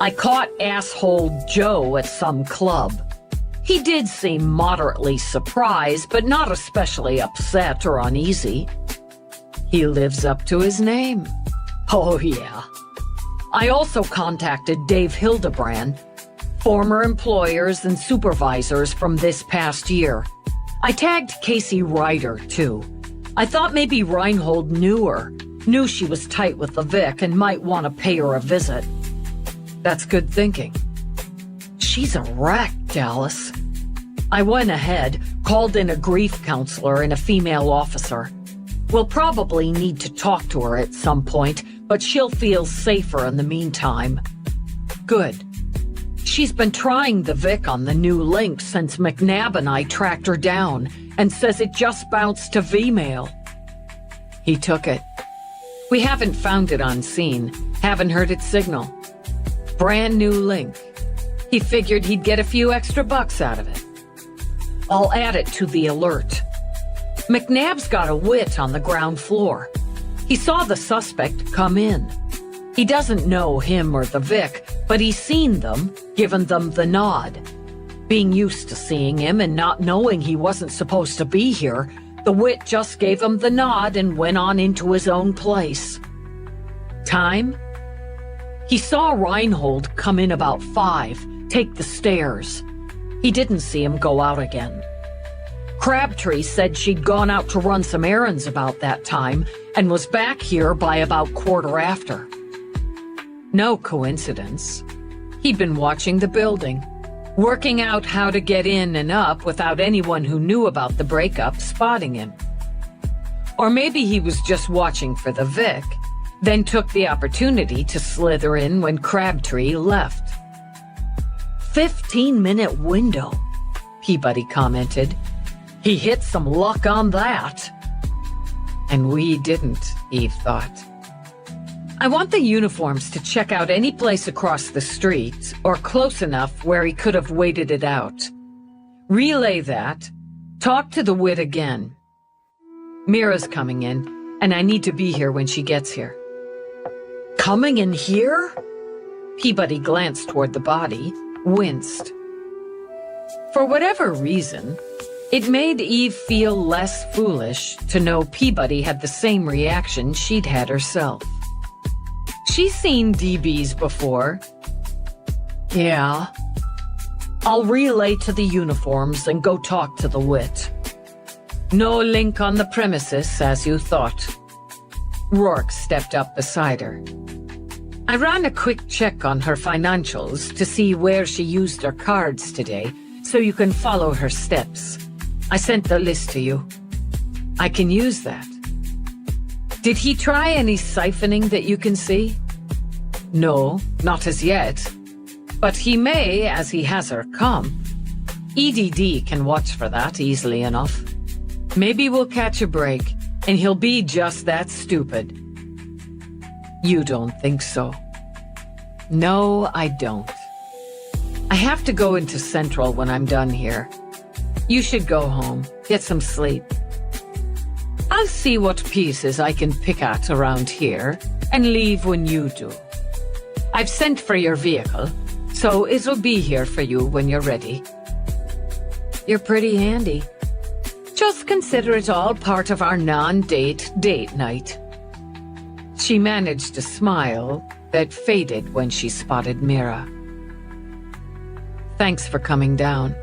I caught asshole Joe at some club. He did seem moderately surprised, but not especially upset or uneasy. He lives up to his name. Oh, yeah. I also contacted Dave Hildebrand, former employers and supervisors from this past year. I tagged Casey Ryder, too. I thought maybe Reinhold knew her, knew she was tight with the Vic and might want to pay her a visit. That's good thinking. She's a wreck, Dallas. I went ahead, called in a grief counselor and a female officer. We'll probably need to talk to her at some point, but she'll feel safer in the meantime. Good. She's been trying the Vic on the new link since McNabb and I tracked her down, and says it just bounced to V-mail. He took it. We haven't found it on scene, haven't heard its signal. Brand new link. He figured he'd get a few extra bucks out of it. I'll add it to the alert. McNabb's got a wit on the ground floor. He saw the suspect come in. He doesn't know him or the Vic, but he's seen them, given them the nod. Being used to seeing him and not knowing he wasn't supposed to be here, the wit just gave him the nod and went on into his own place. Time? He saw Reinhold come in about 5, take the stairs. He didn't see him go out again. Crabtree said she'd gone out to run some errands about that time and was back here by about 1/4 after. No coincidence. He'd been watching the building, working out how to get in and up without anyone who knew about the breakup spotting him. Or maybe he was just watching for the Vic, then took the opportunity to slither in when Crabtree left. 15-minute window, Peabody commented. He hit some luck on that. And we didn't, Eve thought. I want the uniforms to check out any place across the street or close enough where he could have waited it out. Relay that. Talk to the wit again. Mira's coming in, and I need to be here when she gets here. Coming in here? Peabody glanced toward the body, winced. For whatever reason, it made Eve feel less foolish to know Peabody had the same reaction she'd had herself. She's seen DBs before. Yeah. I'll relay to the uniforms and go talk to the wit. No link on the premises, as you thought. Rourke stepped up beside her. I ran a quick check on her financials to see where she used her cards today, so you can follow her steps. I sent the list to you. I can use that. Did he try any siphoning that you can see? No, not as yet. But he may, as he has her come. EDD can watch for that easily enough. Maybe we'll catch a break, and he'll be just that stupid. You don't think so? No, I don't. I have to go into Central when I'm done here. You should go home, get some sleep. I'll see what pieces I can pick at around here and leave when you do. I've sent for your vehicle, so it'll be here for you when you're ready. You're pretty handy. Just consider it all part of our non-date date night. She managed a smile that faded when she spotted Mira. Thanks for coming down.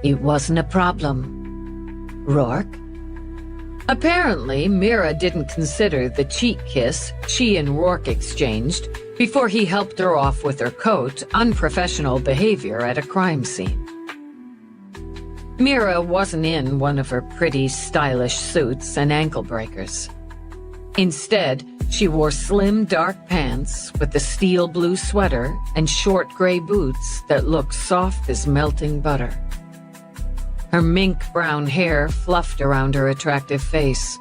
It wasn't a problem. Rourke? Apparently, Mira didn't consider the cheek kiss she and Rourke exchanged before he helped her off with her coat unprofessional behavior at a crime scene. Mira wasn't in one of her pretty, stylish suits and ankle breakers. Instead, she wore slim, dark pants with a steel blue sweater and short gray boots that looked soft as melting butter. Her mink brown hair fluffed around her attractive face,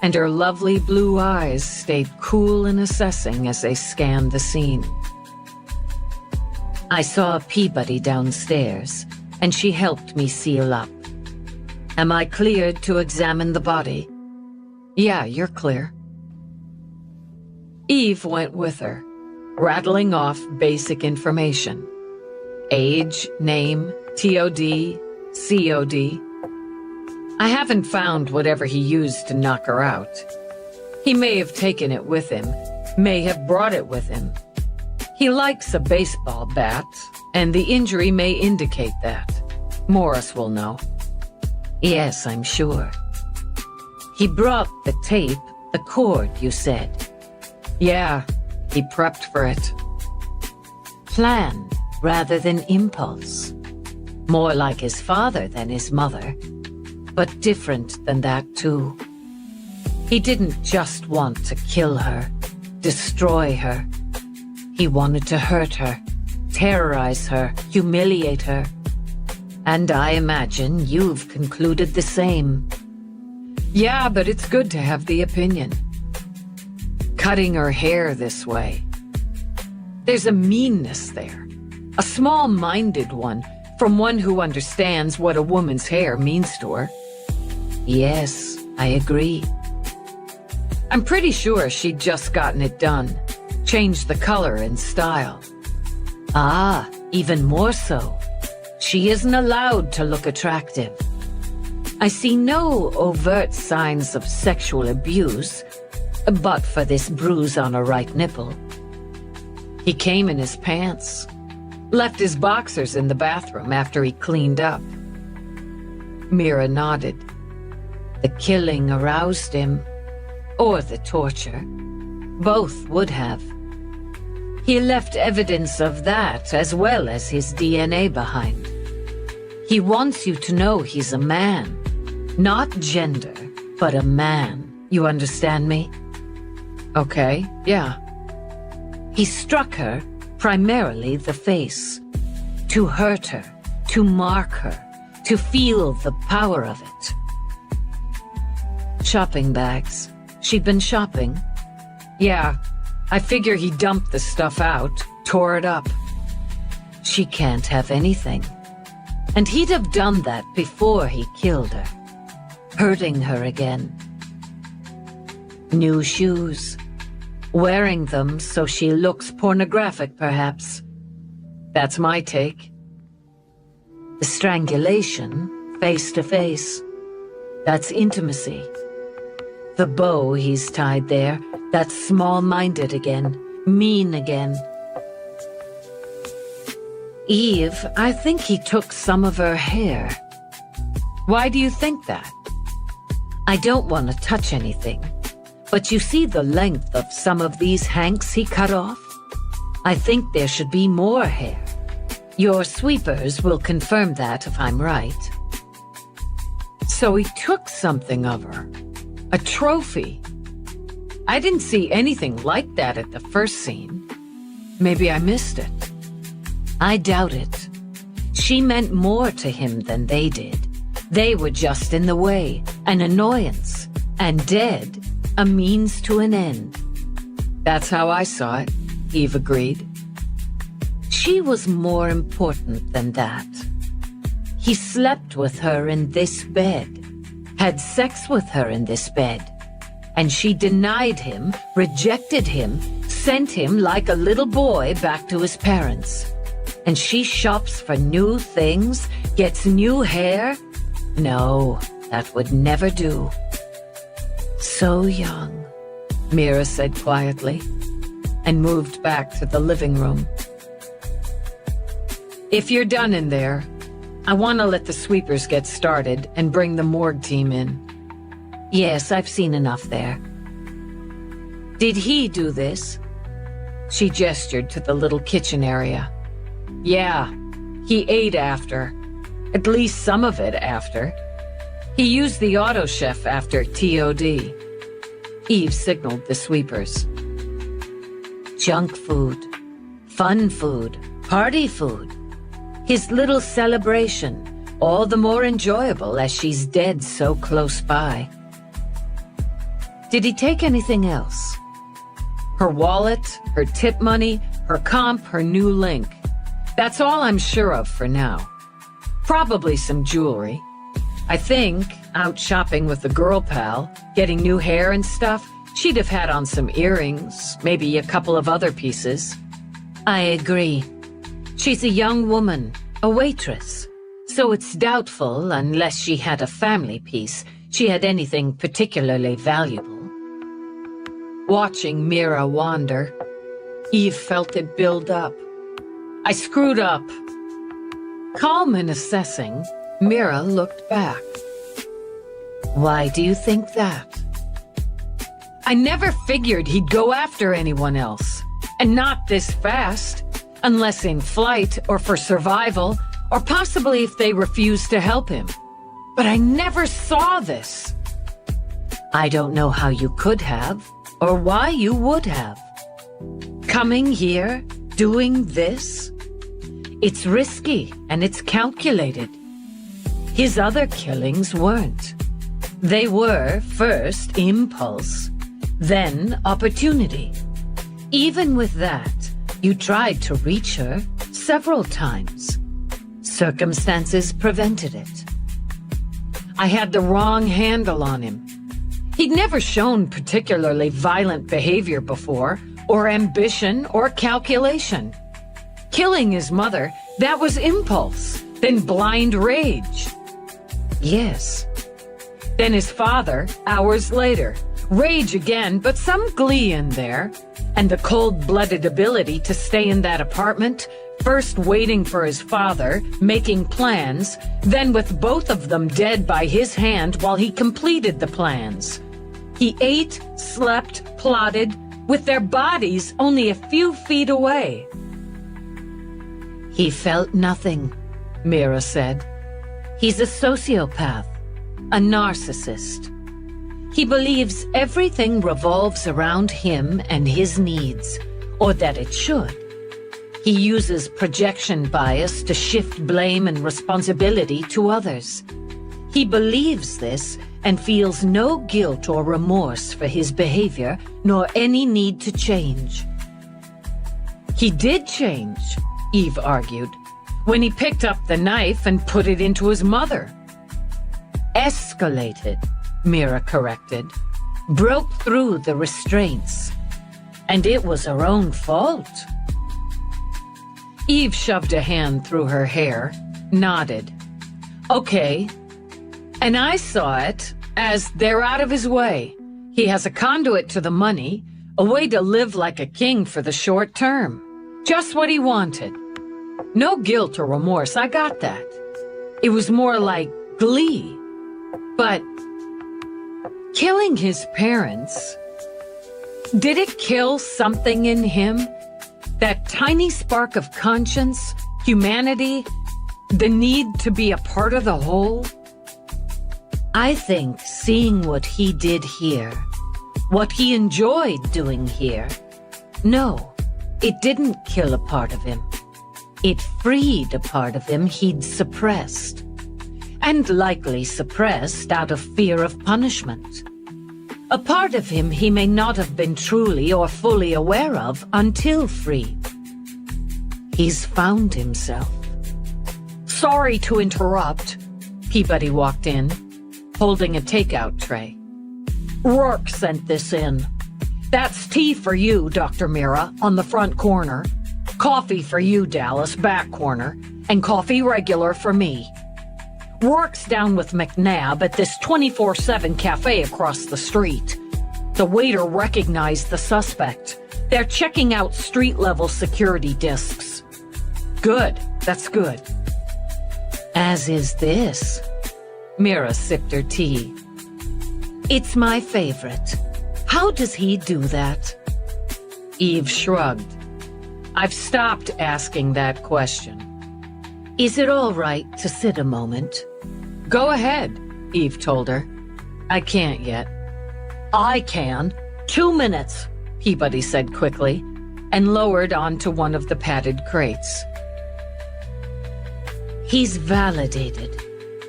and her lovely blue eyes stayed cool and assessing as they scanned the scene. I saw Peabody downstairs, and she helped me seal up. Am I cleared to examine the body? Yeah, you're clear. Eve went with her, rattling off basic information. Age, name, TOD, COD. I haven't found whatever he used to knock her out. He may have taken it with him, may have brought it with him. He likes a baseball bat, and the injury may indicate that. Morris will know. Yes, I'm sure. He brought the tape, the cord, you said. Yeah, he prepped for it. Plan rather than impulse. More like his father than his mother, but different than that too. He didn't just want to kill her, destroy her. He wanted to hurt her, terrorize her, humiliate her. And I imagine you've concluded the same. Yeah, but it's good to have the opinion. Cutting her hair this way. There's a meanness there, a small-minded one, from one who understands what a woman's hair means to her. Yes, I agree. I'm pretty sure she'd just gotten it done. Changed the color and style. Ah, even more so. She isn't allowed to look attractive. I see no overt signs of sexual abuse, but for this bruise on her right nipple. He came in his pants. Left his boxers in the bathroom after he cleaned up. Mira nodded. The killing aroused him, or the torture. Both would have. He left evidence of that as well as his DNA behind. He wants you to know he's a man. Not gender, but a man. You understand me? Okay, yeah. He struck her, primarily the face. To hurt her, to mark her, to feel the power of it. Shopping bags. She'd been shopping. Yeah, I figure he dumped the stuff out, tore it up. She can't have anything. And he'd have done that before he killed her. Hurting her again. New shoes. Wearing them so she looks pornographic, perhaps. That's my take. The strangulation, face to face. That's intimacy. The bow he's tied there, that's small-minded again, mean again. Eve, I think he took some of her hair. Why do you think that? I don't want to touch anything, but you see the length of some of these hanks he cut off? I think there should be more hair. Your sweepers will confirm that if I'm right. So he took something of her. A trophy. I didn't see anything like that at the first scene. Maybe I missed it. I doubt it. She meant more to him than they did. They were just in the way, an annoyance, and dead, a means to an end. That's how I saw it, Eve agreed. She was more important than that. He slept with her in this bed, had sex with her in this bed, and she denied him, rejected him, sent him like a little boy back to his parents. And she shops for new things, gets new hair. No, that would never do. So young, Mira said quietly, and moved back to the living room. If you're done in there, I want to let the sweepers get started and bring the morgue team in. Yes, I've seen enough there. Did he do this? She gestured to the little kitchen area. Yeah, he ate after. At least some of it after. He used the auto chef after TOD. Eve signaled the sweepers. Junk food, fun food, party food. His little celebration, all the more enjoyable as she's dead so close by. Did he take anything else? Her wallet, her tip money, her comp, her new link. That's all I'm sure of for now. Probably some jewelry. I think, out shopping with the girl pal, getting new hair and stuff, she'd have had on some earrings, maybe a couple of other pieces. I agree. She's a young woman, a waitress. So it's doubtful, unless she had a family piece, she had anything particularly valuable. Watching Mira wander, Eve felt it build up. I screwed up. Calm and assessing, Mira looked back. Why do you think that? I never figured he'd go after anyone else. And not this fast. Unless in flight, or for survival, or possibly if they refused to help him. But I never saw this. I don't know how you could have, or why you would have. Coming here, doing this? It's risky, and it's calculated. His other killings weren't. They were, first, impulse, then opportunity. Even with that, you tried to reach her several times. Circumstances prevented it. I had the wrong handle on him. He'd never shown particularly violent behavior before, or ambition, or calculation. Killing his mother, that was impulse, then blind rage. Yes. Then his father, hours later. Rage again, but some glee in there. And the cold-blooded ability to stay in that apartment, first waiting for his father, making plans, then with both of them dead by his hand while he completed the plans. He ate, slept, plotted, with their bodies only a few feet away. He felt nothing, Mira said. He's a sociopath, a narcissist. He believes everything revolves around him and his needs, or that it should. He uses projection bias to shift blame and responsibility to others. He believes this and feels no guilt or remorse for his behavior, nor any need to change. He did change, Eve argued, when he picked up the knife and put it into his mother. Escalated, Mira corrected. Broke through the restraints. And it was her own fault. Eve shoved a hand through her hair, nodded. Okay. And I saw it as they're out of his way. He has a conduit to the money, a way to live like a king for the short term. Just what he wanted. No guilt or remorse, I got that. It was more like glee. But killing his parents, did it kill something in him? That tiny spark of conscience, humanity, the need to be a part of the whole? I think seeing what he did here, what he enjoyed doing here, no, it didn't kill a part of him. It freed a part of him he'd suppressed, and likely suppressed out of fear of punishment. A part of him he may not have been truly or fully aware of until freed. He's found himself. Sorry to interrupt. Peabody walked in, holding a takeout tray. Rourke sent this in. That's tea for you, Dr. Mira, on the front corner. Coffee for you, Dallas, back corner. And coffee regular for me. Rourke's down with McNabb at this 24/7 cafe across the street. The waiter recognized the suspect. They're checking out street-level security discs. Good, that's good. As is this. Mira sipped her tea. It's my favorite. How does he do that? Eve shrugged. I've stopped asking that question. Is it all right to sit a moment? Go ahead, Eve told her. I can't yet. I can. 2 minutes, Peabody said quickly, and lowered onto one of the padded crates. He's validated,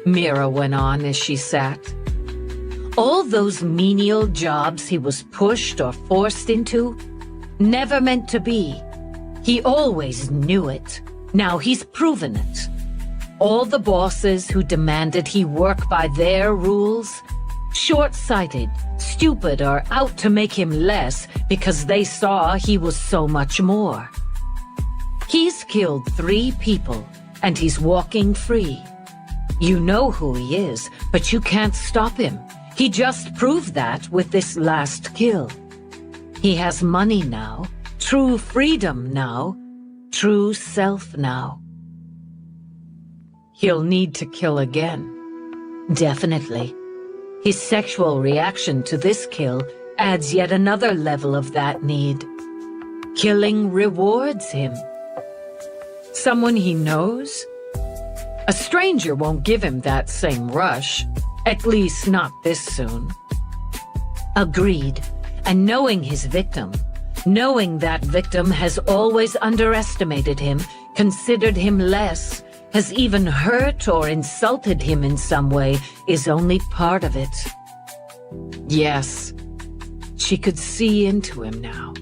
Mira went on as she sat. All those menial jobs he was pushed or forced into, never meant to be. He always knew it. Now he's proven it. All the bosses who demanded he work by their rules, short-sighted, stupid, or out to make him less because they saw he was so much more. He's killed 3 people, and he's walking free. You know who he is, but you can't stop him. He just proved that with this last kill. He has money now, true freedom now, true self now. He'll need to kill again. Definitely. His sexual reaction to this kill adds yet another level of that need. Killing rewards him. Someone he knows? A stranger won't give him that same rush, at least not this soon. Agreed. And knowing his victim, knowing that victim has always underestimated him, considered him less, has even hurt or insulted him in some way, is only part of it. Yes, she could see into him now,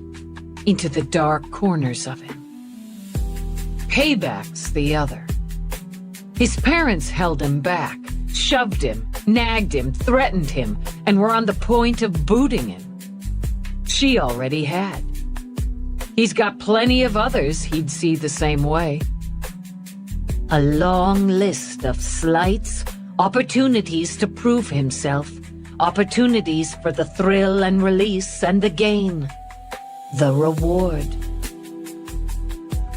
into the dark corners of him. Payback's the other. His parents held him back, shoved him, nagged him, threatened him, and were on the point of booting him. She already had. He's got plenty of others he'd see the same way. A long list of slights, opportunities to prove himself, opportunities for the thrill and release and the gain, the reward.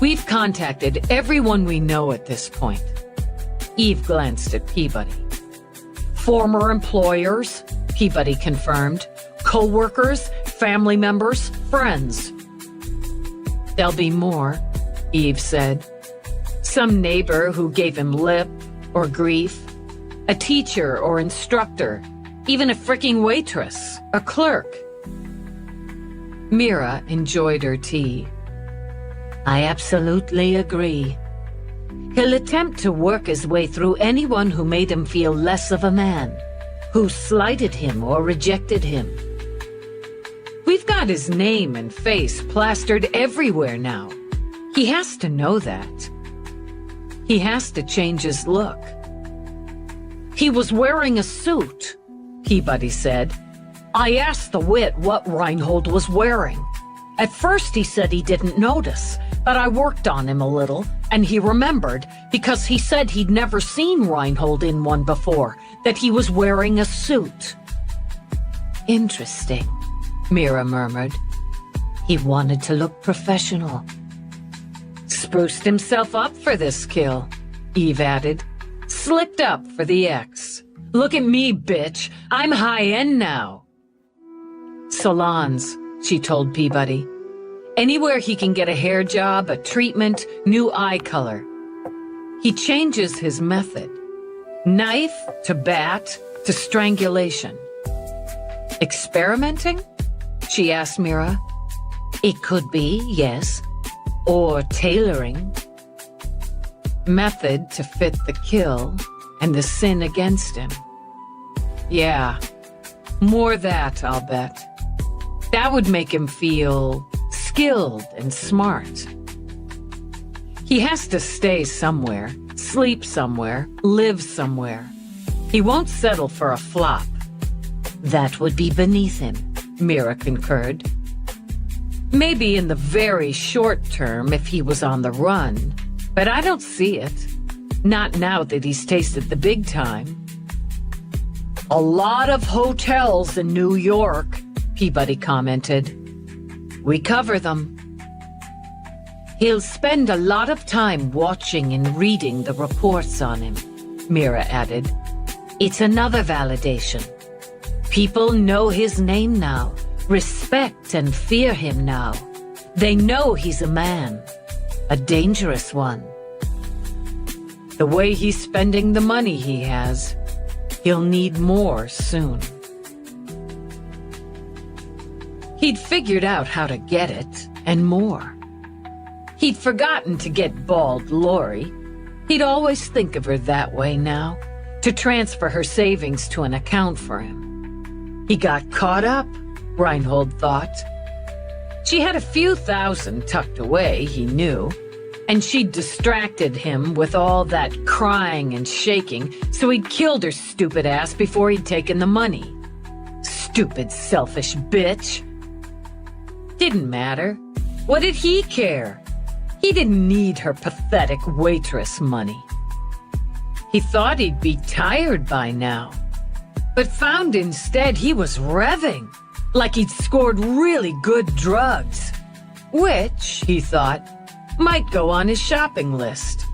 We've contacted everyone we know at this point. Eve glanced at Peabody. Former employers, Peabody confirmed. co-workers, family members, friends. There'll be more, Eve said. Some neighbor who gave him lip or grief, a teacher or instructor, even a freaking waitress, a clerk. Mira enjoyed her tea. I absolutely agree. He'll attempt to work his way through anyone who made him feel less of a man, who slighted him or rejected him. We've got his name and face plastered everywhere now. He has to know that. He has to change his look. He was wearing a suit, Peabody said. I asked the wit what Reinhold was wearing. At first he said he didn't notice, but I worked on him a little, and he remembered because he said he'd never seen Reinhold in one before, that he was wearing a suit. Interesting, Mira murmured. He wanted to look professional. Spruced himself up for this kill, Eve added. Slicked up for the X. Look at me, bitch. I'm high-end now. Salons, she told Peabody. Anywhere he can get a hair job, a treatment, new eye color. He changes his method. Knife to bat to strangulation. Experimenting? She asked Mira. It could be, yes. Or tailoring. Method to fit the kill and the sin against him. Yeah, more that, I'll bet. That would make him feel skilled and smart. He has to stay somewhere, sleep somewhere, live somewhere. He won't settle for a flop. That would be beneath him, Mira concurred. Maybe in the very short term if he was on the run, but I don't see it. Not now that he's tasted the big time. A lot of hotels in New York, Peabody commented. We cover them. He'll spend a lot of time watching and reading the reports on him, Mira added. It's another validation. People know his name now, respect and fear him now. They know he's a man, a dangerous one. The way he's spending the money he has, he'll need more soon. He'd figured out how to get it, and more. He'd forgotten to get bald Lori. He'd always think of her that way now, to transfer her savings to an account for him. He got caught up, Reinhold thought. She had a few thousand tucked away, he knew, and she'd distracted him with all that crying and shaking, so he'd killed her stupid ass before he'd taken the money. Stupid, selfish bitch. Didn't matter. What did he care? He didn't need her pathetic waitress money. He thought he'd be tired by now, but found instead he was revving, like he'd scored really good drugs, which, he thought, might go on his shopping list.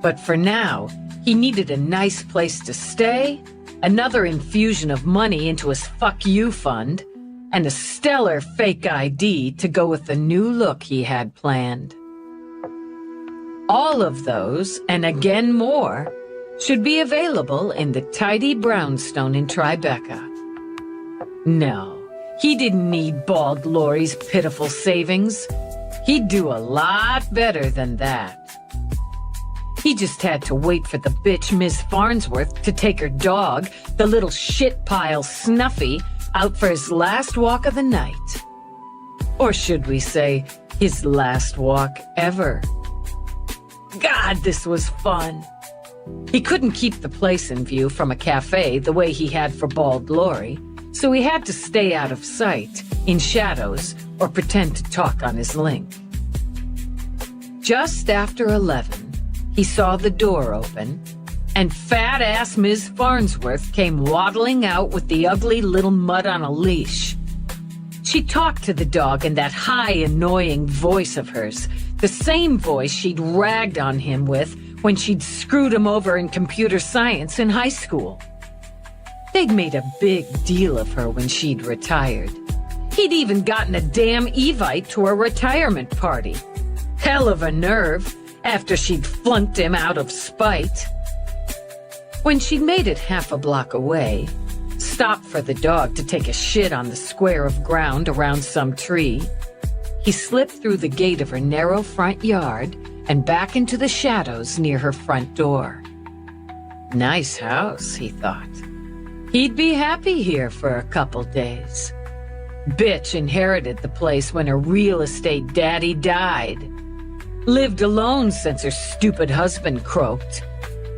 But for now, he needed a nice place to stay, another infusion of money into his fuck you fund, and a stellar fake ID to go with the new look he had planned. All of those, and again more, should be available in the tidy brownstone in Tribeca. No, he didn't need bald Lori's pitiful savings. He'd do a lot better than that. He just had to wait for the bitch Miss Farnsworth to take her dog, the little shit pile Snuffy, out for his last walk of the night. Or should we say, his last walk ever. God, this was fun. He couldn't keep the place in view from a cafe the way he had for Bald Lorry, so he had to stay out of sight, in shadows, or pretend to talk on his link. Just after 11, he saw the door open, and fat-ass Ms. Farnsworth came waddling out with the ugly little mutt on a leash. She talked to the dog in that high, annoying voice of hers, the same voice she'd ragged on him with when she'd screwed him over in computer science in high school. They'd made a big deal of her when she'd retired. He'd even gotten a damn Evite to a retirement party. Hell of a nerve, after she'd flunked him out of spite. When she'd made it half a block away, stopped for the dog to take a shit on the square of ground around some tree, he slipped through the gate of her narrow front yard and back into the shadows near her front door. Nice house, he thought. He'd be happy here for a couple days. Bitch inherited the place when her real estate daddy died. Lived alone since her stupid husband croaked.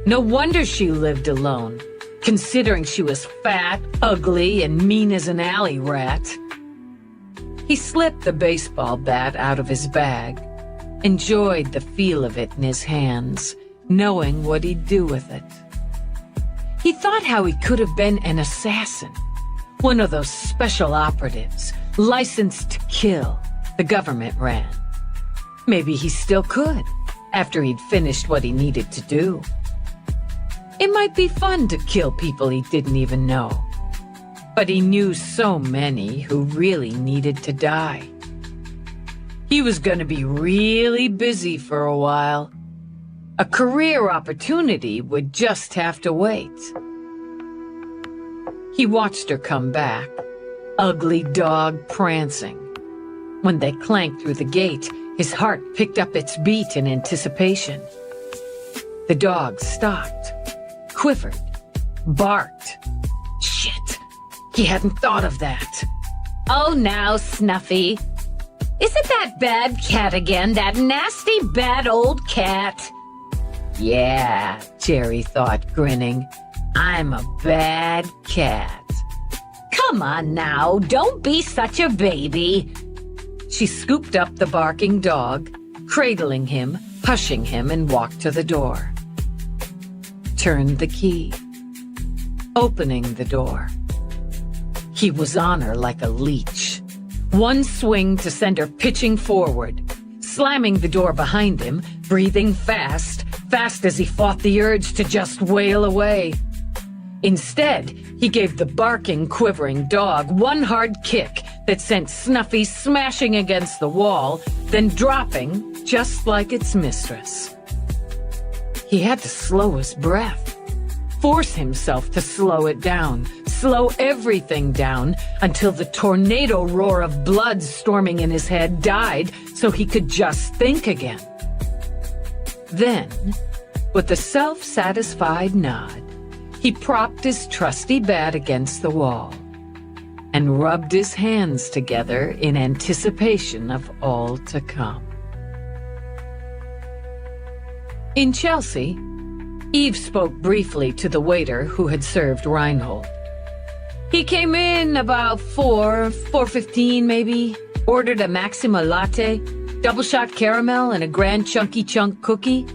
No wonder she lived alone, considering she was fat, ugly, and mean as an alley rat. He slipped the baseball bat out of his bag, enjoyed the feel of it in his hands, knowing what he'd do with it. He thought how he could have been an assassin, one of those special operatives, licensed to kill, the government ran. Maybe he still could, after he'd finished what he needed to do. It might be fun to kill people he didn't even know. But he knew so many who really needed to die. He was going to be really busy for a while. A career opportunity would just have to wait. He watched her come back, ugly dog prancing. When they clanked through the gate, his heart picked up its beat in anticipation. The dog stopped, quivered, barked. Shit, he hadn't thought of that. Oh, now, Snuffy. Is it that bad cat again? That nasty, bad old cat? Yeah, Jerry thought, grinning. I'm a bad cat. Come on now, don't be such a baby. She scooped up the barking dog, cradling him, hushing him, and walked to the door. Turned the key, opening the door. He was on her like a leech. One swing to send her pitching forward, slamming the door behind him, breathing fast as he fought the urge to just wail away. Instead, he gave the barking, quivering dog one hard kick that sent Snuffy smashing against the wall, then dropping just like its mistress. He had to slow his breath, force himself to slow it down, slow everything down until the tornado roar of blood storming in his head died so he could just think again. Then, with a self-satisfied nod, he propped his trusty bat against the wall and rubbed his hands together in anticipation of all to come. In Chelsea, Eve spoke briefly to the waiter who had served Reinhold. He came in about 4:15 maybe, ordered a Maxima latte, double-shot caramel, and a grand chunky chunk cookie.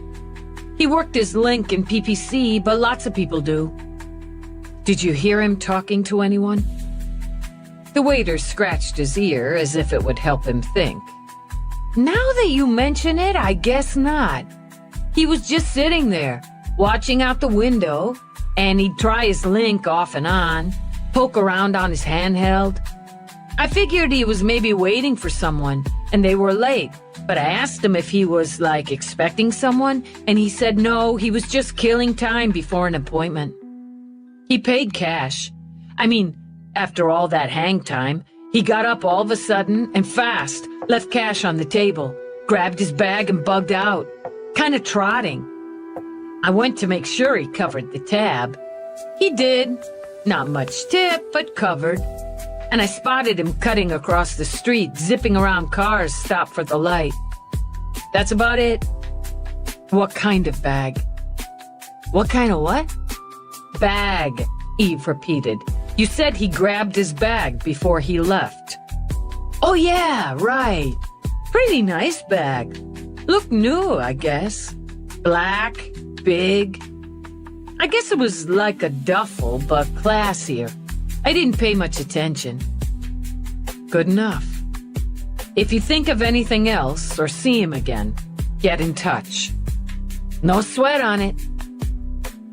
He worked his link in PPC, but lots of people do. Did you hear him talking to anyone? The waiter scratched his ear as if it would help him think. Now that you mention it, I guess not. He was just sitting there, watching out the window, and he'd try his link off and on, poke around on his handheld. I figured he was maybe waiting for someone, and they were late, but I asked him if he was, expecting someone, and he said no, he was just killing time before an appointment. He paid cash. After all that hang time, he got up all of a sudden and fast, left cash on the table, grabbed his bag and bugged out, kind of trotting. I went to make sure he covered the tab. He did. Not much tip, but covered. And I spotted him cutting across the street, zipping around cars stopped for the light. That's about it. What kind of bag? What kind of what? Bag, Eve repeated. You said he grabbed his bag before he left. Oh yeah, right. Pretty nice bag. Looked new, I guess. Black, big. I guess it was like a duffel, but classier. I didn't pay much attention. Good enough. If you think of anything else or see him again, get in touch. No sweat on it.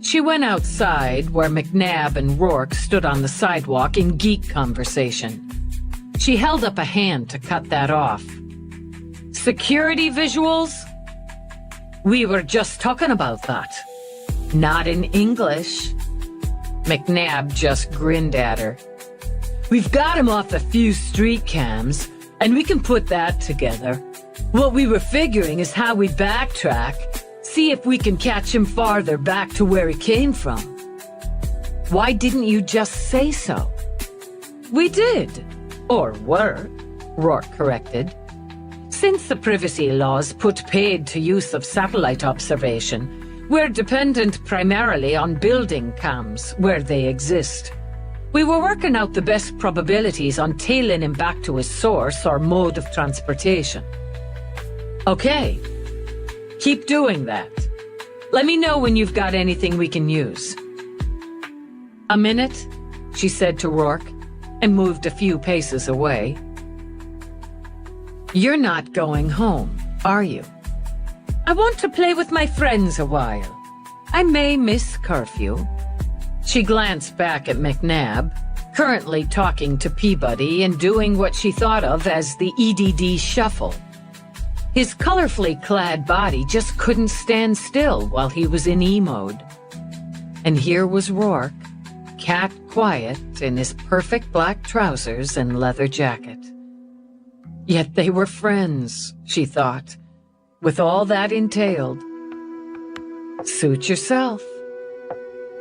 She went outside where McNabb and Rourke stood on the sidewalk in geek conversation. She held up a hand to cut that off. Security visuals? We were just talking about that. Not in English. McNabb just grinned at her. We've got him off a few street cams, and we can put that together. What we were figuring is how we backtrack, see if we can catch him farther back to where he came from. Why didn't you just say so? We did. Or were, Rourke corrected. Since the privacy laws put paid to use of satellite observation, we're dependent primarily on building cams where they exist. We were working out the best probabilities on tailing him back to his source or mode of transportation. Okay. Keep doing that. Let me know when you've got anything we can use. A minute, she said to Rourke, and moved a few paces away. You're not going home, are you? I want to play with my friends a while. I may miss curfew. She glanced back at McNabb, currently talking to Peabody and doing what she thought of as the EDD shuffle. His colorfully clad body just couldn't stand still while he was in E-mode. And here was Rourke, cat quiet in his perfect black trousers and leather jacket. Yet they were friends, she thought, with all that entailed. Suit yourself.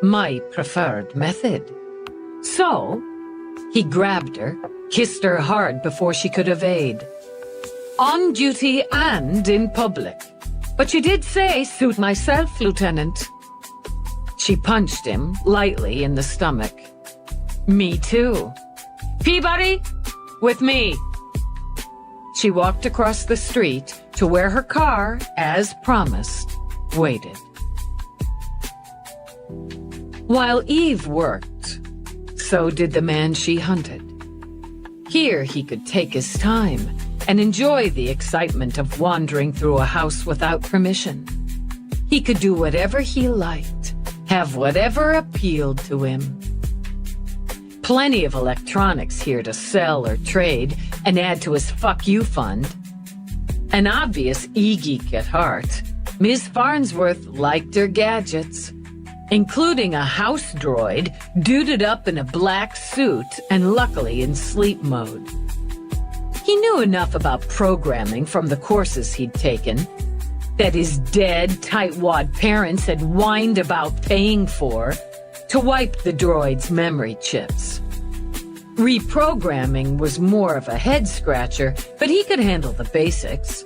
My preferred method. So, he grabbed her, kissed her hard before she could evade. On duty and in public. But you did say, suit myself, Lieutenant. She punched him lightly in the stomach. Me too. Peabody, with me. She walked across the street to where her car, as promised, waited. While Eve worked, so did the man she hunted. Here he could take his time and enjoy the excitement of wandering through a house without permission. He could do whatever he liked, have whatever appealed to him. Plenty of electronics here to sell or trade and add to his fuck you fund. An obvious e-geek at heart, Ms. Farnsworth liked her gadgets, including a house droid duded up in a black suit and luckily in sleep mode. He knew enough about programming from the courses he'd taken that his dead, tightwad parents had whined about paying for to wipe the droid's memory chips. Reprogramming was more of a head-scratcher, but he could handle the basics.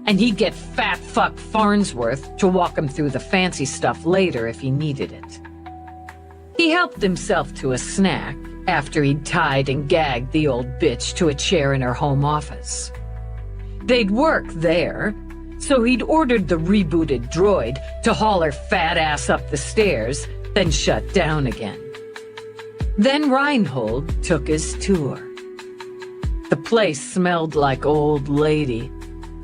And he'd get fat fuck Farnsworth to walk him through the fancy stuff later if he needed it. He helped himself to a snack after he'd tied and gagged the old bitch to a chair in her home office. They'd work there, so he'd ordered the rebooted droid to haul her fat ass up the stairs, then shut down again. Then Reinhold took his tour. The place smelled like old lady,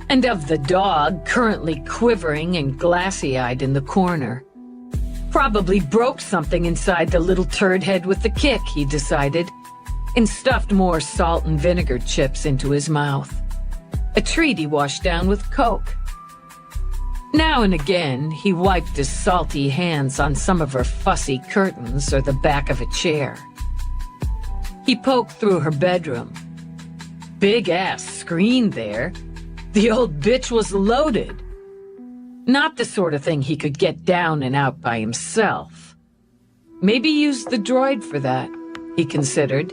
and of the dog currently quivering and glassy-eyed in the corner. Probably broke something inside the little turd head with the kick, he decided, and stuffed more salt and vinegar chips into his mouth. A treat he washed down with Coke. Now and again, he wiped his salty hands on some of her fussy curtains or the back of a chair. He poked through her bedroom. Big-ass screen there. The old bitch was loaded. Not the sort of thing he could get down and out by himself. Maybe use the droid for that, he considered.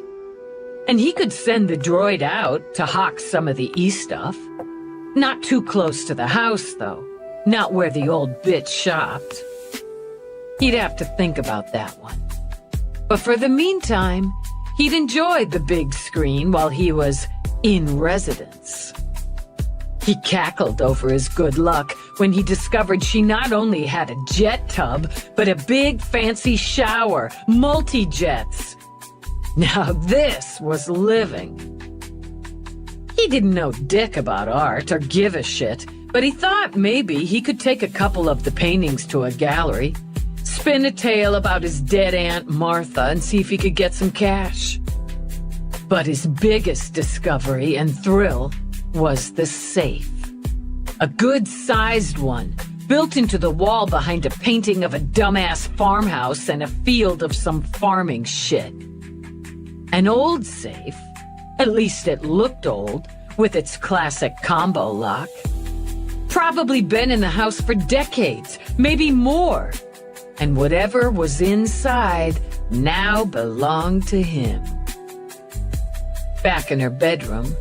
And he could send the droid out to hawk some of the E-stuff. Not too close to the house, though. Not where the old bitch shopped. He'd have to think about that one. But for the meantime, he'd enjoy the big screen while he was in residence. He cackled over his good luck when he discovered she not only had a jet tub, but a big fancy shower, multi-jets. Now this was living. He didn't know dick about art or give a shit, but he thought maybe he could take a couple of the paintings to a gallery, spin a tale about his dead Aunt Martha, and see if he could get some cash. But his biggest discovery and thrill was the safe. A good-sized one, built into the wall behind a painting of a dumbass farmhouse and a field of some farming shit. An old safe, at least it looked old, with its classic combo lock. Probably been in the house for decades, maybe more. And whatever was inside now belonged to him. Back in her bedroom,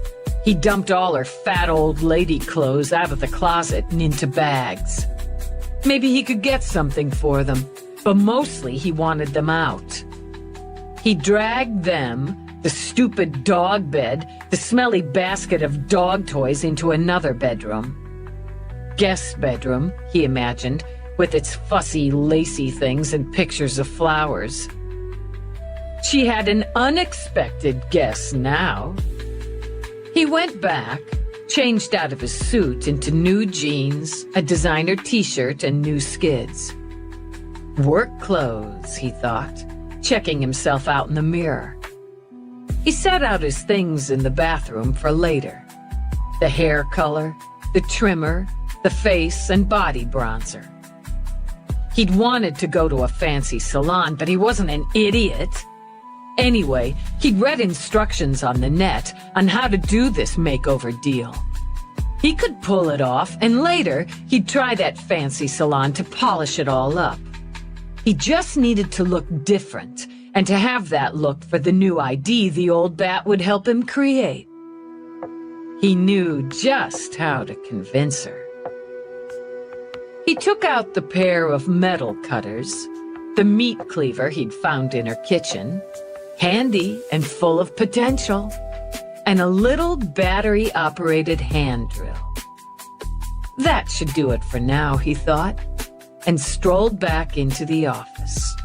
he dumped all her fat old lady clothes out of the closet and into bags. Maybe he could get something for them, but mostly he wanted them out. He dragged them, the stupid dog bed, the smelly basket of dog toys, into another bedroom. Guest bedroom, he imagined, with its fussy, lacy things and pictures of flowers. She had an unexpected guest now. He went back, changed out of his suit into new jeans, a designer t-shirt, and new skids. Work clothes, he thought, checking himself out in the mirror. He set out his things in the bathroom for later. The hair color, the trimmer, the face and body bronzer. He'd wanted to go to a fancy salon, but he wasn't an idiot. Anyway, he'd read instructions on the net on how to do this makeover deal. He could pull it off, and later he'd try that fancy salon to polish it all up. He just needed to look different, and to have that look for the new ID the old bat would help him create. He knew just how to convince her. He took out the pair of metal cutters, the meat cleaver he'd found in her kitchen, handy and full of potential, and a little battery-operated hand drill. That should do it for now, he thought, and strolled back into the office.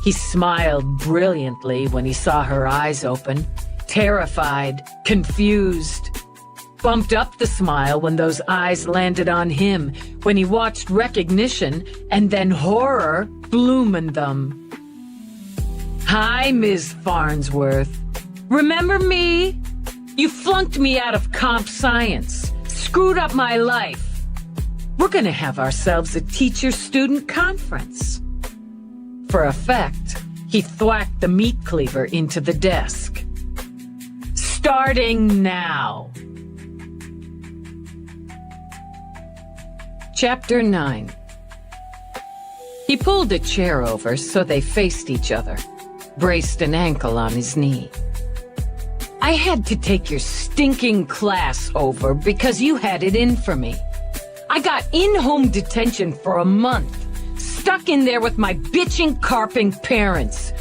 He smiled brilliantly when he saw her eyes open, terrified, confused. Bumped up the smile when those eyes landed on him, when he watched recognition and then horror bloom in them. "Hi, Ms. Farnsworth. Remember me? You flunked me out of comp science, screwed up my life. We're gonna have ourselves a teacher-student conference." For effect, he thwacked the meat cleaver into the desk. "Starting now." Chapter 9. He pulled a chair over so they faced each other, braced an ankle on his knee. "I had to take your stinking class over because you had it in for me. I got in-home detention for a month, stuck in there with my bitching, carping parents.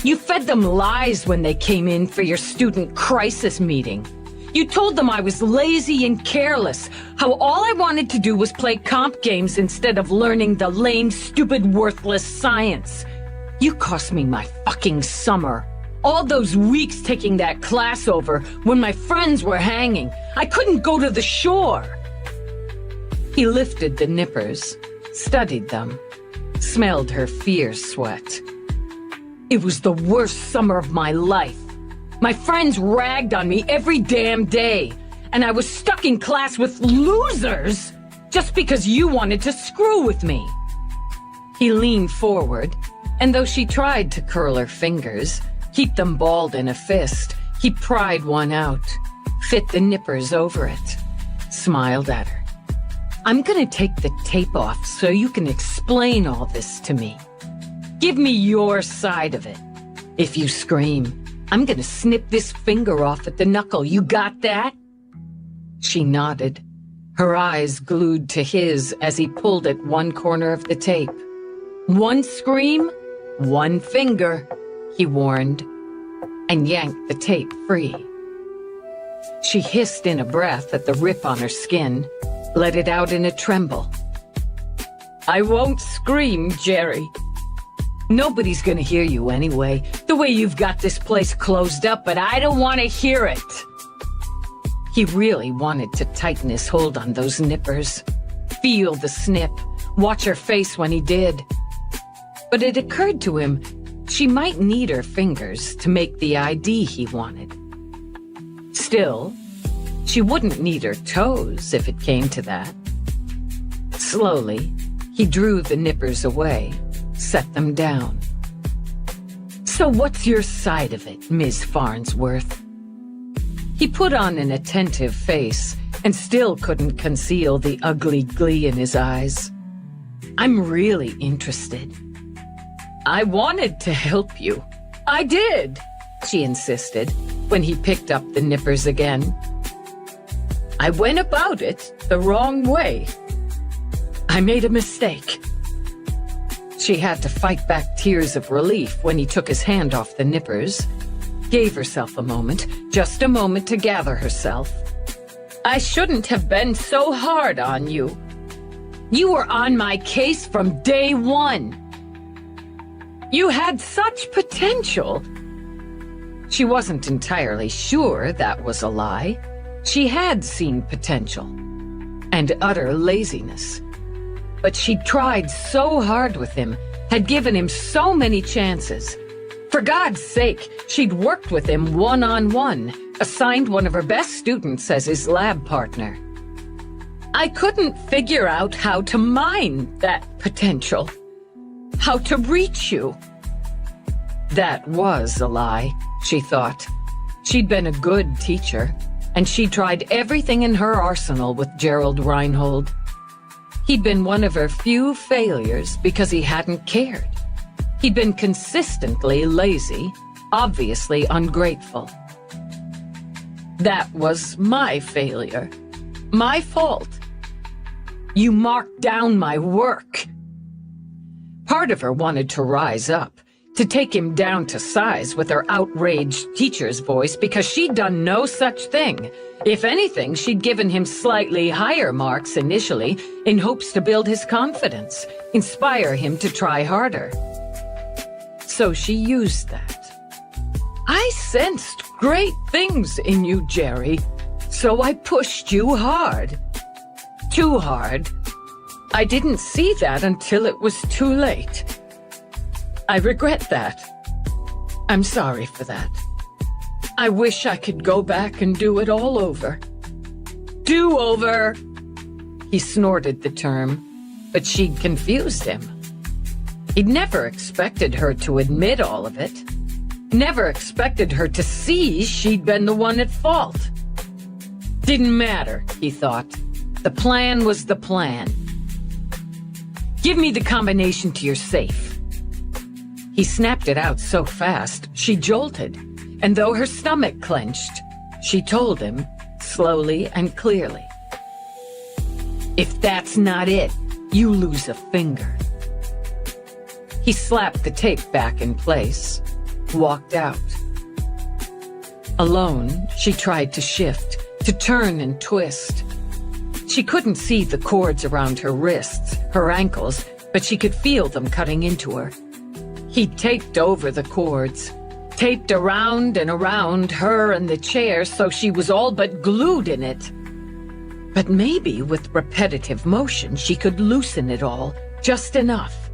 You fed them lies when they came in for your student crisis meeting. You told them I was lazy and careless, how all I wanted to do was play comp games instead of learning the lame, stupid, worthless science. You cost me my fucking summer. All those weeks taking that class over when my friends were hanging. I couldn't go to the shore." He lifted the nippers, studied them, smelled her fierce sweat. "It was the worst summer of my life. My friends ragged on me every damn day, and I was stuck in class with losers just because you wanted to screw with me." He leaned forward, and though she tried to curl her fingers, keep them balled in a fist, he pried one out, fit the nippers over it, smiled at her. "I'm gonna take the tape off so you can explain all this to me. Give me your side of it. If you scream, I'm gonna snip this finger off at the knuckle. You got that?" She nodded, her eyes glued to his as he pulled at one corner of the tape. One scream, one finger, he warned, and yanked the tape free. She hissed in a breath at the rip on her skin, let it out in a tremble. I won't scream, Jerry. Nobody's gonna hear you anyway, the way you've got this place closed up, but I don't want to hear it. He really wanted to tighten his hold on those nippers, feel the snip, watch her face when he did. But it occurred to him she might need her fingers to make the ID he wanted. Still, she wouldn't need her toes if it came to that. Slowly, he drew the nippers away, set them down. So what's your side of it, Ms. Farnsworth? He put on an attentive face and still couldn't conceal the ugly glee in his eyes. I'm really interested. I wanted to help you. I did, she insisted when he picked up the nippers again. I went about it the wrong way. I made a mistake. She had to fight back tears of relief when he took his hand off the nippers, gave herself a moment, just a moment to gather herself. I shouldn't have been so hard on you. You were on my case from day one. You had such potential. She wasn't entirely sure that was a lie. She had seen potential and utter laziness. But she'd tried so hard with him, had given him so many chances. For God's sake, she'd worked with him one-on-one, assigned one of her best students as his lab partner. I couldn't figure out how to mine that potential, how to reach you. That was a lie, she thought. She'd been a good teacher, and she'd tried everything in her arsenal with Gerald Reinhold. He'd been one of her few failures because he hadn't cared. He'd been consistently lazy, obviously ungrateful. That was my failure. My fault. You marked down my work. Part of her wanted to rise up, to take him down to size with her outraged teacher's voice because she'd done no such thing. If anything, she'd given him slightly higher marks initially in hopes to build his confidence, inspire him to try harder. So she used that. I sensed great things in you, Jerry, so I pushed you hard. Too hard. I didn't see that until it was too late. I regret that. I'm sorry for that. I wish I could go back and do it all over. Do-over! He snorted the term, but she'd confused him. He'd never expected her to admit all of it. Never expected her to see she'd been the one at fault. Didn't matter, he thought. The plan was the plan. Give me the combination to your safe. He snapped it out so fast, she jolted, and though her stomach clenched, she told him, slowly and clearly. If that's not it, you lose a finger. He slapped the tape back in place, walked out. Alone, she tried to shift, to turn and twist. She couldn't see the cords around her wrists, her ankles, but she could feel them cutting into her. He taped over the cords, taped around and around her and the chair so she was all but glued in it. But maybe with repetitive motion she could loosen it all, just enough.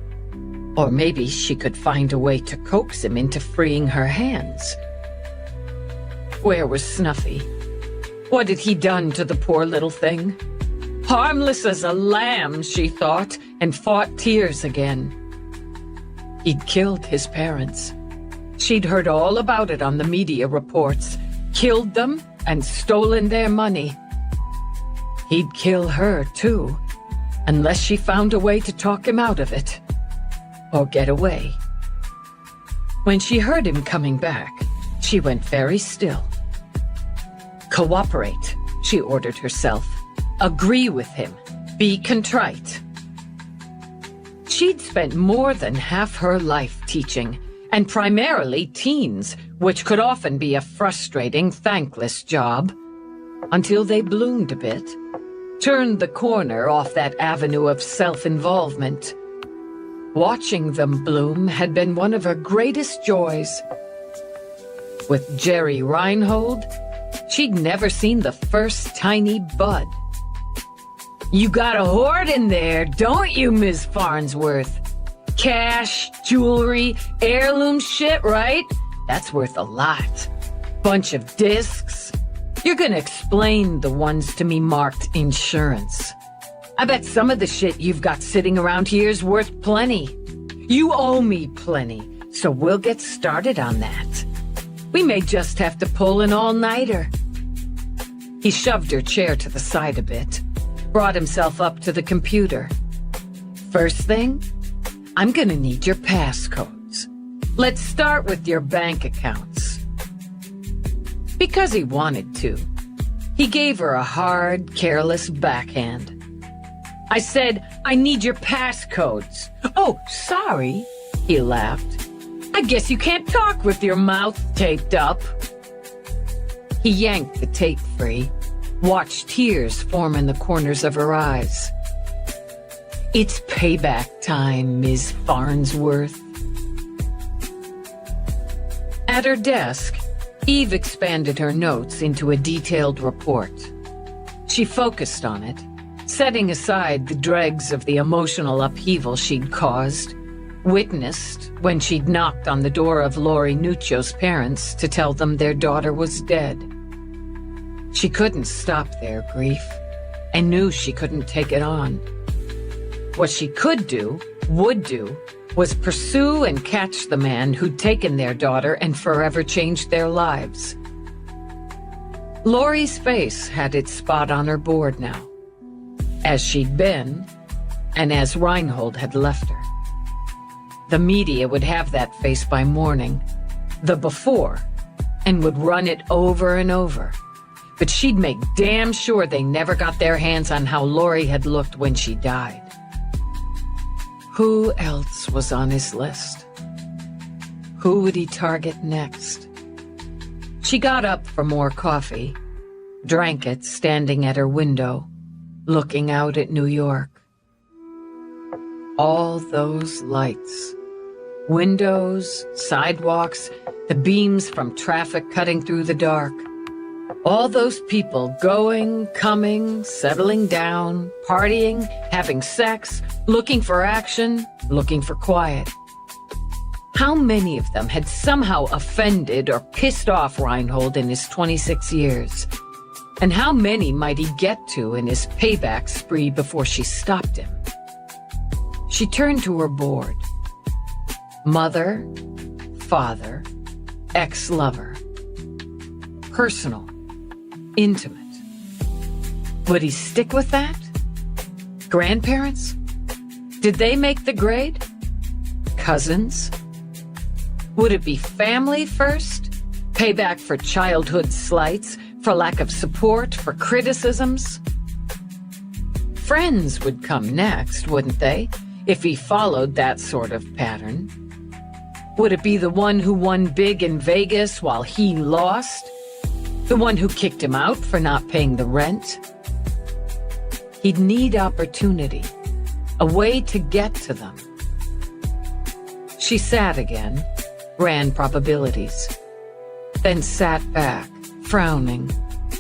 Or maybe she could find a way to coax him into freeing her hands. Where was Snuffy? What had he done to the poor little thing? Harmless as a lamb, she thought, and fought tears again. He'd killed his parents. She'd heard all about it on the media reports, killed them and stolen their money. He'd kill her, too, unless she found a way to talk him out of it, or get away. When she heard him coming back, she went very still. Cooperate, she ordered herself. Agree with him. Be contrite. She'd spent more than half her life teaching, and primarily teens, which could often be a frustrating, thankless job, until they bloomed a bit, turned the corner off that avenue of self-involvement. Watching them bloom had been one of her greatest joys. With Jerry Reinhold, she'd never seen the first tiny bud. "You got a hoard in there, don't you, Miss Farnsworth? Cash, jewelry, heirloom shit, right? That's worth a lot. Bunch of discs. You're gonna explain the ones to me marked insurance. I bet some of the shit you've got sitting around here's worth plenty. You owe me plenty, so we'll get started on that. We may just have to pull an all-nighter." He shoved her chair to the side a bit, brought himself up to the computer. "First thing, I'm gonna need your passcodes. Let's start with your bank accounts." Because he wanted to, he gave her a hard, careless backhand. "I said, I need your passcodes." "Oh, sorry," he laughed. "I guess you can't talk with your mouth taped up." He yanked the tape free, watched tears form in the corners of her eyes. "It's payback time, Ms. Farnsworth." At her desk, Eve expanded her notes into a detailed report. She focused on it, setting aside the dregs of the emotional upheaval she'd caused, witnessed when she'd knocked on the door of Lori Nuccio's parents to tell them their daughter was dead. She couldn't stop their grief, and knew she couldn't take it on. What she could do, would do, was pursue and catch the man who'd taken their daughter and forever changed their lives. Lori's face had its spot on her board now, as she'd been, and as Reinhold had left her. The media would have that face by morning, the before, and would run it over and over. But she'd make damn sure they never got their hands on how Lori had looked when she died. Who else was on his list? Who would he target next? She got up for more coffee, drank it standing at her window, looking out at New York. All those lights. Windows, sidewalks, the beams from traffic cutting through the dark. All those people going, coming, settling down, partying, having sex, looking for action, looking for quiet. How many of them had somehow offended or pissed off Reinhold in his 26 years? And how many might he get to in his payback spree before she stopped him? She turned to her board. Mother, father, ex-lover. Personal. Intimate. Would he stick with that? Grandparents? Did they make the grade? Cousins? Would it be family first? Payback for childhood slights, for lack of support, for criticisms? Friends would come next, wouldn't they, if he followed that sort of pattern? Would it be the one who won big in Vegas while he lost? The one who kicked him out for not paying the rent? He'd need opportunity, a way to get to them. She sat again, ran probabilities, then sat back, frowning,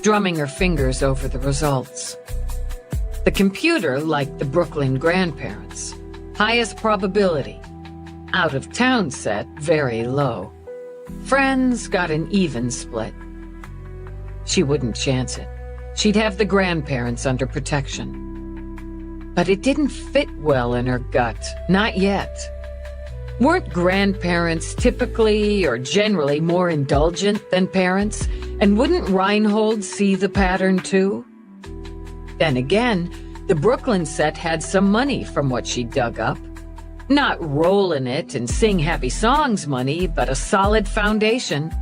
drumming her fingers over the results. The computer liked the Brooklyn grandparents, highest probability. Out of town set, very low. Friends got an even split. She wouldn't chance it. She'd have the grandparents under protection. But it didn't fit well in her gut, not yet. Weren't grandparents typically or generally more indulgent than parents? And wouldn't Reinhold see the pattern too? Then again, the Brooklyn set had some money from what she dug up. Not roll in it and sing happy songs money, but a solid foundation.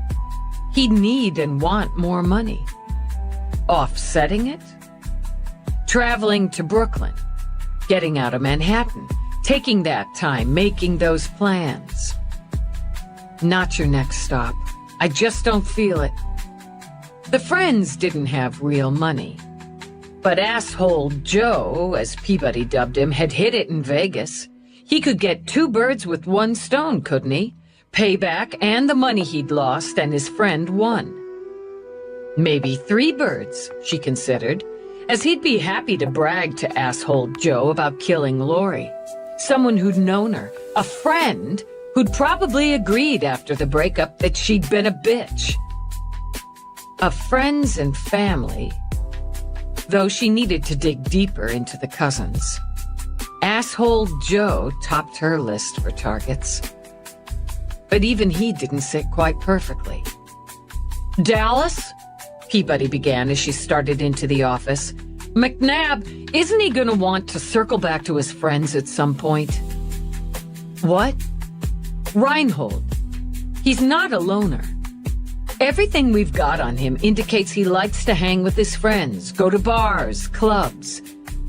He'd need and want more money. Offsetting it? Traveling to Brooklyn, getting out of Manhattan, taking that time, making those plans. Not your next stop. I just don't feel it. The friends didn't have real money. But Asshole Joe, as Peabody dubbed him, had hit it in Vegas. He could get 2 birds with 1 stone, couldn't he? Payback and the money he'd lost, and his friend won. Maybe 3 birds, she considered, as he'd be happy to brag to Asshole Joe about killing Lori. Someone who'd known her, a friend who'd probably agreed after the breakup that she'd been a bitch. Of friends and family, though she needed to dig deeper into the cousins. Asshole Joe topped her list for targets. But even he didn't sit quite perfectly. "Dallas?" Peabody began as she started into the office. "McNabb, isn't he going to want to circle back to his friends at some point?" "What?" "Reinhold. He's not a loner. Everything we've got on him indicates he likes to hang with his friends, go to bars, clubs.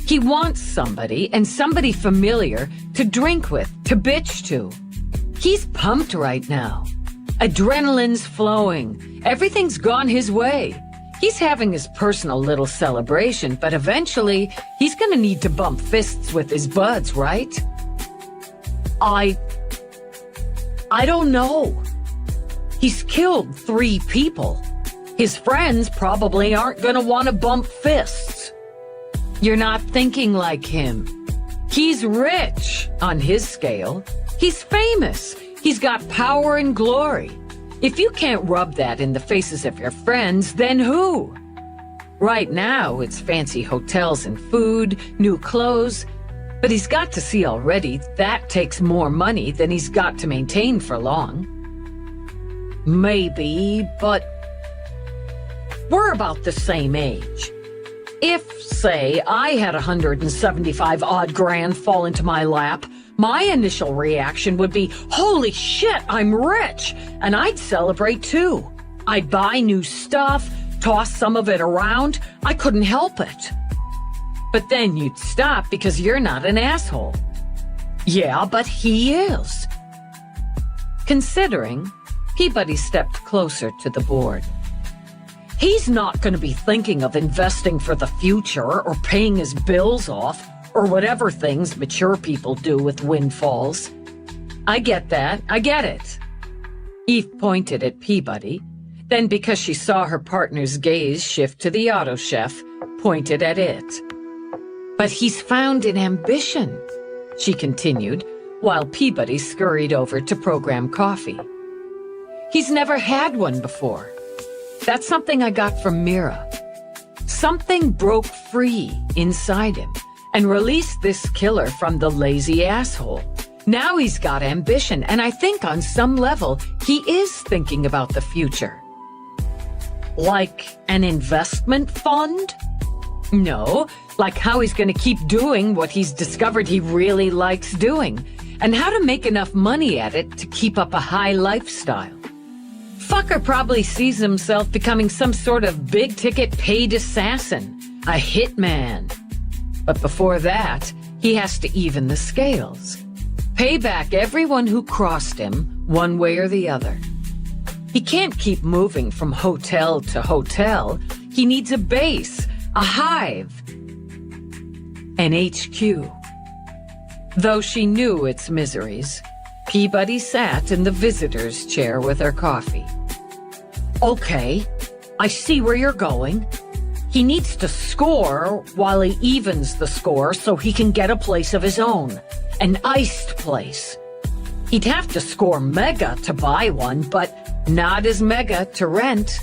He wants somebody, and somebody familiar, to drink with, to bitch to. He's pumped right now. Adrenaline's flowing. Everything's gone his way. He's having his personal little celebration, but eventually he's gonna need to bump fists with his buds, right?" I don't know. He's killed 3 people. His friends probably aren't gonna want to bump fists. You're not thinking like him. He's rich on his scale. He's famous. He's got power and glory. If you can't rub that in the faces of your friends, then who? Right now, it's fancy hotels and food, new clothes, but he's got to see already that takes more money than he's got to maintain for long. Maybe, but we're about the same age. If, say, I had 175 odd grand fall into my lap, my initial reaction would be, "Holy shit, I'm rich!" And I'd celebrate too. I'd buy new stuff, toss some of it around. I couldn't help it. But then you'd stop because you're not an asshole. Yeah, but he is. Considering, Peabody stepped closer to the board. He's not going to be thinking of investing for the future or paying his bills off or whatever things mature people do with windfalls. I get that. I get it. Eve pointed at Peabody, then because she saw her partner's gaze shift to the auto chef, pointed at it. But he's found an ambition, she continued, while Peabody scurried over to program coffee. He's never had one before. That's something I got from Mira. Something broke free inside him and released this killer from the lazy asshole. Now he's got ambition, and I think on some level he is thinking about the future. Like an investment fund? No, like how he's going to keep doing what he's discovered he really likes doing, and how to make enough money at it to keep up a high lifestyle. Fucker probably sees himself becoming some sort of big-ticket paid assassin, a hitman. But before that, he has to even the scales. Pay back everyone who crossed him, one way or the other. He can't keep moving from hotel to hotel. He needs a base, a hive, an HQ. Though she knew its miseries, Peabody sat in the visitor's chair with her coffee. Okay, I see where you're going. He needs to score while he evens the score so he can get a place of his own. An iced place. He'd have to score mega to buy one, but not as mega to rent.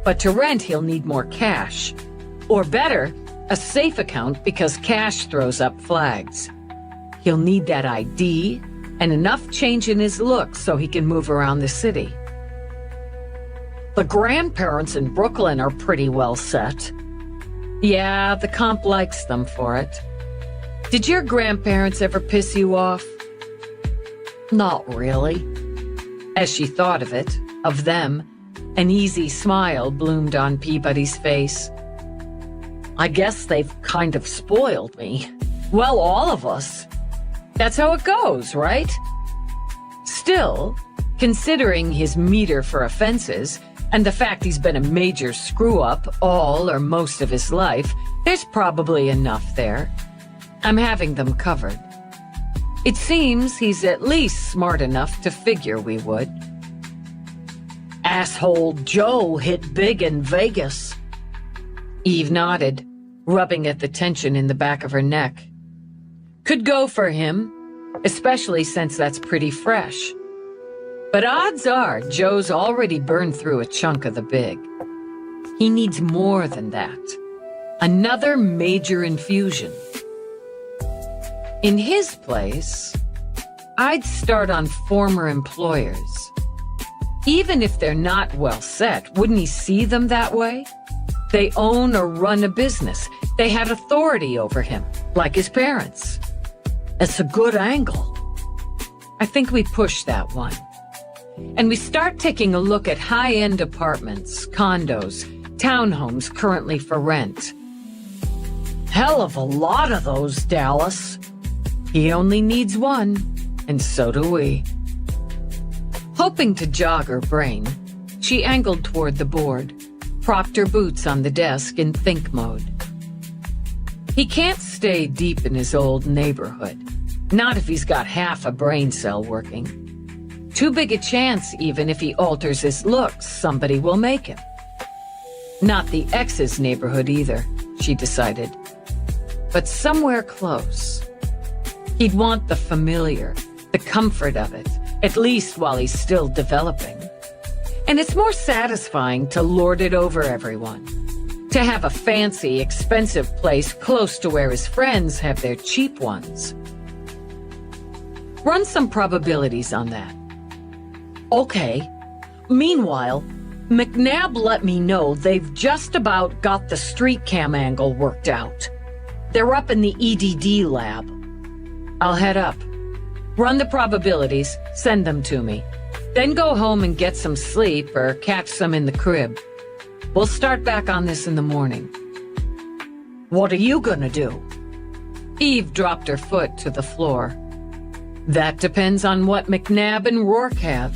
But to rent, he'll need more cash. Or better, a safe account because cash throws up flags. He'll need that ID and enough change in his look so he can move around the city. The grandparents in Brooklyn are pretty well set. Yeah, the comp likes them for it. Did your grandparents ever piss you off? Not really. As she thought of them, an easy smile bloomed on Peabody's face. I guess they've kind of spoiled me. Well, all of us. That's how it goes, right? Still, considering his meter for offenses and the fact he's been a major screw-up all or most of his life, there's probably enough there. I'm having them covered. It seems he's at least smart enough to figure we would. Asshole Joe hit big in Vegas. Eve nodded, rubbing at the tension in the back of her neck. Could go for him, especially since that's pretty fresh. But odds are Joe's already burned through a chunk of the big. He needs more than that. Another major infusion. In his place, I'd start on former employers. Even if they're not well set, wouldn't he see them that way? They own or run a business. They have authority over him, like his parents. It's a good angle. I think we push that one. And we start taking a look at high-end apartments, condos, townhomes currently for rent. Hell of a lot of those, Dallas. He only needs one, and so do we. Hoping to jog her brain, she angled toward the board, propped her boots on the desk in think mode. He can't stay deep in his old neighborhood, not if he's got half a brain cell working. Too big a chance, even if he alters his looks, somebody will make him. Not the ex's neighborhood either, she decided, but somewhere close. He'd want the familiar, the comfort of it, at least while he's still developing. And it's more satisfying to lord it over everyone, to have a fancy, expensive place close to where his friends have their cheap ones. Run some probabilities on that. Okay. Meanwhile, McNabb let me know they've just about got the street cam angle worked out. They're up in the EDD lab. I'll head up. Run the probabilities, send them to me. Then go home and get some sleep or catch some in the crib. We'll start back on this in the morning. What are you gonna do? Eve dropped her foot to the floor. That depends on what McNabb and Rourke have.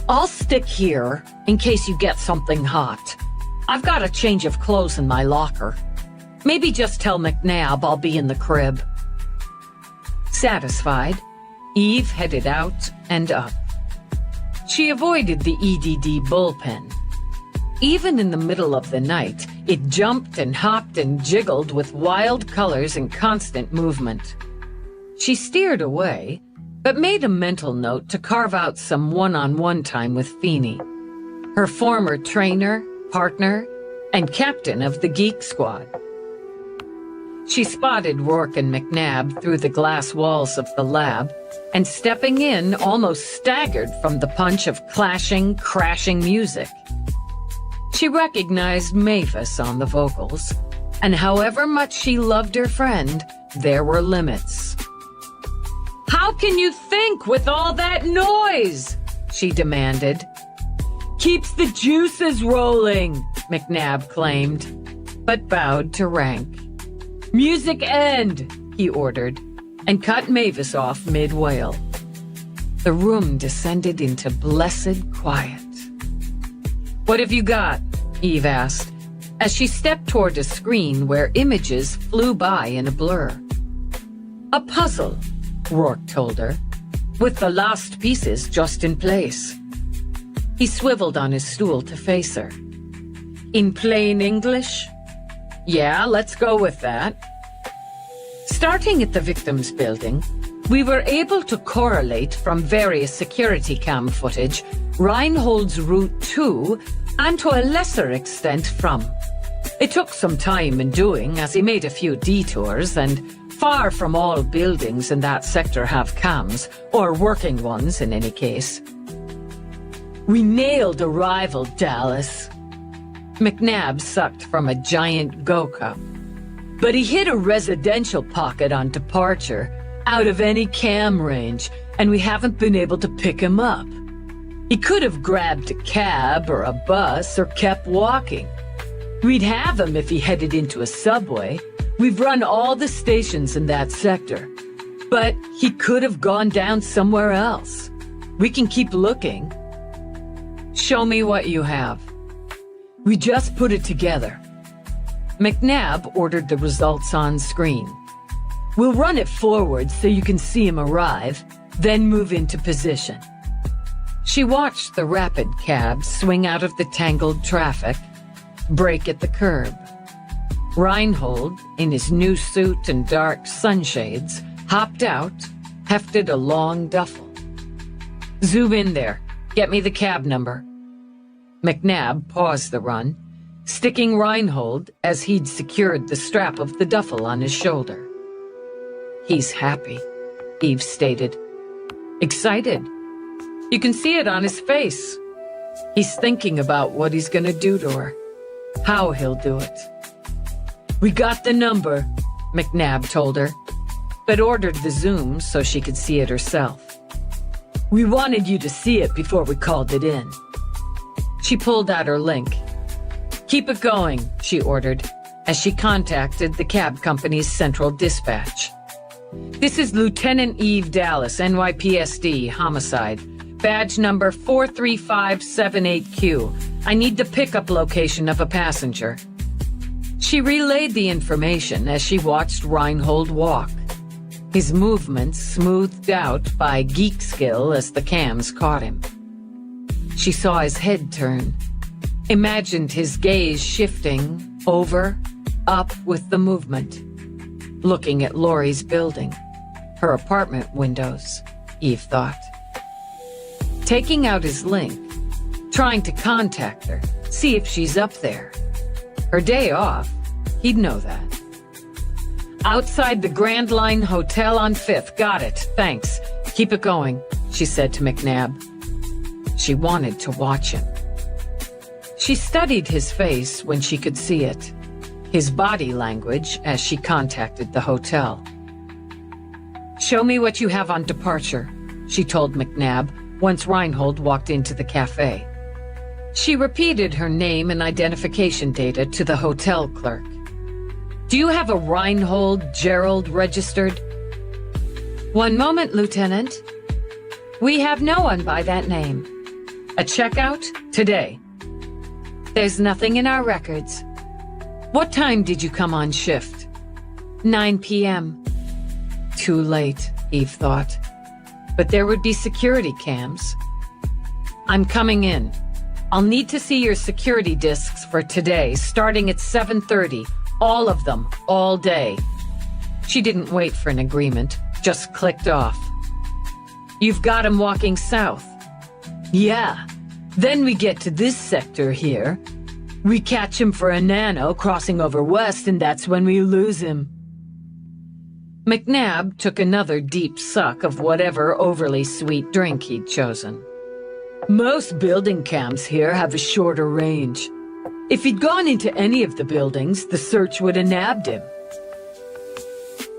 I'll stick here in case you get something hot. I've got a change of clothes in my locker. Maybe just tell McNabb I'll be in the crib. Satisfied, Eve headed out and up. She avoided the EDD bullpen. Even in the middle of the night, it jumped and hopped and jiggled with wild colors and constant movement. She steered away, but made a mental note to carve out some one-on-one time with Feeney, her former trainer, partner, and captain of the Geek Squad. She spotted Rourke and McNabb through the glass walls of the lab, and stepping in, almost staggered from the punch of clashing, crashing music. She recognized Mavis on the vocals, and however much she loved her friend, there were limits. "How can you think with all that noise?" she demanded. "Keeps the juices rolling," McNabb claimed, but bowed to rank. "Music end," he ordered, and cut Mavis off mid-wail. The room descended into blessed quiet. "What have you got?" Eve asked, as she stepped toward a screen where images flew by in a blur. "A puzzle," Rourke told her, "with the last pieces just in place." He swiveled on his stool to face her. "In plain English?" "Yeah, let's go with that." Starting at the victim's building, we were able to correlate from various security cam footage Reinhold's route to, and to a lesser extent from. It took some time in doing, as he made a few detours, and far from all buildings in that sector have cams, or working ones in any case. "We nailed arrival, Dallas." McNabb sucked from a giant Go cup. "But he hit a residential pocket on departure, out of any cam range, and we haven't been able to pick him up. He could have grabbed a cab or a bus or kept walking. We'd have him if he headed into a subway. We've run all the stations in that sector. But he could have gone down somewhere else. We can keep looking. Show me what you have. We just put it together. McNabb ordered the results on screen. We'll run it forward so you can see him arrive, then move into position. She watched the rapid cab swing out of the tangled traffic, brake at the curb. Reinhold, in his new suit and dark sunshades, hopped out, hefted a long duffel. Zoom in there. Get me the cab number. McNabb paused the run, sticking Reinhold as he'd secured the strap of the duffel on his shoulder. He's happy, Eve stated. Excited. You can see it on his face. He's thinking about what he's gonna do to her, how he'll do it. We got the number, McNabb told her, but ordered the zoom so she could see it herself. We wanted you to see it before we called it in. She pulled out her link. Keep it going, she ordered, as she contacted the cab company's central dispatch. This is Lieutenant Eve Dallas, NYPSD, homicide. Badge number 43578Q. I need the pickup location of a passenger. She relayed the information as she watched Reinhold walk, his movements smoothed out by geek skill as the cams caught him. She saw his head turn, imagined his gaze shifting over, up with the movement, looking at Laurie's building, her apartment windows, Eve thought. Taking out his link, trying to contact her, see if she's up there. Her day off, he'd know that. Outside the Grand Line Hotel on 5th. Got it, thanks. Keep it going, she said to McNabb. She wanted to watch him. She studied his face when she could see it, his body language as she contacted the hotel. Show me what you have on departure, she told McNabb once Reinhold walked into the cafe. She repeated her name and identification data to the hotel clerk. Do you have a Reinhold Gerald registered? One moment, Lieutenant. We have no one by that name. A checkout? Today. There's nothing in our records. What time did you come on shift? 9 p.m. Too late, Eve thought. But there would be security cams. I'm coming in. I'll need to see your security discs for today, starting at 7:30. All of them, all day. She didn't wait for an agreement, just clicked off. You've got him walking south. Yeah. Then we get to this sector here. We catch him for a nano crossing over west, and that's when we lose him. McNabb took another deep suck of whatever overly sweet drink he'd chosen. Most building cams here have a shorter range. If he'd gone into any of the buildings, the search would have nabbed him.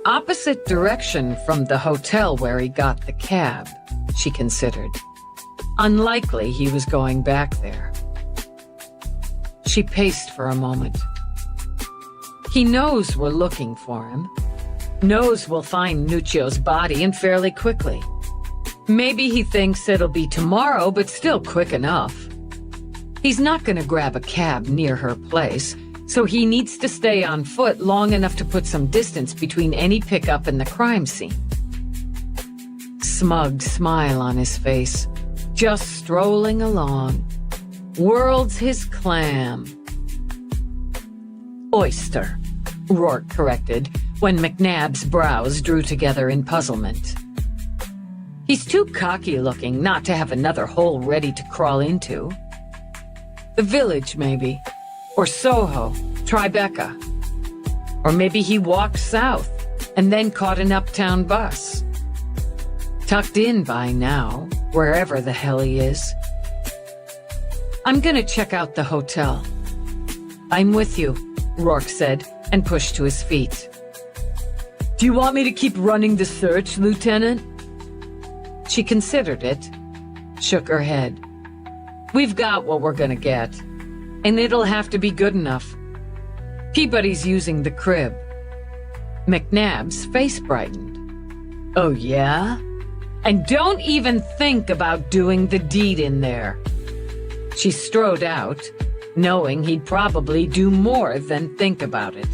Opposite direction from the hotel where he got the cab, she considered. Unlikely he was going back there. She paced for a moment. He knows we're looking for him. Knows we'll find Nuccio's body and fairly quickly. Maybe he thinks it'll be tomorrow, but still quick enough. He's not going to grab a cab near her place, so he needs to stay on foot long enough to put some distance between any pickup and the crime scene. Smug smile on his face, just strolling along. World's his clam. Oyster, Rourke corrected, when McNabb's brows drew together in puzzlement. He's too cocky-looking not to have another hole ready to crawl into. The Village, maybe. Or Soho, Tribeca. Or maybe he walked south and then caught an uptown bus. Tucked in by now, wherever the hell he is. I'm gonna check out the hotel. I'm with you, Rourke said, and pushed to his feet. Do you want me to keep running the search, Lieutenant? She considered it, shook her head. We've got what we're gonna get, and it'll have to be good enough. Peabody's using the crib. McNabb's face brightened. Oh, yeah? And don't even think about doing the deed in there. She strode out, knowing he'd probably do more than think about it.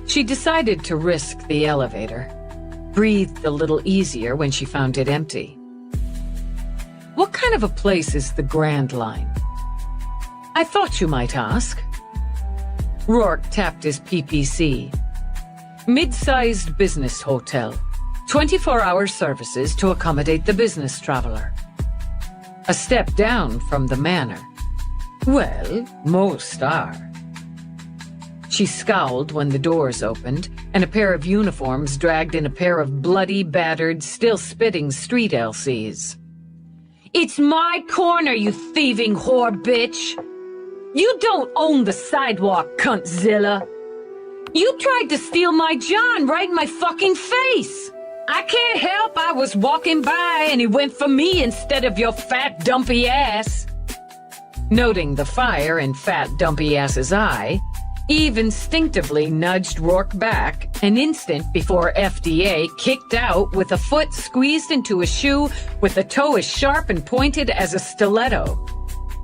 She decided to risk the elevator, breathed a little easier when she found it empty. What kind of a place is the Grand Line? I thought you might ask. Rourke tapped his PPC. Mid-sized business hotel. 24-hour services to accommodate the business traveler. A step down from the manor. Well, most are. She scowled when the doors opened, and a pair of uniforms dragged in a pair of bloody, battered, still spitting street LCs. It's my corner, you thieving whore bitch! You don't own the sidewalk, cuntzilla! You tried to steal my John right in my fucking face! I can't help I was walking by and he went for me instead of your fat, dumpy ass. Noting the fire in fat, dumpy ass's eye, Eve instinctively nudged Rourke back an instant before FDA kicked out with a foot squeezed into a shoe with a toe as sharp and pointed as a stiletto.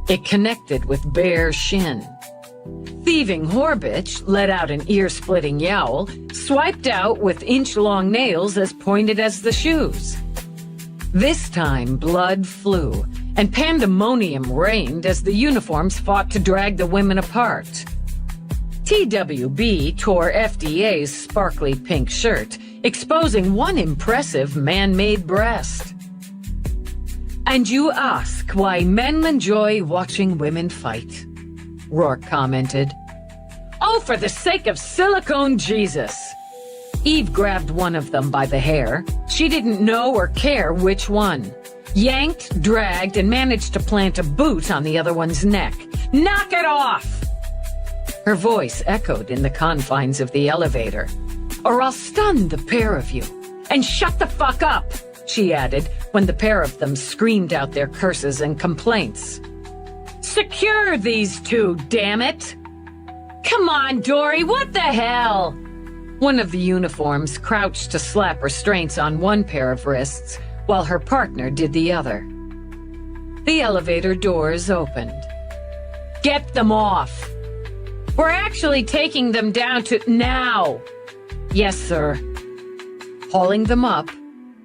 It connected with bare shin. Thieving whorebitch let out an ear-splitting yowl, swiped out with inch-long nails as pointed as the shoes. This time blood flew, and pandemonium reigned as the uniforms fought to drag the women apart. TWB tore FDA's sparkly pink shirt, exposing one impressive man-made breast. And you ask why men enjoy watching women fight, Rourke commented. Oh, for the sake of silicone Jesus! Eve grabbed one of them by the hair. She didn't know or care which one. Yanked, dragged, and managed to plant a boot on the other one's neck. Knock it off! Her voice echoed in the confines of the elevator. Or I'll stun the pair of you. And shut the fuck up, she added when the pair of them screamed out their curses and complaints. Secure these two, damn it! Come on, Dory, what the hell? One of the uniforms crouched to slap restraints on one pair of wrists, while her partner did the other. The elevator doors opened. Get them off! We're actually taking them down to now! Yes, sir. Hauling them up,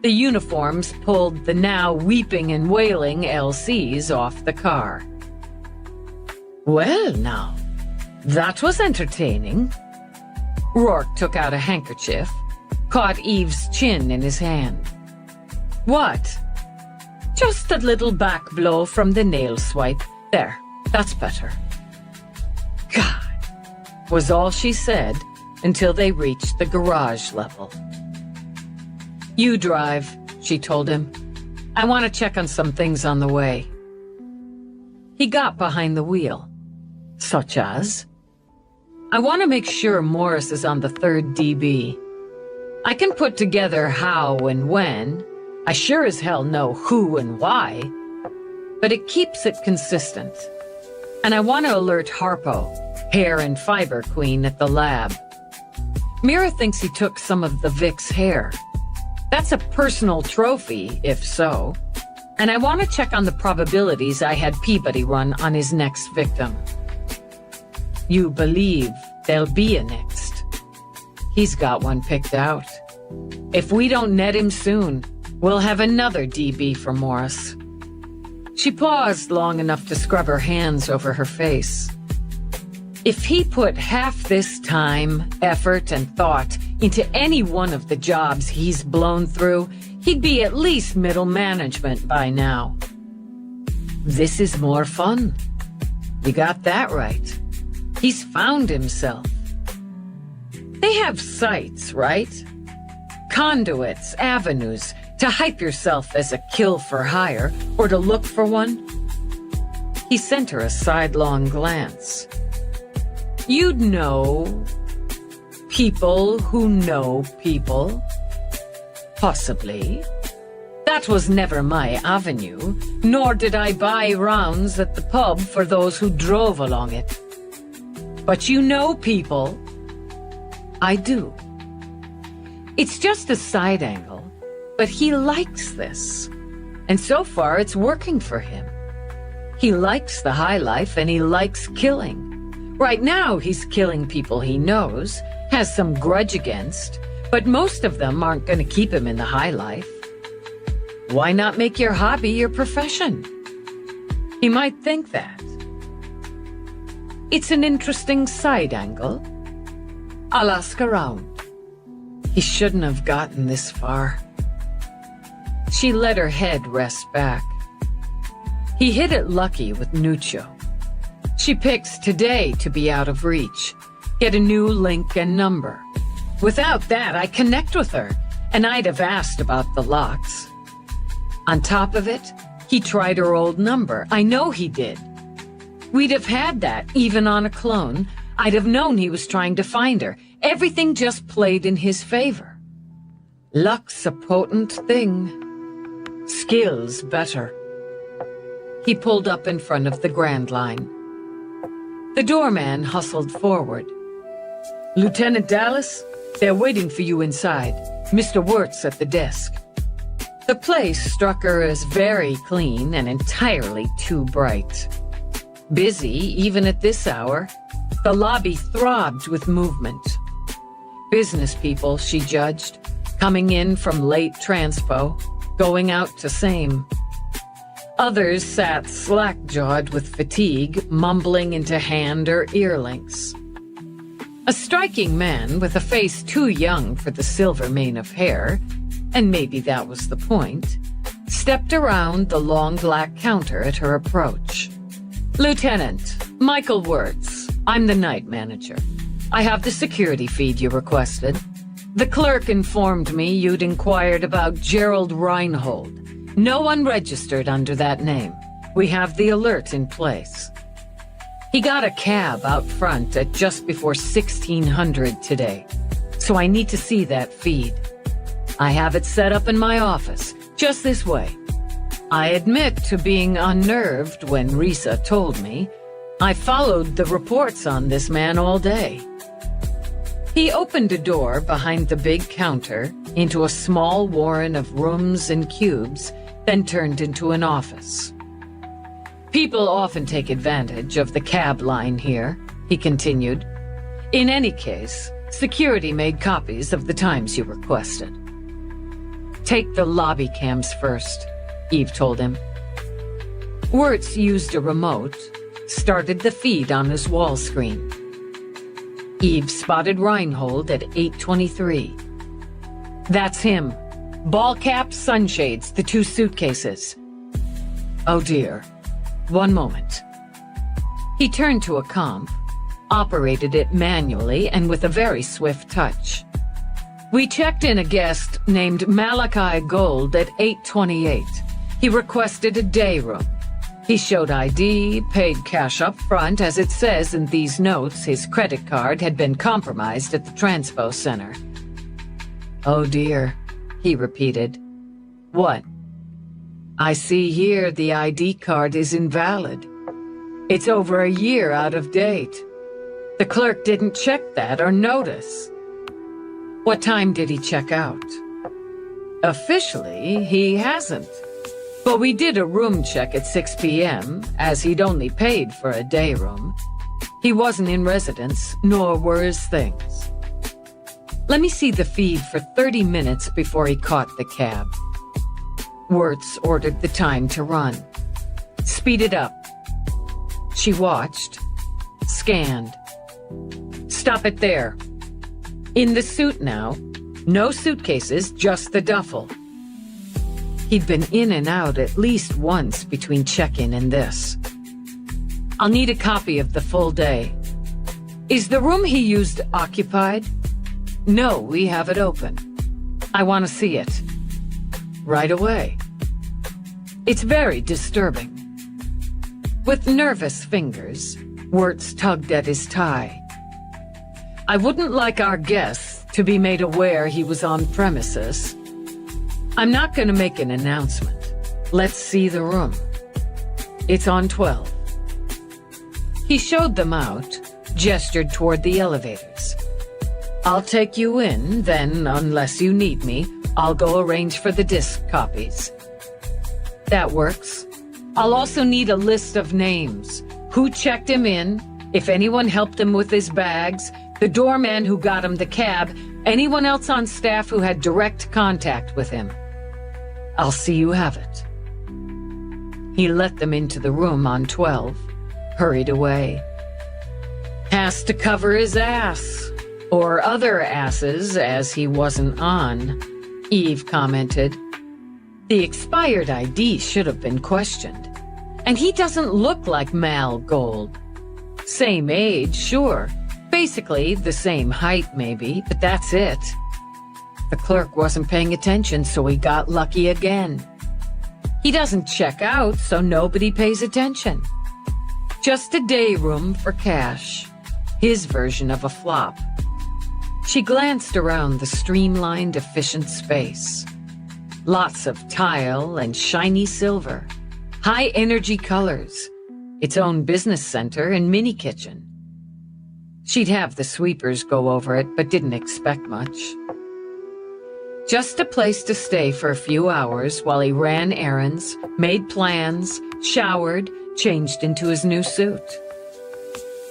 the uniforms pulled the now weeping and wailing LCs off the car. Well, now, that was entertaining. Rourke took out a handkerchief, caught Eve's chin in his hand. What? Just a little back blow from the nail swipe. There, that's better. God, was all she said until they reached the garage level. You drive, she told him. I want to check on some things on the way. He got behind the wheel. Such as? I want to make sure Morris is on the 3rd DB. I can put together how and when. I sure as hell know who and why. But it keeps it consistent. And I want to alert Harpo, hair and fiber queen at the lab. Mira thinks he took some of the Vic's hair. That's a personal trophy, if so. And I want to check on the probabilities I had Peabody run on his next victim. You believe there'll be a next. He's got one picked out. If we don't net him soon, we'll have another DB for Morris. She paused long enough to scrub her hands over her face. If he put half this time, effort, and thought into any one of the jobs he's blown through, he'd be at least middle management by now. This is more fun. You got that right. He's found himself. They have sites, right? Conduits, avenues, to hype yourself as a kill for hire or to look for one. He sent her a sidelong glance. You'd know people who know people. Possibly. That was never my avenue, nor did I buy rounds at the pub for those who drove along it. But you know people. I do. It's just a side angle, but he likes this. And so far, it's working for him. He likes the high life and he likes killing. Right now, he's killing people he knows, has some grudge against, but most of them aren't going to keep him in the high life. Why not make your hobby your profession? He might think that. It's an interesting side angle. I'll ask around. He shouldn't have gotten this far. She let her head rest back. He hit it lucky with Nuccio. She picks today to be out of reach. Get a new link and number. Without that, I connect with her, and I'd have asked about the locks. On top of it, he tried her old number. I know he did. We'd have had that, even on a clone. I'd have known he was trying to find her. Everything just played in his favor. Luck's a potent thing. Skill's better. He pulled up in front of the Grand Line. The doorman hustled forward. Lieutenant Dallas, they're waiting for you inside. Mr. Wirtz at the desk. The place struck her as very clean and entirely too bright. Busy, even at this hour. The lobby throbbed with movement. Business people, she judged, coming in from late transpo, going out to same. Others sat slack-jawed with fatigue, mumbling into hand or ear links. A striking man with a face too young for the silver mane of hair, and maybe that was the point, stepped around the long black counter at her approach. Lieutenant, Michael Wirtz. I'm the night manager. I have the security feed you requested. The clerk informed me you'd inquired about Gerald Reinhold. No one registered under that name. We have the alert in place. He got a cab out front at just before 1600 today, so I need to see that feed. I have it set up in my office, just this way. I admit to being unnerved when Risa told me. I followed the reports on this man all day. He opened a door behind the big counter into a small warren of rooms and cubes, then turned into an office. People often take advantage of the cab line here, he continued. In any case, security made copies of the times you requested. Take the lobby cams first, Eve told him. Wirtz used a remote, started the feed on his wall screen. Eve spotted Reinhold at 8:23. That's him. Ball cap, sunshades, the 2 suitcases. Oh dear. One moment. He turned to a comp, operated it manually and with a very swift touch. We checked in a guest named Malachi Gold at 8:28. He requested a day room. He showed ID, paid cash up front. As it says in these notes, his credit card had been compromised at the Transpo Center. Oh dear, he repeated. What? I see here the ID card is invalid. It's over a year out of date. The clerk didn't check that or notice. What time did he check out? Officially, he hasn't. But we did a room check at 6 p.m., as he'd only paid for a day room. He wasn't in residence, nor were his things. Let me see the feed for 30 minutes before he caught the cab. Wirtz ordered the time to run. Speed it up. She watched, scanned. Stop it there. In the suit now. No suitcases, just the duffel. He'd been in and out at least once between check-in and this. I'll need a copy of the full day. Is the room he used occupied? No, we have it open. I want to see it. Right away. It's very disturbing. With nervous fingers, Wirtz tugged at his tie. I wouldn't like our guests to be made aware he was on premises. I'm not going to make an announcement. Let's see the room. It's on 12. He showed them out, gestured toward the elevators. I'll take you in, then, unless you need me, I'll go arrange for the disc copies. That works. I'll also need a list of names. Who checked him in, if anyone helped him with his bags, the doorman who got him the cab, anyone else on staff who had direct contact with him. I'll see you have it. He let them into the room on 12, hurried away. Has to cover his ass. Or other asses, as he wasn't on, Eve commented. The expired ID should have been questioned. And he doesn't look like Mal Gold. Same age, sure. Basically the same height, maybe, but that's it. The clerk wasn't paying attention, so he got lucky again. He doesn't check out, so nobody pays attention. Just a day room for cash. His version of a flop. She glanced around the streamlined, efficient space. Lots of tile and shiny silver. High-energy colors. Its own business center and mini-kitchen. She'd have the sweepers go over it, but didn't expect much. Just a place to stay for a few hours while he ran errands, made plans, showered, changed into his new suit.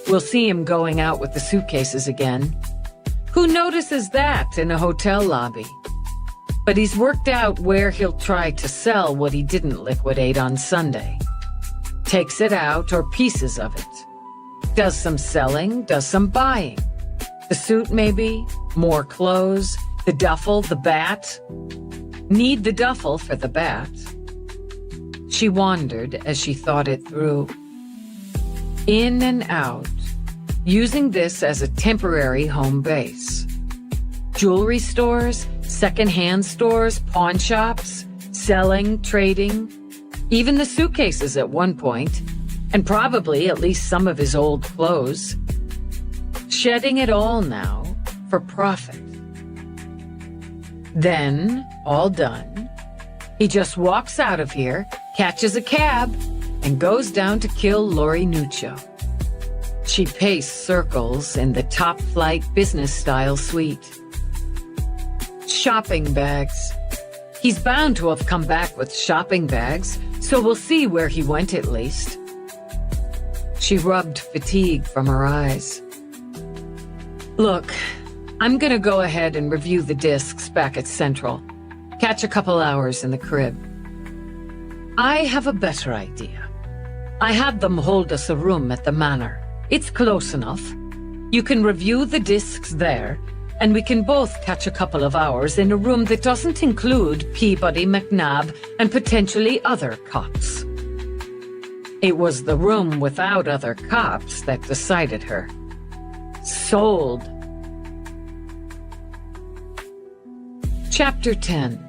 We'll see him going out with the suitcases again. Who notices that in a hotel lobby? But he's worked out where he'll try to sell what he didn't liquidate on Sunday. Takes it out or pieces of it. Does some selling, does some buying. The suit maybe, more clothes, the duffel, the bat. Need the duffel for the bat. She wandered as she thought it through. In and out. Using this as a temporary home base. Jewelry stores, second-hand stores, pawn shops, selling, trading, even the suitcases at one point, and probably at least some of his old clothes. Shedding it all now for profit. Then, all done, he just walks out of here, catches a cab, and goes down to kill Lori Nuccio. She paced circles in the top-flight business-style suite. Shopping bags. He's bound to have come back with shopping bags, so we'll see where he went at least. She rubbed fatigue from her eyes. Look, I'm gonna go ahead and review the discs back at Central. Catch a couple hours in the crib. I have a better idea. I had them hold us a room at the Manor. It's close enough. You can review the discs there, and we can both catch a couple of hours in a room that doesn't include Peabody, McNabb, and potentially other cops. It was the room without other cops that decided her. Sold. Chapter 10.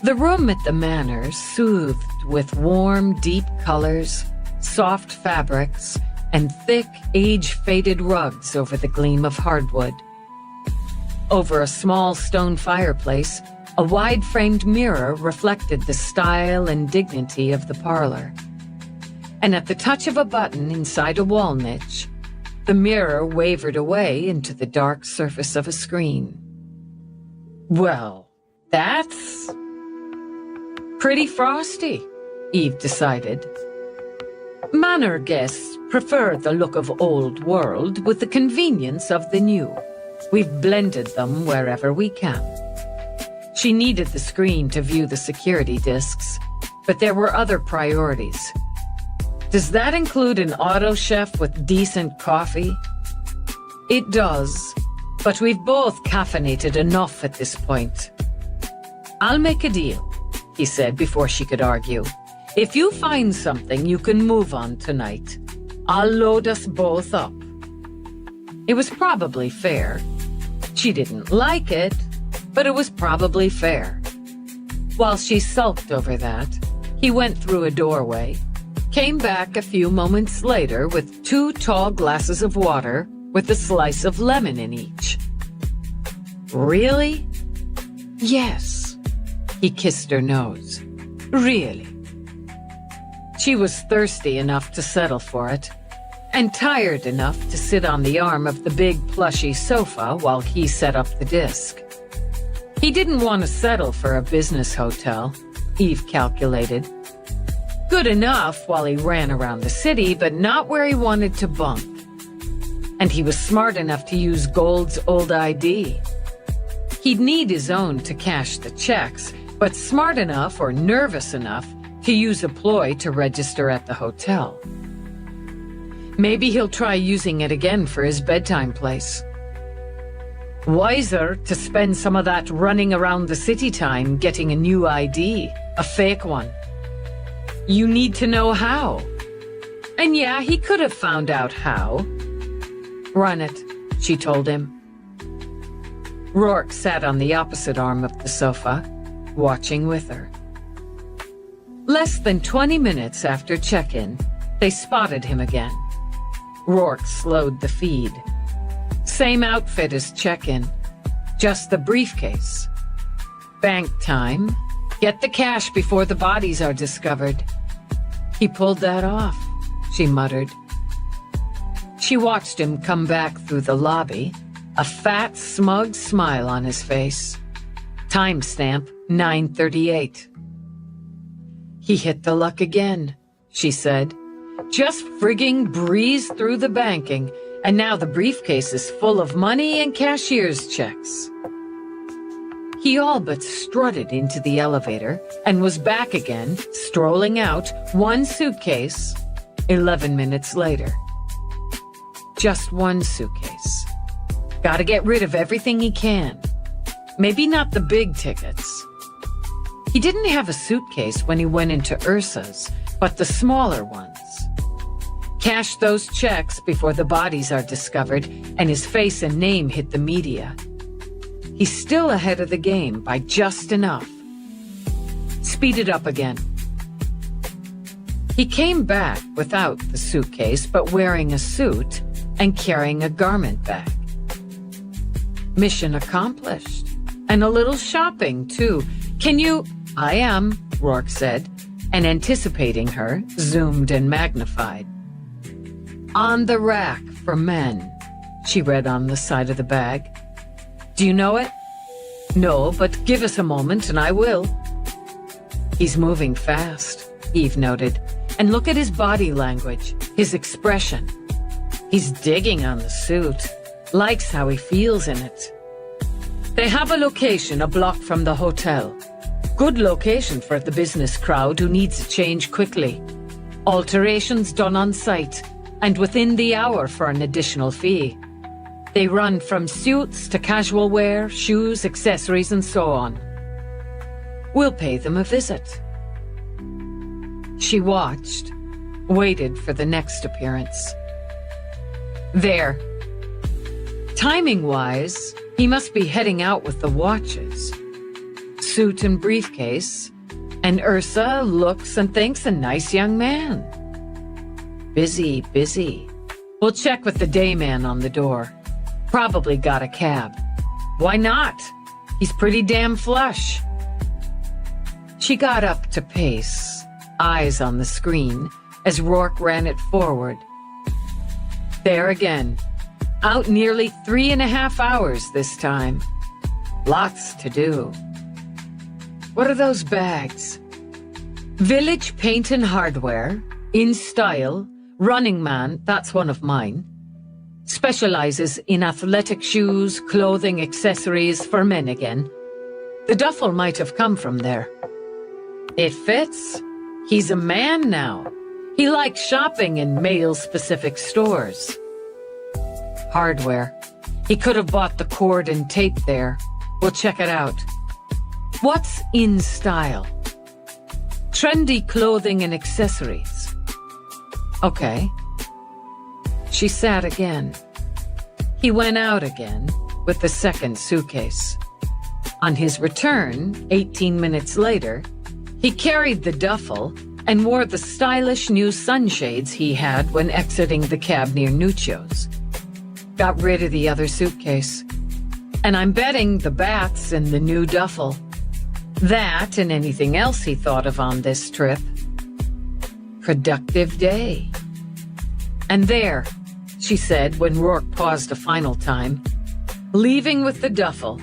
The room at the Manor soothed with warm, deep colors, soft fabrics, and thick, age-faded rugs over the gleam of hardwood. Over a small stone fireplace, a wide-framed mirror reflected the style and dignity of the parlor. And at the touch of a button inside a wall niche, the mirror wavered away into the dark surface of a screen. Well, that's pretty frosty, Eve decided. Manor guests prefer the look of old world with the convenience of the new. We've blended them wherever we can. She needed the screen to view the security discs, but there were other priorities. Does that include an auto chef with decent coffee? It does, but we've both caffeinated enough at this point. I'll make a deal, he said before she could argue. If you find something you can move on tonight, I'll load us both up. It was probably fair. She didn't like it, but it was probably fair. While she sulked over that, he went through a doorway, came back a few moments later with 2 tall glasses of water with a slice of lemon in each. Really? Yes. He kissed her nose. Really? She was thirsty enough to settle for it. and tired enough to sit on the arm of the big plushy sofa while he set up the disc. He didn't want to settle for a business hotel, Eve calculated. Good enough while he ran around the city, but not where he wanted to bunk. And he was smart enough to use Gold's old ID. He'd need his own to cash the checks, but smart enough or nervous enough to use a ploy to register at the hotel. Maybe he'll try using it again for his bedtime place. Wiser to spend some of that running around the city time getting a new ID, a fake one. You need to know how. And yeah, he could have found out how. Run it, she told him. Rourke sat on the opposite arm of the sofa, watching with her. Less than 20 minutes after check-in, they spotted him again. Rourke slowed the feed. Same outfit as check-in, just the briefcase. Bank time. Get the cash before the bodies are discovered. He pulled that off, she muttered. She watched him come back through the lobby, a fat, smug smile on his face. Timestamp 9:38. He hit the luck again, she said. Just frigging breezed through the banking, and now the briefcase is full of money and cashier's checks. He all but strutted into the elevator and was back again, strolling out, one suitcase, 11 minutes later. Just one suitcase. Gotta get rid of everything he can. Maybe not the big tickets. He didn't have a suitcase when he went into Ursa's, but the smaller ones. Cash those checks before the bodies are discovered and his face and name hit the media. He's still ahead of the game by just enough. Speed it up again. He came back without the suitcase, but wearing a suit and carrying a garment bag. Mission accomplished. And a little shopping, too. Can you... I am, Rourke said, and anticipating her, zoomed and magnified. On the rack for men, she read on the side of the bag. Do you know it? No, but give us a moment and I will. He's moving fast, Eve noted. And look at his body language, his expression. He's digging on the suit, likes how he feels in it. They have a location a block from the hotel. Good location for the business crowd who needs a change quickly. Alterations done on site, and within the hour for an additional fee. They run from suits to casual wear, shoes, accessories, and so on. We'll pay them a visit. She watched, waited for the next appearance. There. Timing-wise, he must be heading out with the watches. Suit and briefcase, and Ursa looks and thinks a nice young man. Busy, busy. We'll check with the day man on the door. Probably got a cab. Why not? He's pretty damn flush. She got up to pace, eyes on the screen, as Rourke ran it forward. There again. Out nearly 3.5 hours this time. Lots to do. What are those bags? Village Paint and Hardware, in style, Running Man, that's one of mine. Specializes in athletic shoes, clothing, accessories for men again. The duffel might have come from there. It fits. He's a man now. He likes shopping in male-specific stores. Hardware. He could have bought the cord and tape there. We'll check it out. What's in style? Trendy clothing and accessories. Okay. She sat again. He went out again with the second suitcase. On his return, 18 minutes later, he carried the duffel and wore the stylish new sunshades he had when exiting the cab near Nuccio's. Got rid of the other suitcase. And I'm betting the bats in the new duffel. That and anything else he thought of on this trip. Productive day. And there, she said when Rourke paused a final time, leaving with the duffel,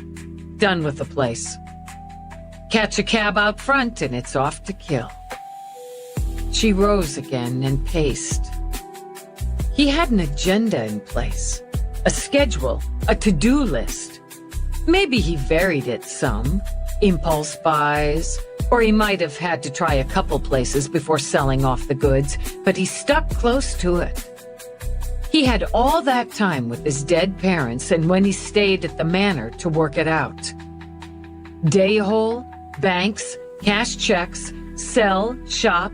done with the place. Catch a cab out front and it's off to kill. She rose again and paced. He had an agenda in place, a schedule, a to-do list. Maybe he varied it some, impulse buys, or he might have had to try a couple places before selling off the goods, but he stuck close to it. He had all that time with his dead parents and when he stayed at the manor to work it out. Day hole, banks, cash checks, sell, shop,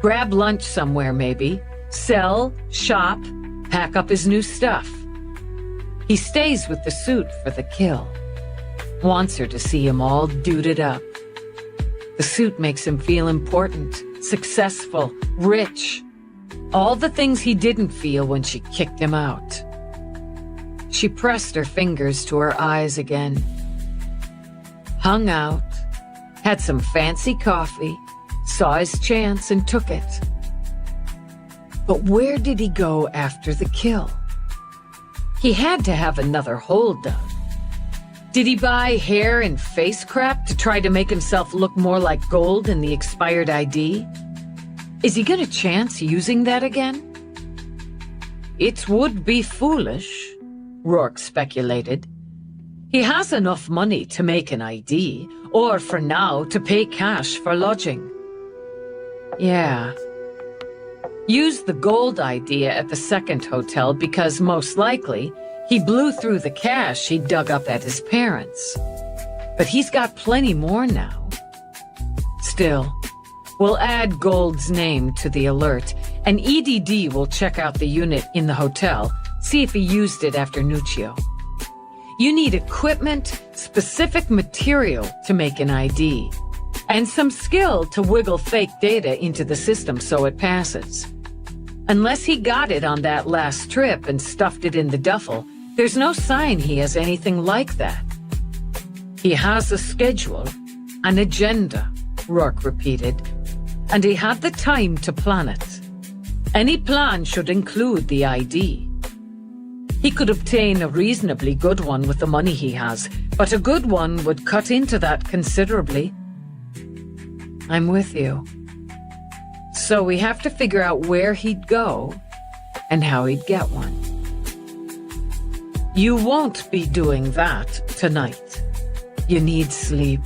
grab lunch somewhere maybe, sell, shop, pack up his new stuff. He stays with the suit for the kill. Wants her to see him all duded up. The suit makes him feel important, successful, rich. All the things he didn't feel when she kicked him out. She pressed her fingers to her eyes again. Hung out, had some fancy coffee, saw his chance and took it. But where did he go after the kill? He had to have another hole dug. Did he buy hair and face crap to try to make himself look more like gold in the expired ID? Is he gonna chance using that again? It would be foolish, Rourke speculated. He has enough money to make an ID, or for now to pay cash for lodging. Yeah. Use the gold idea at the second hotel because most likely he blew through the cash he dug up at his parents'. But he's got plenty more now. Still, we'll add Gold's name to the alert, and EDD will check out the unit in the hotel, see if he used it after Nuccio. You need equipment, specific material to make an ID, and some skill to wiggle fake data into the system so it passes. Unless he got it on that last trip and stuffed it in the duffel, there's no sign he has anything like that. He has a schedule, an agenda, Rourke repeated, and he had the time to plan it. Any plan should include the ID. He could obtain a reasonably good one with the money he has, but a good one would cut into that considerably. I'm with you. So we have to figure out where he'd go and how he'd get one. You won't be doing that tonight. You need sleep.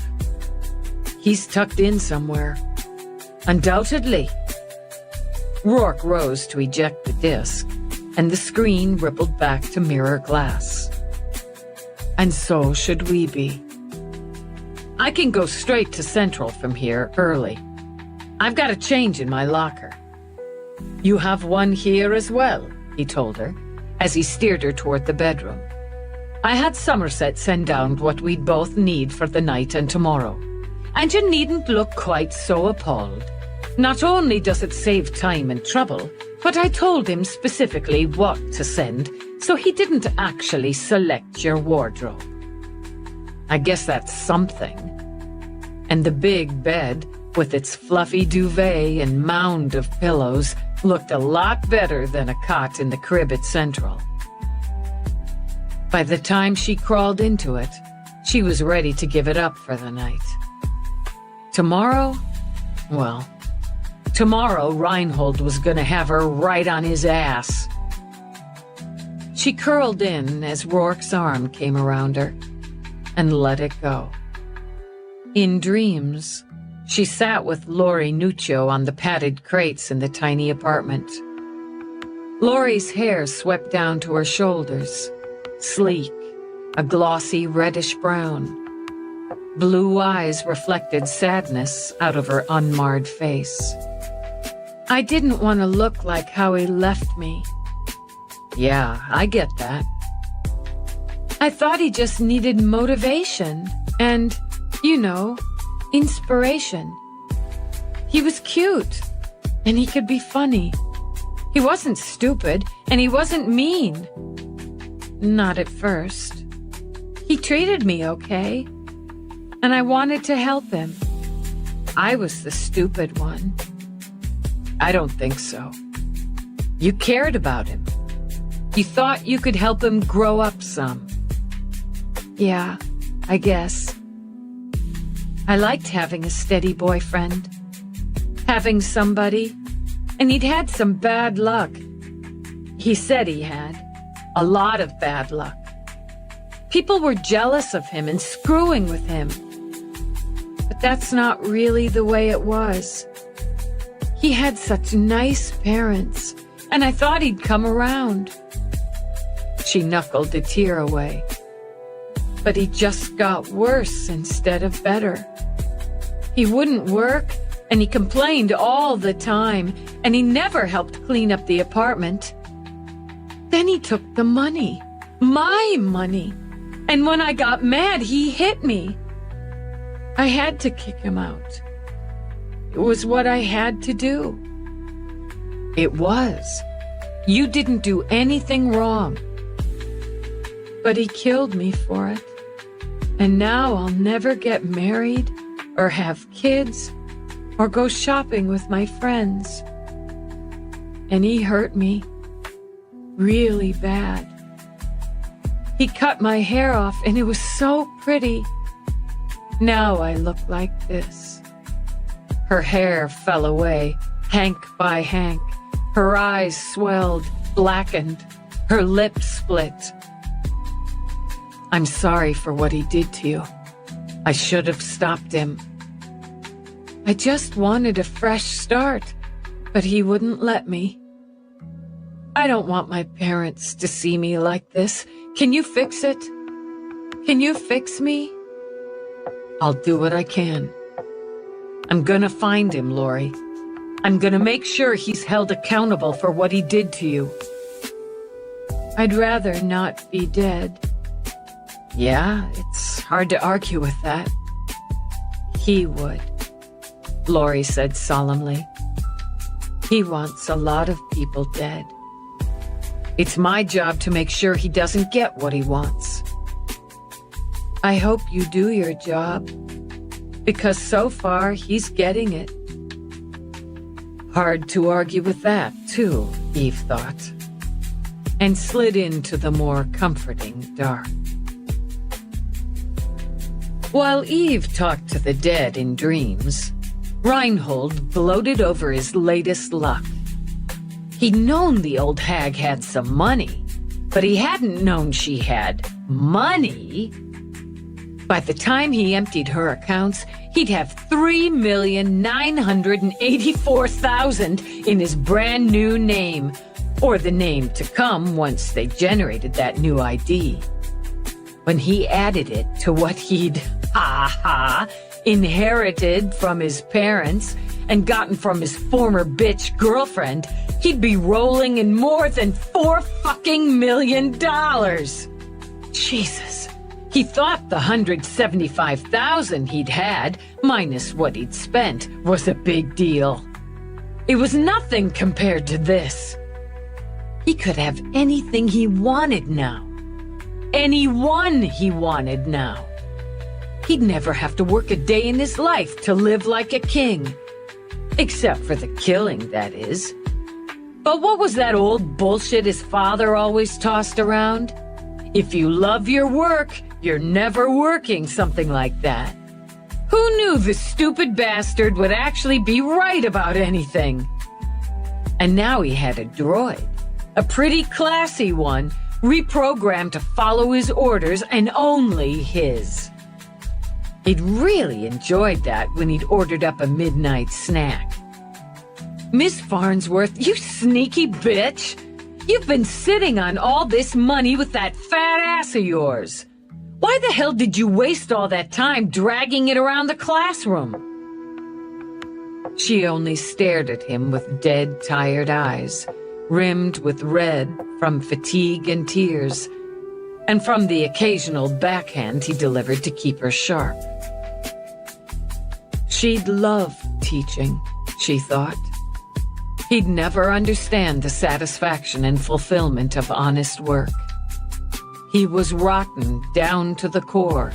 He's tucked in somewhere. Undoubtedly. Rourke rose to eject the disc, and the screen rippled back to mirror glass. And so should we be. I can go straight to Central from here early. I've got a change in my locker. You have one here as well, he told her, as he steered her toward the bedroom. I had Somerset send down what we'd both need for the night and tomorrow. And you needn't look quite so appalled. Not only does it save time and trouble, but I told him specifically what to send, so he didn't actually select your wardrobe. I guess that's something. And the big bed, with its fluffy duvet and mound of pillows, looked a lot better than a cot in the crib at Central. By the time she crawled into it, she was ready to give it up for the night. Tomorrow? Well, tomorrow Reinhold was gonna have her right on his ass. She curled in as Rourke's arm came around her and let it go. In dreams, she sat with Lori Nuccio on the padded crates in the tiny apartment. Lori's hair swept down to her shoulders, sleek, a glossy reddish brown. Blue eyes reflected sadness out of her unmarred face. I didn't want to look like how he left me. Yeah, I get that. I thought he just needed motivation and, inspiration. He was cute, and he could be funny. He wasn't stupid, and he wasn't mean. Not at first. He treated me okay, and I wanted to help him. I was the stupid one. I don't think so. You cared about him. You thought you could help him grow up some. Yeah, I guess. I liked having a steady boyfriend. Having somebody, and he'd had some bad luck. He said he had. A lot of bad luck. People were jealous of him and screwing with him. But that's not really the way it was. He had such nice parents, and I thought he'd come around. She knuckled a tear away. But he just got worse instead of better. He wouldn't work, and he complained all the time, and he never helped clean up the apartment. Then he took the money, my money, and when I got mad, he hit me. I had to kick him out. It was what I had to do. It was. You didn't do anything wrong. But he killed me for it. And now I'll never get married or have kids or go shopping with my friends. And he hurt me really bad. He cut my hair off and it was so pretty. Now I look like this. Her hair fell away, hank by hank. Her eyes swelled, blackened. Her lips split. I'm sorry for what he did to you. I should have stopped him. I just wanted a fresh start, but he wouldn't let me. I don't want my parents to see me like this. Can you fix it? Can you fix me? I'll do what I can. I'm gonna find him, Lori. I'm gonna make sure he's held accountable for what he did to you. I'd rather not be dead. Yeah, it's hard to argue with that. He would, Lori said solemnly. He wants a lot of people dead. It's my job to make sure he doesn't get what he wants. I hope you do your job, because so far he's getting it. Hard to argue with that, too, Eve thought, and slid into the more comforting dark. While Eve talked to the dead in dreams, Reinhold gloated over his latest luck. He'd known the old hag had some money, but he hadn't known she had money. By the time he emptied her accounts, he'd have $3,984,000 in his brand new name, or the name to come once they generated that new ID. When he added it to what he'd, inherited from his parents and gotten from his former bitch girlfriend, he'd be rolling in more than $4 million. Jesus. He thought the $175,000 he'd had, minus what he'd spent, was a big deal. It was nothing compared to this. He could have anything he wanted now. Anyone he wanted now. He'd never have to work a day in his life to live like a king. Except for the killing, that is. But what was that old bullshit his father always tossed around? If you love your work, you're never working, something like that. Who knew the stupid bastard would actually be right about anything? And now he had a droid, a pretty classy one, reprogrammed to follow his orders and only his. He'd really enjoyed that when he'd ordered up a midnight snack. Miss Farnsworth, you sneaky bitch! You've been sitting on all this money with that fat ass of yours. Why the hell did you waste all that time dragging it around the classroom? She only stared at him with dead, tired eyes, rimmed with red from fatigue and tears, and from the occasional backhand he delivered to keep her sharp. She'd love teaching, she thought. He'd never understand the satisfaction and fulfillment of honest work. He was rotten down to the core,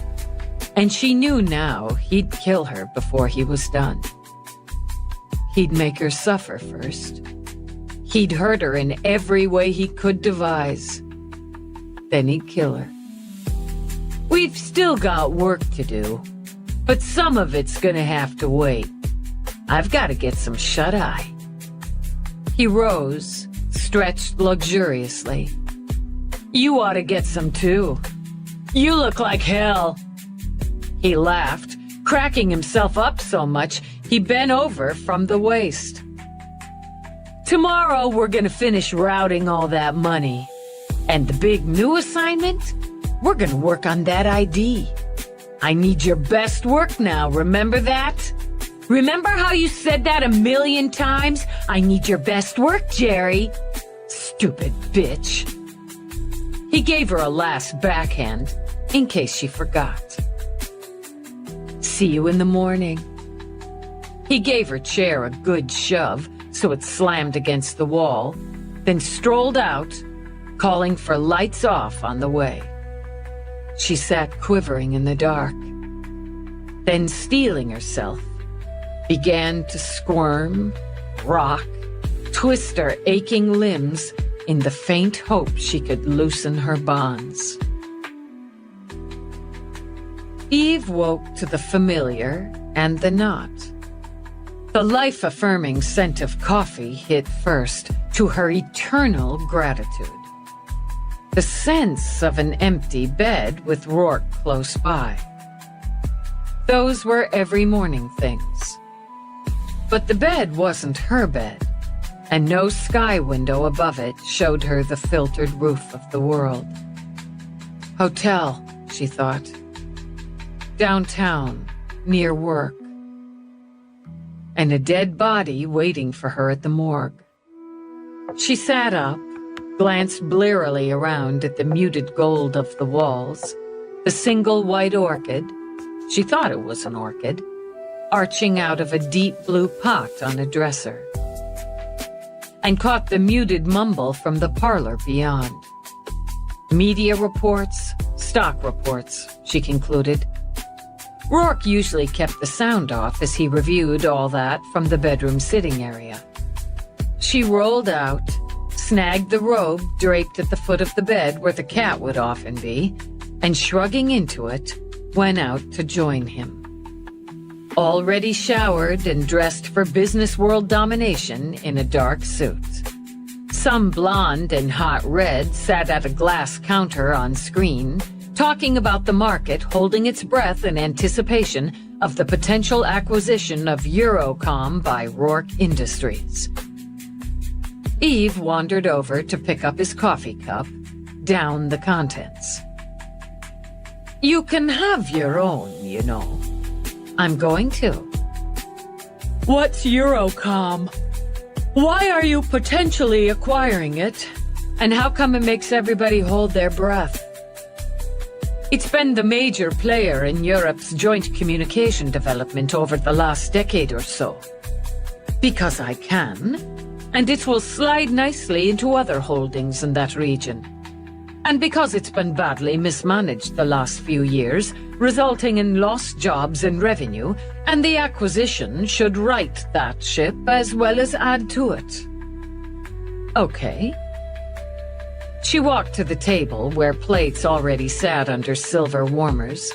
and she knew now he'd kill her before he was done. He'd make her suffer first. He'd hurt her in every way he could devise. Then he'd kill her. We've still got work to do, but some of it's gonna have to wait. I've gotta get some shut-eye. He rose, stretched luxuriously. You ought to get some too. You look like hell. He laughed, cracking himself up so much he bent over from the waist. Tomorrow we're gonna finish routing all that money. And the big new assignment? We're gonna work on that ID. I need your best work now, remember that? Remember how you said that 1,000,000 times? I need your best work, Jerry. Stupid bitch. He gave her a last backhand, in case she forgot. See you in the morning. He gave her chair a good shove, so it slammed against the wall, then strolled out, calling for lights off on the way. She sat quivering in the dark, then steeling herself, began to squirm, rock, twist her aching limbs in the faint hope she could loosen her bonds. Eve woke to the familiar and the not. The life-affirming scent of coffee hit first, to her eternal gratitude. The sense of an empty bed with Rourke close by. Those were every morning things. But the bed wasn't her bed, and no sky window above it showed her the filtered roof of the world. Hotel, she thought. Downtown, near work. And a dead body waiting for her at the morgue. She sat up, glanced blearily around at the muted gold of the walls, the single white orchid, she thought it was an orchid, arching out of a deep blue pot on a dresser, and caught the muted mumble from the parlor beyond. Media reports, stock reports, she concluded. Rourke usually kept the sound off as he reviewed all that from the bedroom sitting area. She rolled out, snagged the robe draped at the foot of the bed where the cat would often be, and shrugging into it, went out to join him. Already showered and dressed for business world domination in a dark suit. Some blonde and hot red sat at a glass counter on screen, talking about the market holding its breath in anticipation of the potential acquisition of Eurocom by Rourke Industries. Eve wandered over to pick up his coffee cup, down the contents. You can have your own, you know. I'm going to. What's Eurocom? Why are you potentially acquiring it? And how come it makes everybody hold their breath? It's been the major player in Europe's joint communication development over the last decade or so. Because I can, and it will slide nicely into other holdings in that region. And because it's been badly mismanaged the last few years, resulting in lost jobs and revenue, and the acquisition should right that ship as well as add to it. Okay. She walked to the table where plates already sat under silver warmers,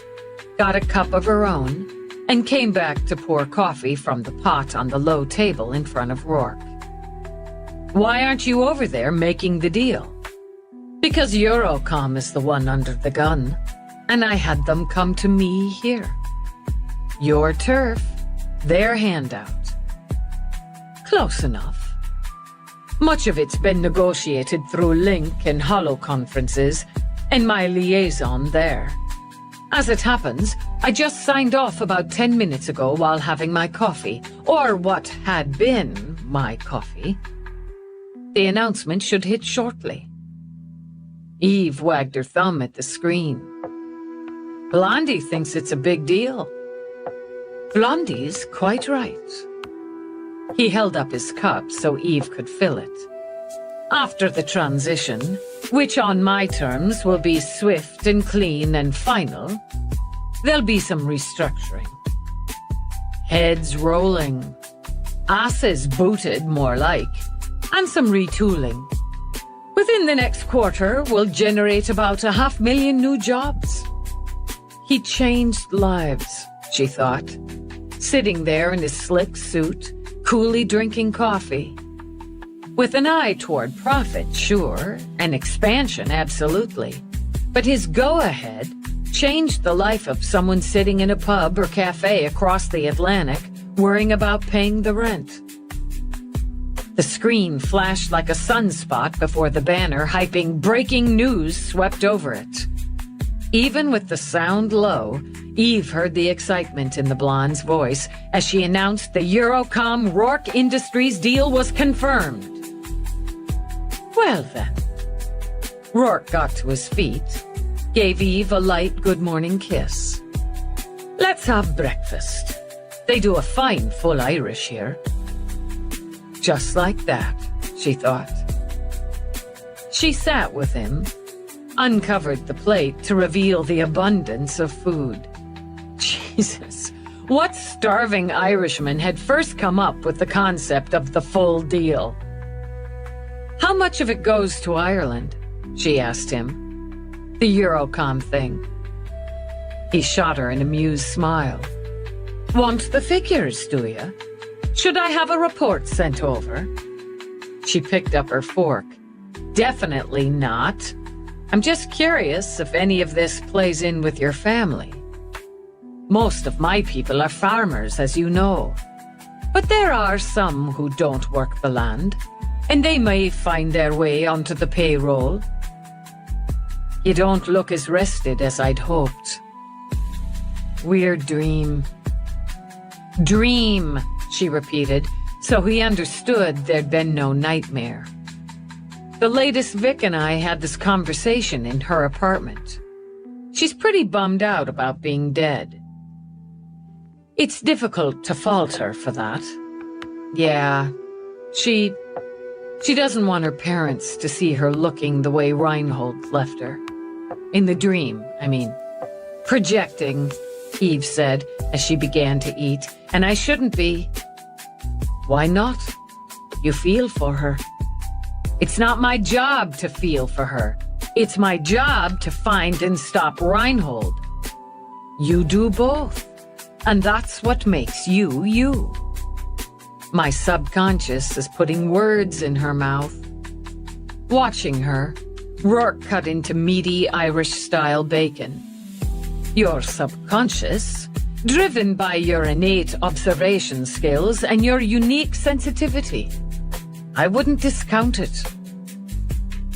got a cup of her own, and came back to pour coffee from the pot on the low table in front of Rourke. Why aren't you over there making the deal? Because Eurocom is the one under the gun, and I had them come to me here. Your turf, their handout. Close enough. Much of it's been negotiated through Link and Holo conferences, and my liaison there. As it happens, I just signed off about 10 minutes ago while having my coffee, or what had been my coffee. The announcement should hit shortly. Eve wagged her thumb at the screen. Blondie thinks it's a big deal. Blondie's quite right. He held up his cup so Eve could fill it. After the transition, which on my terms will be swift and clean and final, there'll be some restructuring. Heads rolling. Asses booted, more like. and some retooling. Within the next quarter, we'll generate about 500,000 new jobs. He changed lives, she thought, sitting there in his slick suit, coolly drinking coffee. With an eye toward profit, sure, and expansion, absolutely. But his go-ahead changed the life of someone sitting in a pub or cafe across the Atlantic, worrying about paying the rent. The screen flashed like a sunspot before the banner hyping breaking news swept over it. Even with the sound low, Eve heard the excitement in the blonde's voice as she announced the Eurocom Rourke Industries deal was confirmed. Well then. Rourke got to his feet, gave Eve a light good morning kiss. Let's have breakfast. They do a fine full Irish here. Just like that, she thought. She sat with him, uncovered the plate to reveal the abundance of food. Jesus, what starving Irishman had first come up with the concept of the full deal? How much of it goes to Ireland? She asked him. The Eurocom thing. He shot her an amused smile. Want the figures, do you? Should I have a report sent over? She picked up her fork. Definitely not. I'm just curious if any of this plays in with your family. Most of my people are farmers, as you know. But there are some who don't work the land, and they may find their way onto the payroll. You don't look as rested as I'd hoped. Weird dream. Dream, she repeated, so he understood there'd been no nightmare. The latest Vic and I had this conversation in her apartment. She's pretty bummed out about being dead. It's difficult to fault her for that. Yeah, she doesn't want her parents to see her looking the way Reinhold left her. In the dream, I mean. Projecting, Eve said as she began to eat, and I shouldn't be. Why not? You feel for her. It's not my job to feel for her. It's my job to find and stop Reinhold. You do both. And that's what makes you, you. My subconscious is putting words in her mouth. Watching her, Rourke cut into meaty Irish-style bacon. Your subconscious, driven by your innate observation skills and your unique sensitivity. I wouldn't discount it.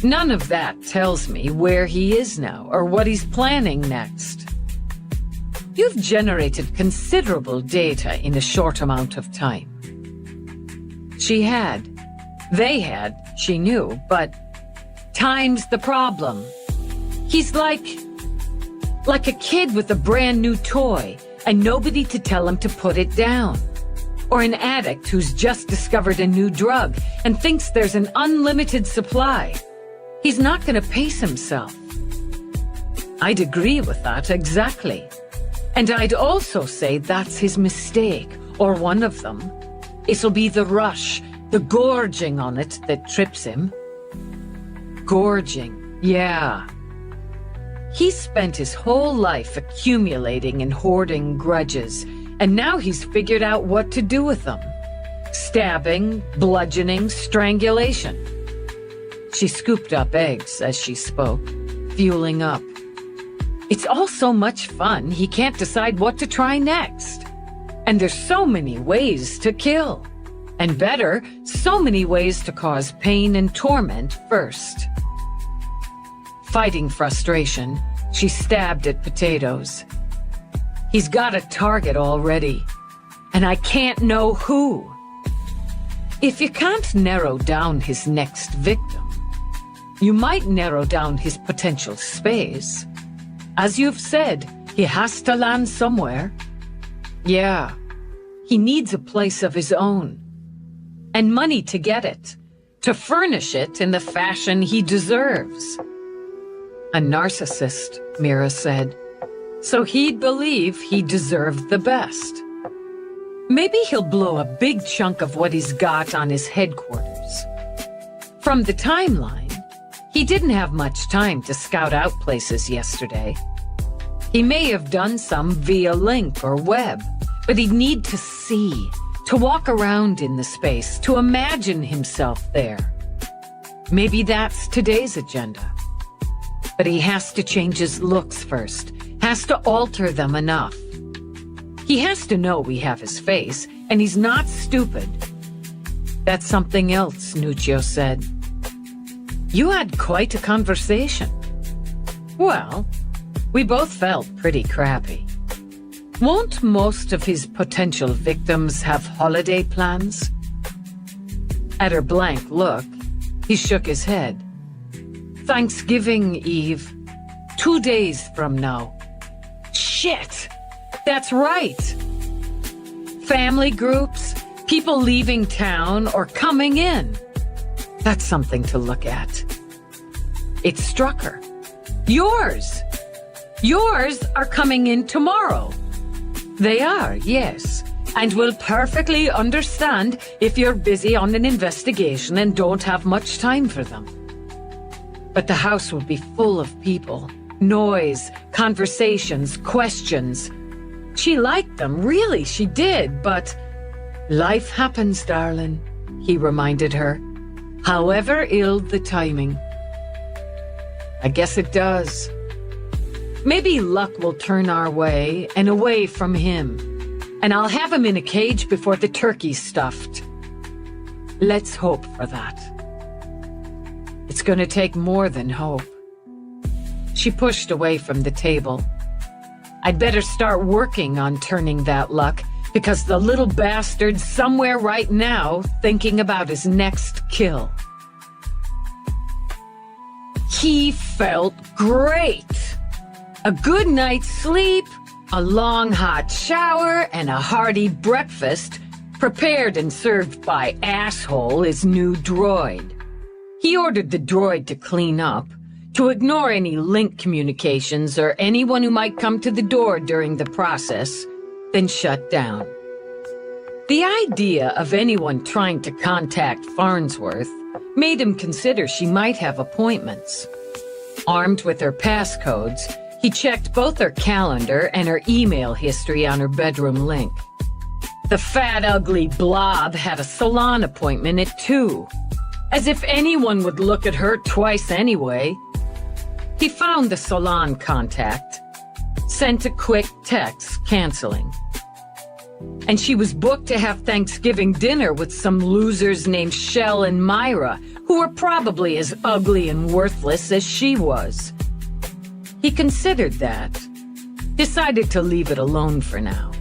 None of that tells me where he is now or what he's planning next. You've generated considerable data in a short amount of time. She had. They had, she knew, but time's the problem. He's like a kid with a brand new toy and nobody to tell him to put it down. Or an addict who's just discovered a new drug and thinks there's an unlimited supply. He's not going to pace himself. I'd agree with that exactly. And I'd also say that's his mistake, or one of them. It'll be the rush, the gorging on it that trips him. Gorging, yeah. He's spent his whole life accumulating and hoarding grudges, and now he's figured out what to do with them. Stabbing, bludgeoning, strangulation. She scooped up eggs as she spoke, fueling up. It's all so much fun, he can't decide what to try next. And there's so many ways to kill. And better, so many ways to cause pain and torment first. Fighting frustration, she stabbed at potatoes. He's got a target already, and I can't know who. If you can't narrow down his next victim, you might narrow down his potential space. As you've said, he has to land somewhere. Yeah, he needs a place of his own. And money to get it, to furnish it in the fashion he deserves. A narcissist, Mira said. So he'd believe he deserved the best. Maybe he'll blow a big chunk of what he's got on his headquarters. From the timeline, he didn't have much time to scout out places yesterday. He may have done some via link or web, but he'd need to see, to walk around in the space, to imagine himself there. Maybe that's today's agenda. But he has to change his looks first, has to alter them enough. He has to know we have his face, and he's not stupid. That's something else, Nuccio said. You had quite a conversation. Well, we both felt pretty crappy. Won't most of his potential victims have holiday plans? At her blank look, he shook his head. Thanksgiving Eve, 2 days from now. Shit! That's right! Family groups, people leaving town or coming in. That's something to look at. It struck her. Yours! Yours are coming in tomorrow. They are, yes, and will perfectly understand if you're busy on an investigation and don't have much time for them. But the house would be full of people, noise, conversations, questions. She liked them, really, she did, but life happens, darling, he reminded her. However ill the timing. I guess it does. Maybe luck will turn our way and away from him, and I'll have him in a cage before the turkey's stuffed. Let's hope for that. It's going to take more than hope. She pushed away from the table. I'd better start working on turning that luck, because the little bastard's somewhere right now thinking about his next kill. He felt great. A good night's sleep, a long hot shower, and a hearty breakfast prepared and served by Asshole, his new droid. He ordered the droid to clean up, to ignore any link communications or anyone who might come to the door during the process, then shut down. The idea of anyone trying to contact Farnsworth made him consider she might have appointments. Armed with her passcodes, he checked both her calendar and her email history on her bedroom link. The fat, ugly blob had a salon appointment at 2. As if anyone would look at her twice anyway. He found the salon contact, sent a quick text canceling. And she was booked to have Thanksgiving dinner with some losers named Shell and Myra, who were probably as ugly and worthless as she was. He considered that, decided to leave it alone for now.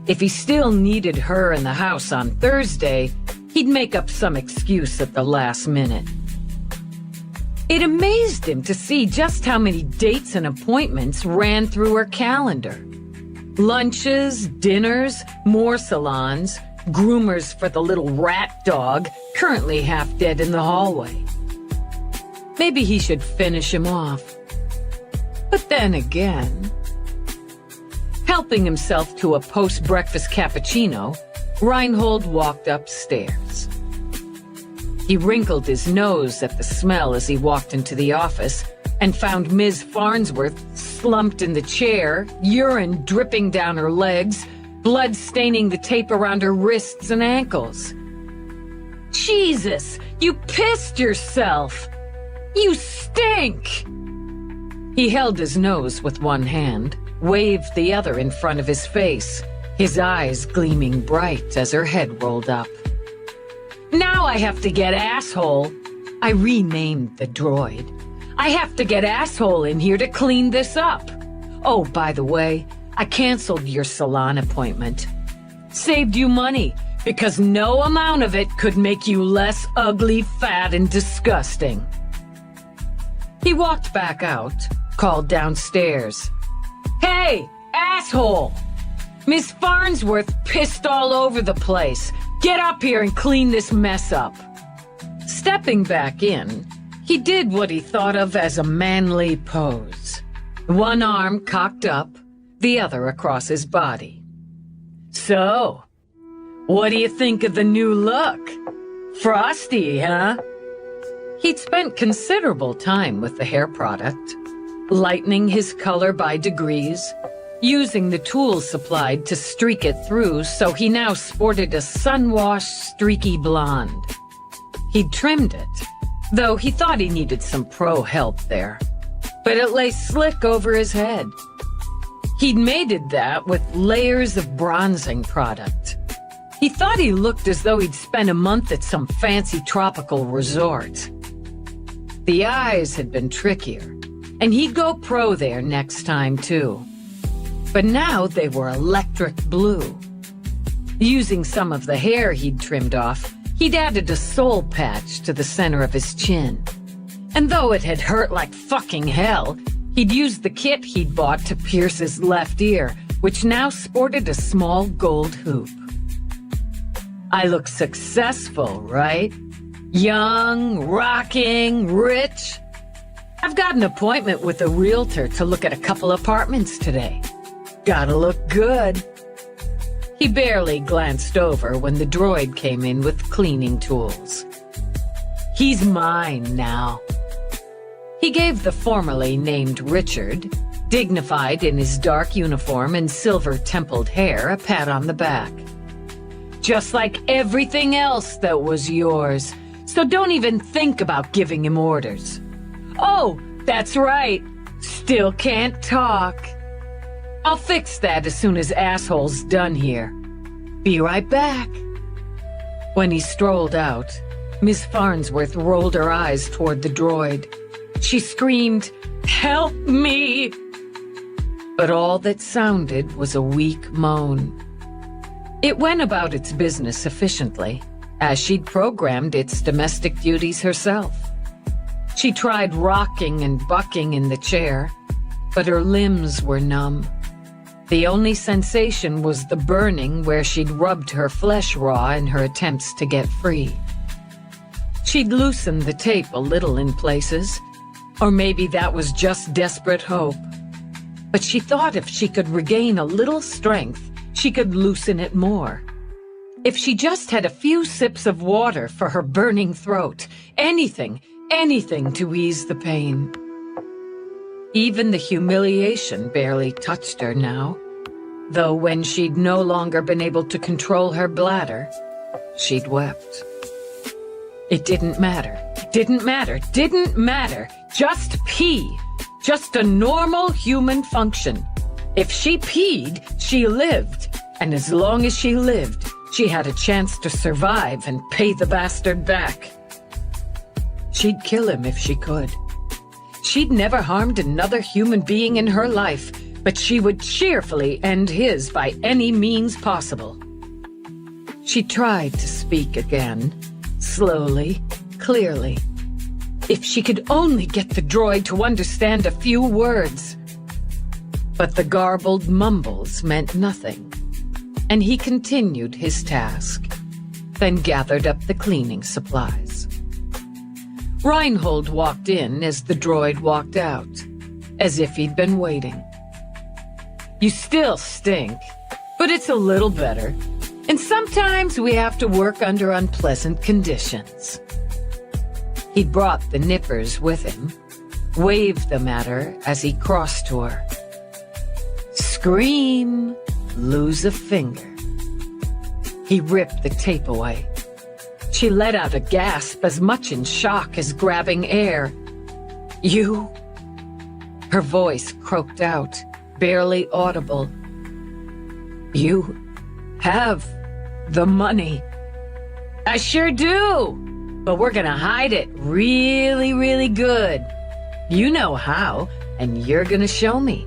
If he still needed her in the house on Thursday, he'd make up some excuse at the last minute. It amazed him to see just how many dates and appointments ran through her calendar. Lunches, dinners, more salons, groomers for the little rat dog, currently half dead in the hallway. Maybe he should finish him off. But then again... Helping himself to a post-breakfast cappuccino, Reinhold walked upstairs. He wrinkled his nose at the smell as he walked into the office and found Ms. Farnsworth slumped in the chair, urine dripping down her legs, blood staining the tape around her wrists and ankles. Jesus, you pissed yourself! You stink! He held his nose with one hand, waved the other in front of his face, his eyes gleaming bright as her head rolled up. Now I have to get Asshole. I renamed the droid. I have to get Asshole in here to clean this up. Oh, by the way, I canceled your salon appointment. Saved you money, because no amount of it could make you less ugly, fat, and disgusting. He walked back out, called downstairs. Hey, Asshole! Miss Farnsworth pissed all over the place. Get up here and clean this mess up. Stepping back in, he did what he thought of as a manly pose. One arm cocked up, the other across his body. So, what do you think of the new look? Frosty, huh? He'd spent considerable time with the hair product, lightening his color by degrees, using the tools supplied to streak it through so he now sported a sun-washed, streaky blonde. He'd trimmed it, though he thought he needed some pro help there, but it lay slick over his head. He'd mated that with layers of bronzing product. He thought he looked as though he'd spent a month at some fancy tropical resort. The eyes had been trickier, and he'd go pro there next time, too. But now they were electric blue. Using some of the hair he'd trimmed off, he'd added a soul patch to the center of his chin. And though it had hurt like fucking hell, he'd used the kit he'd bought to pierce his left ear, which now sported a small gold hoop. I look successful, right? Young, rocking, rich. I've got an appointment with a realtor to look at a couple apartments today. Gotta look good. He barely glanced over when the droid came in with cleaning tools. He's mine now. He gave the formerly named Richard, dignified in his dark uniform and silver-templed hair, a pat on the back. Just like everything else that was yours, so don't even think about giving him orders. Oh, that's right. Still can't talk. I'll fix that as soon as asshole's done here. Be right back. When he strolled out, Miss Farnsworth rolled her eyes toward the droid. She screamed, "Help me!" But all that sounded was a weak moan. It went about its business efficiently, as she'd programmed its domestic duties herself. She tried rocking and bucking in the chair, but her limbs were numb. The only sensation was the burning where she'd rubbed her flesh raw in her attempts to get free. She'd loosened the tape a little in places, or maybe that was just desperate hope. But she thought if she could regain a little strength, she could loosen it more. If she just had a few sips of water for her burning throat, anything to ease the pain. Even the humiliation barely touched her now, though when she'd no longer been able to control her bladder, she'd wept. It didn't matter. Just pee. Just a normal human function. If she peed, she lived, and as long as she lived, she had a chance to survive and pay the bastard back. She'd kill him if she could. She'd never harmed another human being in her life, but she would cheerfully end his by any means possible. She tried to speak again, slowly, clearly. If she could only get the droid to understand a few words. But the garbled mumbles meant nothing, and he continued his task, then gathered up the cleaning supplies. Reinhold walked in as the droid walked out, as if he'd been waiting. You still stink, but it's a little better, and sometimes we have to work under unpleasant conditions. He brought the nippers with him, waved them at her as he crossed to her. Scream, lose a finger. He ripped the tape away. She let out a gasp as much in shock as grabbing air. You? Her voice croaked out, barely audible. You have the money. I sure do, but we're gonna hide it really, really good. You know how, and you're gonna show me.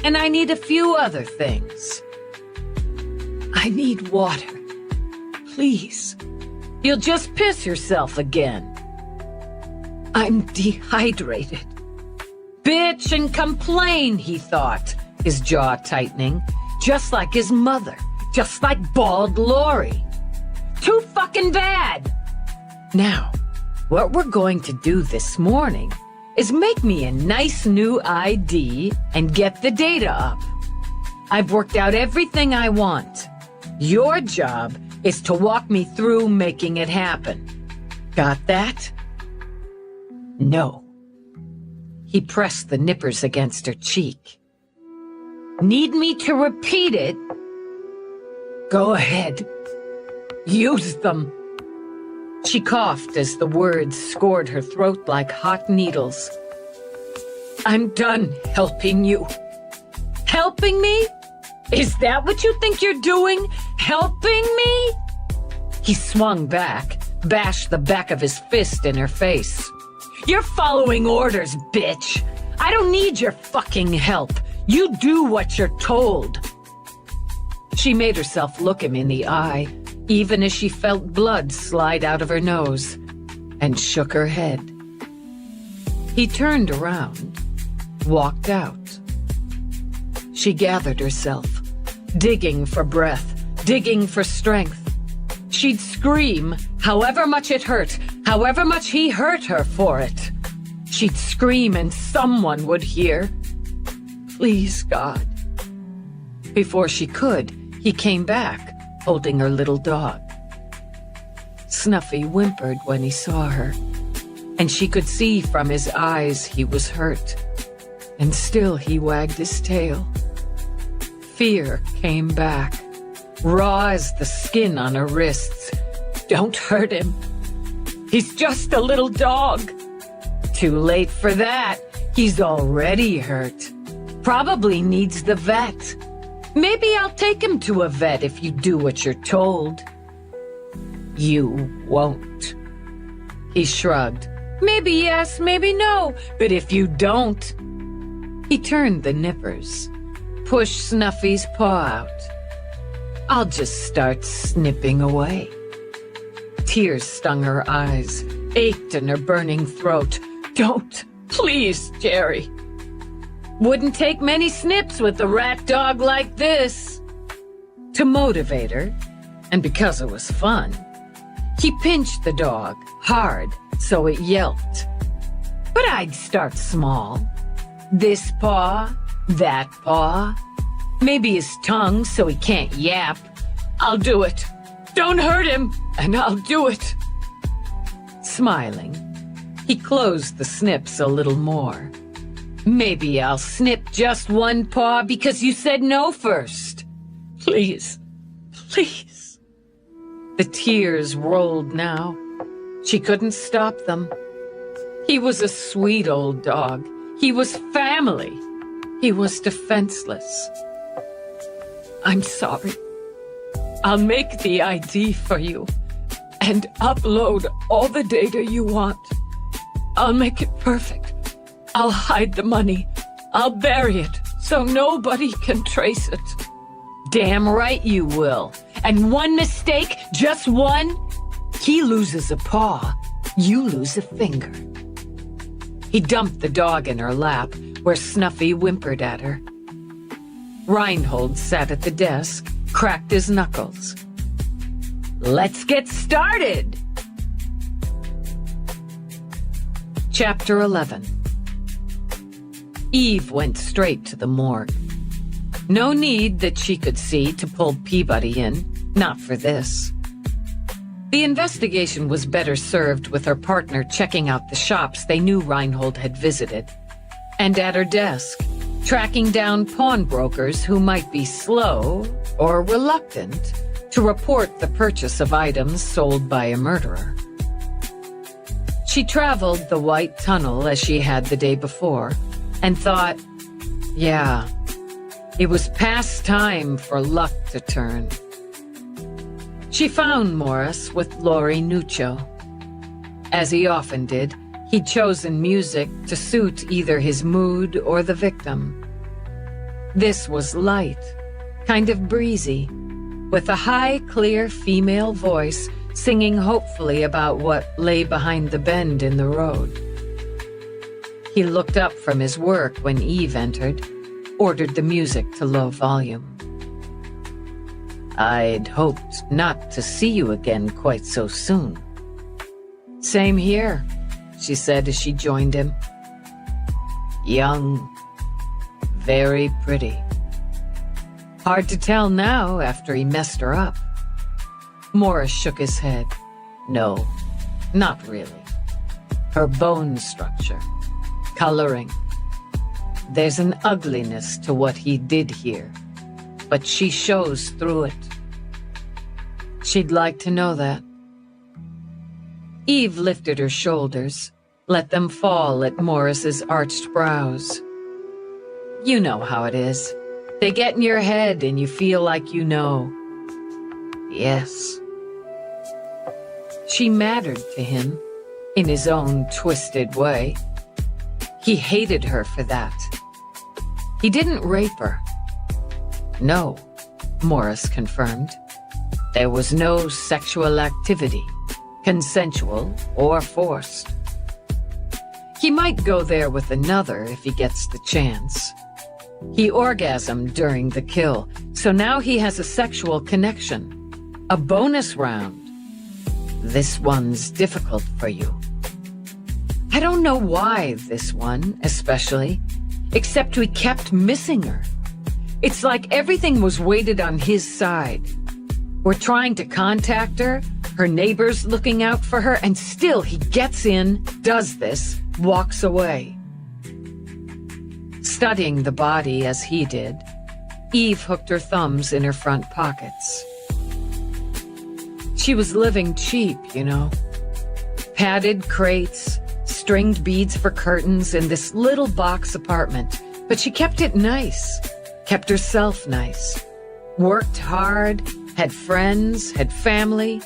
And I need a few other things. I need water. Please. You'll just piss yourself again. I'm dehydrated. Bitch and complain, he thought, his jaw tightening. Just like his mother. Just like bald Lori. Too fucking bad. Now, what we're going to do this morning is make me a nice new ID and get the data up. I've worked out everything I want. Your job is to walk me through making it happen. Got that? No. He pressed the nippers against her cheek. Need me to repeat it? Go ahead. Use them. She coughed as the words scored her throat like hot needles. I'm done helping you. Helping me? Is that what you think you're doing? Helping me? He swung back, bashed the back of his fist in her face. You're following orders, bitch. I don't need your fucking help. You do what you're told. She made herself look him in the eye, even as she felt blood slide out of her nose, and shook her head. He turned around, walked out. She gathered herself, digging for breath, digging for strength. She'd scream, however much it hurt, however much he hurt her for it. She'd scream and someone would hear. Please, God. Before she could, he came back, holding her little dog. Snuffy whimpered when he saw her, and she could see from his eyes he was hurt. And still he wagged his tail. Fear came back, raw as the skin on her wrists. Don't hurt him. He's just a little dog. Too late for that. He's already hurt. Probably needs the vet. Maybe I'll take him to a vet if you do what you're told. You won't. He shrugged. Maybe yes, maybe no, but if you don't... He turned the nippers, pushed Snuffy's paw out. I'll just start snipping away. Tears stung her eyes, ached in her burning throat. Don't, please, Jerry. Wouldn't take many snips with a rat dog like this. To motivate her, and because it was fun, he pinched the dog hard so it yelped. But I'd start small. This paw, that paw. Maybe his tongue so he can't yap. I'll do it. Don't hurt him, and I'll do it. Smiling, he closed the snips a little more. Maybe I'll snip just one paw because you said no first. Please, please. The tears rolled now. She couldn't stop them. He was a sweet old dog. He was family. He was defenseless. I'm sorry. I'll make the ID for you and upload all the data you want. I'll make it perfect. I'll hide the money. I'll bury it so nobody can trace it. Damn right you will. And one mistake, just one, he loses a paw, you lose a finger. He dumped the dog in her lap, where Snuffy whimpered at her. Reinhold sat at the desk, cracked his knuckles. Let's get started! Chapter 11. Eve went straight to the morgue. No need that she could see to pull Peabody in, not for this. The investigation was better served with her partner checking out the shops they knew Reinhold had visited, and at her desk, tracking down pawnbrokers who might be slow or reluctant to report the purchase of items sold by a murderer. She traveled the white tunnel as she had the day before, and thought, yeah, it was past time for luck to turn. She found Morris with Laurie Nuccio. As he often did, he'd chosen music to suit either his mood or the victim. This was light, kind of breezy, with a high, clear female voice singing hopefully about what lay behind the bend in the road. He looked up from his work when Eve entered, ordered the music to low volume. I'd hoped not to see you again quite so soon. Same here, she said as she joined him. Young, very pretty. Hard to tell now after he messed her up. Morris shook his head. No, not really. her bone structure, coloring. There's an ugliness to what he did here, but she shows through it. She'd like to know that. Eve lifted her shoulders, let them fall at Morris's arched brows. You know how it is. They get in your head and you feel like you know. Yes. She mattered to him, in his own twisted way. He hated her for that. He didn't rape her. No, Morris confirmed. There was no sexual activity, consensual or forced. He might go there with another if he gets the chance. He orgasmed during the kill, so now he has a sexual connection. A bonus round. This one's difficult for you. I don't know why this one, especially, except we kept missing her. It's like everything was weighted on his side. We're trying to contact her, her neighbors looking out for her, and still he gets in, does this, walks away. Studying the body as he did, Eve hooked her thumbs in her front pockets. She was living cheap, you know. Padded crates, stringed beads for curtains in this little box apartment, but she kept it nice, kept herself nice, worked hard, had friends, had family.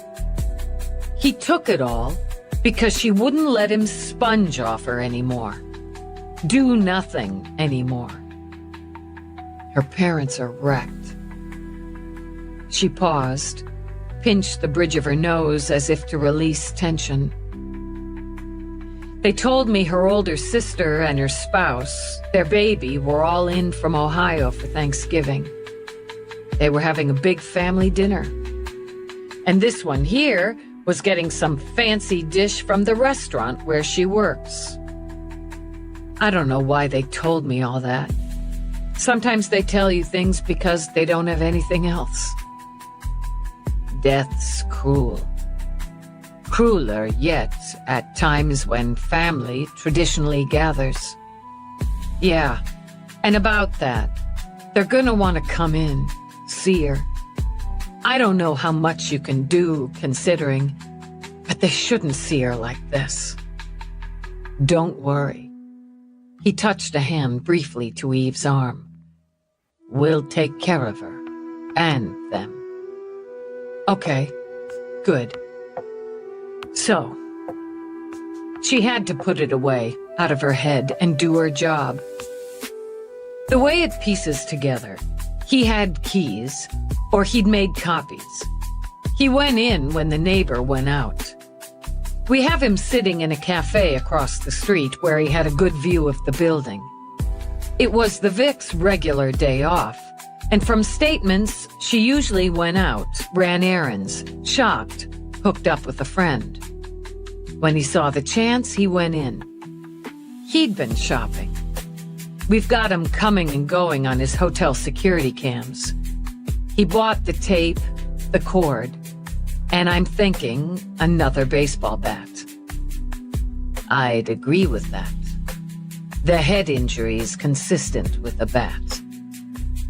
He took it all because she wouldn't let him sponge off her anymore, do nothing anymore. Her parents are wrecked. She paused, pinched the bridge of her nose as if to release tension. They told me her older sister and her spouse, their baby, were all in from Ohio for Thanksgiving. They were having a big family dinner. And this one here was getting some fancy dish from the restaurant where she works. I don't know why they told me all that. Sometimes they tell you things because they don't have anything else. Death's cruel. Crueler yet at times when family traditionally gathers. Yeah, and about that, they're gonna want to come in, see her. I don't know how much you can do, considering, but they shouldn't see her like this. Don't worry. He touched a hand briefly to Eve's arm. We'll take care of her, and them. Okay, good. So, she had to put it away, out of her head, and do her job. The way it pieces together, he had keys, or he'd made copies. He went in when the neighbor went out. We have him sitting in a cafe across the street where he had a good view of the building. It was the Vic's regular day off, and from statements, she usually went out, ran errands, shopped, hooked up with a friend. When he saw the chance, he went in. He'd been shopping. We've got him coming and going on his hotel security cams. He bought the tape, the cord, and I'm thinking another baseball bat. I'd agree with that. The head injury is consistent with the bat.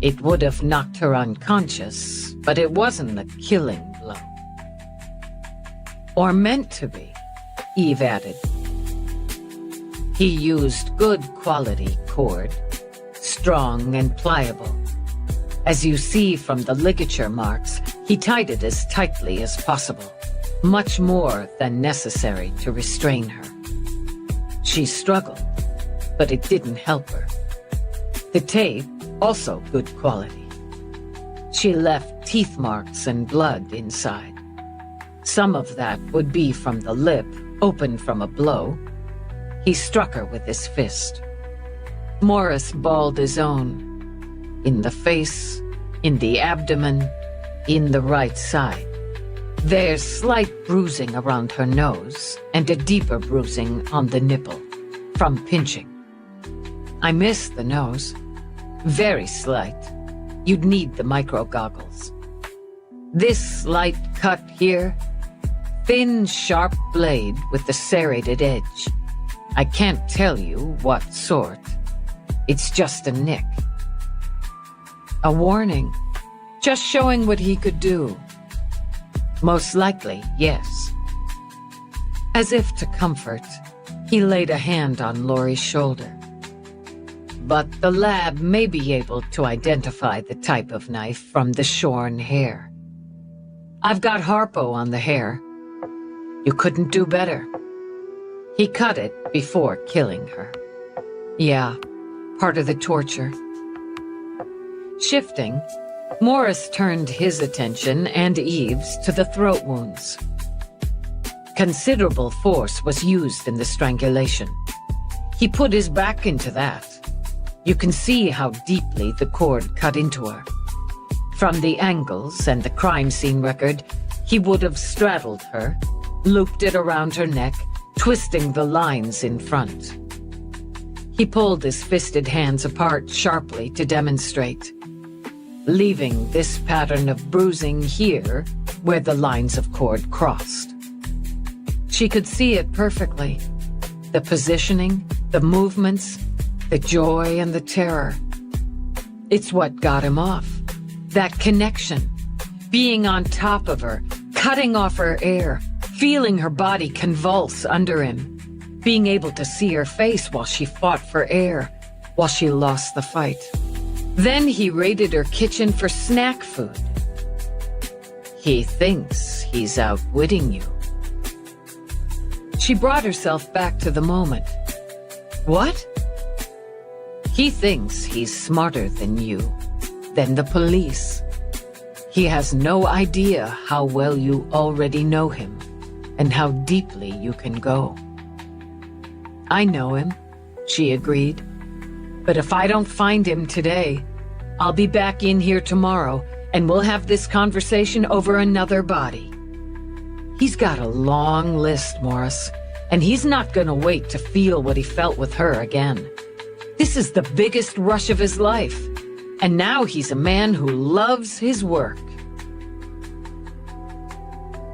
It would have knocked her unconscious, but it wasn't a killing blow. Or meant to be, Eve added. He used good quality cord, strong and pliable. As you see from the ligature marks, he tied it as tightly as possible, much more than necessary to restrain her. She struggled, but it didn't help her. The tape, also good quality. She left teeth marks and blood inside. Some of that would be from the lip, opened from a blow. He struck her with his fist. Morris balled his own. In the face, in the abdomen, in the right side. There's slight bruising around her nose and a deeper bruising on the nipple, from pinching. I missed the nose. Very slight. You'd need the micro goggles. This slight cut here, thin, sharp blade with the serrated edge. I can't tell you what sort. It's just a nick. A warning, just showing what he could do. Most likely, yes. As if to comfort, he laid a hand on Laurie's shoulder. But the lab may be able to identify the type of knife from the shorn hair. I've got Harpo on the hair. You couldn't do better. He cut it before killing her. Yeah, part of the torture. Shifting, Morris turned his attention and Eve's to the throat wounds. Considerable force was used in the strangulation. He put his back into that. You can see how deeply the cord cut into her. From the angles and the crime scene record, he would have straddled her, looped it around her neck, twisting the lines in front. He pulled his fisted hands apart sharply to demonstrate, leaving this pattern of bruising here where the lines of cord crossed. She could see it perfectly. The positioning, the movements, the joy and the terror. It's what got him off. That connection. Being on top of her, cutting off her air, feeling her body convulse under him. Being able to see her face while she fought for air, while she lost the fight. Then he raided her kitchen for snack food. He thinks he's outwitting you. She brought herself back to the moment. What? He thinks he's smarter than you, than the police. He has no idea how well you already know him and how deeply you can go. I know him, she agreed. But if I don't find him today, I'll be back in here tomorrow and we'll have this conversation over another body. He's got a long list, Morris, and he's not gonna wait to feel what he felt with her again. This is the biggest rush of his life, and now he's a man who loves his work.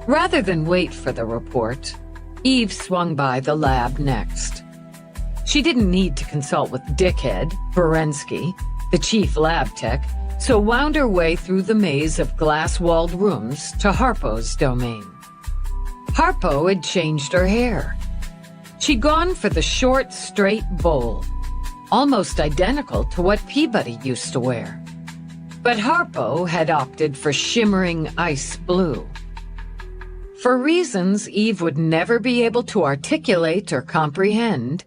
Rather than wait for the report, Eve swung by the lab next. She didn't need to consult with Dickhead, Berensky, the chief lab tech, so wound her way through the maze of glass-walled rooms to Harpo's domain. Harpo had changed her hair. She'd gone for the short, straight bowl, almost identical to what Peabody used to wear. But Harpo had opted for shimmering ice blue. For reasons Eve would never be able to articulate or comprehend,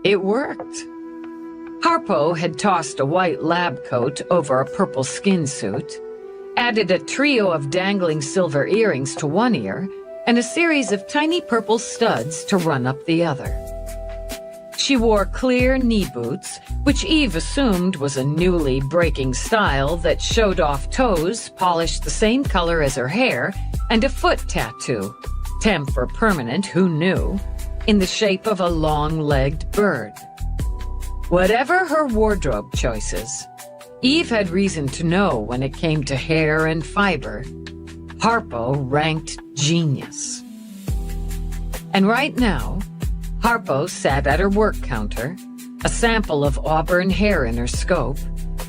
it worked. Harpo had tossed a white lab coat over a purple skin suit, added a trio of dangling silver earrings to one ear, and a series of tiny purple studs to run up the other. She wore clear knee boots, which Eve assumed was a newly breaking style that showed off toes polished the same color as her hair, and a foot tattoo, temp or permanent, who knew, in the shape of a long-legged bird. Whatever her wardrobe choices, Eve had reason to know when it came to hair and fiber, Harpo ranked genius. And right now, Harpo sat at her work counter, a sample of auburn hair in her scope,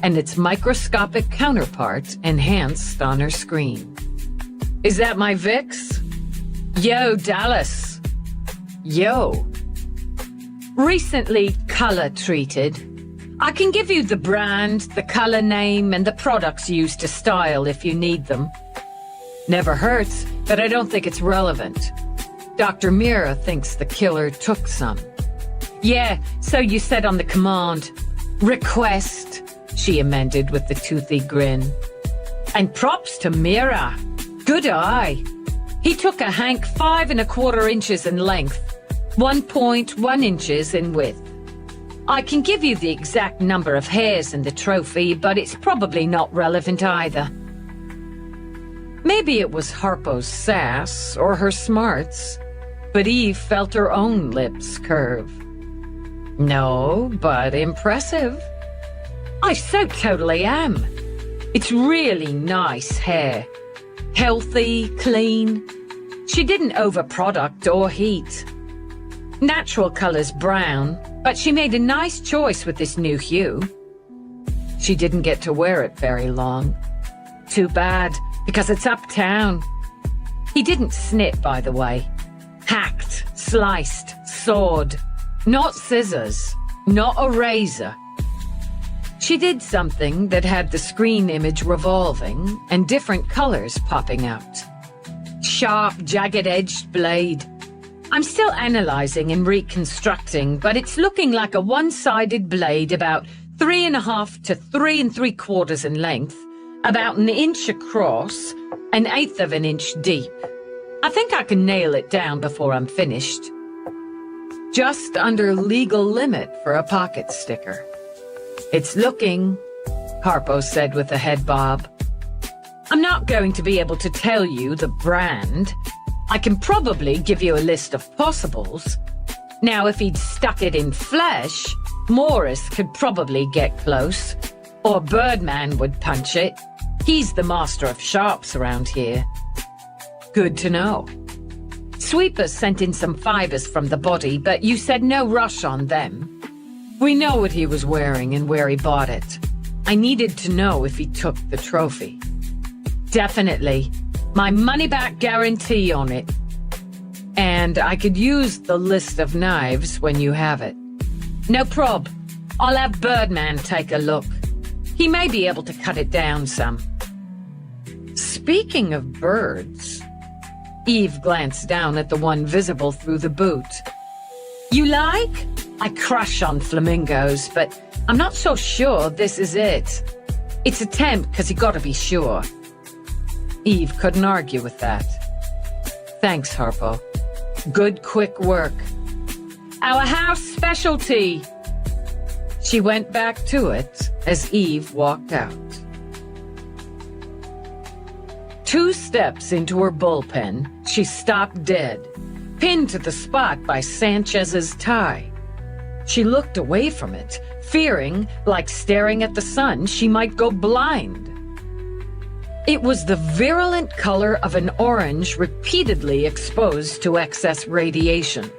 and its microscopic counterpart enhanced on her screen. Is that my Vicks? Yo, Dallas. Yo. Recently color-treated. I can give you the brand, the color name, and the products used to style if you need them. Never hurts, but I don't think it's relevant. Dr. Mira thinks the killer took some. Yeah, so you said on the command. Request, she amended with the toothy grin. And props to Mira. Good eye. He took a hank 5 1/4 inches in length, 1.1 inches in width. I can give you the exact number of hairs in the trophy, but it's probably not relevant either. Maybe it was Harpo's sass or her smarts, but Eve felt her own lips curve. No, but impressive. I so totally am. It's really nice hair. Healthy, clean. She didn't overproduct or heat. Natural color's brown, but she made a nice choice with this new hue. She didn't get to wear it very long. Too bad, because it's uptown. He didn't snip, by the way. Hacked, sliced, sawed. Not scissors, not a razor. She did something that had the screen image revolving and different colors popping out. Sharp, jagged-edged blade. I'm still analyzing and reconstructing, but it's looking like a one-sided blade about 3.5 to 3 3/4 in length, about 1 inch across, 1/8 of an inch deep. I think I can nail it down before I'm finished. Just under legal limit for a pocket sticker. It's looking, Harpo said with a head bob. I'm not going to be able to tell you the brand. I can probably give you a list of possibles. Now, if he'd stuck it in flesh, Morris could probably get close. Or Birdman would punch it. He's the master of sharps around here. Good to know. Sweeper sent in some fibers from the body, but you said no rush on them. We know what he was wearing and where he bought it. I needed to know if he took the trophy. Definitely. My money-back guarantee on it. And I could use the list of knives when you have it. No prob. I'll have Birdman take a look. He may be able to cut it down some. Speaking of birds, Eve glanced down at the one visible through the boot. You like? I crush on flamingos, but I'm not so sure this is it. It's a tempt because you gotta be sure. Eve couldn't argue with that. Thanks, Harpo. Good, quick work. Our house specialty. She went back to it as Eve walked out. 2 steps into her bullpen, she stopped dead, pinned to the spot by Sanchez's tie. She looked away from it, fearing, like staring at the sun, she might go blind. It was the virulent color of an orange repeatedly exposed to excess radiation.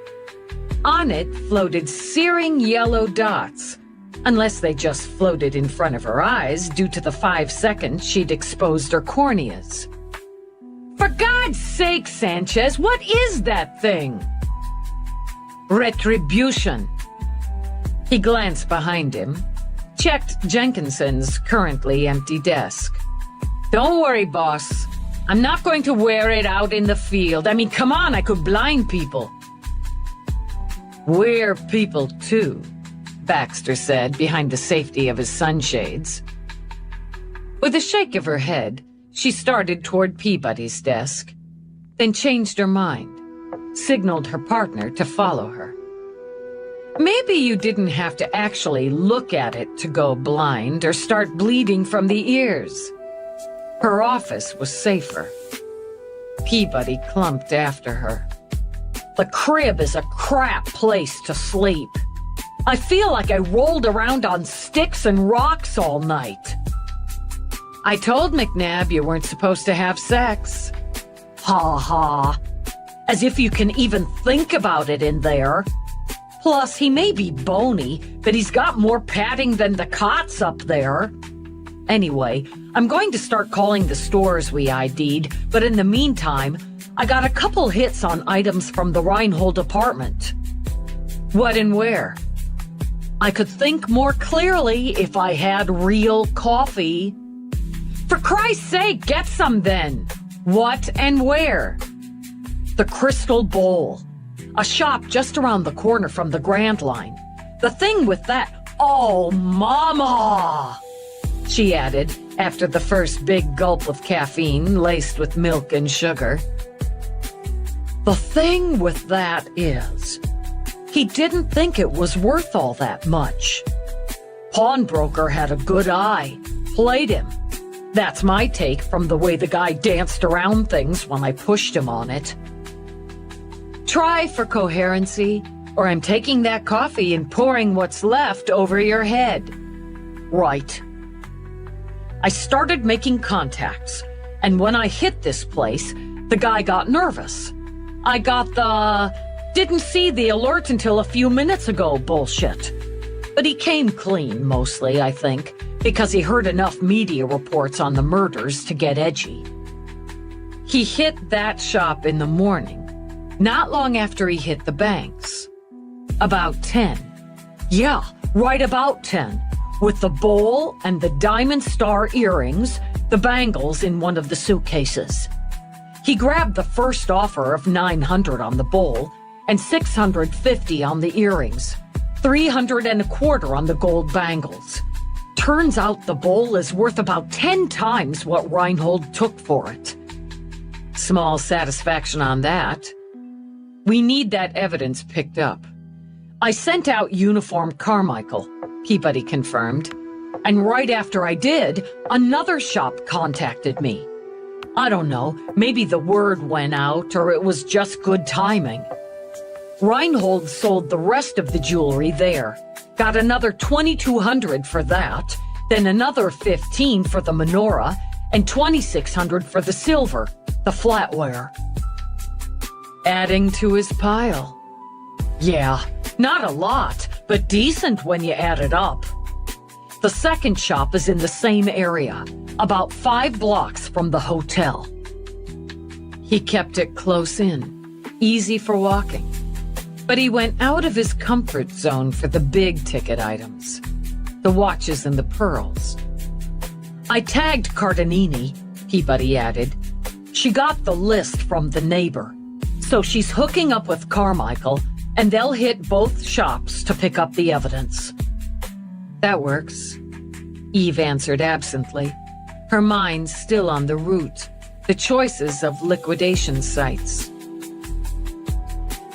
On it floated searing yellow dots, unless they just floated in front of her eyes due to the 5 seconds she'd exposed her corneas. For God's sake, Sanchez, what is that thing? Retribution. He glanced behind him, checked Jenkinson's currently empty desk. Don't worry, boss. I'm not going to wear it out in the field. I mean, come on, I could blind people. We're people too, Baxter said behind the safety of his sunshades. With a shake of her head, she started toward Peabody's desk, then changed her mind, signaled her partner to follow her. Maybe you didn't have to actually look at it to go blind or start bleeding from the ears. Her office was safer. Peabody clumped after her. The crib is a crap place to sleep. I feel like I rolled around on sticks and rocks all night. I told McNabb you weren't supposed to have sex. Ha ha. As if you can even think about it in there. Plus, he may be bony, but he's got more padding than the cots up there. Anyway, I'm going to start calling the stores we ID'd, but in the meantime, I got a couple hits on items from the Reinhold apartment. What and where? I could think more clearly if I had real coffee. For Christ's sake, get some then. What and where? The Crystal Bowl. A shop just around the corner from the Grand Line. The thing with that, oh, mama! She added, after the first big gulp of caffeine laced with milk and sugar. The thing with that is, he didn't think it was worth all that much. Pawnbroker had a good eye, played him. That's my take from the way the guy danced around things when I pushed him on it. Try for coherency, or I'm taking that coffee and pouring what's left over your head. Right. I started making contacts, and when I hit this place, the guy got nervous. I got the Didn't see the alert until a few minutes ago, bullshit. But he came clean, mostly, I think, because he heard enough media reports on the murders to get edgy. He hit that shop in the morning, not long after he hit the banks. About 10. Yeah, right about 10. With the bowl and the diamond star earrings, the bangles in one of the suitcases. He grabbed the first offer of $900 on the bowl and $650 on the earrings, $325 on the gold bangles. Turns out the bowl is worth about 10 times what Reinhold took for it. Small satisfaction on that. We need that evidence picked up. I sent out Uniform Carmichael, Peabody confirmed. And right after I did, another shop contacted me. I don't know, maybe the word went out or it was just good timing. Reinhold sold the rest of the jewelry there. Got another $2,200 for that, then another $15 for the menorah, and $2,600 for the silver, the flatware. Adding to his pile. Yeah, not a lot, but decent when you add it up. The second shop is in the same area, about 5 blocks from the hotel. He kept it close in, easy for walking. But he went out of his comfort zone for the big-ticket items, the watches and the pearls. I tagged Cardinini, Peabody added. She got the list from the neighbor, so she's hooking up with Carmichael, and they'll hit both shops to pick up the evidence. That works, Eve answered absently, her mind still on the route, the choices of liquidation sites.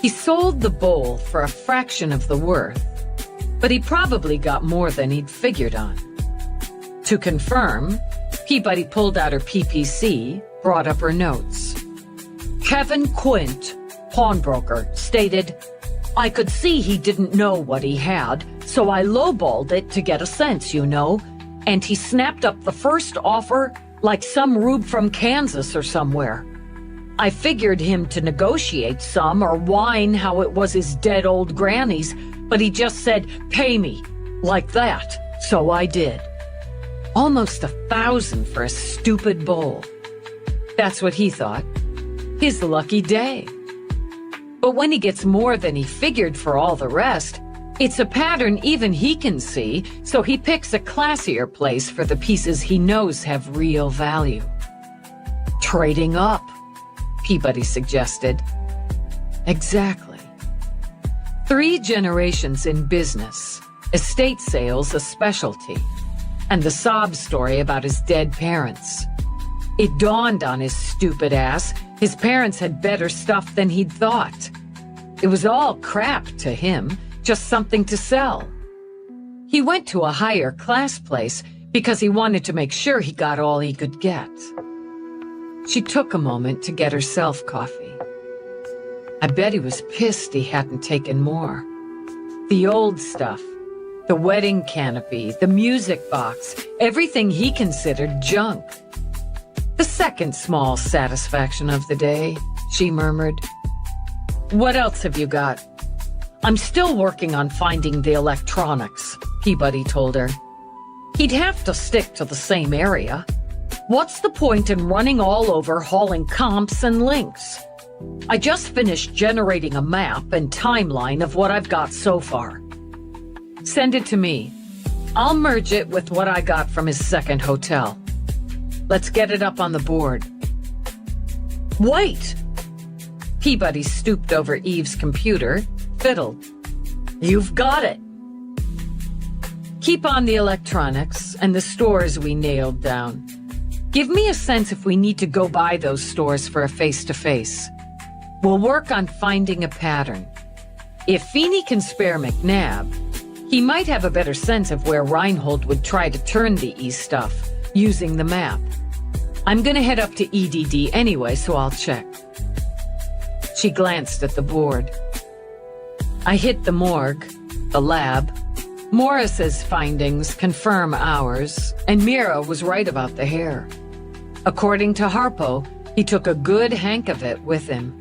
He sold the bowl for a fraction of the worth, but he probably got more than he'd figured on. To confirm, Peabody pulled out her PPC, brought up her notes. Kevin Quint, pawnbroker, stated, I could see he didn't know what he had, so I lowballed it to get a sense, you know, and he snapped up the first offer like some rube from Kansas or somewhere. I figured him to negotiate some or whine how it was his dead old granny's, but he just said, pay me, like that, so I did. Almost $1,000 for a stupid bowl. That's what he thought. His lucky day. But when he gets more than he figured for all the rest, it's a pattern even he can see, so he picks a classier place for the pieces he knows have real value. Trading up, Peabody suggested. Exactly. 3 generations in business, estate sales a specialty, and the sob story about his dead parents. It dawned on his stupid ass his parents had better stuff than he'd thought. It was all crap to him, just something to sell. He went to a higher class place because he wanted to make sure he got all he could get. She took a moment to get herself coffee. I bet he was pissed he hadn't taken more. The old stuff, the wedding canopy, the music box, everything he considered junk. The second small satisfaction of the day, she murmured. What else have you got? I'm still working on finding the electronics, Peabody told her. He'd have to stick to the same area. What's the point in running all over hauling comps and links? I just finished generating a map and timeline of what I've got so far. Send it to me. I'll merge it with what I got from his second hotel. Let's get it up on the board. Wait! Peabody stooped over Eve's computer, fiddled. You've got it. Keep on the electronics and the stores we nailed down. Give me a sense if we need to go by those stores for a face-to-face. We'll work on finding a pattern. If Feeney can spare McNabb, he might have a better sense of where Reinhold would try to turn the E-stuff, using the map. I'm gonna head up to EDD anyway, so I'll check. She glanced at the board. I hit the morgue, the lab. Morris's findings confirm ours, and Mira was right about the hair. According to Harpo, he took a good hank of it with him.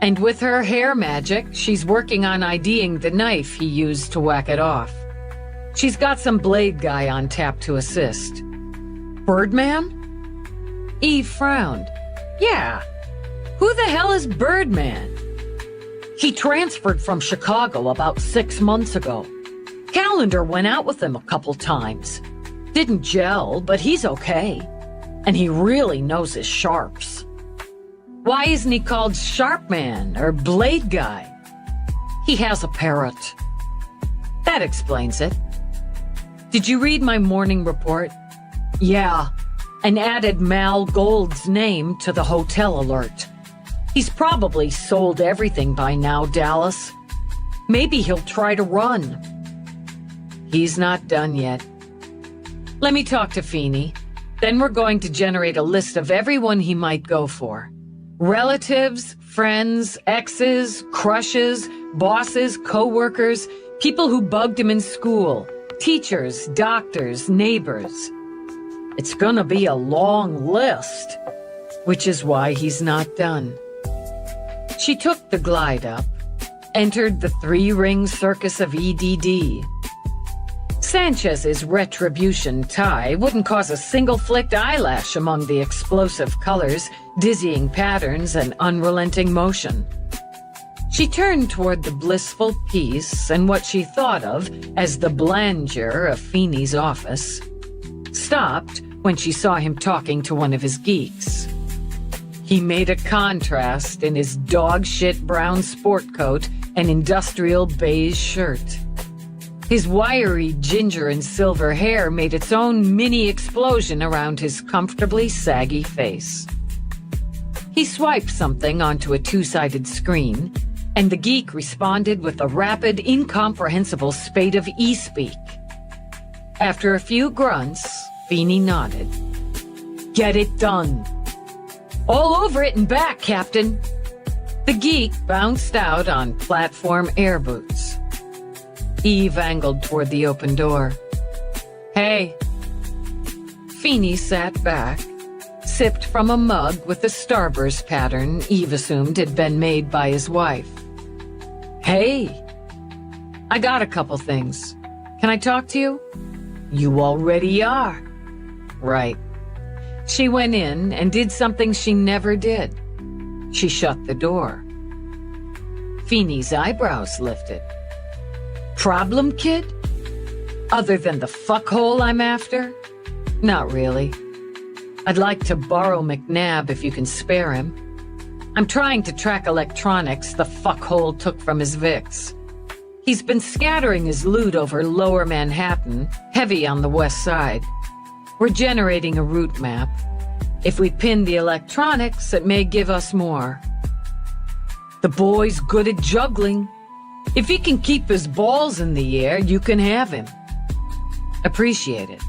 And with her hair magic, she's working on IDing the knife he used to whack it off. She's got some blade guy on tap to assist. Birdman? Eve frowned. Yeah. Who the hell is Birdman? He transferred from Chicago about 6 months ago. Calendar went out with him a couple times. Didn't gel, but he's okay. And he really knows his sharps. Why isn't he called Sharpman or Blade Guy? He has a parrot. That explains it. Did you read my morning report? Yeah, and added Mal Gold's name to the hotel alert. He's probably sold everything by now, Dallas. Maybe he'll try to run. He's not done yet. Let me talk to Feeney. Then we're going to generate a list of everyone he might go for. Relatives, friends, exes, crushes, bosses, co-workers, people who bugged him in school, teachers, doctors, neighbors. It's gonna be a long list. Which is why he's not done. She took the glide up, entered the 3-ring circus of EDD. Sanchez's retribution tie wouldn't cause a single flicked eyelash among the explosive colors, dizzying patterns, and unrelenting motion. She turned toward the blissful peace and what she thought of as the blandure of Feeney's office. Stopped when she saw him talking to one of his geeks. He made a contrast in his dog-shit brown sport coat and industrial beige shirt. His wiry ginger and silver hair made its own mini explosion around his comfortably saggy face. He swiped something onto a 2-sided screen, and the geek responded with a rapid, incomprehensible spate of e-speak. After a few grunts, Feeney nodded. Get it done. All over it and back, Captain. The geek bounced out on platform air boots. Eve angled toward the open door. Hey. Feeney sat back, sipped from a mug with the starburst pattern Eve assumed had been made by his wife. Hey. I got a couple things. Can I talk to you? You already are. Right. She went in and did something she never did. She shut the door. Feeney's eyebrows lifted. Problem, kid? Other than the fuckhole I'm after? Not really. I'd like to borrow McNabb if you can spare him. I'm trying to track electronics the fuckhole took from his Vicks. He's been scattering his loot over lower Manhattan, heavy on the west side. We're generating a route map. If we pin the electronics, it may give us more. The boy's good at juggling. If he can keep his balls in the air, you can have him. Appreciate it.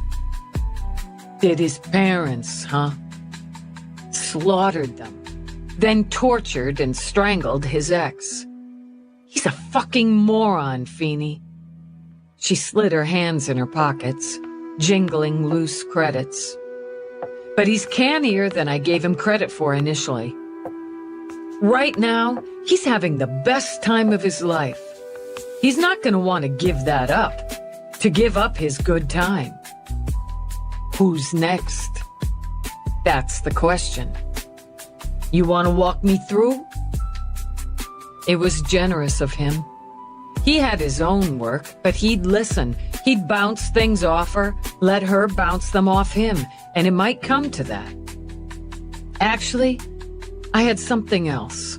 Did his parents, huh? Slaughtered them. Then tortured and strangled his ex. He's a fucking moron, Feeney. She slid her hands in her pockets, jingling loose credits. But he's cannier than I gave him credit for initially. Right now, he's having the best time of his life. He's not going to want to give that up, to give up his good time. Who's next? That's the question. You want to walk me through? It was generous of him. He had his own work, but he'd listen. He'd bounce things off her, let her bounce them off him, and it might come to that. Actually, I had something else.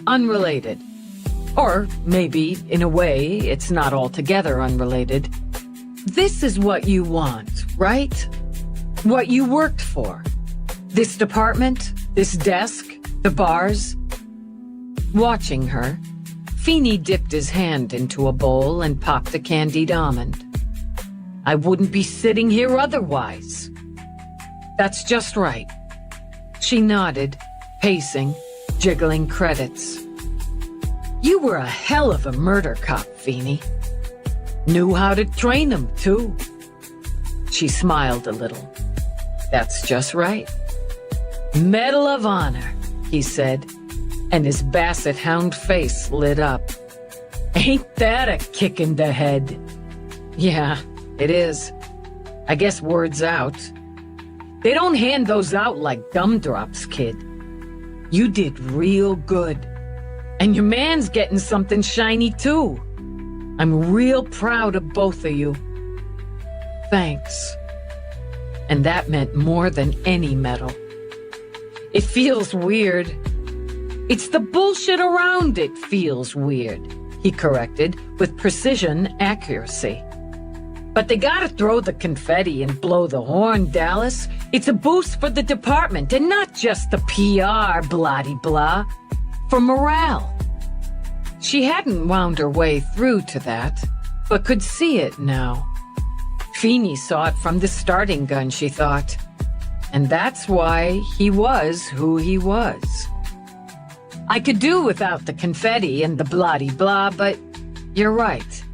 Unrelated. Or maybe, in a way, it's not altogether unrelated. This is what you want, right? What you worked for. This department, this desk, the bars. Watching her, Feeney dipped his hand into a bowl and popped a candied almond. I wouldn't be sitting here otherwise. That's just right. She nodded, pacing, jiggling credits. You were a hell of a murder cop, Feeney. Knew how to train them, too. She smiled a little. That's just right. Medal of Honor, he said. and his basset hound face lit up. Ain't that a kick in the head? Yeah, it is. I guess word's out. They don't hand those out like gumdrops, kid. You did real good. And your man's getting something shiny too. I'm real proud of both of you. Thanks. And that meant more than any medal. It feels weird. It's the bullshit around it feels weird, he corrected with precision accuracy. But they gotta throw the confetti and blow the horn, Dallas. It's a boost for the department and not just the PR blah-de-blah. For morale. She hadn't wound her way through to that, but could see it now. Feeney saw it from the starting gun, she thought. And that's why he was who he was. I could do without the confetti and the blah-de-blah, but you're right.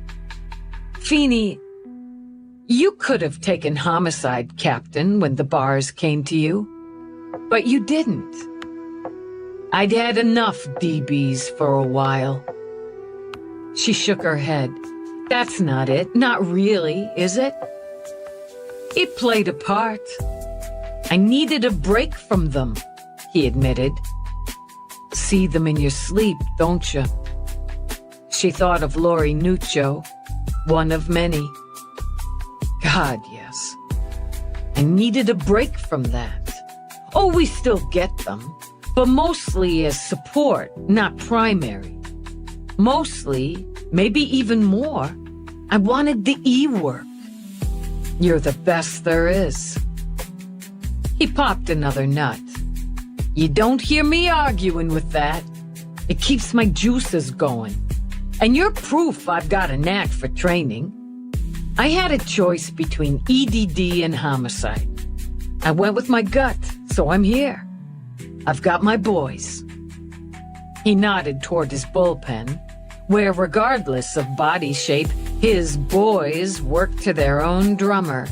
Feeney, you could have taken homicide, Captain, when the bars came to you. But you didn't. I'd had enough DBs for a while. She shook her head. That's not it. Not really, is it? It played a part. I needed a break from them, he admitted. See them in your sleep, don't you? She thought of Lori Nuccio, one of many. God, yes. I needed a break from that. Oh, we still get them, but mostly as support, not primary. Mostly, maybe even more, I wanted the E-work. You're the best there is. He popped another nut. You don't hear me arguing with that. It keeps my juices going. And you're proof I've got a knack for training. I had a choice between EDD and homicide. I went with my gut, so I'm here. I've got my boys. He nodded toward his bullpen, where regardless of body shape, his boys worked to their own drummer.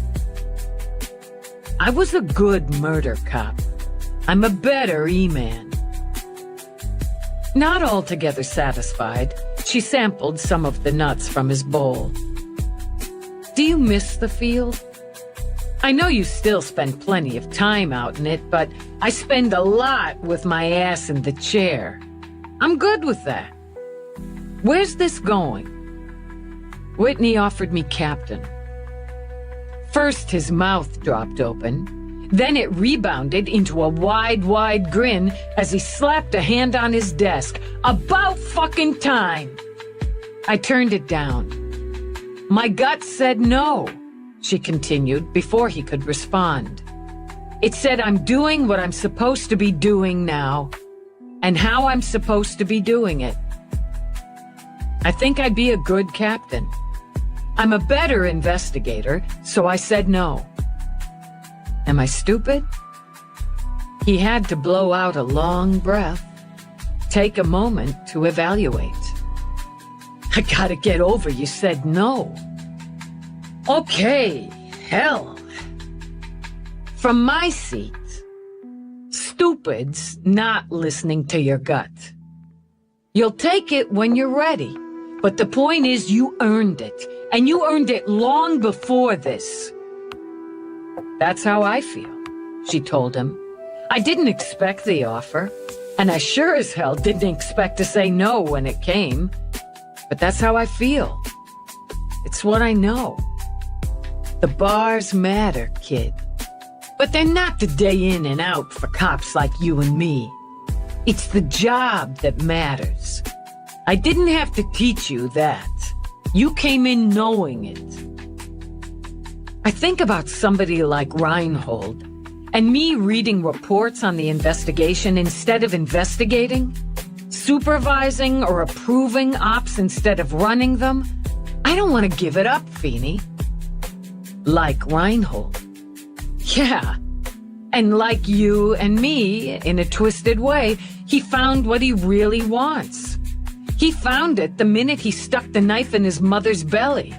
I was a good murder cop. I'm a better E-man. Not altogether satisfied, she sampled some of the nuts from his bowl. Do you miss the field? I know you still spend plenty of time out in it, but I spend a lot with my ass in the chair. I'm good with that. Where's this going? Whitney offered me captain. First his mouth dropped open, then it rebounded into a wide grin as he slapped a hand on his desk. About fucking time! I turned it down. My gut said no, she continued before he could respond. It said I'm doing what I'm supposed to be doing now, and how I'm supposed to be doing it. I think I'd be a good captain. I'm a better investigator, so I said no. Am I stupid? He had to blow out a long breath, take a moment to evaluate. I gotta get over you said no. Okay, hell. From my seat, stupid's not listening to your gut. You'll take it when you're ready, but the point is you earned it, and you earned it long before this. That's how I feel, she told him. I didn't expect the offer, and I sure as hell didn't expect to say no when it came. But that's how I feel. It's what I know. The bars matter, kid. But they're not the day in and out for cops like you and me. It's the job that matters. I didn't have to teach you that. You came in knowing it. I think about somebody like Reinhold, and me reading reports on the investigation instead of investigating, supervising or approving ops instead of running them. I don't want to give it up, Feeney. Like Reinhold. Yeah. And like you and me, in a twisted way, he found what he really wants. He found it the minute he stuck the knife in his mother's belly.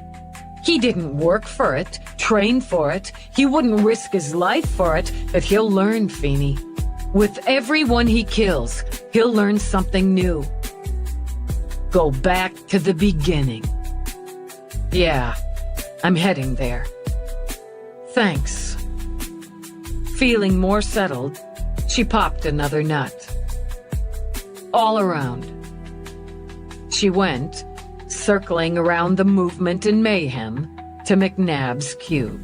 He didn't work for it, train for it. He wouldn't risk his life for it, but he'll learn, Feeney. With everyone he kills, he'll learn something new. Go back to the beginning. Yeah, I'm heading there. Thanks. Feeling more settled, she popped another nut. All around. She went, circling around the movement and mayhem, to McNabb's cube.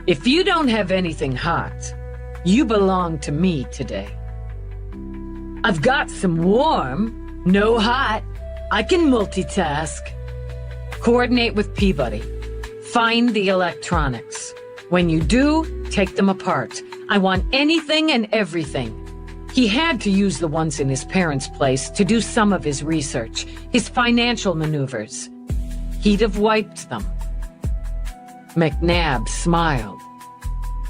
If you don't have anything hot, you belong to me today. I've got some warm, no hot. I can multitask. Coordinate with Peabody. Find the electronics. When you do, take them apart. I want anything and everything. He had to use the ones in his parents' place to do some of his research, his financial maneuvers. He'd have wiped them. McNabb smiled.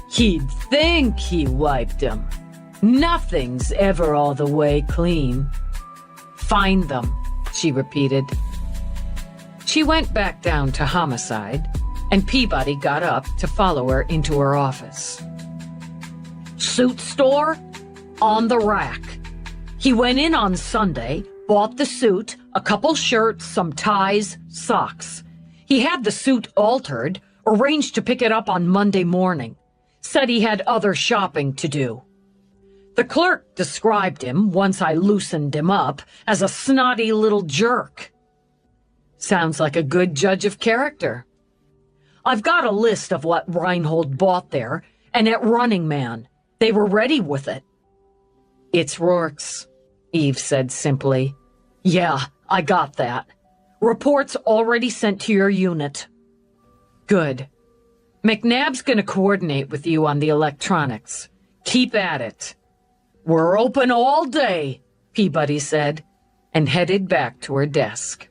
He'd think he wiped them. Nothing's ever all the way clean. Find them, she repeated. She went back down to homicide, and Peabody got up to follow her into her office. Suit store? On the rack. He went in on Sunday, bought the suit, a couple shirts, some ties, socks. He had the suit altered, arranged to pick it up on Monday morning. Said he had other shopping to do. The clerk described him, once I loosened him up, as a snotty little jerk. Sounds like a good judge of character. I've got a list of what Reinhold bought there, and at Running Man. They were ready with it. It's Rourke's, Eve said simply. Yeah, I got that. Reports already sent to your unit. Good. McNabb's gonna coordinate with you on the electronics. Keep at it. We're open all day, Peabody said, and headed back to her desk.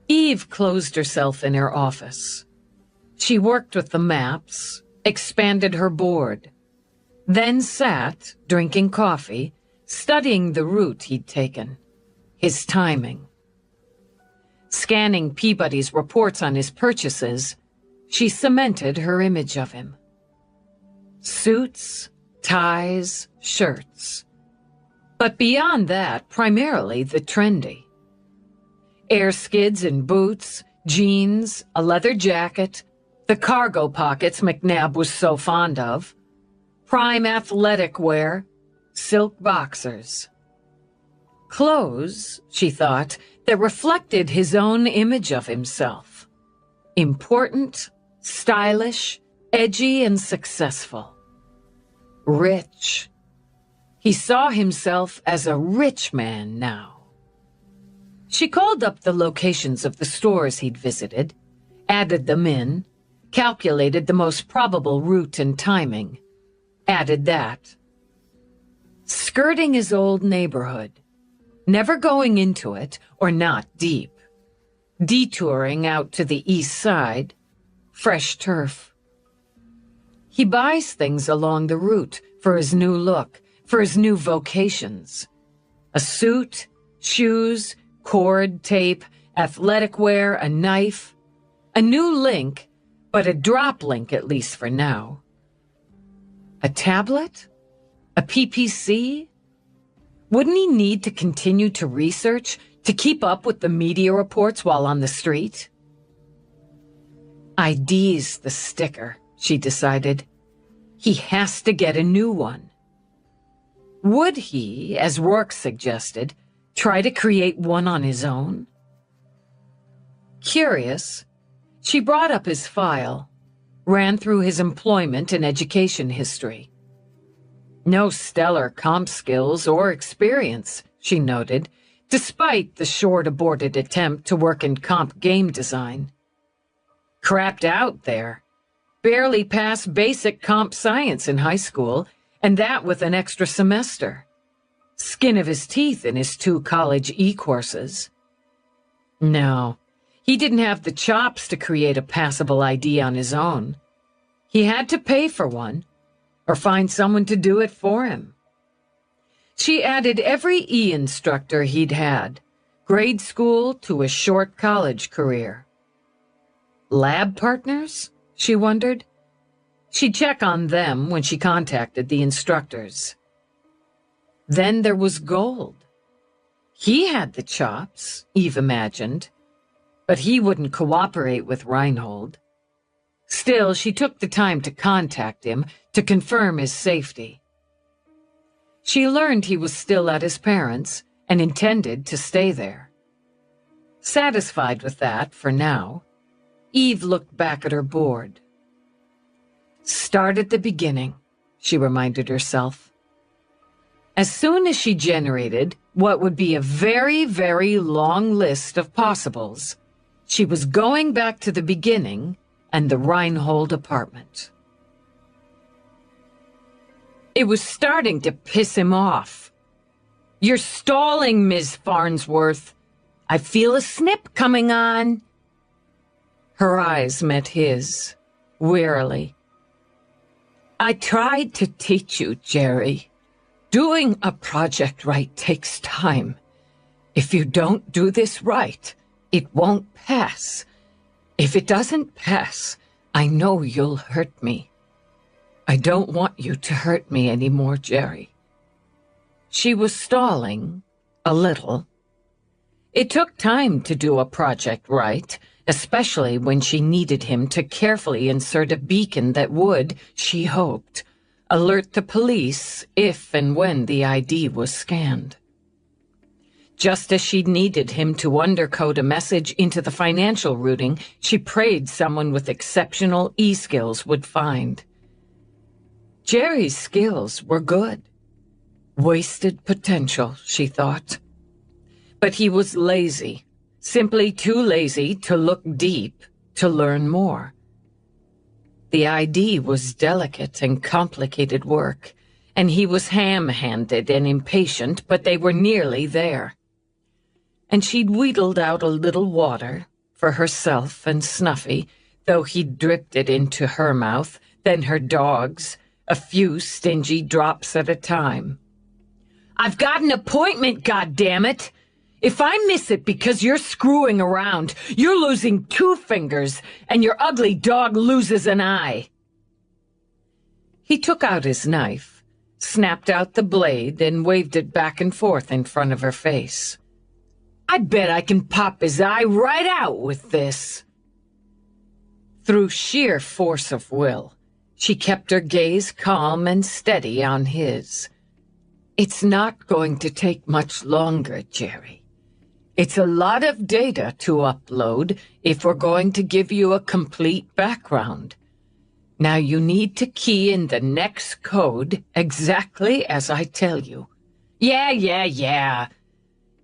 Eve closed herself in her office. She worked with the maps, expanded her board, then sat, drinking coffee, studying the route he'd taken, his timing. Scanning Peabody's reports on his purchases, she cemented her image of him. Suits, ties, shirts. But beyond that, primarily the trendy. Air skids and boots, jeans, a leather jacket, the cargo pockets McNabb was so fond of, prime athletic wear, silk boxers. Clothes, she thought, that reflected his own image of himself. Important, stylish, edgy, and successful. Rich. He saw himself as a rich man now. She called up the locations of the stores he'd visited, added them in, calculated the most probable route and timing, added that. Skirting his old neighborhood, never going into it or not deep, detouring out to the east side, fresh turf. He buys things along the route for his new look, for his new vocations. A suit, shoes, cord, tape, athletic wear, a knife, a new link, but a drop link at least for now. A tablet? A PPC? Wouldn't he need to continue to research, to keep up with the media reports while on the street? ID's the sticker, she decided. He has to get a new one. Would he, as Rourke suggested, try to create one on his own? Curious, she brought up his file, ran through his employment and education history. No stellar comp skills or experience, she noted, despite the short aborted attempt to work in comp game design. Crapped out there. Barely passed basic comp science in high school, and that with an extra semester. Skin of his teeth in his 2 college e-courses. No, he didn't have the chops to create a passable ID on his own. He had to pay for one, or find someone to do it for him. She added every E-instructor he'd had, grade school to a short college career. Lab partners? She wondered. She'd check on them when she contacted the instructors. Then there was Gold. He had the chops, Eve imagined, but he wouldn't cooperate with Reinhold. Still, she took the time to contact him to confirm his safety. She learned he was still at his parents' and intended to stay there. Satisfied with that for now, Eve looked back at her board. Start at the beginning, she reminded herself. As soon as she generated what would be a very, very long list of possibles, she was going back to the beginning and the Reinhold apartment. It was starting to piss him off. You're stalling, Ms. Farnsworth. I feel a snip coming on. Her eyes met his, wearily. I tried to teach you, Jerry. Doing a project right takes time. If you don't do this right, it won't pass. If it doesn't pass, I know you'll hurt me. I don't want you to hurt me anymore, Jerry. She was stalling, a little. It took time to do a project right, especially when she needed him to carefully insert a beacon that would, she hoped, alert the police if and when the ID was scanned. Just as she needed him to undercode a message into the financial routing she prayed someone with exceptional e-skills would find. Jerry's skills were good. Wasted potential, she thought. But he was lazy, simply too lazy to look deep, to learn more. The ID was delicate and complicated work, and he was ham-handed and impatient, but they were nearly there. And she'd wheedled out a little water for herself and Snuffy, though he'd dripped it into her mouth, then her dog's, a few stingy drops at a time. I've got an appointment, goddammit! If I miss it because you're screwing around, you're losing 2 fingers, and your ugly dog loses an eye. He took out his knife, snapped out the blade, and waved it back and forth in front of her face. I bet I can pop his eye right out with this. Through sheer force of will, she kept her gaze calm and steady on his. It's not going to take much longer, Jerry. It's a lot of data to upload if we're going to give you a complete background. Now you need to key in the next code exactly as I tell you. Yeah.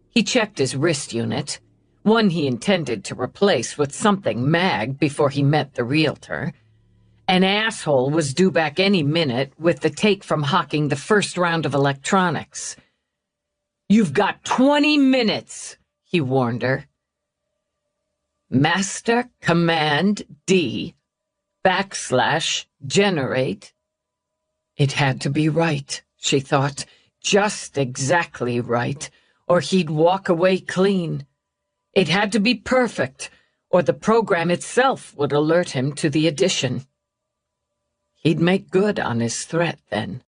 He checked his wrist unit, one he intended to replace with something mag before he met the realtor. An asshole was due back any minute with the take from hawking the first round of electronics. You've got 20 minutes, he warned her. Master Command D /generate. It had to be right, she thought, just exactly right, or he'd walk away clean. It had to be perfect, or the program itself would alert him to the addition. He'd make good on his threat then.